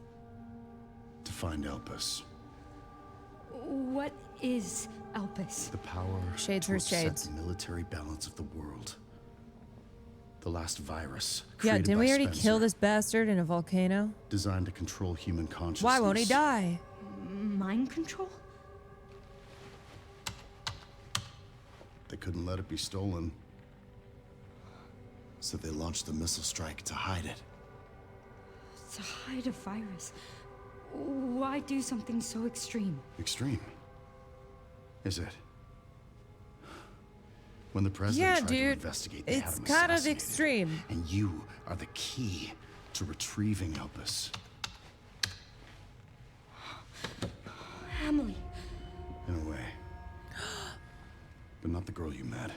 M: To find Elpis.
N: What is Elpis?
M: The power
A: Shades
M: to
A: versus
M: upset
A: shades.
M: the military balance of the world. The last virus.
A: Yeah,
M: created
A: didn't
M: by
A: we already
M: Spencer,
A: kill this bastard in a volcano?
M: Designed to control human consciousness.
A: Why won't he die?
N: Mind control?
M: They couldn't let it be stolen. So they launched the missile strike to hide it.
N: To hide a virus. Why do something so extreme?
M: Extreme? Is it? When the president tried to investigate, they had
A: It's
M: him
A: kind of
M: assassinated.
A: extreme.
M: And you are the key to retrieving Elpis.
N: Emily.
M: In a way. But not the girl you met.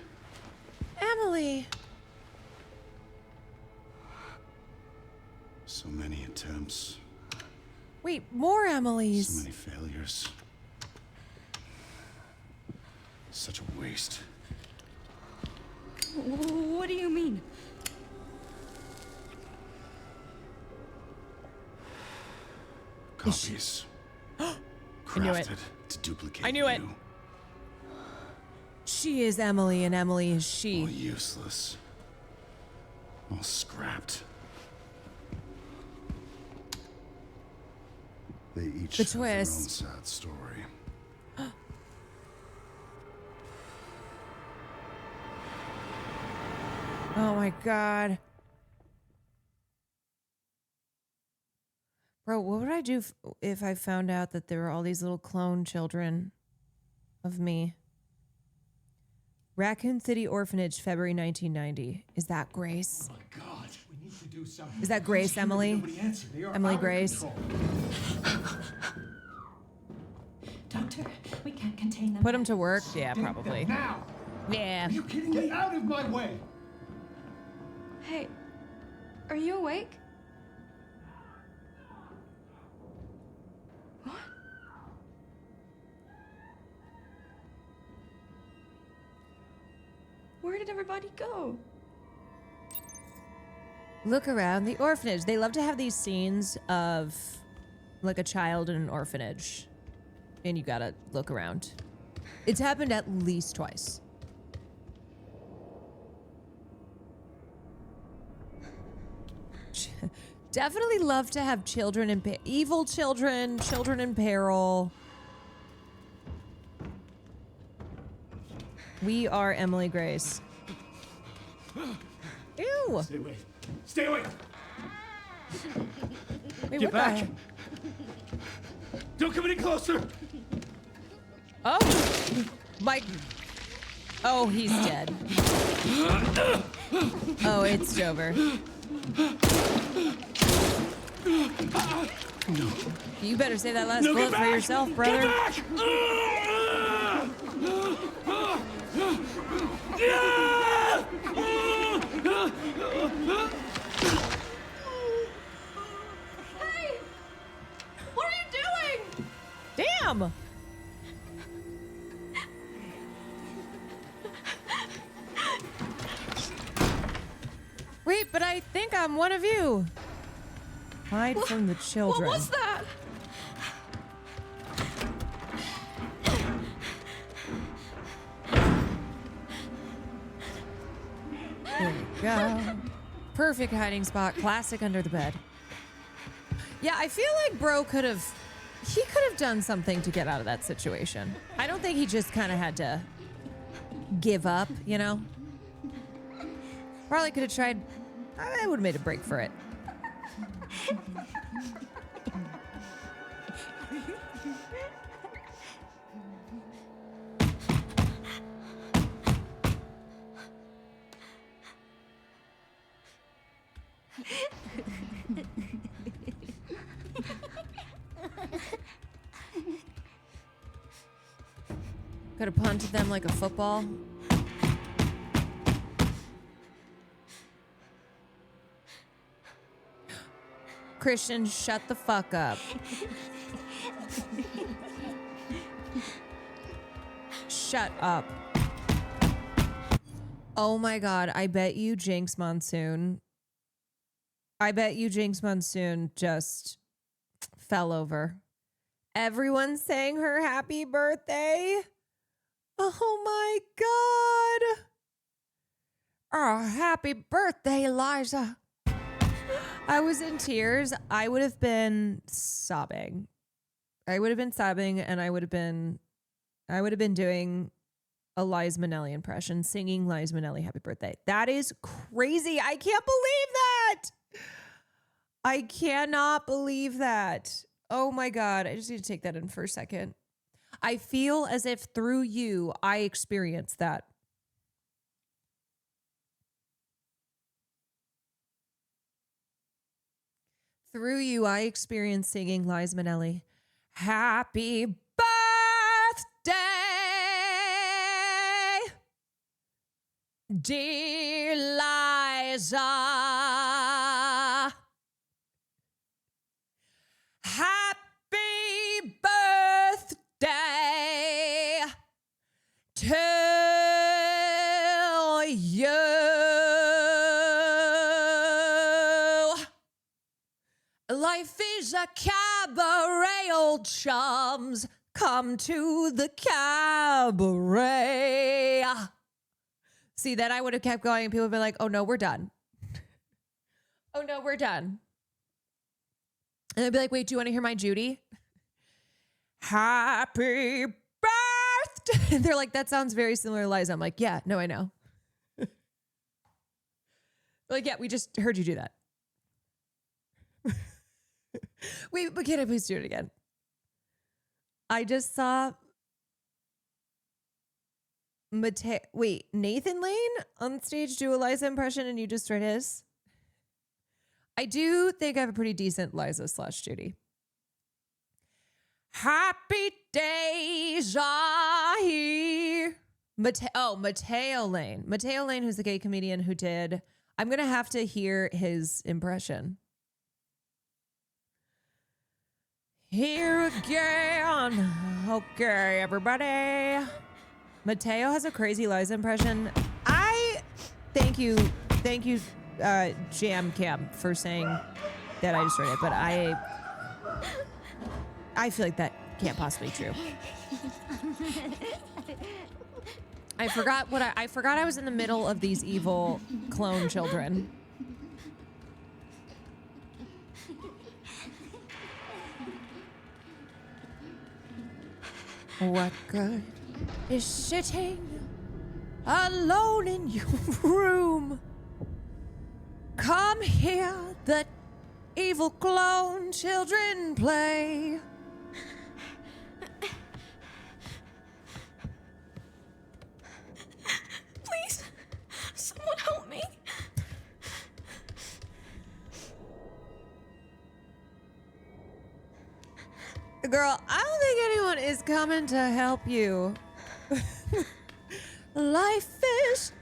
A: Emily.
M: So many attempts.
A: Wait, more Emilys.
M: So many failures. Such a waste.
N: What do you mean?
M: Copies.
A: I knew it.
M: Crafted to duplicate
A: I knew it.
M: you.
A: She is Emily and Emily is she.
M: All useless. All scrapped. They each
A: The
M: have their own
A: twist.
M: sad story.
A: Oh my god. Bro, what would I do if I found out that there were all these little clone children of me? Raccoon City Orphanage, February 1990. Is that Grace?
Q: Oh my God, we need to do something.
A: Is that Grace, Emily?
Q: Nobody answered. They are
A: Emily
Q: out of
A: Grace?
Q: control.
N: Doctor, we can't contain them.
A: Put him to work? Yeah, probably.
Q: Now!
A: Yeah.
Q: Are you kidding me? Get out of my way!
N: Hey, are you awake? What? Where did everybody go?
A: Look around the orphanage. They love to have these scenes of like a child in an orphanage. And you gotta look around. It's happened at least twice. Definitely love to have children in evil children, children in peril. We are Emily Grace. Ew.
Q: Stay away. Stay away.
A: Wait,
Q: Get
A: what
Q: back.
A: the?
Q: Don't come any closer.
A: Oh, Mike. Oh, he's dead. Oh, it's over. You better save that last bullet for yourself, brother.
N: Hey! What are you doing?
A: Damn! Wait, but I think I'm one of you. Hide from the children.
N: What was that?
A: There we go. Perfect hiding spot. Classic under the bed. Yeah, I feel like bro could have done something to get out of that situation. I don't think he just kind of had to give up, you know? Probably could have tried. I would have made a break for it. Could have punted them like a football. Christian, shut the fuck up. Shut up. Oh my God, I bet you Jinx Monsoon just fell over. Everyone's saying her happy birthday. Oh my God. Oh, happy birthday, Liza. I was in tears. I would have been sobbing. And I would have been doing a Liza Minnelli impression, singing Liza Minnelli happy birthday. That is crazy. I can't believe that. I cannot believe that. Oh my God. I just need to take that in for a second. I feel as if through you, I experienced that. Through you, I experienced singing Liza Minnelli. Happy birthday, dear Liza. Happy birthday to you. Life is a cabaret, old chums. Come to the cabaret. See, then I would have kept going and people would be like, oh no, we're done. Oh no, we're done. And they'd be like, wait, do you want to hear my Judy? Happy birthday. They're like, that sounds very similar to Liza. I'm like, yeah, no, I know. They're like, yeah, we just heard you do that. Wait, but can I please do it again? I just saw Nathan Lane on stage do a Liza impression and you just read his. I do think I have a pretty decent Liza / Judy. Happy days are here. Mateo Lane. Mateo Lane, who's the gay comedian who did. I'm going to have to hear his impression. Here again. Okay, everybody. Mateo has a crazy Liza impression. Thank you, Jam Cam, for saying that I just read it, but I feel like that can't possibly be true. I forgot I was in the middle of these evil clone children. What good is sitting alone in your room? Come here, the evil clone children play.
N: Please, someone help me.
A: Girl, I don't think anyone is coming to help you. Life is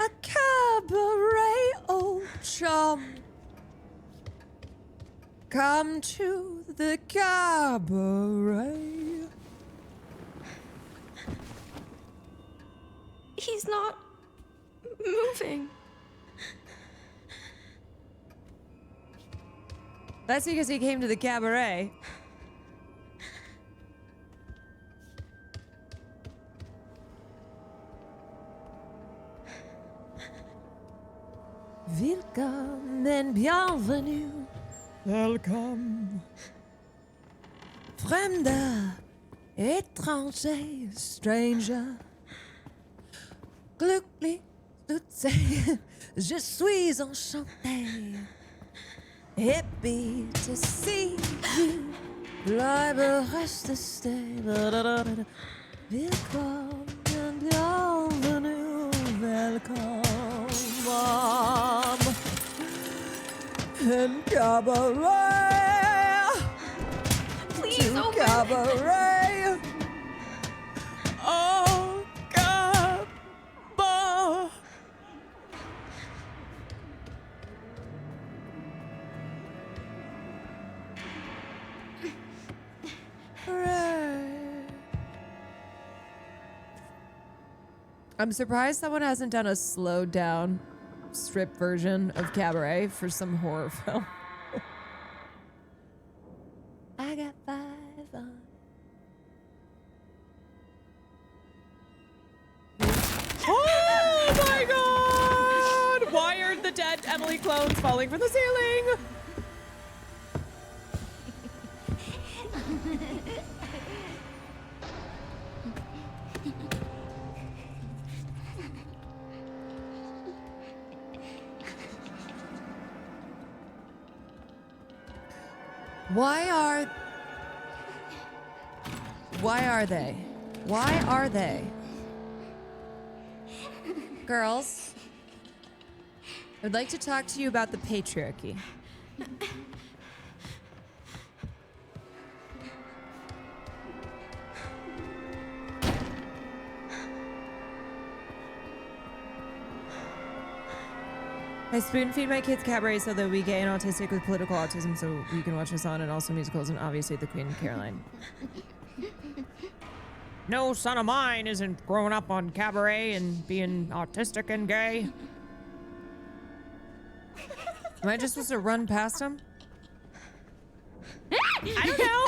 A: a cabaret, old chum. Come to the cabaret.
N: He's not moving.
A: That's because he came to the cabaret. Welcome and bienvenue. Welcome. Fremder, étranger, stranger. Glücklich zu sein, je suis enchanté. Happy to see you. Bleibe, reste, stay. Willkommen, bienvenue, welcome. In cabaret.
N: Please
A: to
N: open.
A: cabaret. Oh, cabaret. I'm surprised someone hasn't done a slowed down strip version of Cabaret for some horror film. I got 5 on. Oh my god! Why are the dead Emily clones falling from the ceiling? Why are they? Why are they? Girls, I'd like to talk to you about the patriarchy. I spoon feed my kids Cabaret so they'll be gay and autistic with political autism so we can watch this on, and also musicals and obviously the Queen Caroline. No son of mine isn't growing up on Cabaret and being autistic and gay. Am I just supposed to run past him? I don't know.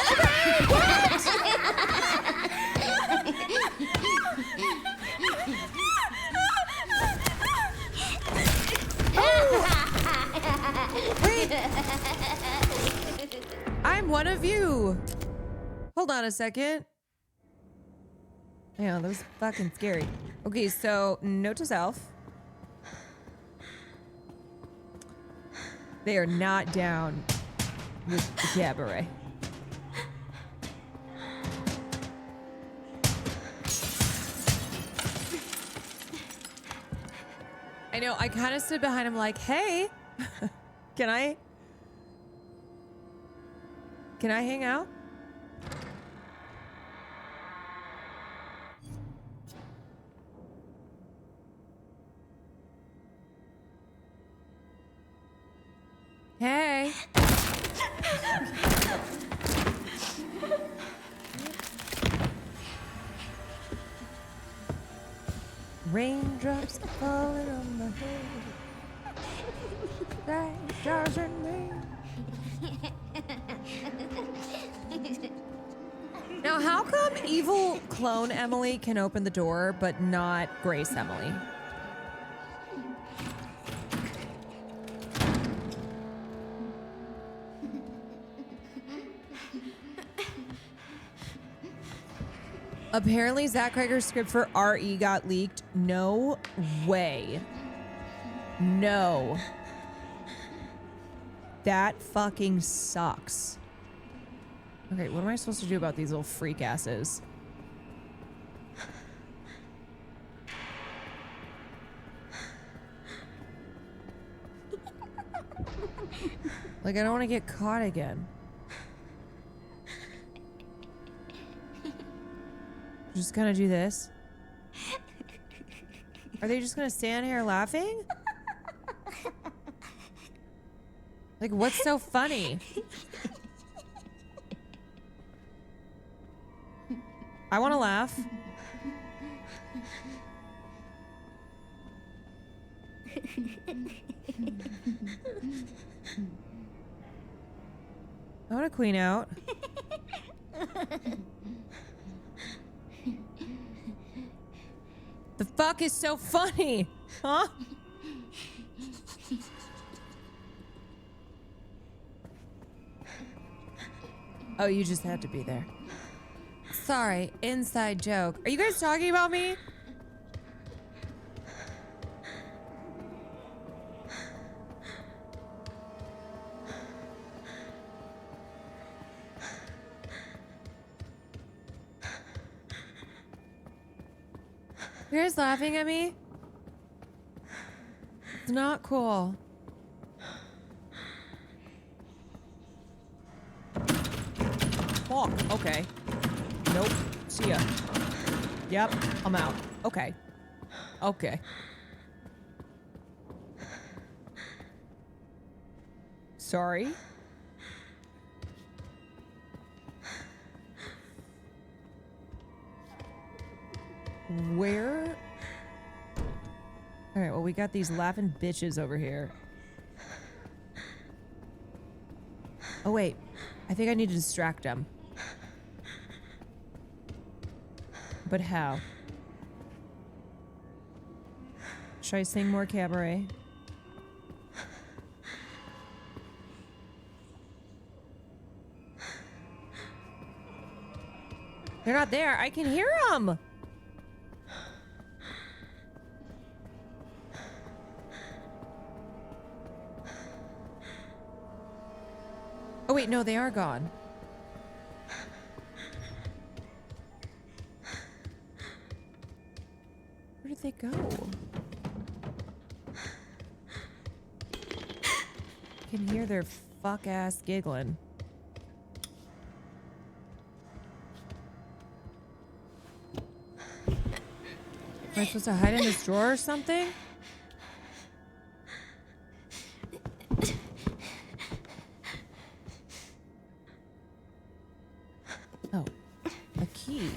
A: Wait. I'm one of you. Hold on a second. Yeah, that was fucking scary. Okay, so note to self. They are not down with the Cabaret. I know, I kind of stood behind him like, hey, can I hang out? Hey. Raindrops falling on my head. That doesn't mean. Now, how come evil clone Emily can open the door, but not Grace Emily? Apparently, Zach Crager's script for RE got leaked. No way. No. That fucking sucks. Okay, what am I supposed to do about these little freak asses? Like, I don't want to get caught again. Just gonna do this? Are they just gonna stand here laughing? Like, what's so funny? I want to laugh. I want to queen out. The fuck is so funny? Huh? Oh, you just had to be there. Sorry, inside joke. Are you guys talking about me? You guys laughing at me? It's not cool. Fuck. Okay. Nope. See ya. Yep. I'm out. Okay. Okay. Sorry. Where? All right, well, we got these laughing bitches over here. Oh, wait. I think I need to distract them. But how? Should I sing more cabaret? They're not there. I can hear them. Oh, wait, no, they are gone. Where did they go? I can hear their fuck-ass giggling. Am I supposed to hide in this drawer or something? Oh, a key.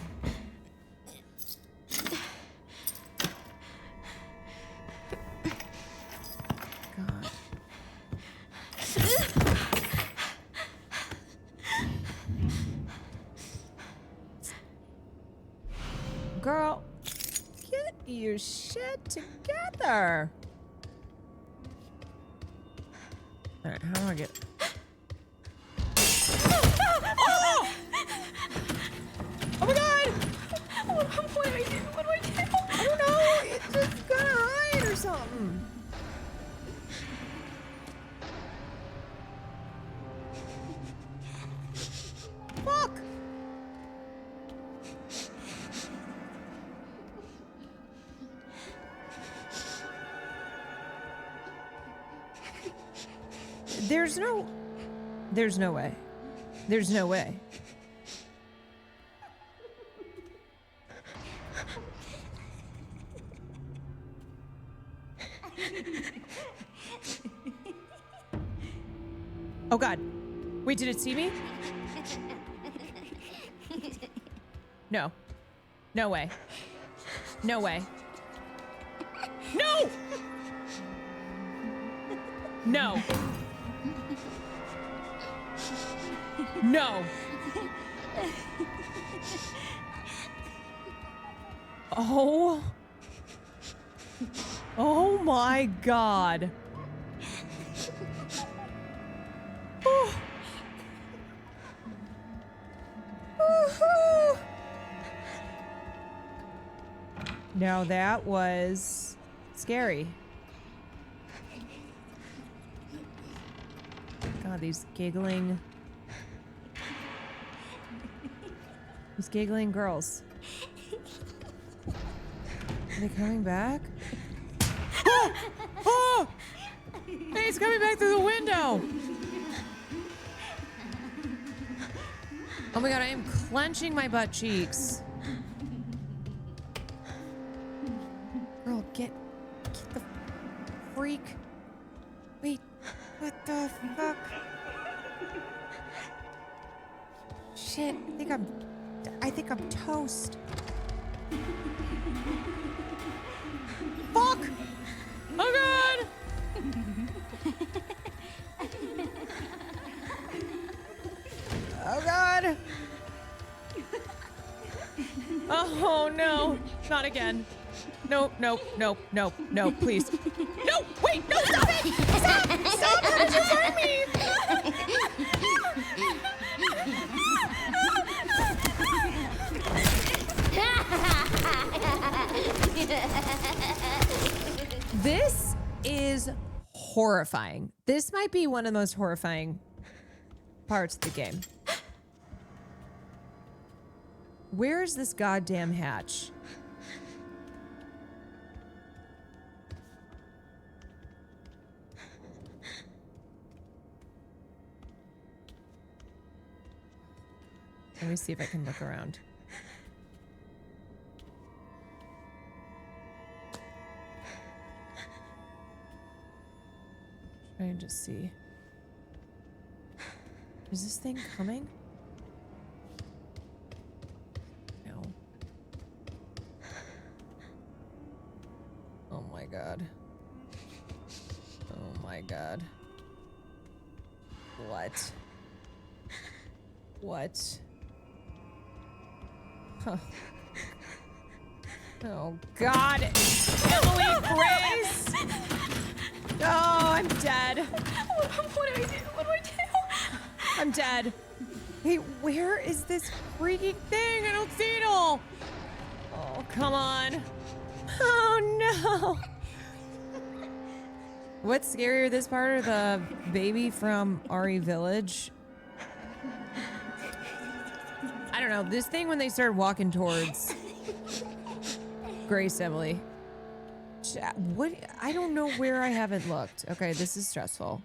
A: God. Girl, get your shit together. All right, how do I get... Oh! Oh my god! What do I do? What do I do? I don't know. It's just gonna hide or something. Fuck! There's no way. There's no way. Oh god. Wait, did it see me? No. No way. No way. No! No. No. Oh. Oh my god. Oh. Woohoo. Now that was scary. God, these giggling girls. Are they coming back? Oh! Oh! Hey, he's coming back through the window! Oh my god, I am clenching my butt cheeks. Girl, get the freak. Wait, what the fuck? Shit, I think I'm toast. Fuck! Oh god! Oh god! Oh no! Not again. Nope, nope, nope, nope, nope, please. No! Wait! No! Stop it! Stop! Stop! How did you find me? This is horrifying. This might be one of the most horrifying parts of the game. Where is this goddamn hatch? Let me see if I can look around. Try and just see. Is this thing coming? No. Oh my god. Oh my god. What? What? Huh. Oh god! Emily Grace! Oh, I'm dead.
N: What do I do? What do I do?
A: I'm dead. Hey, where is this freaking thing? I don't see it all. Oh, come on. Oh, no. What's scarier, this part or the baby from RE Village? I don't know. This thing when they started walking towards Grace Emily. What? I don't know where I haven't looked. Okay, this is stressful.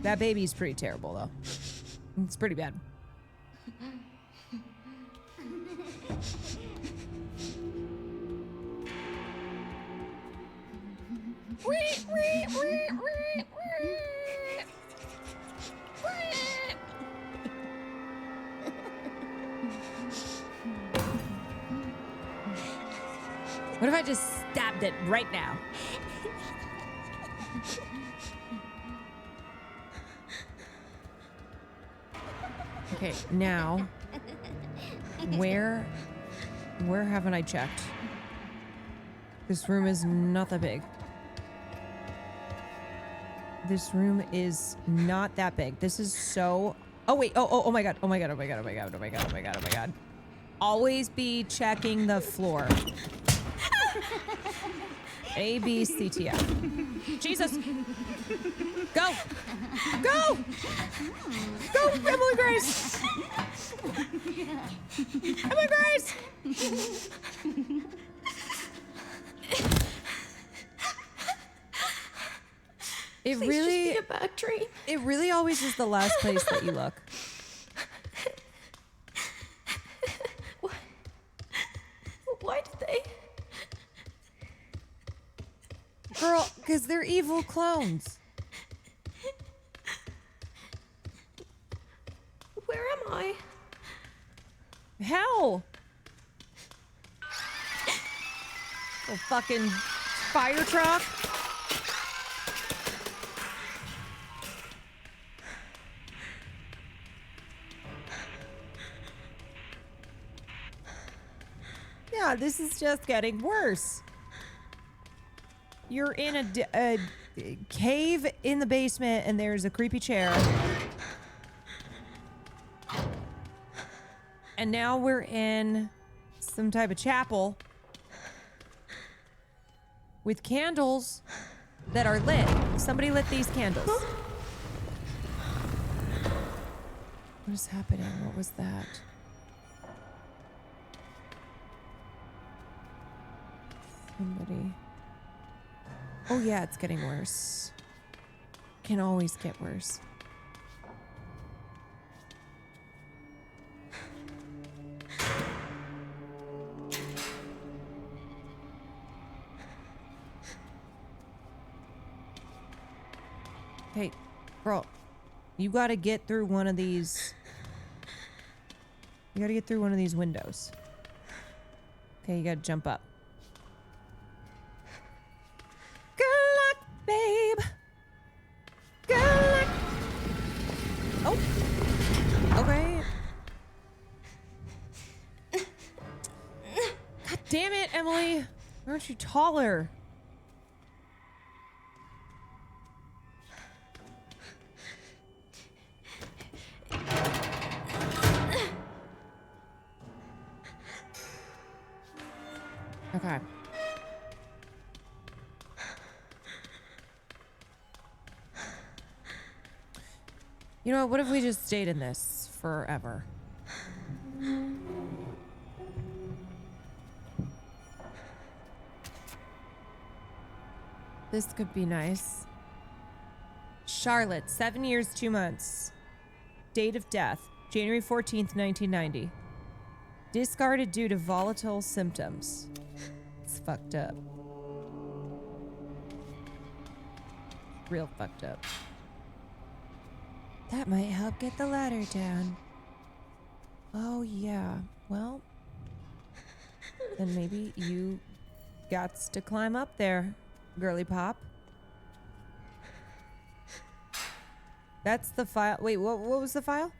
A: That baby's pretty terrible, though. It's pretty bad. What if I just stabbed it right now? Okay, now, where haven't I checked? This room is not that big. This room is not that big. This is so... Oh, wait. Oh my god. Oh my god. Oh my god. Oh my god. Oh my god. Oh my god. Oh my god. Always be checking the floor. A, B, C, T, F. Jesus. Go. Go. Go, Emily Grace. Emily Grace. It
N: Please
A: really...
N: just be a bad dream.
A: It really always is the last place that you look.
N: Why did they?
A: Girl, because they're evil clones.
N: Where am I?
A: Hell. Oh, fucking fire truck. Yeah, this is just getting worse. You're in a cave in the basement and there's a creepy chair. And now we're in some type of chapel with candles that are lit. Somebody lit these candles. What is happening? What was that? Somebody. Oh yeah, it's getting worse. Can always get worse. Hey, girl, you gotta get through one of these. You gotta get through one of these windows. Okay, you gotta jump up. Good luck, babe. Good luck. Oh. Okay. God damn it, Emily. Why aren't you taller? Okay. You know, what if we just stayed in this forever? This could be nice. Charlotte, 7 years, 2 months. Date of death, January 14th, 1990. Discarded due to volatile symptoms. It's fucked up. Real fucked up. That might help get the ladder down. Oh, yeah. Well, then maybe you gots to climb up there, girly pop. That's the file. Wait, what was the file?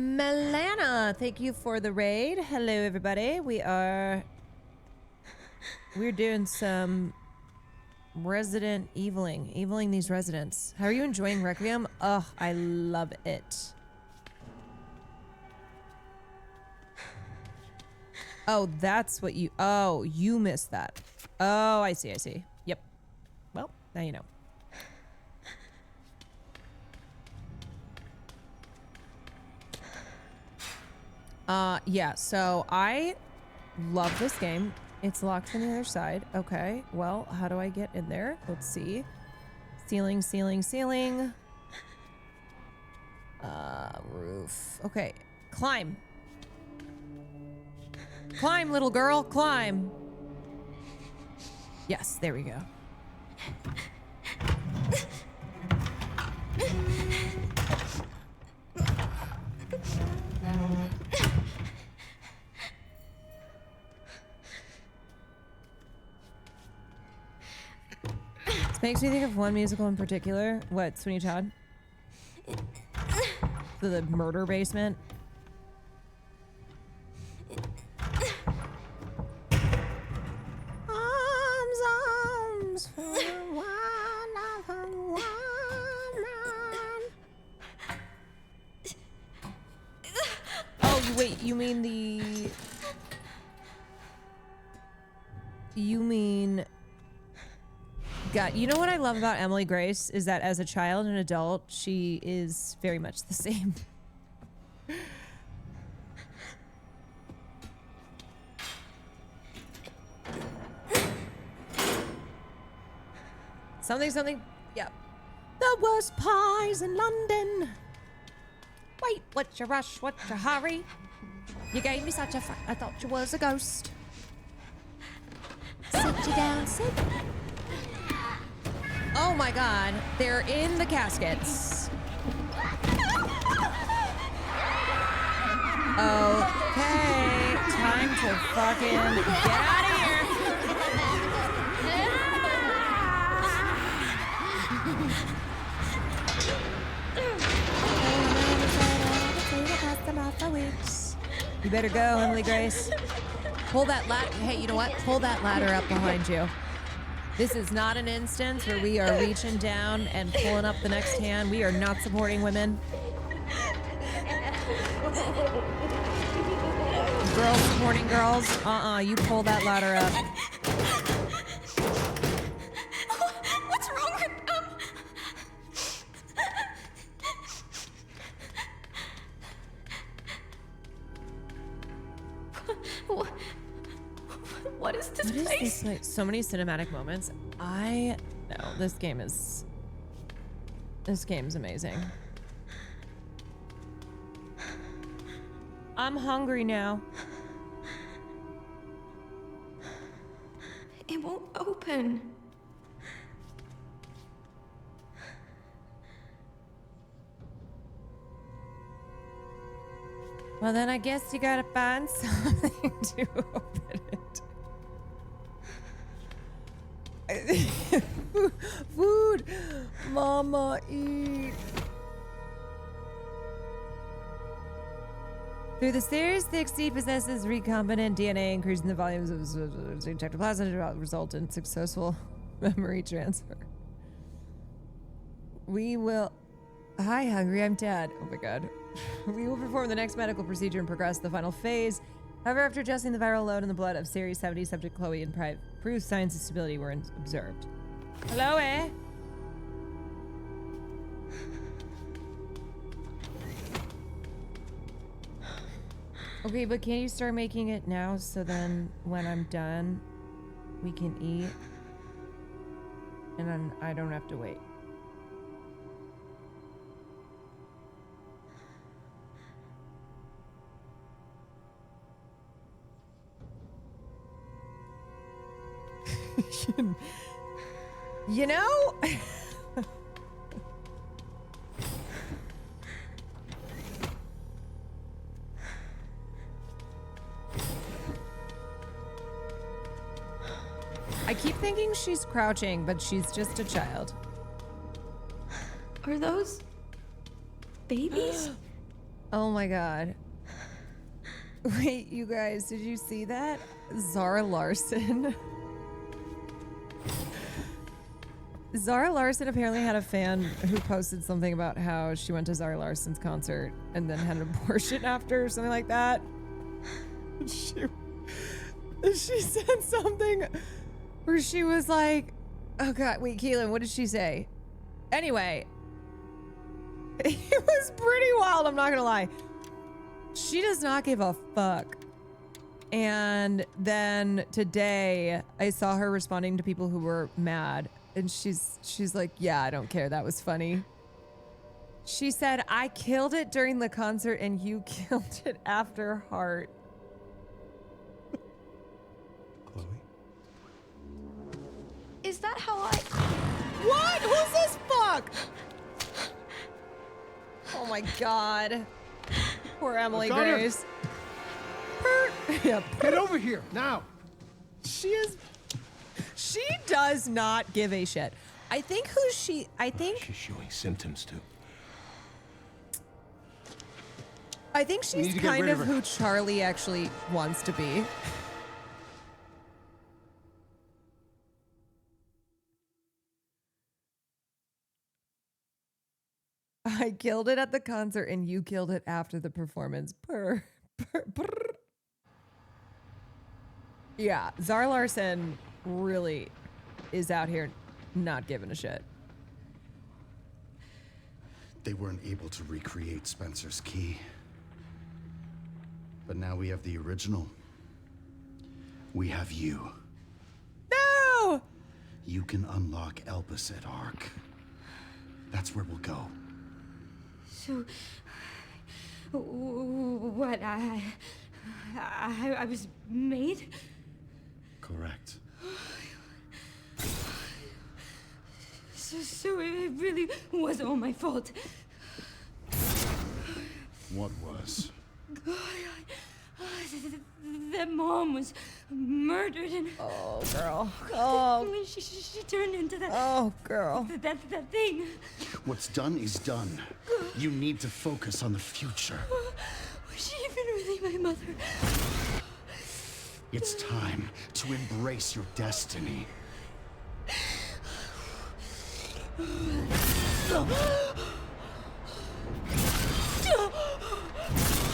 A: Melana, thank you for the raid. Hello, everybody. We're doing some resident eviling these residents. How are you enjoying Requiem? Oh, I love it. Oh, that's what you... Oh, you missed that. Oh, I see, I see. Yep. Well, now you know. Yeah, so I love this game. It's locked from the other side. Okay, well, how do I get in there? Let's see. Ceiling, ceiling, ceiling. Roof. Okay, climb. Climb, little girl, climb. Yes, there we go. This makes me think of one musical in particular. What, Sweeney Todd? The murder basement. Arms for one of a woman. Oh, wait, you mean the... You mean... God, you know what I love about Emily Grace is that as a child and adult, she is very much the same. Something, yep. The worst pies in London. Wait, what's your rush? What's your hurry? You gave me such a I thought you was a ghost. Sit you down, sit. Oh my God, they're in the caskets. Okay, time to fucking get out of here. You better go, Emily Grace. Pull that ladder. Hey, you know what? Pull that ladder up behind you. This is not an instance where we are reaching down and pulling up the next hand. We are not supporting women. Girls supporting girls. You pull that ladder up.
N: What's wrong with What is this place?
A: What is this, like, so many cinematic moments. This game's amazing. I'm hungry now.
N: It won't open.
A: Well, then I guess you gotta find something to open it. Food! Mama, eat! Through the series, the XD possesses recombinant DNA, increasing the volumes of ectoplasm to result in successful memory transfer. We will... Hi, Hungry, I'm Dad. Oh my God. We will perform the next medical procedure and progress to the final phase. However, after adjusting the viral load in the blood of Series 70, subject Chloe and improved signs of stability were observed. Hello, eh? Okay, but can you start making it now so then when I'm done, we can eat? And then I don't have to wait. You know? I keep thinking she's crouching, but she's just a child.
N: Are those babies?
A: Oh my god. Wait, you guys, did you see that? Zara Larson. Zara Larson apparently had a fan who posted something about how she went to Zara Larson's concert and then had an abortion after or something like that. She said something where she was like, oh god, wait, Keelan, what did she say? Anyway, it was pretty wild, I'm not gonna lie. She does not give a fuck. And then today I saw her responding to people who were mad. And she's like, yeah, I don't care. That was funny. She said, I killed it during the concert and you killed it after Heart.
Q: Chloe?
N: Is that how I...
A: What? Who's this fuck? Oh my god. Poor Emily Grace.
Q: Get over here, now!
A: She does not give a shit. I think she's
Q: showing symptoms too.
A: I think she's kind of who Charlie actually wants to be. I killed it at the concert and you killed it after the performance. Purr. Yeah, Zara Larson really is out here not giving a shit.
M: They weren't able to recreate Spencer's key. But now we have the original. We have you.
A: No!
M: You can unlock Elpis at Ark. That's where we'll go.
N: So, what, I was made?
M: Correct.
N: So it really was all my fault.
M: What was?
N: That mom was murdered and...
A: Oh, girl. Oh.
N: She turned into that...
A: Oh, girl.
N: That thing.
M: What's done is done. You need to focus on the future.
N: Was she even really my mother?
M: It's time to embrace your destiny.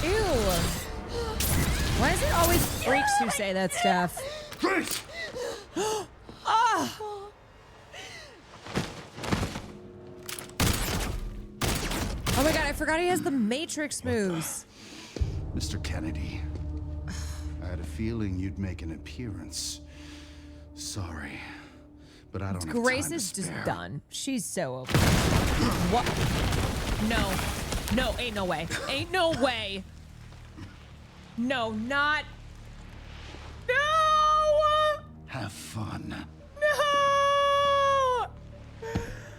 A: Ew. Why is it always freaks who say that stuff?
Q: Grace!
A: Ah! Oh my god, I forgot he has the Matrix moves.
M: Mr. Kennedy, I had a feeling you'd make an appearance. Sorry, but I don't have
A: Grace
M: time to
A: is just
M: spare.
A: done. She's so over. What? No. No, ain't no way. Ain't no way. No, not. No!
M: Have fun.
A: No!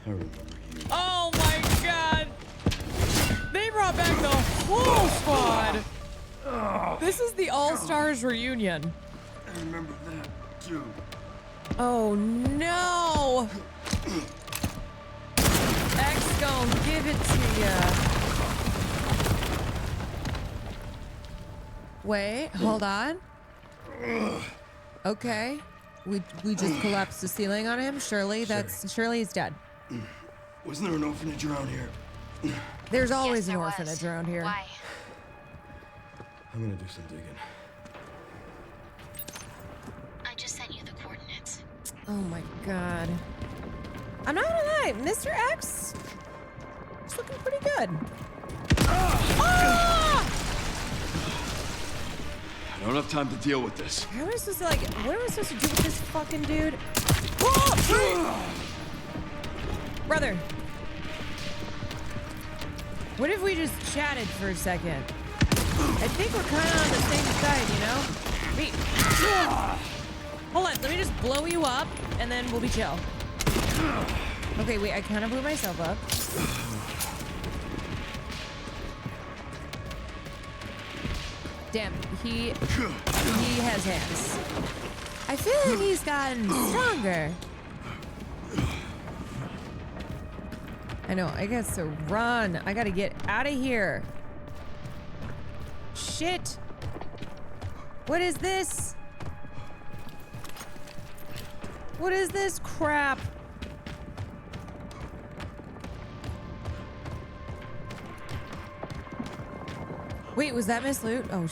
M: Hurry.
A: Oh my god. They brought back the whole squad. This is the All-Stars reunion.
Q: I remember that too.
A: Oh no! X gon' give it to ya. Wait, hold on. Okay. We just collapsed the ceiling on him. Surely he's dead.
Q: Wasn't there an orphanage around here?
A: There's always an orphanage around here.
P: Why?
Q: I'm gonna do some digging.
P: I just sent you the coordinates.
A: Oh my god. I'm not gonna lie, Mr. X is looking pretty good. Ah!
Q: I don't have time to deal with this.
A: How am I supposed to what am I supposed to do with this fucking dude? Oh! Brother. What if we just chatted for a second? I think we're kind of on the same side, you know? Wait. Hold on, let me just blow you up, and then we'll be chill. Okay, wait, I kind of blew myself up. Damn, he has hands. I feel like he's gotten stronger. I know, I got to run. I gotta get out of here. Shit. What is this? What is this crap? Wait, was that Miss Loot? Oh,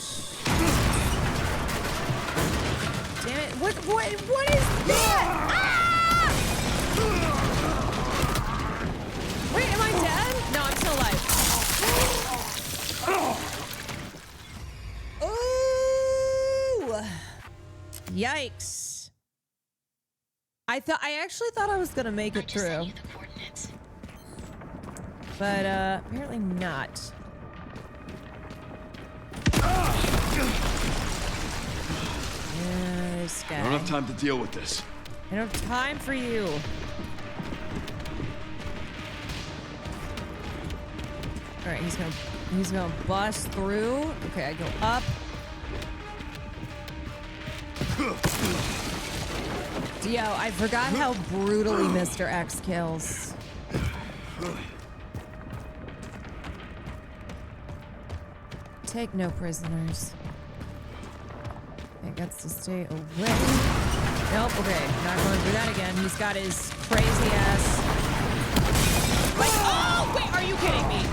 A: damn it. What is that? Ah! Wait, am I dead? No, I'm still alive. Ooh! Yikes. I actually thought I was gonna make it through. But apparently not. This guy.
Q: I don't have time to deal with this.
A: I don't have time for you. All right, he's gonna bust through. Okay, I go up. Yo, I forgot how brutally Mr. X kills. Take no prisoners. It gets to stay away. Nope, okay, not going through that again. He's got his crazy ass. Like, oh, wait, are you kidding me?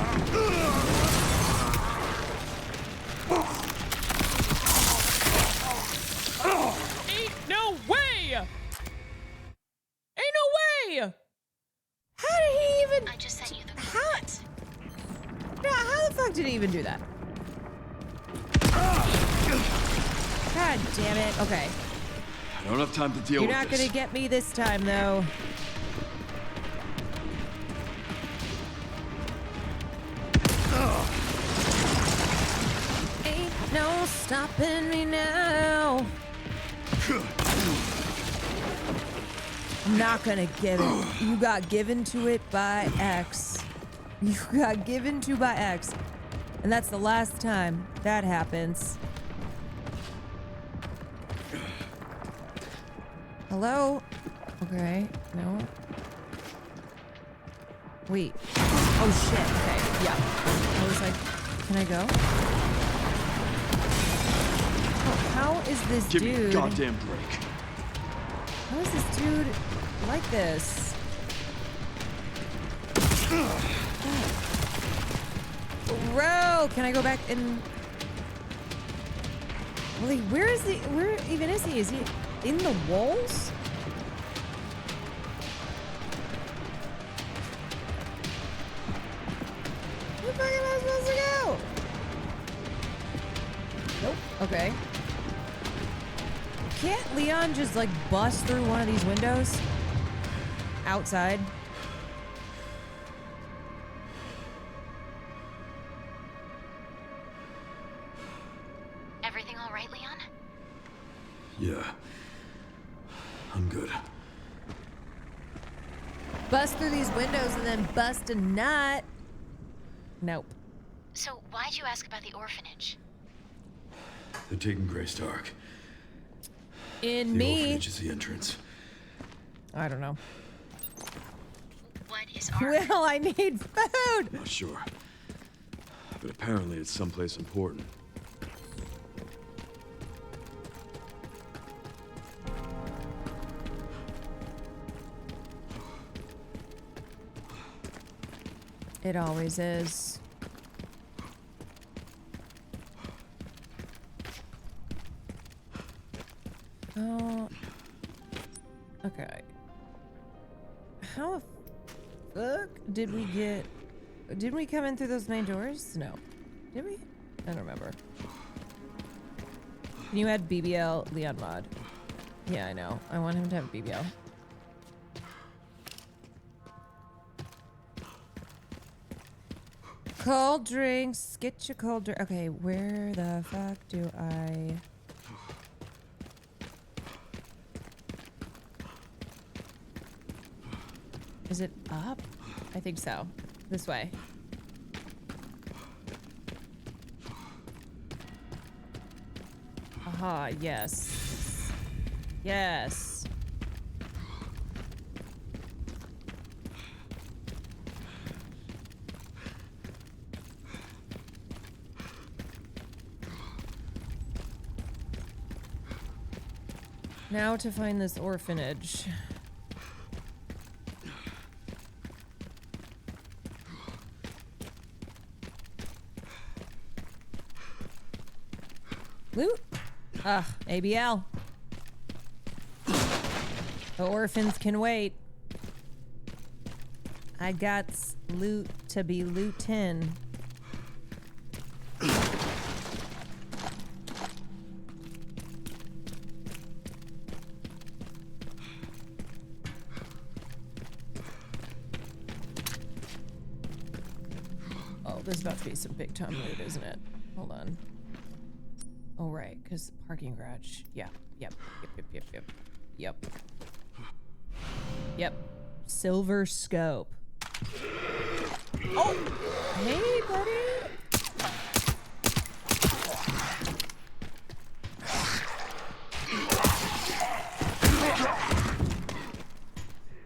A: Ain't no way! Ain't no way! How did he even?
P: I just sent you the coordinates.
A: How the fuck did he even do that? God damn it. Okay.
Q: I don't have time to deal with this.
A: You're not gonna get me this time, though. Ain't no stopping me now. I'm not gonna give it. You got given to it by X. You got given to by X. And that's the last time that happens. Hello? Okay, no. Wait. Oh shit, okay, yeah. I was like, can I go? Oh, how is this
Q: Give
A: dude?
Q: me a goddamn break.
A: How is this dude like this? Bro, can I go back and... Wait, where even is he? Is he in the walls? Where the fuck am I supposed to go? Nope. Okay. Can't Leon just like bust through one of these windows? Outside?
P: Everything all right, Leon?
Q: Yeah. I'm good.
A: Bust through these windows and then bust a nut. Nope.
P: So why'd you ask about the orphanage?
Q: They're taking Grace Dark.
A: The
Q: orphanage is the entrance.
A: I don't know.
P: What is our...
A: Well, I need food.
Q: Not sure. But apparently it's someplace important.
A: It always is. Oh. Okay. How the fuck did we get... Did we come in through those main doors? No. Did we? I don't remember. Can you add BBL Leon mod? Yeah, I know. I want him to have BBL. Cold drinks. Get your cold drink. Okay, where the fuck do I... Is it up? I think so. This way. Aha, yes. Yes. Now to find this orphanage. Loot. ABL. The orphans can wait. I got loot to be lootin'. Oh, this is about to be some big time loot, isn't it? Hold on. Oh, right, because parking garage. Yeah, yep. Silver scope. Oh! Hey, buddy!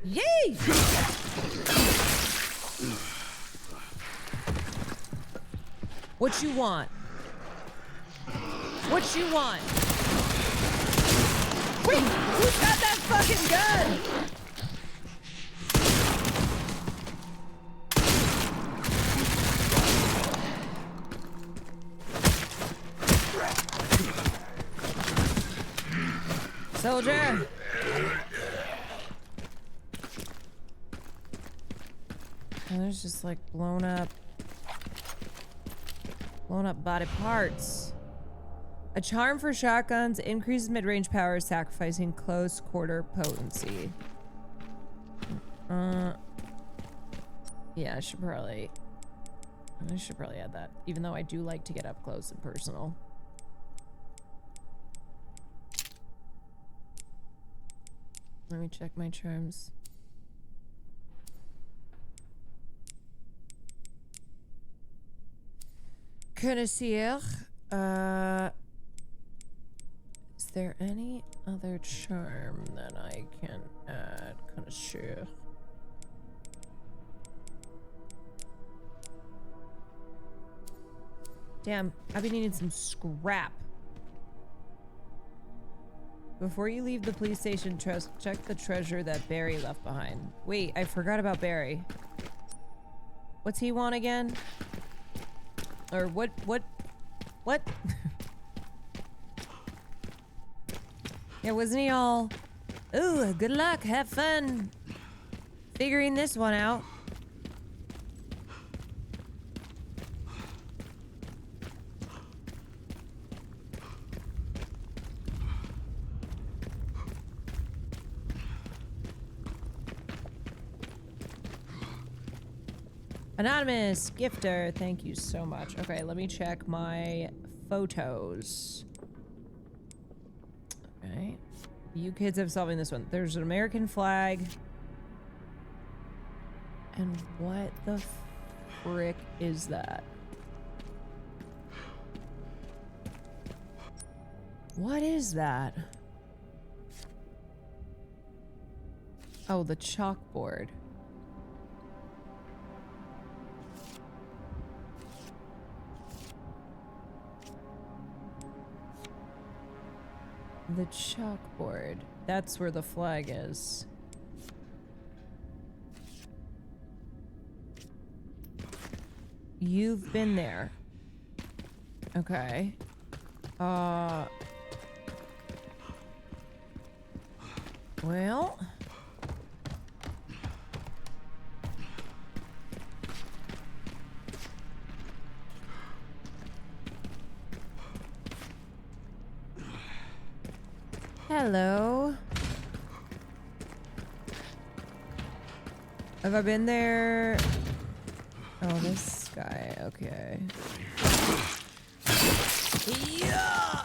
A: Yay! What you want? What you want? Wait, who's got that fucking gun? Soldier. Oh, there's just like blown up body parts. A charm for shotguns increases mid-range power, sacrificing close quarter potency. Yeah, I should probably add that, even though I do like to get up close and personal. Let me check my charms. Connoisseur. Is there any other charm that I can add? Connoisseur. Damn, I've been needing some scrap. Before you leave the police station, check the treasure that Barry left behind. Wait, I forgot about Barry. What's he want again? Or what? Yeah, wasn't he all, ooh, good luck, have fun figuring this one out. Anonymous gifter, thank you so much. Okay, let me check my photos. Okay. You kids have solving this one. There's an American flag. And what the frick is that? What is that? Oh, the chalkboard. The chalkboard. That's where the flag is. You've been there. Okay. Well. Hello. Have I been there? Oh, this guy. Okay. Yeah.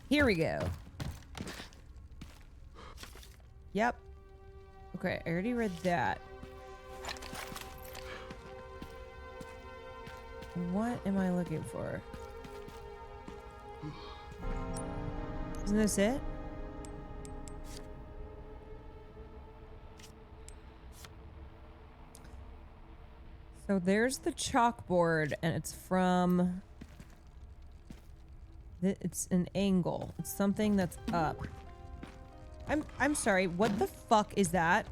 A: Here we go. Yep. Okay, I already read that. What am I looking for? Isn't this it? So there's the chalkboard, and it's from... It's an angle. It's something that's up. I'm sorry, what the fuck is that?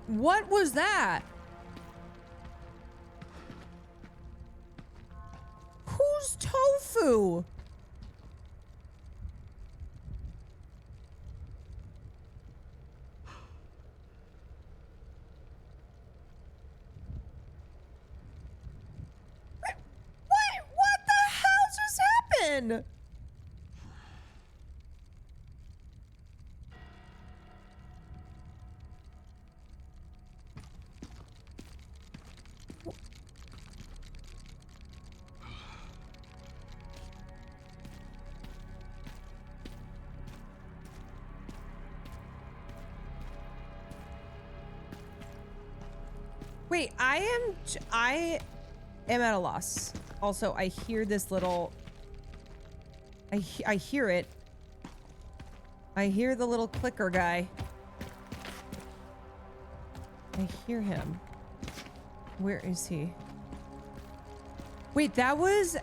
A: What was that? Who's tofu? What the hell just happened? Wait, I am at a loss. Also, I hear this little... I hear it. I hear the little clicker guy. I hear him. Where is he? Wait, that was...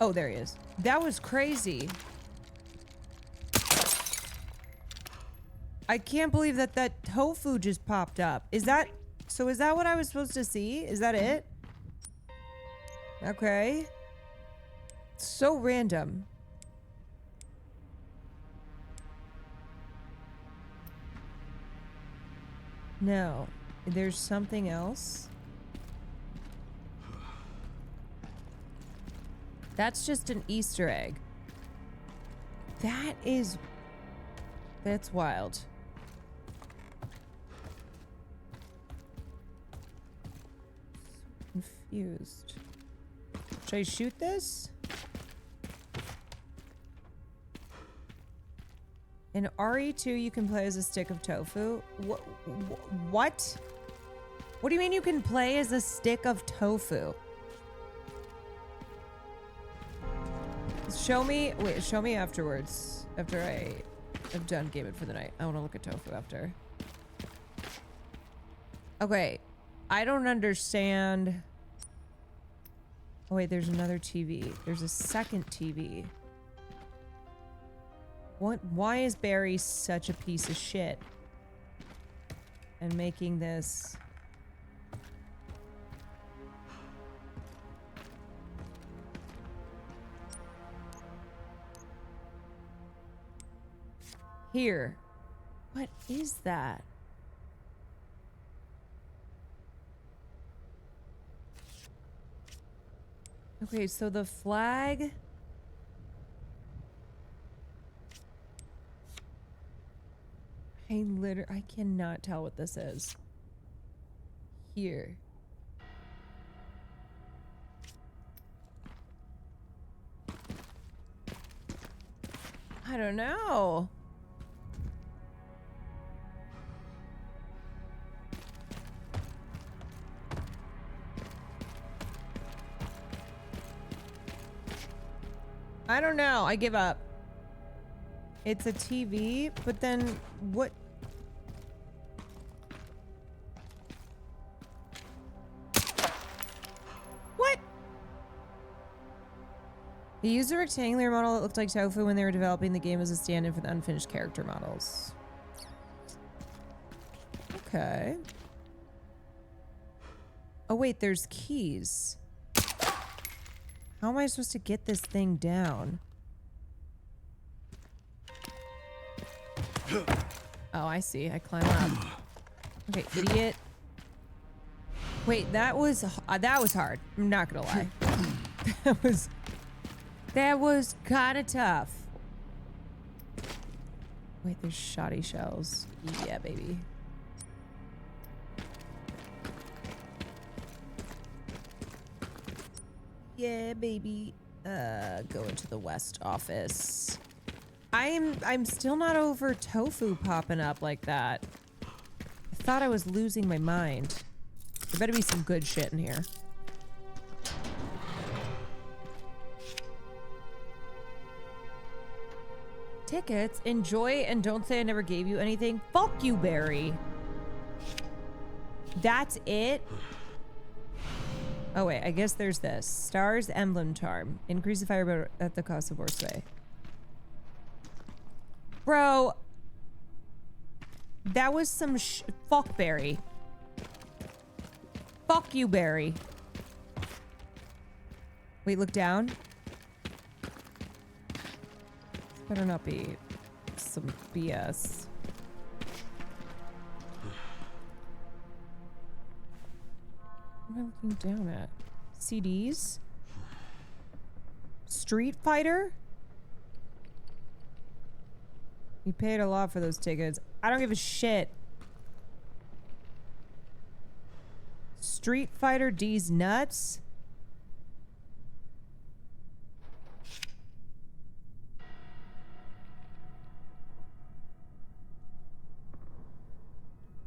A: Oh, there he is. That was crazy. I can't believe that that tofu just popped up. Is that... So is that what I was supposed to see? Is that it? Okay. So random. No. There's something else. That's just an Easter egg. That is... That's wild. Confused. Should I shoot this? In RE2, you can play as a stick of tofu. What? What do you mean you can play as a stick of tofu? Show me. Wait, show me afterwards. After I have done gaming for the night. I want to look at tofu after. Okay. I don't understand. Oh, wait, there's another TV. There's a second TV. What? Why is Barry such a piece of shit? And making this... Here. What is that? Okay, so the flag... I cannot tell what this is. Here. I don't know. I don't know. I give up. It's a TV, but then what? What? They used a rectangular model that looked like tofu when they were developing the game as a stand-in for the unfinished character models. Okay. Oh wait, there's keys. How am I supposed to get this thing down? Oh, I see. I climb up. Okay, idiot. Wait, that was hard. I'm not gonna lie. That was kind of tough. Wait, there's shoddy shells. Yeah, baby. Yeah, baby. Go into the West office. I'm still not over tofu popping up like that. I thought I was losing my mind. There better be some good shit in here. Tickets, enjoy, and don't say I never gave you anything. Fuck you, Barry. That's it? Oh wait, I guess there's this. Stars Emblem Charm. Increase the fire at the cost of Horseway. Bro. That was some fuck Barry. Fuck you, Barry. Wait, look down. Better not be some BS. What am I looking down at? CDs? Street Fighter? You paid a lot for those tickets. I don't give a shit. Street Fighter D's nuts?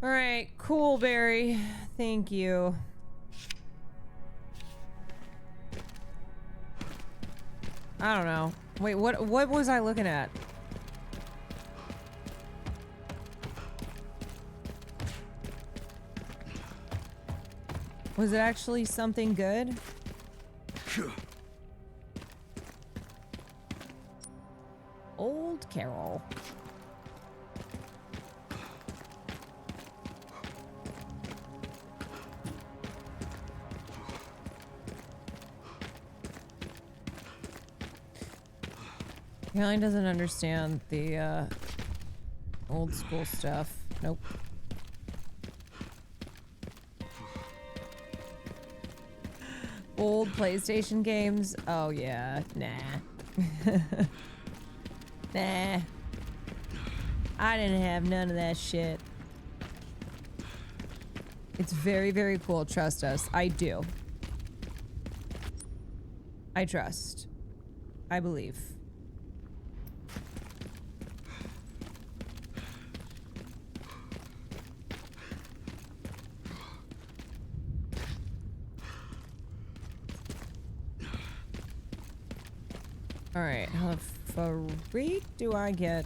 A: All right, cool, Barry. Thank you. I don't know. Wait, what was I looking at? Was it actually something good? Old Carol. Caroline doesn't understand the old school stuff. Nope. Old PlayStation games? Oh yeah, nah. Nah. I didn't have none of that shit. It's very, very cool. Trust us. I do. I trust. I believe. All right, how freak do I get?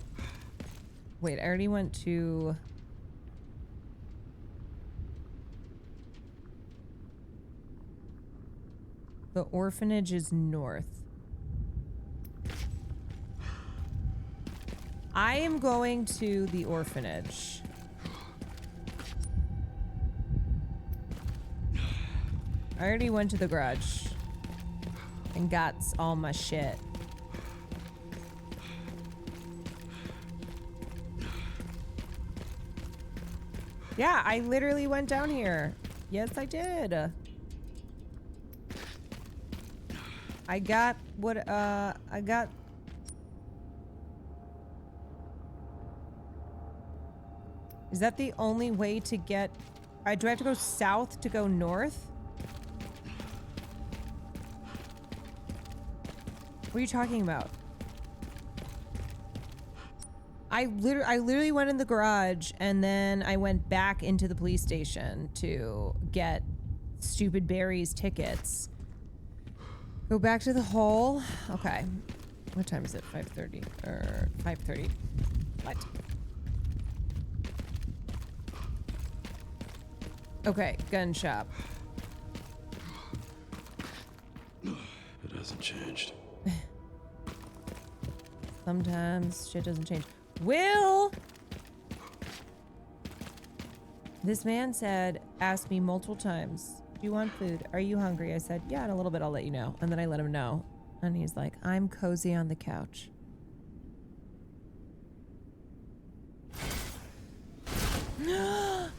A: Wait, I already went to... The orphanage is north. I am going to the orphanage. I already went to the garage and got all my shit. Yeah, I literally went down here. Yes, I did. I got what, I got... Is that the only way to get... do I have to go south to go north? What are you talking about? I literally went in the garage and then I went back into the police station to get stupid Barry's tickets. Go back to the hole. Okay. What time is it? 5:30 or 5:30? What? Okay, gun shop.
Q: It hasn't changed.
A: Sometimes shit doesn't change. Will! This man said, asked me multiple times, do you want food? Are you hungry? I said, yeah, in a little bit I'll let you know. And then I let him know. And he's like, I'm cozy on the couch. Oh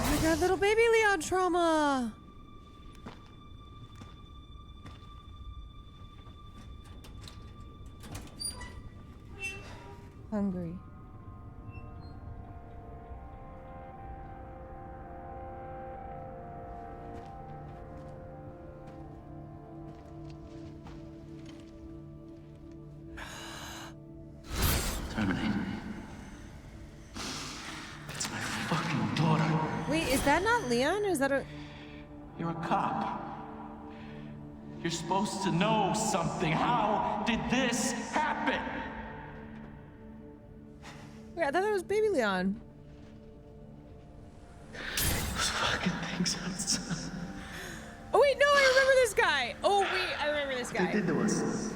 A: my god, little baby Leon trauma! hungry.
L: Terminate. That's my fucking daughter.
A: Wait, is that not Leon? Or is that a...
L: You're a cop. You're supposed to know something. How did this happen?
A: Wait, I thought that was baby Leon.
L: Those fucking things outside.
A: Oh wait, no, I remember this guy. Oh wait, I remember this guy.
L: They did to us.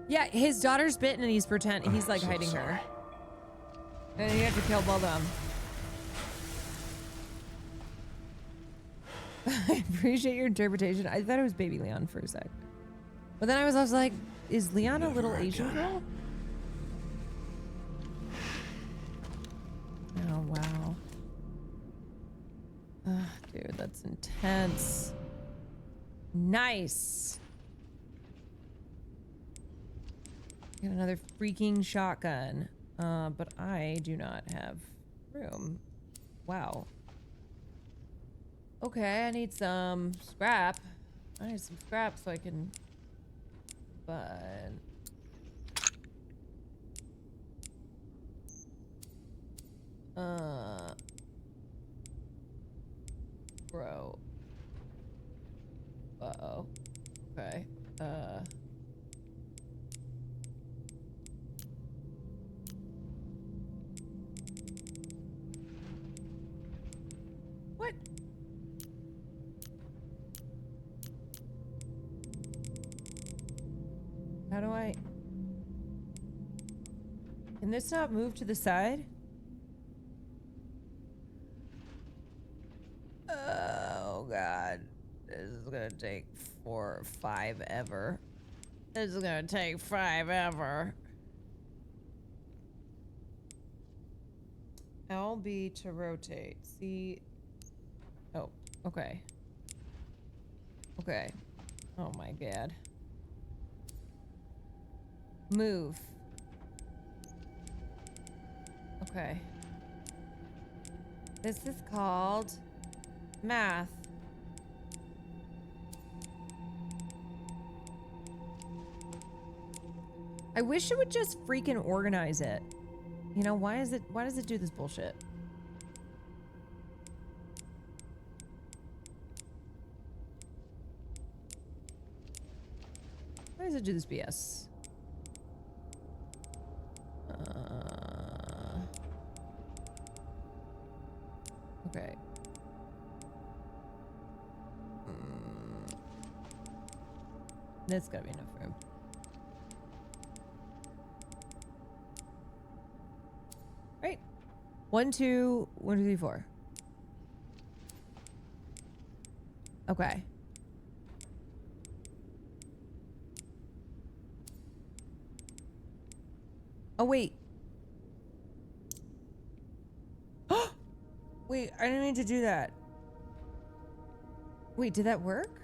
A: Yeah, his daughter's bitten and he's he's like hiding her. And you have to kill both of them. I appreciate your interpretation. I thought it was baby Leon for a sec. But then I was like, is Leon a little Asian girl? Oh, wow. Dude, that's intense. Nice. Get another freaking shotgun. But I do not have room. Wow. Okay, I need some scrap. I need some scrap so I can... But... Bro. Uh-oh. Okay. What? How do I... Can this not move to the side? Oh god. This is gonna take 4 or 5 ever. This is gonna take 5 ever. LB to rotate. C. Oh, okay. Okay. Oh my god. Move. Okay. This is called math. I wish it would just freaking organize it. You know, why does it do this bullshit? Why does it do this BS? Okay. That's gotta be enough room. Right. 1, 2, 1, 2, 3, 4. Okay. Oh, wait. Wait, I didn't mean to do that. Wait, did that work?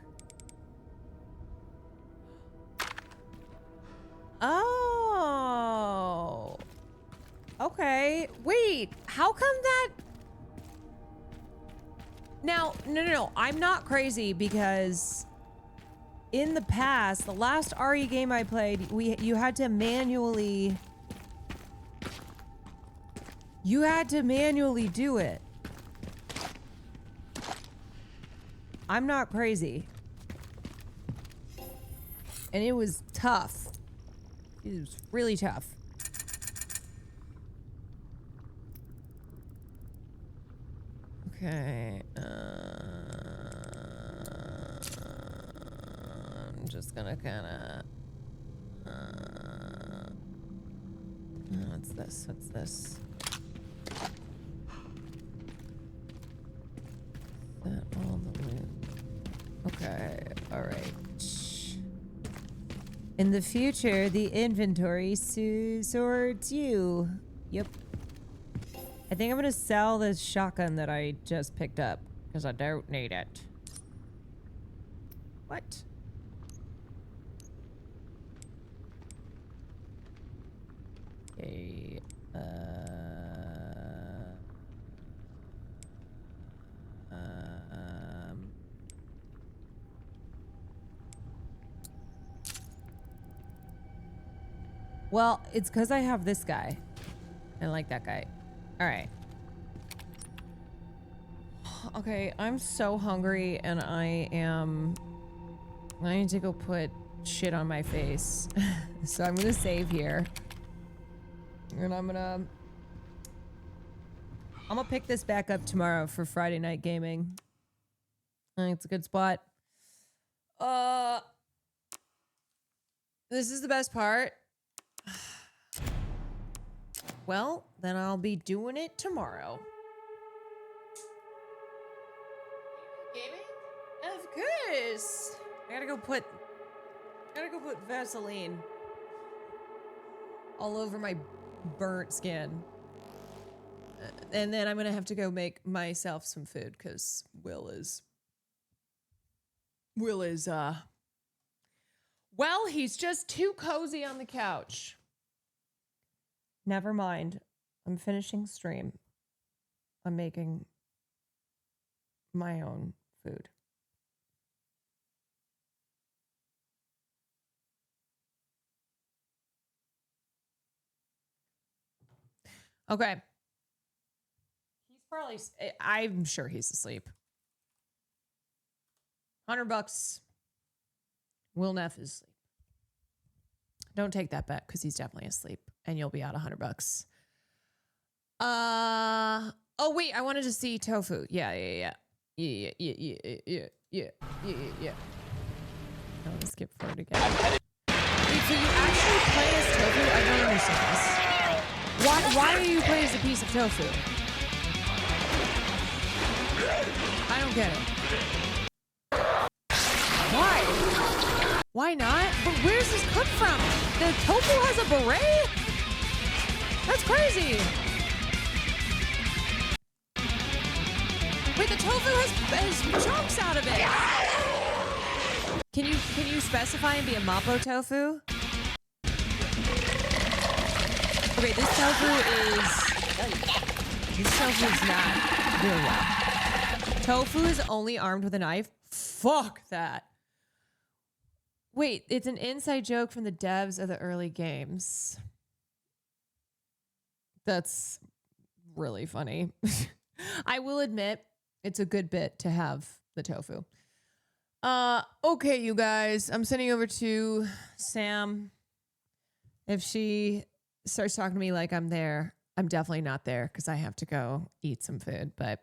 A: Oh. Okay. Wait, how come that... Now, no. I'm not crazy because in the past, the last RE game I played, you had to manually... You had to manually do it. I'm not crazy. And it was tough. It was really tough. Okay. I'm just gonna kinda... what's this? What's this? That all the way. Okay, alright. In the future, the inventory sorts you. Yep. I think I'm gonna sell this shotgun that I just picked up because I don't need it. What? Okay. Well, it's because I have this guy. I like that guy. All right. Okay, I'm so hungry and I need to go put shit on my face. So I'm gonna save here. And I'm gonna pick this back up tomorrow for Friday night gaming. I think it's a good spot. This is the best part. Well, then I'll be doing it tomorrow. Gaming? Of course. I gotta go put Vaseline all over my burnt skin. And then I'm gonna have to go make myself some food because Will is well, he's just too cozy on the couch. Never mind. I'm finishing stream. I'm making my own food. Okay. He's probably, I'm sure he's asleep. $100. Will Neff is asleep. Don't take that bet because he's definitely asleep and you'll be out $100. Oh wait, I wanted to see Tofu. Yeah. I'm gonna skip forward again. Wait, so you actually play as Tofu? I don't understand this. Why do you play as a piece of tofu? I don't get it. Why? Why not? But where's this cooked from? The tofu has a beret? That's crazy. Wait, the tofu has chunks out of it. Can you specify and be a Mapo tofu? Okay, this tofu is not doing well. Tofu is only armed with a knife? Fuck that. Wait, it's an inside joke from the devs of the early games. That's really funny. I will admit, it's a good bit to have the tofu. Okay, you guys. I'm sending over to Sam. If she starts talking to me like I'm there, I'm definitely not there because I have to go eat some food. But